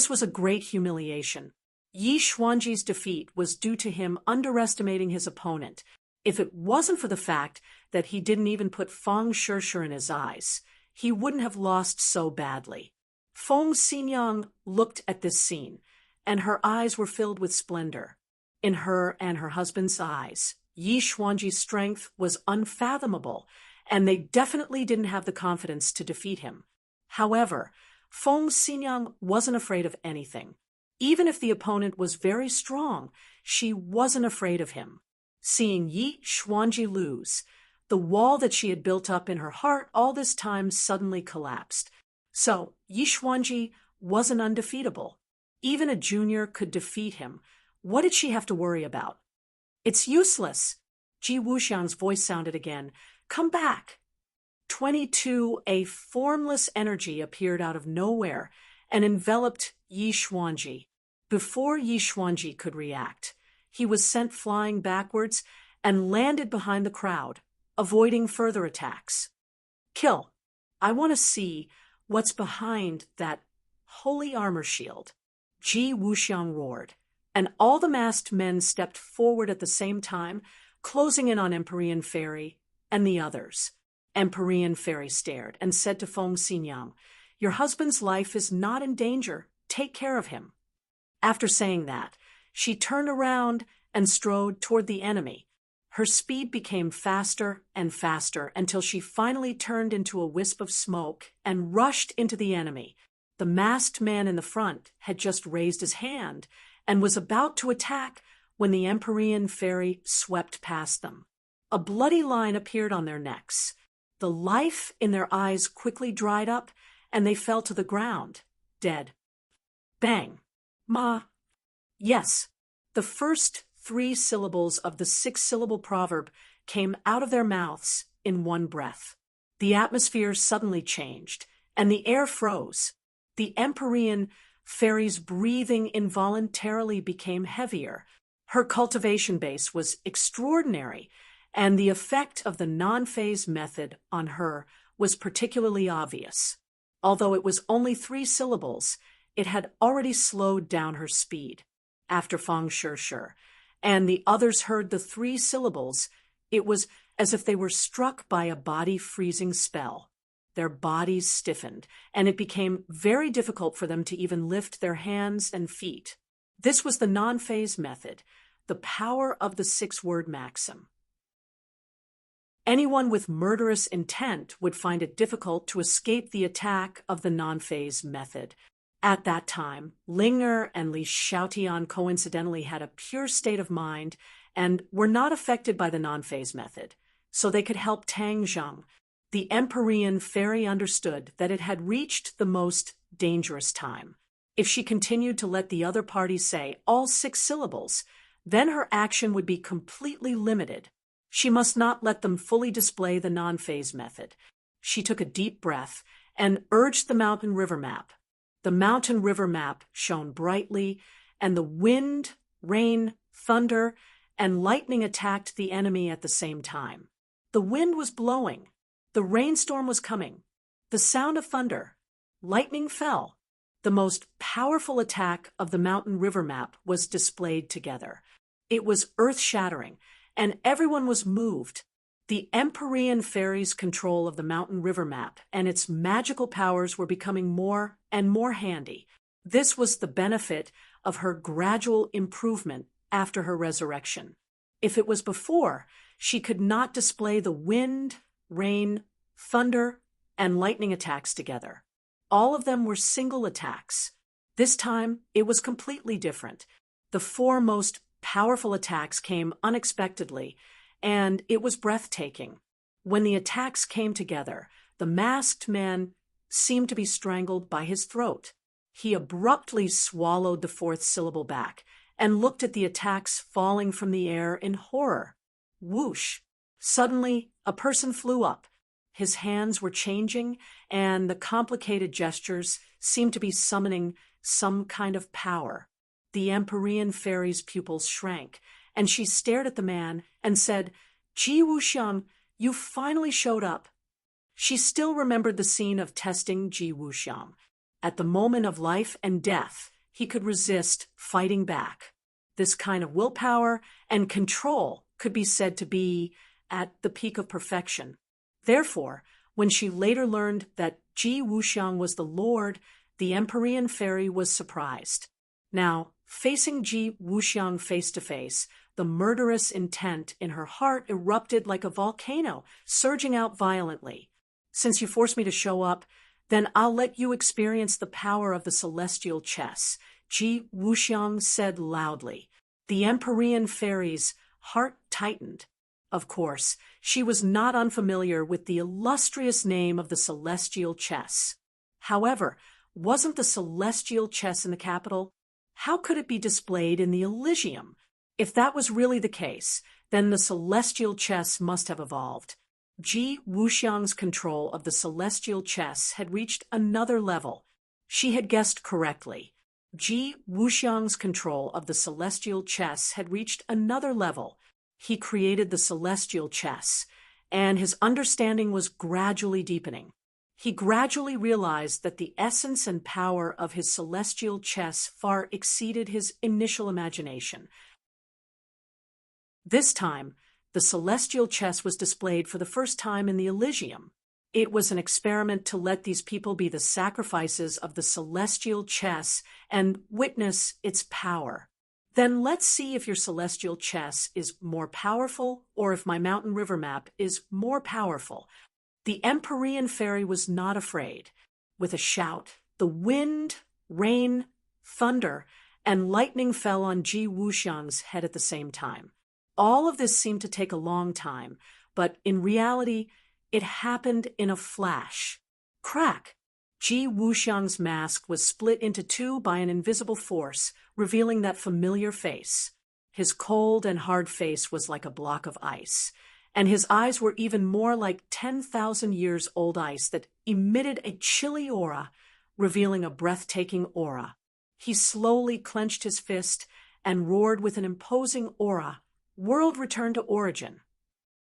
was a great humiliation. Yi Xuanji's defeat was due to him underestimating his opponent. If it wasn't for the fact that he didn't even put Fong Shirshir in his eyes, he wouldn't have lost so badly. Fong Xinyang looked at this scene, and her eyes were filled with splendor. In her and her husband's eyes, Yi Xuanji's strength was unfathomable, and they definitely didn't have the confidence to defeat him. However, Fong Xinyang wasn't afraid of anything. Even if the opponent was very strong, she wasn't afraid of him. Seeing Yi Xuanji lose, the wall that she had built up in her heart all this time suddenly collapsed. So, Yi Xuanji wasn't undefeatable. Even a junior could defeat him. What did she have to worry about? It's useless. Ji Wuxiang's voice sounded again. Come back. 22. A formless energy appeared out of nowhere and enveloped Yi Xuanji. Before Yi Xuanji could react, he was sent flying backwards and landed behind the crowd, avoiding further attacks. Kill. I want to see what's behind that holy armor shield. Ji Wuxiang roared, and all the masked men stepped forward at the same time, closing in on Empyrean Fairy and the others. Empyrean Fairy stared and said to Fong Xinyang, "Your husband's life is not in danger. Take care of him." After saying that, she turned around and strode toward the enemy. Her speed became faster and faster until she finally turned into a wisp of smoke and rushed into the enemy. The masked man in the front had just raised his hand and was about to attack when the Empyrean Fairy swept past them. A bloody line appeared on their necks. The life in their eyes quickly dried up, and they fell to the ground, dead. Bang! Ma! Yes, the first 3 syllables of the 6-syllable proverb came out of their mouths in one breath. The atmosphere suddenly changed, and the air froze. The Empyrean Fairy's breathing involuntarily became heavier. Her cultivation base was extraordinary, and the effect of the non-phase method on her was particularly obvious. Although it was only 3 syllables, it had already slowed down her speed. After Fong Shirshir and the others heard the 3 syllables, it was as if they were struck by a body-freezing spell. their bodies stiffened, and it became very difficult for them to even lift their hands and feet. This was the non-phase method, the power of the six-word maxim. Anyone with murderous intent would find it difficult to escape the attack of the non-phase method. At that time, Linger and Li Xiaotian coincidentally had a pure state of mind and were not affected by the non-phase method, so they could help Tang Zheng. The Empyrean fairy understood that it had reached the most dangerous time. If she continued to let the other party say all 6 syllables, then her action would be completely limited. She must not let them fully display the non-phase method. She took a deep breath and urged the mountain river map. The mountain river map shone brightly, and the wind, rain, thunder, and lightning attacked the enemy at the same time. The wind was blowing. The rainstorm was coming. The sound of thunder. Lightning fell. The most powerful attack of the mountain river map was displayed together. It was earth-shattering, and everyone was moved. The Empyrean fairy's control of the mountain river map and its magical powers were becoming more and more handy. This was the benefit of her gradual improvement after her resurrection. If it was before, she could not display the wind, rain, thunder, and lightning attacks together. All of them were single attacks. This time, it was completely different. The 4 most powerful attacks came unexpectedly, and it was breathtaking. When the attacks came together, the masked man seemed to be strangled by his throat. He abruptly swallowed the 4th syllable back and looked at the attacks falling from the air in horror. Whoosh! Suddenly, a person flew up. His hands were changing, and the complicated gestures seemed to be summoning some kind of power. The Empyrean fairy's pupils shrank, and she stared at the man and said, "Ji Wuxiang, you finally showed up." She still remembered the scene of testing Ji Wuxiang. At the moment of life and death, he could resist fighting back. This kind of willpower and control could be said to be at the peak of perfection. Therefore, when she later learned that Ji Wuxiang was the Lord, the Empyrean fairy was surprised. Now, facing Ji Wuxiang face to face, the murderous intent in her heart erupted like a volcano, surging out violently. "Since you forced me to show up, then I'll let you experience the power of the celestial chess," Ji Wuxiang said loudly. The Empyrean fairy's heart tightened. Of course, she was not unfamiliar with the illustrious name of the celestial chess. However, wasn't the celestial chess in the capital? How could it be displayed in the Elysium? If that was really the case, then the celestial chess must have evolved. Ji Wuxiang's control of the celestial chess had reached another level. She had guessed correctly. Ji Wuxiang's control of the celestial chess had reached another level. He created the celestial chess, and his understanding was gradually deepening. He gradually realized that the essence and power of his celestial chess far exceeded his initial imagination. This time, the celestial chess was displayed for the first time in the Elysium. It was an experiment to let these people be the sacrifices of the celestial chess and witness its power. Then let's see if your celestial chess is more powerful or if my mountain river map is more powerful. The Empyrean fairy was not afraid. With a shout, the wind, rain, thunder, and lightning fell on Ji Wuxiang's head at the same time. All of this seemed to take a long time, but in reality, it happened in a flash. Crack! Ji Wuxiang's mask was split into 2 by an invisible force, revealing that familiar face. His cold and hard face was like a block of ice, and his eyes were even more like 10,000 years old ice that emitted a chilly aura, revealing a breathtaking aura. He slowly clenched his fist and roared with an imposing aura. World returned to origin.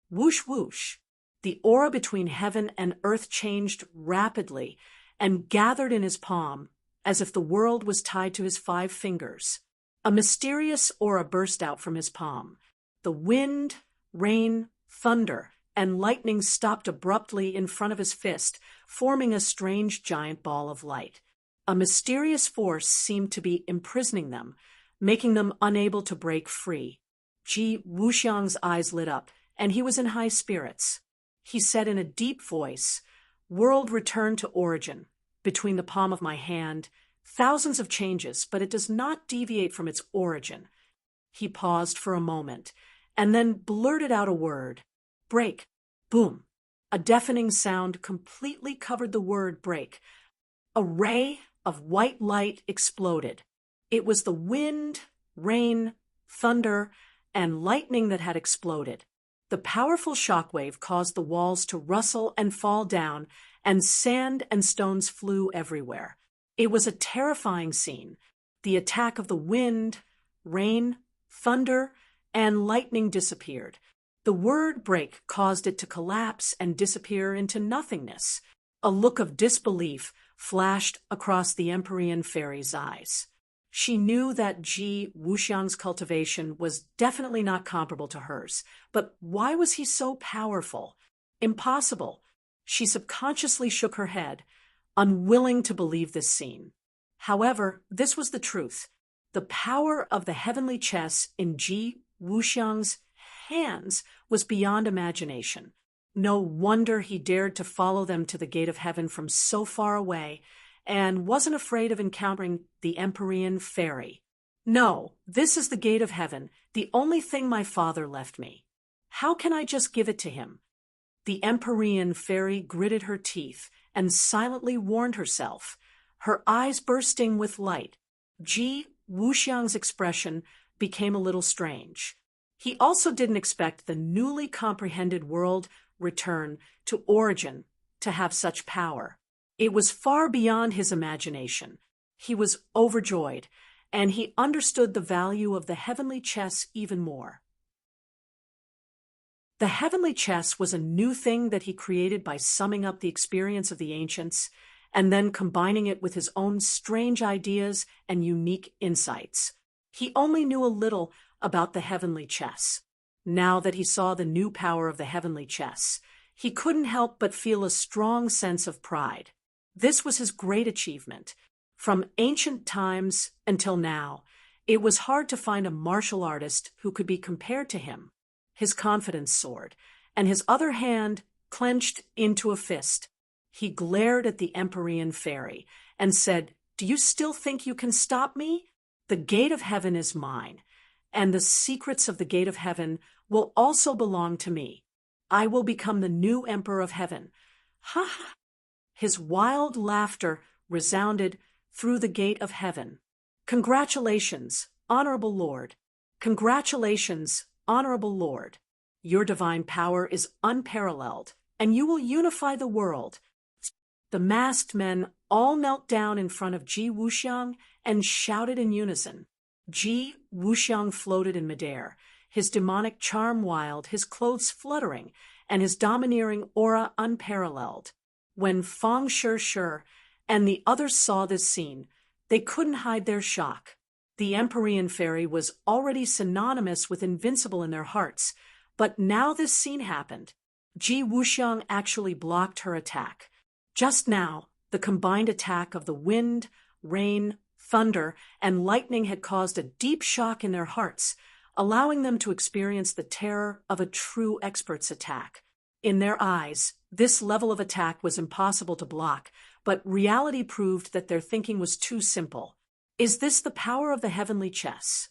Whoosh whoosh. The aura between heaven and earth changed rapidly and gathered in his palm, as if the world was tied to his 5 fingers. A mysterious aura burst out from his palm. The wind, rain, thunder, and lightning stopped abruptly in front of his fist, forming a strange giant ball of light. A mysterious force seemed to be imprisoning them, making them unable to break free. Ji Wuxiang's eyes lit up, and he was in high spirits. He said in a deep voice, "World returned to origin. Between the palm of my hand, thousands of changes, but it does not deviate from its origin." He paused for a moment, and then blurted out a word. "Break." Boom. A deafening sound completely covered the word break. A ray of white light exploded. It was the wind, rain, thunder, and lightning that had exploded. The powerful shockwave caused the walls to rustle and fall down, and sand and stones flew everywhere. It was a terrifying scene. The attack of the wind, rain, thunder, and lightning disappeared. The word break caused it to collapse and disappear into nothingness. A look of disbelief flashed across the Empyrean fairy's eyes. She knew that Ji Wuxiang's cultivation was definitely not comparable to hers, but why was he so powerful? Impossible. She subconsciously shook her head, unwilling to believe this scene. However, this was the truth. The power of the heavenly chess in Ji Wuxiang's hands was beyond imagination. No wonder he dared to follow them to the gate of heaven from so far away, and wasn't afraid of encountering the Empyrean fairy. "No, this is the gate of heaven, the only thing my father left me. How can I just give it to him?" The Empyrean fairy gritted her teeth and silently warned herself, her eyes bursting with light. Ji Wuxiang's expression became a little strange. He also didn't expect the newly comprehended world return to origin to have such power. It was far beyond his imagination. He was overjoyed, and he understood the value of the heavenly chess even more. The heavenly chess was a new thing that he created by summing up the experience of the ancients and then combining it with his own strange ideas and unique insights. He only knew a little about the heavenly chess. Now that he saw the new power of the heavenly chess, he couldn't help but feel a strong sense of pride. This was his great achievement. From ancient times until now, it was hard to find a martial artist who could be compared to him. His confidence soared, and his other hand clenched into a fist. He glared at the Empyrean fairy and said, "Do you still think you can stop me? The gate of heaven is mine, and the secrets of the gate of heaven will also belong to me. I will become the new emperor of heaven." Ha ha! His wild laughter resounded through the gate of heaven. "Congratulations, honorable Lord. Congratulations, honorable Lord. Your divine power is unparalleled, and you will unify the world." The masked men all knelt down in front of Ji Wuxiang and shouted in unison. Ji Wuxiang floated in midair, his demonic charm wild, his clothes fluttering, and his domineering aura unparalleled. When Feng Shi and the others saw this scene, they couldn't hide their shock. The Empyrean fairy was already synonymous with invincible in their hearts, but now this scene happened. Ji Wuxiang actually blocked her attack. Just now, the combined attack of the wind, rain, thunder, and lightning had caused a deep shock in their hearts, allowing them to experience the terror of a true expert's attack. In their eyes, this level of attack was impossible to block, but reality proved that their thinking was too simple. Is this the power of the heavenly chess?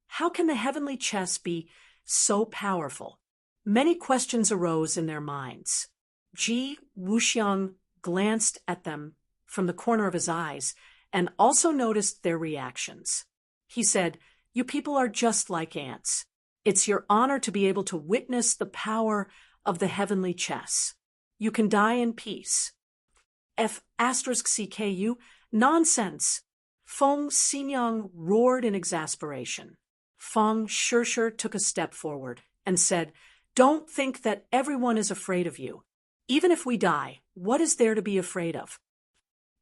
How can the heavenly chess be so powerful? Many questions arose in their minds. Ji Wuxiang glanced at them from the corner of his eyes and also noticed their reactions. He said, "You people are just like ants. It's your honor to be able to witness the power of the heavenly chess. You can die in peace." F***CKU, nonsense! Feng Xinyang roared in exasperation. Feng Shi took a step forward and said, "Don't think that everyone is afraid of you. Even if we die, what is there to be afraid of?"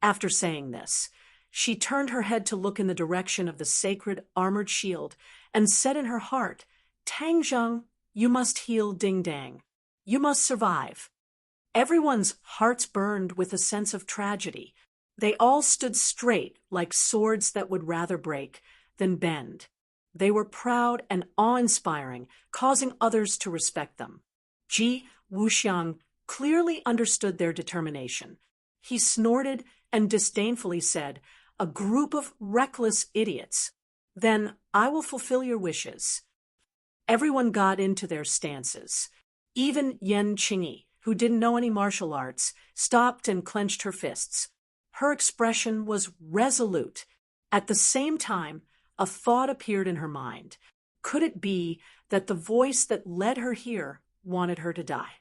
After saying this, she turned her head to look in the direction of the sacred armored shield and said in her heart, "Tang Zheng, you must heal Ding Dang." You must survive." Everyone's hearts burned with a sense of tragedy. They all stood straight like swords that would rather break than bend. They were proud and awe-inspiring, causing others to respect them. Ji Wuxiang clearly understood their determination. He snorted and disdainfully said, "A group of reckless idiots. Then I will fulfill your wishes." Everyone got into their stances. Even Yan Qingyi, who didn't know any martial arts, stopped and clenched her fists. Her expression was resolute. At the same time, a thought appeared in her mind. Could it be that the voice that led her here wanted her to die?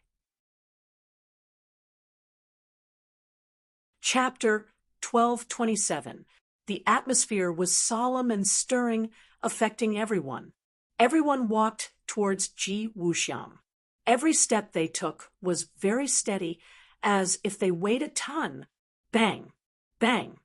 Chapter 1227. The atmosphere was solemn and stirring, affecting everyone. Everyone walked towards Ji Wuxiang. Every step they took was very steady, as if they weighed a ton. Bang, bang,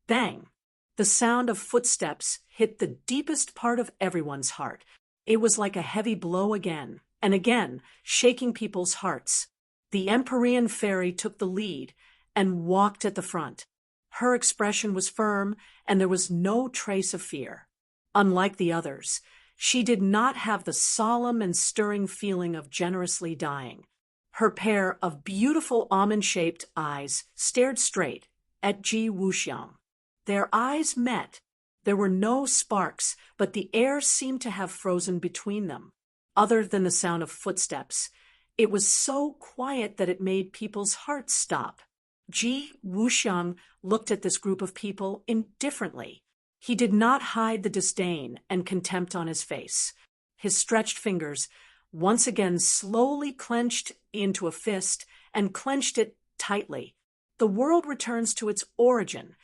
bang. The sound of footsteps hit the deepest part of everyone's heart. It was like a heavy blow again and again, shaking people's hearts. The Empyrean fairy took the lead and walked at the front. Her expression was firm, and there was no trace of fear. Unlike the others, she did not have the solemn and stirring feeling of generously dying. Her pair of beautiful almond-shaped eyes stared straight at Ji Wuxiang. Their eyes met. There were no sparks, but the air seemed to have frozen between them. Other than the sound of footsteps, it was so quiet that it made people's hearts stop. Ji Wuxiang looked at this group of people indifferently. He did not hide the disdain and contempt on his face. His stretched fingers once again slowly clenched into a fist and clenched it tightly. "The world returns to its origin."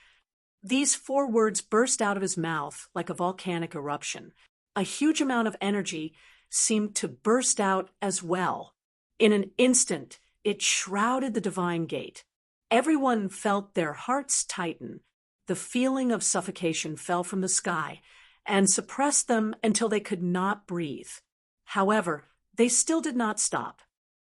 These 4 words burst out of his mouth like a volcanic eruption. A huge amount of energy seemed to burst out as well. In an instant, it shrouded the divine gate. Everyone felt their hearts tighten. The feeling of suffocation fell from the sky and suppressed them until they could not breathe. However, they still did not stop.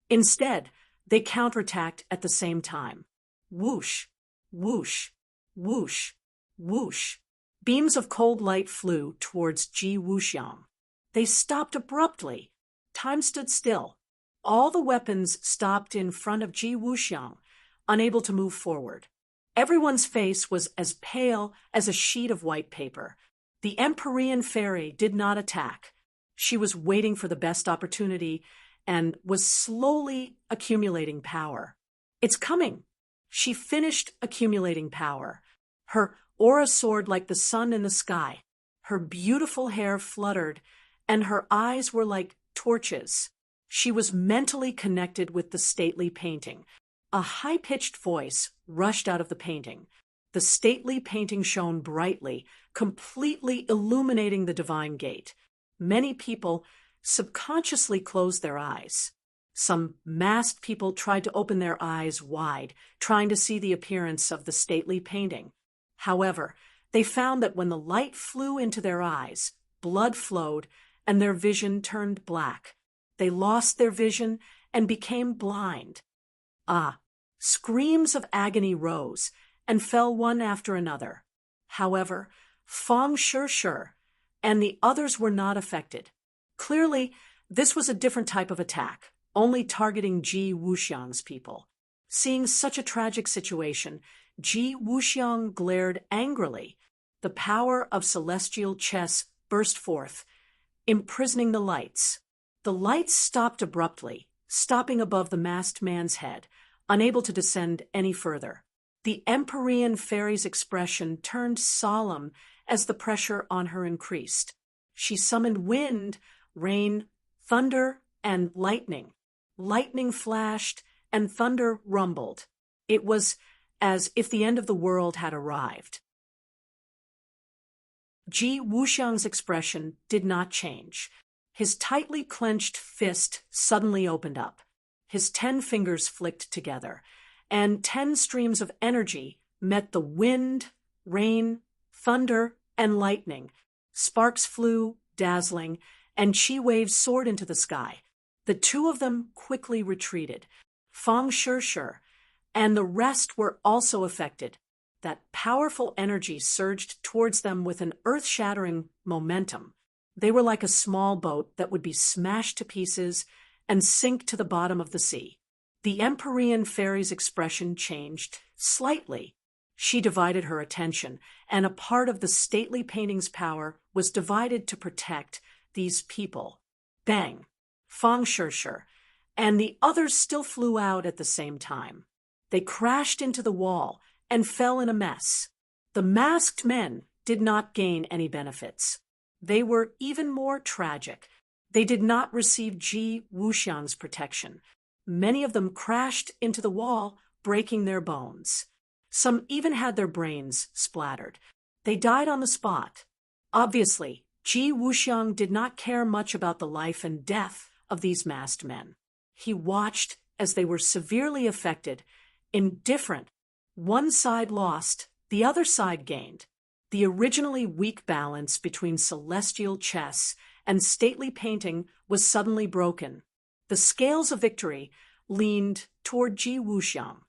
Instead, they counterattacked at the same time. Whoosh, whoosh, whoosh, whoosh. Beams of cold light flew towards Ji Wuxiang. They stopped abruptly. Time stood still. All the weapons stopped in front of Ji Wuxiang, unable to move forward. Everyone's face was as pale as a sheet of white paper. The Empyrean fairy did not attack. She was waiting for the best opportunity and was slowly accumulating power. "It's coming." She finished accumulating power. Her aura soared like the sun in the sky. Her beautiful hair fluttered, and her eyes were like torches. She was mentally connected with the stately painting. A high-pitched voice rushed out of the painting. The stately painting shone brightly, completely illuminating the divine gate. Many people subconsciously closed their eyes. Some masked people tried to open their eyes wide, trying to see the appearance of the stately painting. However, they found that when the light flew into their eyes, blood flowed, and their vision turned black. They lost their vision and became blind. Screams of agony rose and fell one after another. However, Fang Shishir and the others were not affected. Clearly, this was a different type of attack, only targeting Ji Wuxiang's people. Seeing such a tragic situation, Ji Wuxiang glared angrily. The power of celestial chess burst forth, imprisoning the lights. The lights stopped abruptly, stopping above the masked man's head, unable to descend any further. The Empyrean fairy's expression turned solemn as the pressure on her increased. She summoned wind, rain, thunder, and lightning. Lightning flashed, and thunder rumbled. It was as if the end of the world had arrived. Ji Wuxiang's expression did not change. His tightly clenched fist suddenly opened up. His 10 fingers flicked together, and 10 streams of energy met the wind, rain, thunder, and lightning. Sparks flew, dazzling, and chi waves soared into the sky. The two of them quickly retreated. Feng Shishir and the rest were also affected. That powerful energy surged towards them with an earth-shattering momentum. They were like a small boat that would be smashed to pieces and sink to the bottom of the sea. The Empyrean fairy's expression changed slightly. She divided her attention, and a part of the stately painting's power was divided to protect these people. Bang! Feng Shishir and the others still flew out at the same time. They crashed into the wall and fell in a mess. The masked men did not gain any benefits. They were even more tragic. They did not receive Ji Wuxiang's protection. Many of them crashed into the wall, breaking their bones. Some even had their brains splattered. They died on the spot. Obviously, Ji Wuxiang did not care much about the life and death of these masked men. He watched as they were severely affected, indifferent. One side lost, the other side gained. The originally weak balance between celestial chess and stately painting was suddenly broken. The scales of victory leaned toward Ji Wuxiang.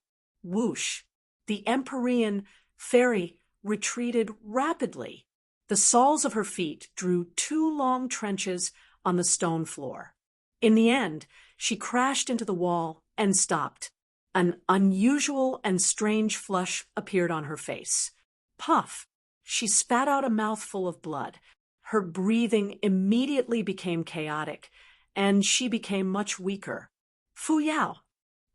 Whoosh! The Empyrean fairy retreated rapidly. The soles of her feet drew 2 long trenches on the stone floor. In the end, she crashed into the wall and stopped. An unusual and strange flush appeared on her face. Puff! She spat out a mouthful of blood. Her breathing immediately became chaotic, and she became much weaker. Fu Yao!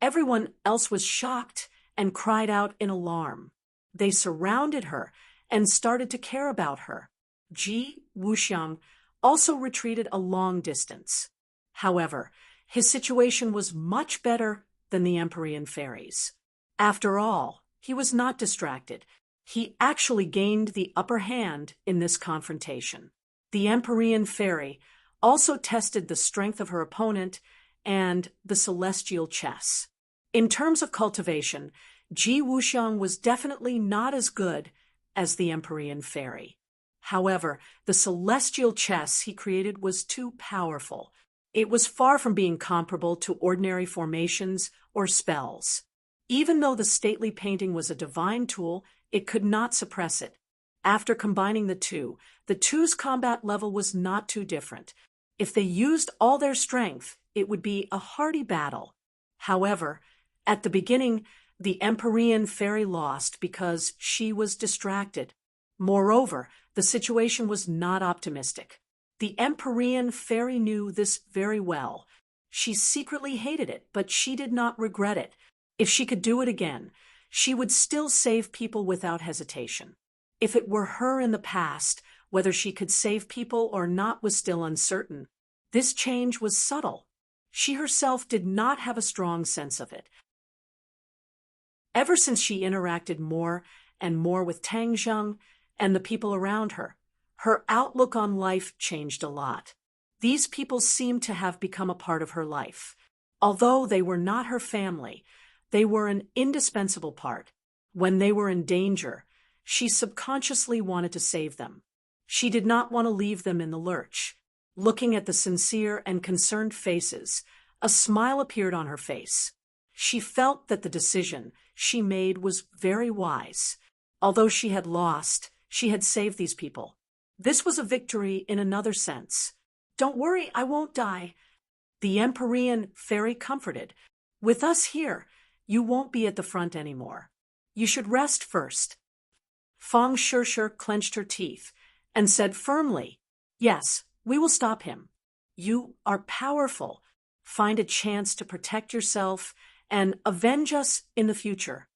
Everyone else was shocked and cried out in alarm. They surrounded her and started to care about her. Ji Wuxiang also retreated a long distance. However, his situation was much better than the Empyrean fairies. After all, he was not distracted. He actually gained the upper hand in this confrontation. The Empyrean fairy also tested the strength of her opponent and the celestial chess. In terms of cultivation, Ji Wuxiang was definitely not as good as the Empyrean fairy. However, the celestial chess he created was too powerful. It was far from being comparable to ordinary formations or spells. Even though the stately painting was a divine tool, it could not suppress it. After combining the two's combat level was not too different. If they used all their strength, it would be a hardy battle. However, at the beginning, the Empyrean fairy lost because she was distracted. Moreover, the situation was not optimistic. The Empyrean fairy knew this very well. She secretly hated it, but she did not regret it. If she could do it again, she would still save people without hesitation. If it were her in the past, whether she could save people or not was still uncertain. This change was subtle. She herself did not have a strong sense of it. Ever since she interacted more and more with Tang Zheng and the people around her, her outlook on life changed a lot. These people seemed to have become a part of her life. Although they were not her family, they were an indispensable part. When they were in danger, she subconsciously wanted to save them. She did not want to leave them in the lurch. Looking at the sincere and concerned faces, a smile appeared on her face. She felt that the decision she made was very wise. Although she had lost, she had saved these people. This was a victory in another sense. "Don't worry, I won't die." The Empyrean fairy comforted. "With us here, you won't be at the front anymore. You should rest first." Feng Shishir clenched her teeth and said firmly, "Yes, we will stop him. You are powerful. Find a chance to protect yourself and avenge us in the future."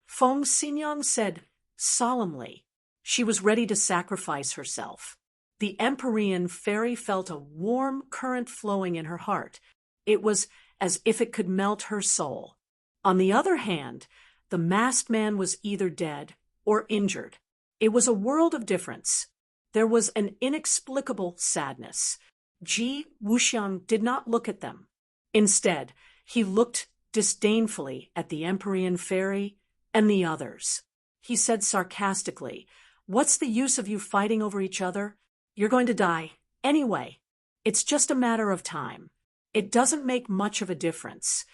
Feng Xinyang said solemnly. She was ready to sacrifice herself. The Empyrean fairy felt a warm current flowing in her heart. It was as if it could melt her soul. On the other hand, the masked man was either dead or injured. It was a world of difference. There was an inexplicable sadness. Ji Wuxiang did not look at them. Instead, he looked disdainfully at the Empyrean fairy and the others. He said sarcastically, "What's the use of you fighting over each other? You're going to die anyway. It's just a matter of time." It doesn't make much of a difference.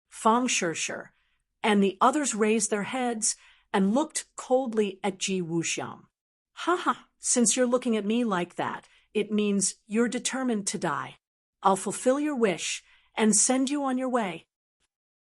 Fang Shishir and the others raised their heads and looked coldly at Ji Wuxiang. Ha, since you're looking at me like that, it means you're determined to die. I'll fulfill your wish and send you on your way.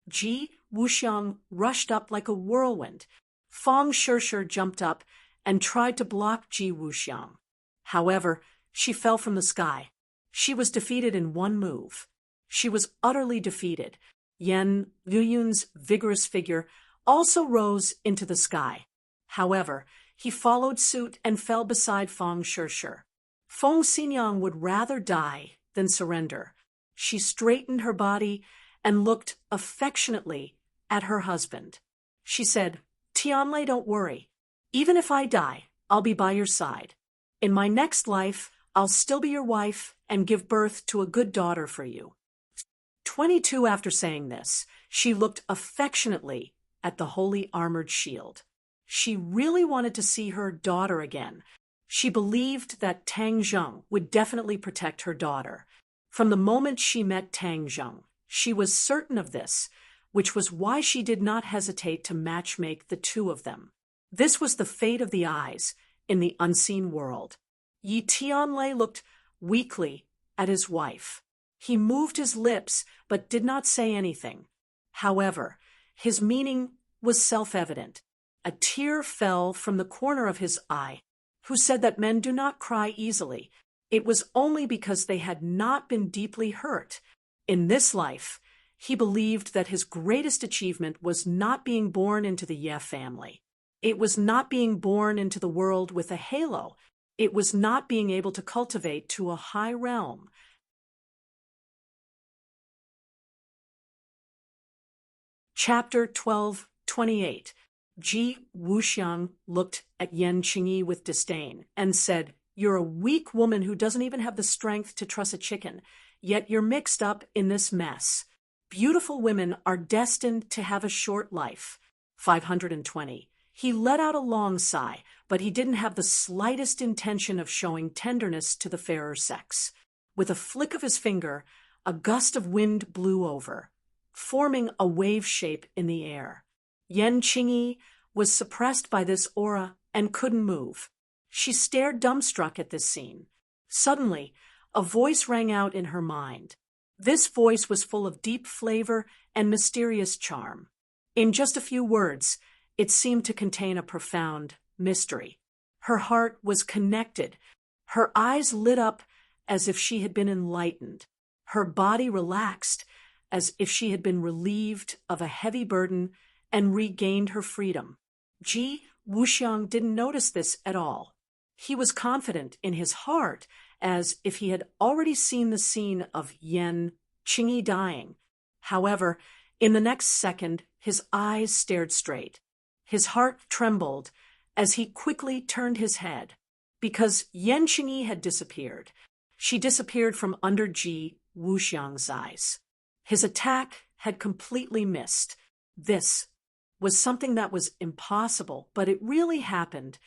Ji Wuxiang rushed up like a whirlwind. Fang Shishir jumped up and tried to block Ji Wuxiang. However, she fell from the sky. She was defeated in one move. She was utterly defeated. Yan Luyun's vigorous figure also rose into the sky. However, he followed suit and fell beside Fang Shishir. Feng Xinyang would rather die than surrender. She straightened her body and looked affectionately at her husband. She said, Tianlei, don't worry. Even if I die, I'll be by your side. In my next life, I'll still be your wife and give birth to a good daughter for you. 22 after saying this, she looked affectionately at the holy armored shield. She really wanted to see her daughter again. She believed that Tang Zheng would definitely protect her daughter. From the moment she met Tang Zheng, she was certain of this, which was why she did not hesitate to matchmake the two of them. This was the fate of the eyes in the unseen world. Yi Tianlei looked weakly at his wife. He moved his lips but did not say anything. However, his meaning was self-evident. A tear fell from the corner of his eye. Who said that men do not cry easily? It was only because they had not been deeply hurt. In this life, he believed that his greatest achievement was not being born into the Ye family. It was not being born into the world with a halo. It was not being able to cultivate to a high realm. Chapter 12:28. Ji Wuxiang looked at Yan Qingyi with disdain and said, You're a weak woman who doesn't even have the strength to truss a chicken, yet you're mixed up in this mess. Beautiful women are destined to have a short life. 520. He let out a long sigh, but he didn't have the slightest intention of showing tenderness to the fairer sex. With a flick of his finger, a gust of wind blew over, forming a wave shape in the air. Yan Qingyi was suppressed by this aura and couldn't move. She stared dumbstruck at this scene. Suddenly, a voice rang out in her mind. This voice was full of deep flavor and mysterious charm. In just a few words, it seemed to contain a profound mystery. Her heart was connected. Her eyes lit up as if she had been enlightened. Her body relaxed as if she had been relieved of a heavy burden and regained her freedom. Ji Wuxiang didn't notice this at all. He was confident in his heart, as if he had already seen the scene of Yan Qingyi dying. However, in the next second, his eyes stared straight. His heart trembled as he quickly turned his head, because Yan Qingyi had disappeared. She disappeared from under Ji Wuxiang's eyes. His attack had completely missed. This was something that was impossible, but it really happened.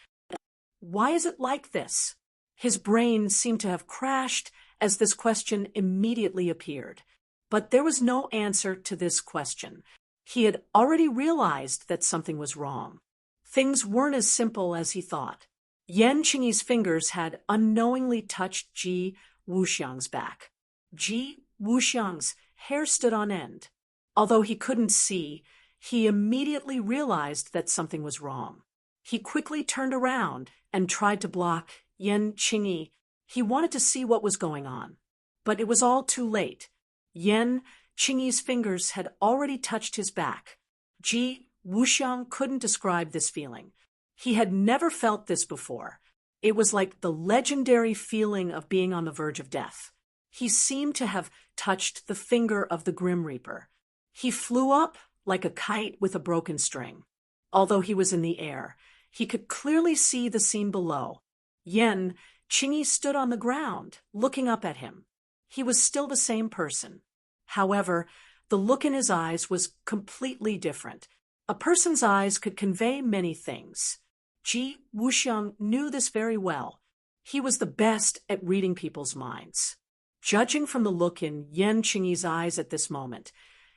Why is it like this? His brain seemed to have crashed as this question immediately appeared. But there was no answer to this question. He had already realized that something was wrong. Things weren't as simple as he thought. Yan Qingyi's fingers had unknowingly touched Ji Wuxiang's back. Ji Wuxiang's hair stood on end. Although he couldn't see, he immediately realized that something was wrong. He quickly turned around and tried to block Yan Qingyi. He wanted to see what was going on. But it was all too late. Yan Qingyi's fingers had already touched his back. Ji Wuxiang couldn't describe this feeling. He had never felt this before. It was like the legendary feeling of being on the verge of death. He seemed to have touched the finger of the Grim Reaper. He flew up like a kite with a broken string. Although he was in the air, he could clearly see the scene below. Yan Qingyi stood on the ground, looking up at him. He was still the same person. However, the look in his eyes was completely different. A person's eyes could convey many things. Ji Wuxiang knew this very well. He was the best at reading people's minds. Judging from the look in Yan Qingyi's eyes at this moment,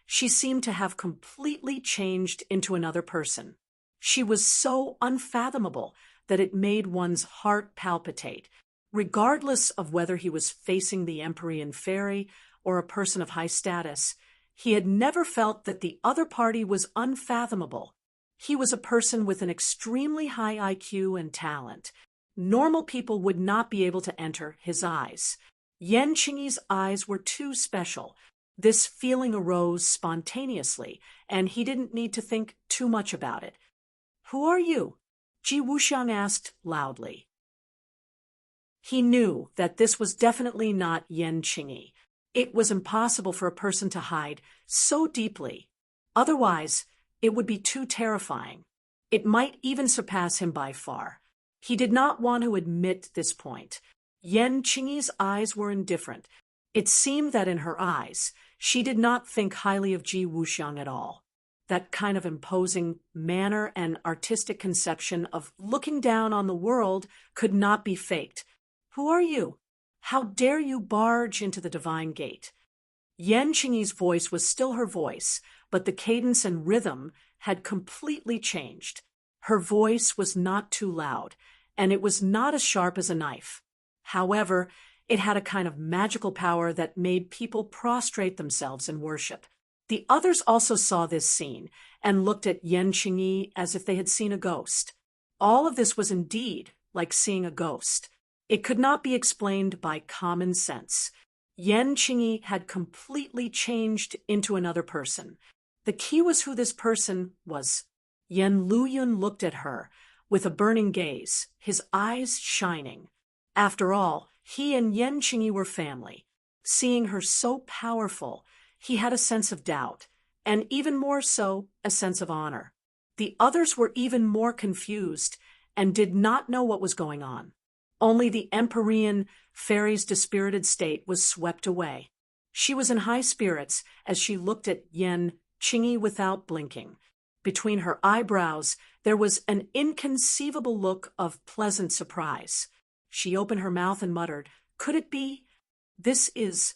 she seemed to have completely changed into another person. She was so unfathomable that it made one's heart palpitate, regardless of whether he was facing the Empyrean fairy or a person of high status. He had never felt that the other party was unfathomable. He was a person with an extremely high IQ and talent. Normal people would not be able to enter his eyes. Yan Qingyi's eyes were too special. This feeling arose spontaneously, and he didn't need to think too much about it. "Who are you?" Ji Wuxiang asked loudly. He knew that this was definitely not Yan Qingyi. It was impossible for a person to hide so deeply. Otherwise, it would be too terrifying. It might even surpass him by far. He did not want to admit this point. Yan Qingyi's eyes were indifferent. It seemed that in her eyes, she did not think highly of Ji Wuxiang at all. That kind of imposing manner and artistic conception of looking down on the world could not be faked. "Who are you? How dare you barge into the divine gate?" Yan Qingyi's voice was still her voice, but the cadence and rhythm had completely changed. Her voice was not too loud, and it was not as sharp as a knife. However, it had a kind of magical power that made people prostrate themselves in worship. The others also saw this scene and looked at Yan Qingyi as if they had seen a ghost. All of this was indeed like seeing a ghost. It could not be explained by common sense. Yan Qingyi had completely changed into another person. The key was who this person was. Yan Luyun looked at her with a burning gaze, his eyes shining. After all, he and Yan Qingyi were family. Seeing her so powerful, he had a sense of doubt, and even more so, a sense of honor. The others were even more confused and did not know what was going on. Only the Empyrean fairy's dispirited state was swept away. She was in high spirits as she looked at Yan Qingyi without blinking. Between her eyebrows, there was an inconceivable look of pleasant surprise. She opened her mouth and muttered, "Could it be? This is—"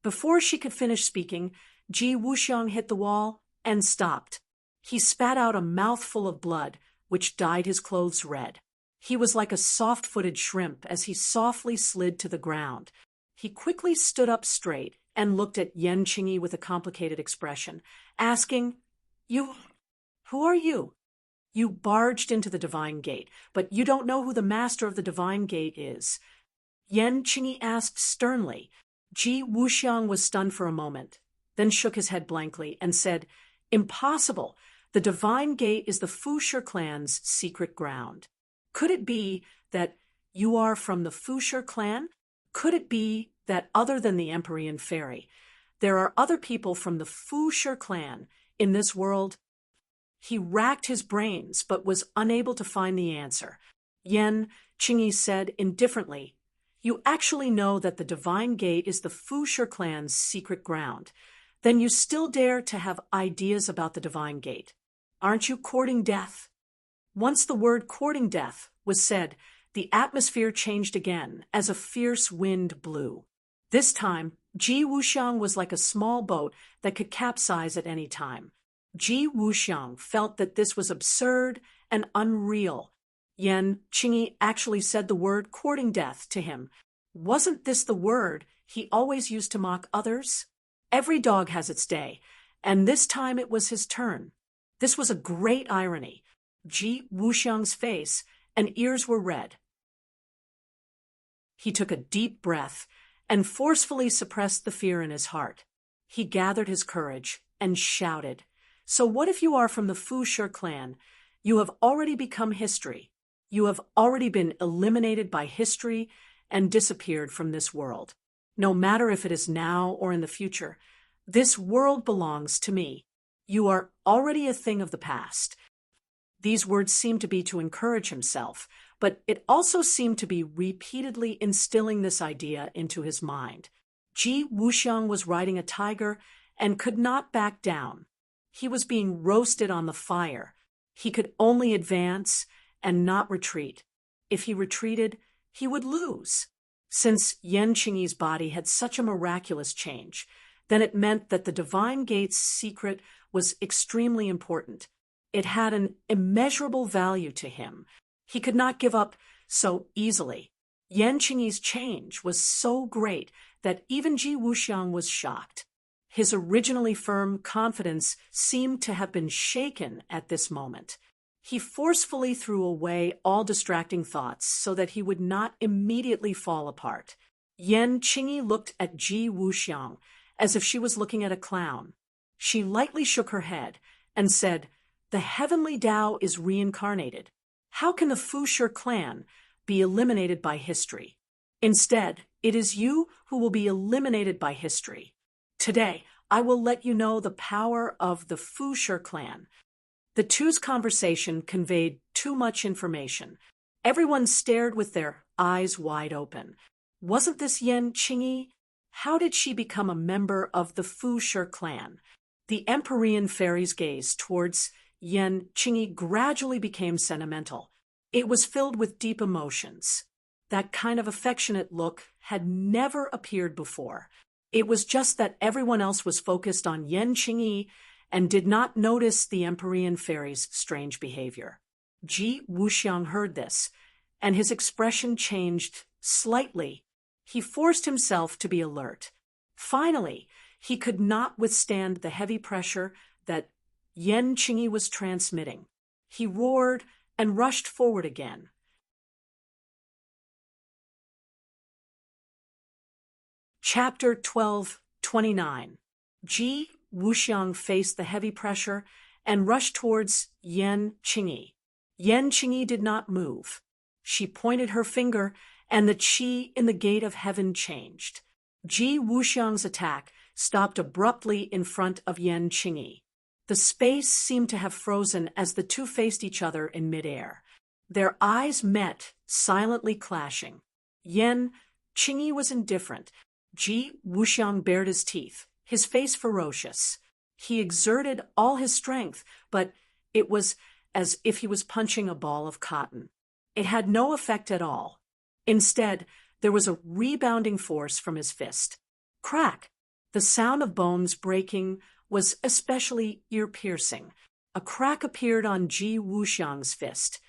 Before she could finish speaking, Ji Wuxiang hit the wall and stopped. He spat out a mouthful of blood, which dyed his clothes red. He was like a soft-footed shrimp as he softly slid to the ground. He quickly stood up straight and looked at Yan Qingyi with a complicated expression, asking, Who are you? You barged into the divine gate, but you don't know who the master of the divine gate is." Yan Qingyi asked sternly. Ji Wuxiang was stunned for a moment, then shook his head blankly and said, "Impossible. The divine gate is the Fusher clan's secret ground." Could it be that you are from the Fusher clan? Could it be that other than the Empyrean fairy, there are other people from the Fusher clan in this world? He racked his brains but was unable to find the answer. Yan Qingyi said indifferently, "You actually know that the divine gate is the Fusher clan's secret ground. Then you still dare to have ideas about the divine gate. Aren't you courting death?" Once the word "courting death" was said, the atmosphere changed again as a fierce wind blew. This time, Ji Wuxiang was like a small boat that could capsize at any time. Ji Wuxiang felt that this was absurd and unreal. Yan Qingyi actually said the word "courting death" to him. Wasn't this the word he always used to mock others? Every dog has its day, and this time it was his turn. This was a great irony. Ji Wuxiang's face and ears were red. He took a deep breath and forcefully suppressed the fear in his heart. He gathered his courage and shouted, "So what if you are from the Fusher clan? You have already become history. You have already been eliminated by history and disappeared from this world. No matter if it is now or in the future, this world belongs to me. You are already a thing of the past." These words seemed to be to encourage himself, but it also seemed to be repeatedly instilling this idea into his mind. Ji Wuxiang was riding a tiger and could not back down. He was being roasted on the fire. He could only advance and not retreat. If he retreated, he would lose. Since Yan Qingyi's body had such a miraculous change, then it meant that the divine gate's secret was extremely important. It had an immeasurable value to him. He could not give up so easily. Yan Qingyi's change was so great that even Ji Wuxiang was shocked. His originally firm confidence seemed to have been shaken at this moment. He forcefully threw away all distracting thoughts so that he would not immediately fall apart. Yan Qingyi looked at Ji Wuxiang as if she was looking at a clown. She lightly shook her head and said, "The heavenly Tao is reincarnated. How can the Fusher clan be eliminated by history? Instead, it is you who will be eliminated by history. Today, I will let you know the power of the Fusher clan." The two's conversation conveyed too much information. Everyone stared with their eyes wide open. Wasn't this Yan Qingyi? How did she become a member of the Fusher clan? The Empyrean fairy's gaze towards Yan Qingyi gradually became sentimental. It was filled with deep emotions. That kind of affectionate look had never appeared before. It was just that everyone else was focused on Yan Qingyi and did not notice the Empyrean fairy's strange behavior. Ji Wuxiang heard this, and his expression changed slightly. He forced himself to be alert. Finally, he could not withstand the heavy pressure that Yan Qingyi was transmitting. He roared and rushed forward again. Chapter 12:29. Ji Wuxiang faced the heavy pressure and rushed towards Yan Qingyi. Yan Qingyi did not move. She pointed her finger, and the qi in the gate of heaven changed. Ji Wuxiang's attack stopped abruptly in front of Yan Qingyi. The space seemed to have frozen as the two faced each other in midair. Their eyes met, silently clashing. Yan Qingyi was indifferent. Ji Wuxiang bared his teeth, his face ferocious. He exerted all his strength, but it was as if he was punching a ball of cotton. It had no effect at all. Instead, there was a rebounding force from his fist. Crack! The sound of bones breaking was especially ear-piercing. A crack appeared on Ji Wuxiang's fist,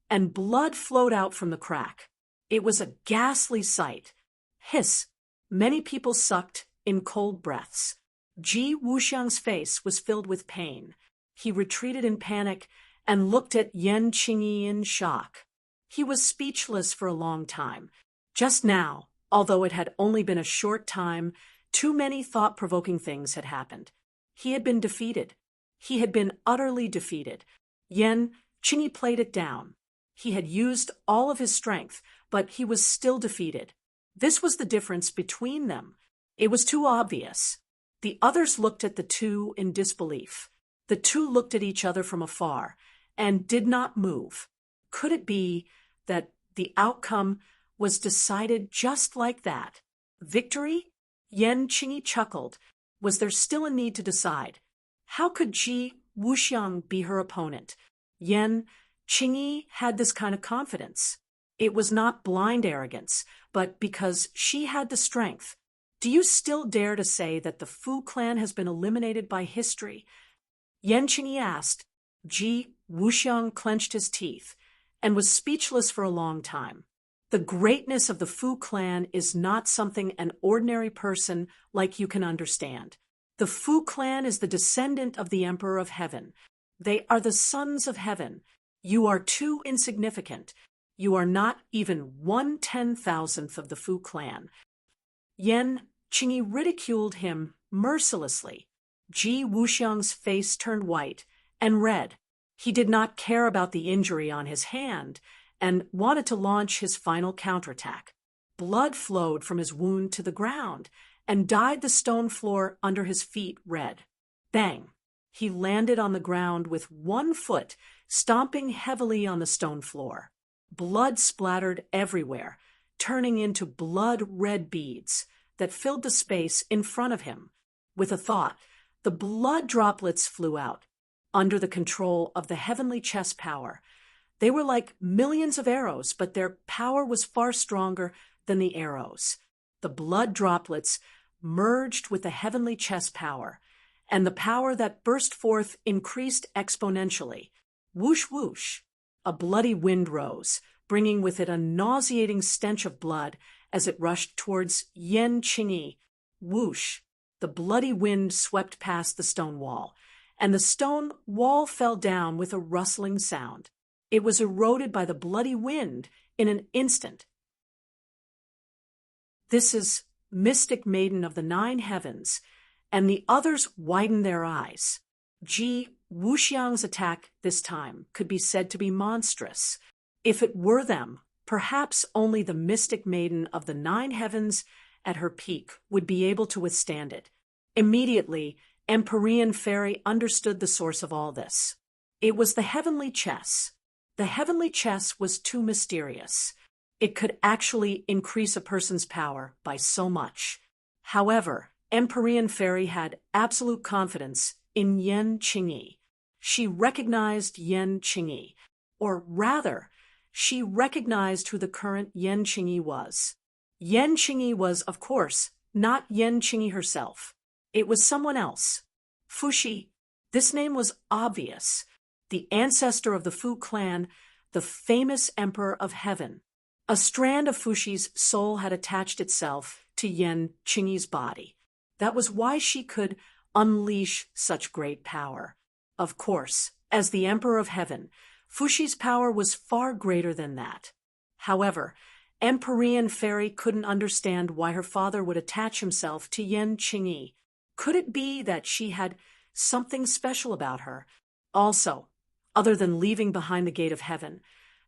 and blood flowed out from the crack. It was a ghastly sight. Hiss! Many people sucked in cold breaths. Ji Wuxiang's face was filled with pain. He retreated in panic and looked at Yan Qingyi in shock. He was speechless for a long time. Just now, although it had only been a short time, too many thought-provoking things had happened. He had been defeated. He had been utterly defeated. Yan Qingyi played it down. He had used all of his strength, but he was still defeated. This was the difference between them. It was too obvious. The others looked at the two in disbelief. The two looked at each other from afar and did not move. Could it be that the outcome was decided just like that? Victory? Yan Qingyi chuckled. Was there still a need to decide? How could Ji Wuxiang be her opponent? Yan Qingyi had this kind of confidence. It was not blind arrogance, but because she had the strength. Do you still dare to say that the Fu clan has been eliminated by history? Yan Qingyi asked. Ji Wuxiang clenched his teeth and was speechless for a long time. The greatness of the Fu clan is not something an ordinary person like you can understand. The Fu clan is the descendant of the Emperor of Heaven. They are the sons of heaven. You are too insignificant. You are not even 1/10,000th of the Fu clan. Yan Qingyi ridiculed him mercilessly. Ji Wuxiang's face turned white and red. He did not care about the injury on his hand and wanted to launch his final counterattack. Blood flowed from his wound to the ground and dyed the stone floor under his feet red. Bang! He landed on the ground with one foot, stomping heavily on the stone floor. Blood splattered everywhere, turning into blood-red beads that filled the space in front of him. With a thought, the blood droplets flew out. Under the control of the heavenly chess power, they were like millions of arrows, but their power was far stronger than the arrows. The blood droplets merged with the heavenly chess power, and the power that burst forth increased exponentially. Whoosh, whoosh! A bloody wind rose, bringing with it a nauseating stench of blood as it rushed towards Yan Qingyi. Whoosh! The bloody wind swept past the stone wall, and the stone wall fell down with a rustling sound. It was eroded by the bloody wind in an instant. This is mystic maiden of the 9 heavens, and the others widened their eyes. Ji Wuxiang's attack this time could be said to be monstrous. If it were them, perhaps only the mystic maiden of the 9 heavens at her peak would be able to withstand it. Immediately, Empyrean Fairy understood the source of all this. It was the heavenly chess. The heavenly chess was too mysterious. It could actually increase a person's power by so much. However, Empyrean Fairy had absolute confidence in Yan Qingyi. She recognized Yan Qingyi, or rather, she recognized who the current Yan Qingyi was. Yan Qingyi was, of course, not Yan Qingyi herself. It was someone else. Fuxi. This name was obvious. The ancestor of the Fu clan, the famous Emperor of Heaven. A strand of Fuxi's soul had attached itself to Yan Qingyi's body. That was why she could unleash such great power. Of course, as the Emperor of Heaven, Fuxi's power was far greater than that. However, Empyrean Fairy couldn't understand why her father would attach himself to Yan Qingyi. Could it be that she had something special about her? Also, other than leaving behind the gate of heaven,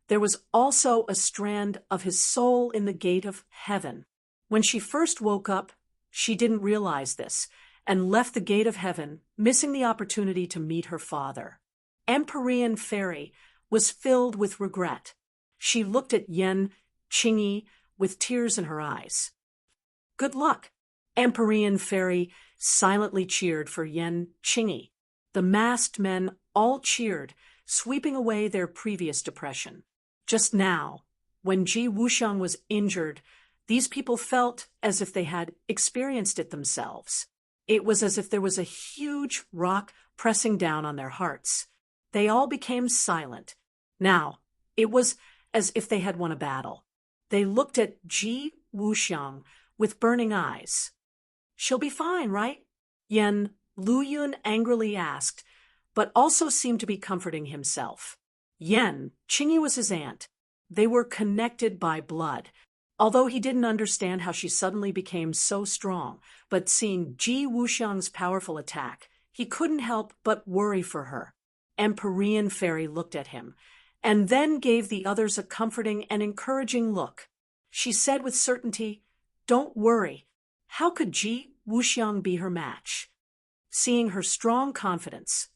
there was also a strand of his soul in the gate of heaven. When she first woke up, she didn't realize this and left the gate of heaven, missing the opportunity to meet her father. Empyrean Fairy was filled with regret. She looked at Yan Qingyi with tears in her eyes. Good luck! Empyrean Fairy silently cheered for Yan Qingyi. The masked men all cheered, sweeping away their previous depression. Just now, when Ji Wuxiang was injured, these people felt as if they had experienced it themselves. It was as if there was a huge rock pressing down on their hearts. They all became silent. Now, it was as if they had won a battle. They looked at Ji Wuxiang with burning eyes. She'll be fine, right? Yan Luyun angrily asked, but also seemed to be comforting himself. Yan Qingyi was his aunt. They were connected by blood. Although he didn't understand how she suddenly became so strong, but seeing Ji Wuxiang's powerful attack, he couldn't help but worry for her. Empyrean Fairy looked at him, and then gave the others a comforting and encouraging look. She said with certainty, "Don't worry. How could Ji Wuxiang be her match?" Seeing her strong confidence,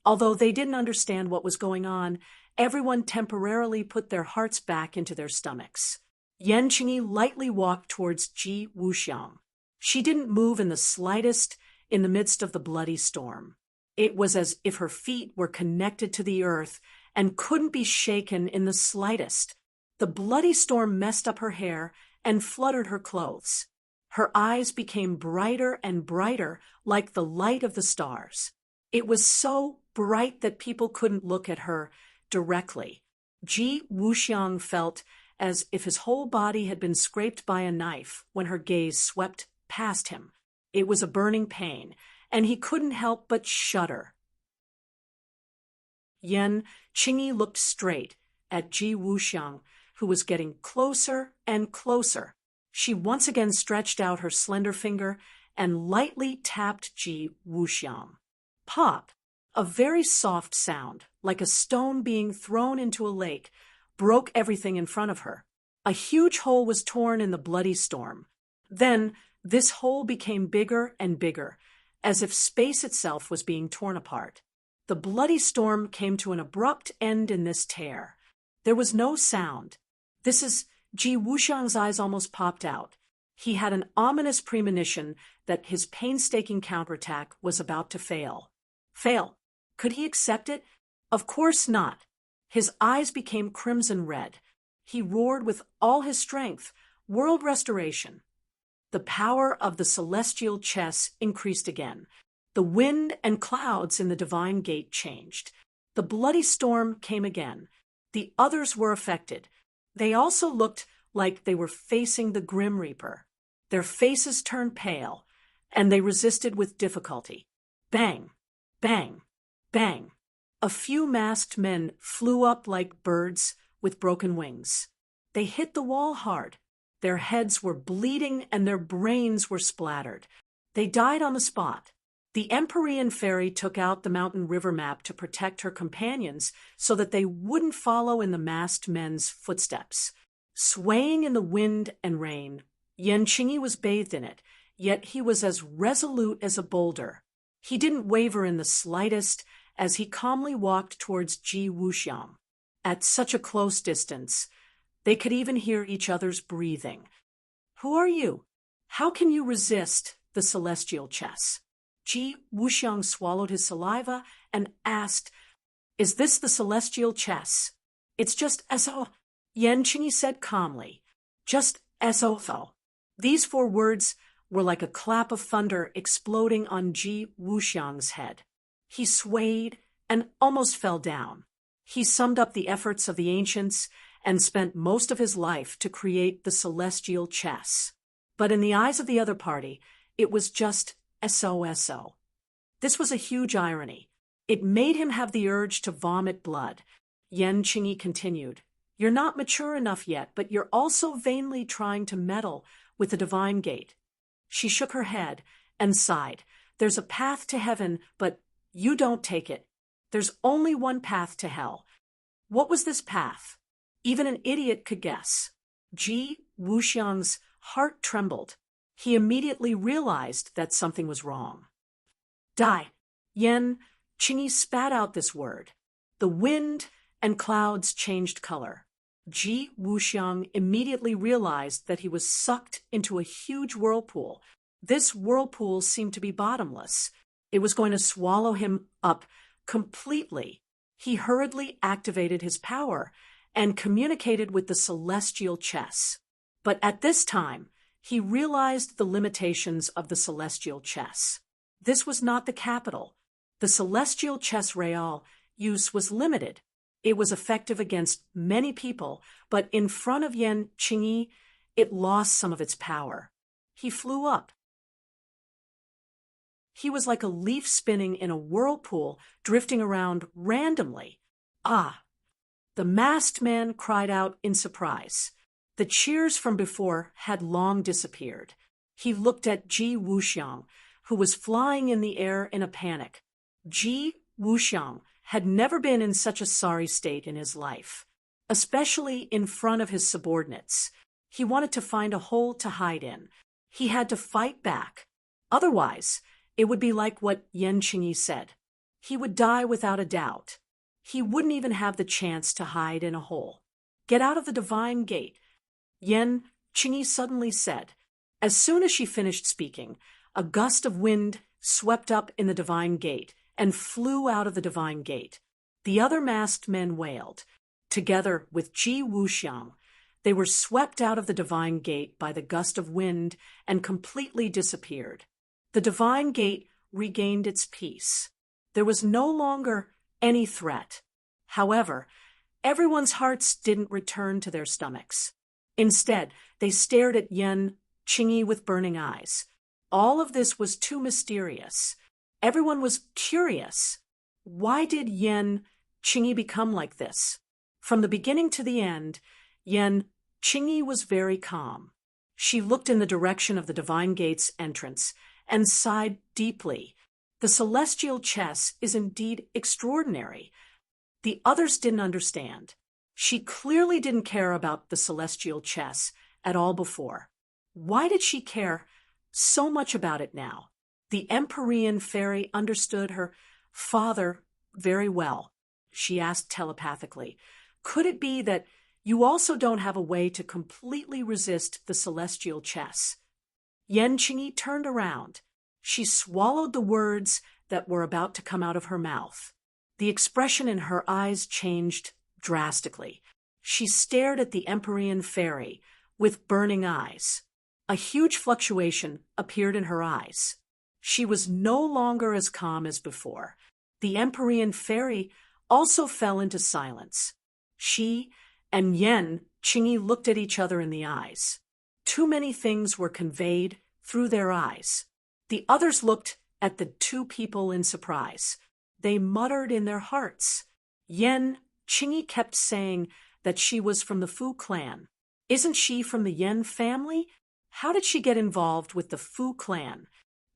although they didn't understand what was going on, everyone temporarily put their hearts back into their stomachs. Yan Qingyi lightly walked towards Ji Wuxiang. She didn't move in the slightest in the midst of the bloody storm. It was as if her feet were connected to the earth and couldn't be shaken in the slightest. The bloody storm messed up her hair and fluttered her clothes. Her eyes became brighter and brighter like the light of the stars. It was so bright that people couldn't look at her directly. Ji Wuxiang felt as if his whole body had been scraped by a knife when her gaze swept past him. It was a burning pain, and he couldn't help but shudder. Yan Qingyi looked straight at Ji Wuxiang, who was getting closer and closer. She once again stretched out her slender finger and lightly tapped Ji Wuxiang. Pop! A very soft sound, like a stone being thrown into a lake, broke everything in front of her. A huge hole was torn in the bloody storm. Then, this hole became bigger and bigger, as if space itself was being torn apart. The bloody storm came to an abrupt end in this tear. There was no sound. Ji Wuxiang's eyes almost popped out. He had an ominous premonition that his painstaking counterattack was about to fail. Fail? Could he accept it? Of course not. His eyes became crimson red. He roared with all his strength, World restoration. The power of the celestial chess increased again. The wind and clouds in the divine gate changed. The bloody storm came again. The others were affected. They also looked like they were facing the Grim Reaper. Their faces turned pale, and they resisted with difficulty. Bang! Bang! Bang! A few masked men flew up like birds with broken wings. They hit the wall hard. Their heads were bleeding and their brains were splattered. They died on the spot. The Empyrean fairy took out the mountain river map to protect her companions so that they wouldn't follow in the masked men's footsteps. Swaying in the wind and rain, Yan Qingyi was bathed in it, yet he was as resolute as a boulder. He didn't waver in the slightest as he calmly walked towards Ji Wuxiang. At such a close distance, they could even hear each other's breathing. Who are you? How can you resist the celestial chess? Ji Wuxiang swallowed his saliva and asked, Is this the celestial chess? It's just so, Yan Qingyi said calmly. Just so. These 4 words were like a clap of thunder exploding on Ji Wuxiang's head. He swayed and almost fell down. He summed up the efforts of the ancients and spent most of his life to create the celestial chess. But in the eyes of the other party, it was just so. This was a huge irony. It made him have the urge to vomit blood. Yan Qingyi continued, You're not mature enough yet, but you're also vainly trying to meddle with the divine gate. She shook her head and sighed. There's a path to heaven, but you don't take it. There's only one path to hell. What was this path? Even an idiot could guess. Ji Wuxiang's heart trembled. He immediately realized that something was wrong. Die. Yan Qingyi spat out this word. The wind and clouds changed color. Ji Wuxiang immediately realized that he was sucked into a huge whirlpool. This whirlpool seemed to be bottomless. It was going to swallow him up completely. He hurriedly activated his power and communicated with the celestial chess. But at this time, he realized the limitations of the celestial chess. This was not the capital. The celestial chess real use was limited. It was effective against many people, but in front of Yan Qingyi, it lost some of its power. He flew up. He was like a leaf spinning in a whirlpool, drifting around randomly. Ah! The masked man cried out in surprise. The cheers from before had long disappeared. He looked at Ji Wuxiang, who was flying in the air in a panic. Ji Wuxiang had never been in such a sorry state in his life, especially in front of his subordinates. He wanted to find a hole to hide in. He had to fight back. Otherwise, it would be like what Yan Qingyi said. He would die without a doubt. He wouldn't even have the chance to hide in a hole. Get out of the divine gate, Yan Qingyi suddenly said. As soon as she finished speaking, a gust of wind swept up in the divine gate and flew out of the divine gate. The other masked men wailed. Together with Ji Wuxiang, they were swept out of the divine gate by the gust of wind and completely disappeared. The divine gate regained its peace. There was no longer any threat. However, everyone's hearts didn't return to their stomachs. Instead, they stared at Yan Qingyi with burning eyes. All of this was too mysterious. Everyone was curious. Why did Yan Qingyi become like this? From the beginning to the end, Yan Qingyi was very calm. She looked in the direction of the divine gate's entrance and sighed deeply. The celestial chess is indeed extraordinary. The others didn't understand. She clearly didn't care about the celestial chess at all before. Why did she care so much about it now? The Empyrean fairy understood her father very well. She asked telepathically, could it be that you also don't have a way to completely resist the celestial chess? Yan Qingyi turned around. She swallowed the words that were about to come out of her mouth. The expression in her eyes changed drastically. She stared at the Empyrean fairy with burning eyes. A huge fluctuation appeared in her eyes. She was no longer as calm as before. The Empyrean fairy also fell into silence. She and Yen Qingyi looked at each other in the eyes. Too many things were conveyed through their eyes. The others looked at the two people in surprise. They muttered in their hearts. Yen Qingyi kept saying that she was from the Fu clan. Isn't she from the Yen family? How did she get involved with the Fu clan?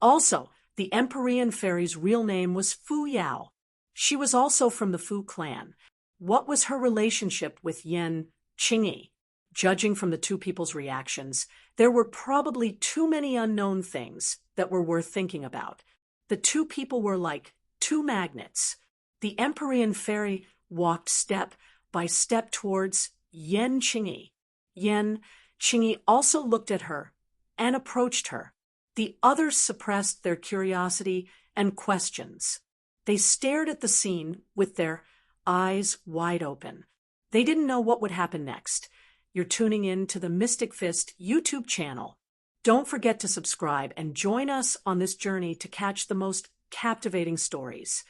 Also, the Empyrean fairy's real name was Fu Yao. She was also from the Fu clan. What was her relationship with Yen Qingyi? Judging from the two people's reactions, there were probably too many unknown things that were worth thinking about. The two people were like two magnets. The Empyrean fairy walked step by step towards Yen Qingyi. Yen Qingyi also looked at her and approached her. The others suppressed their curiosity and questions. They stared at the scene with their eyes wide open. They didn't know what would happen next. You're tuning in to the Mystic Fist YouTube channel. Don't forget to subscribe and join us on this journey to catch the most captivating stories.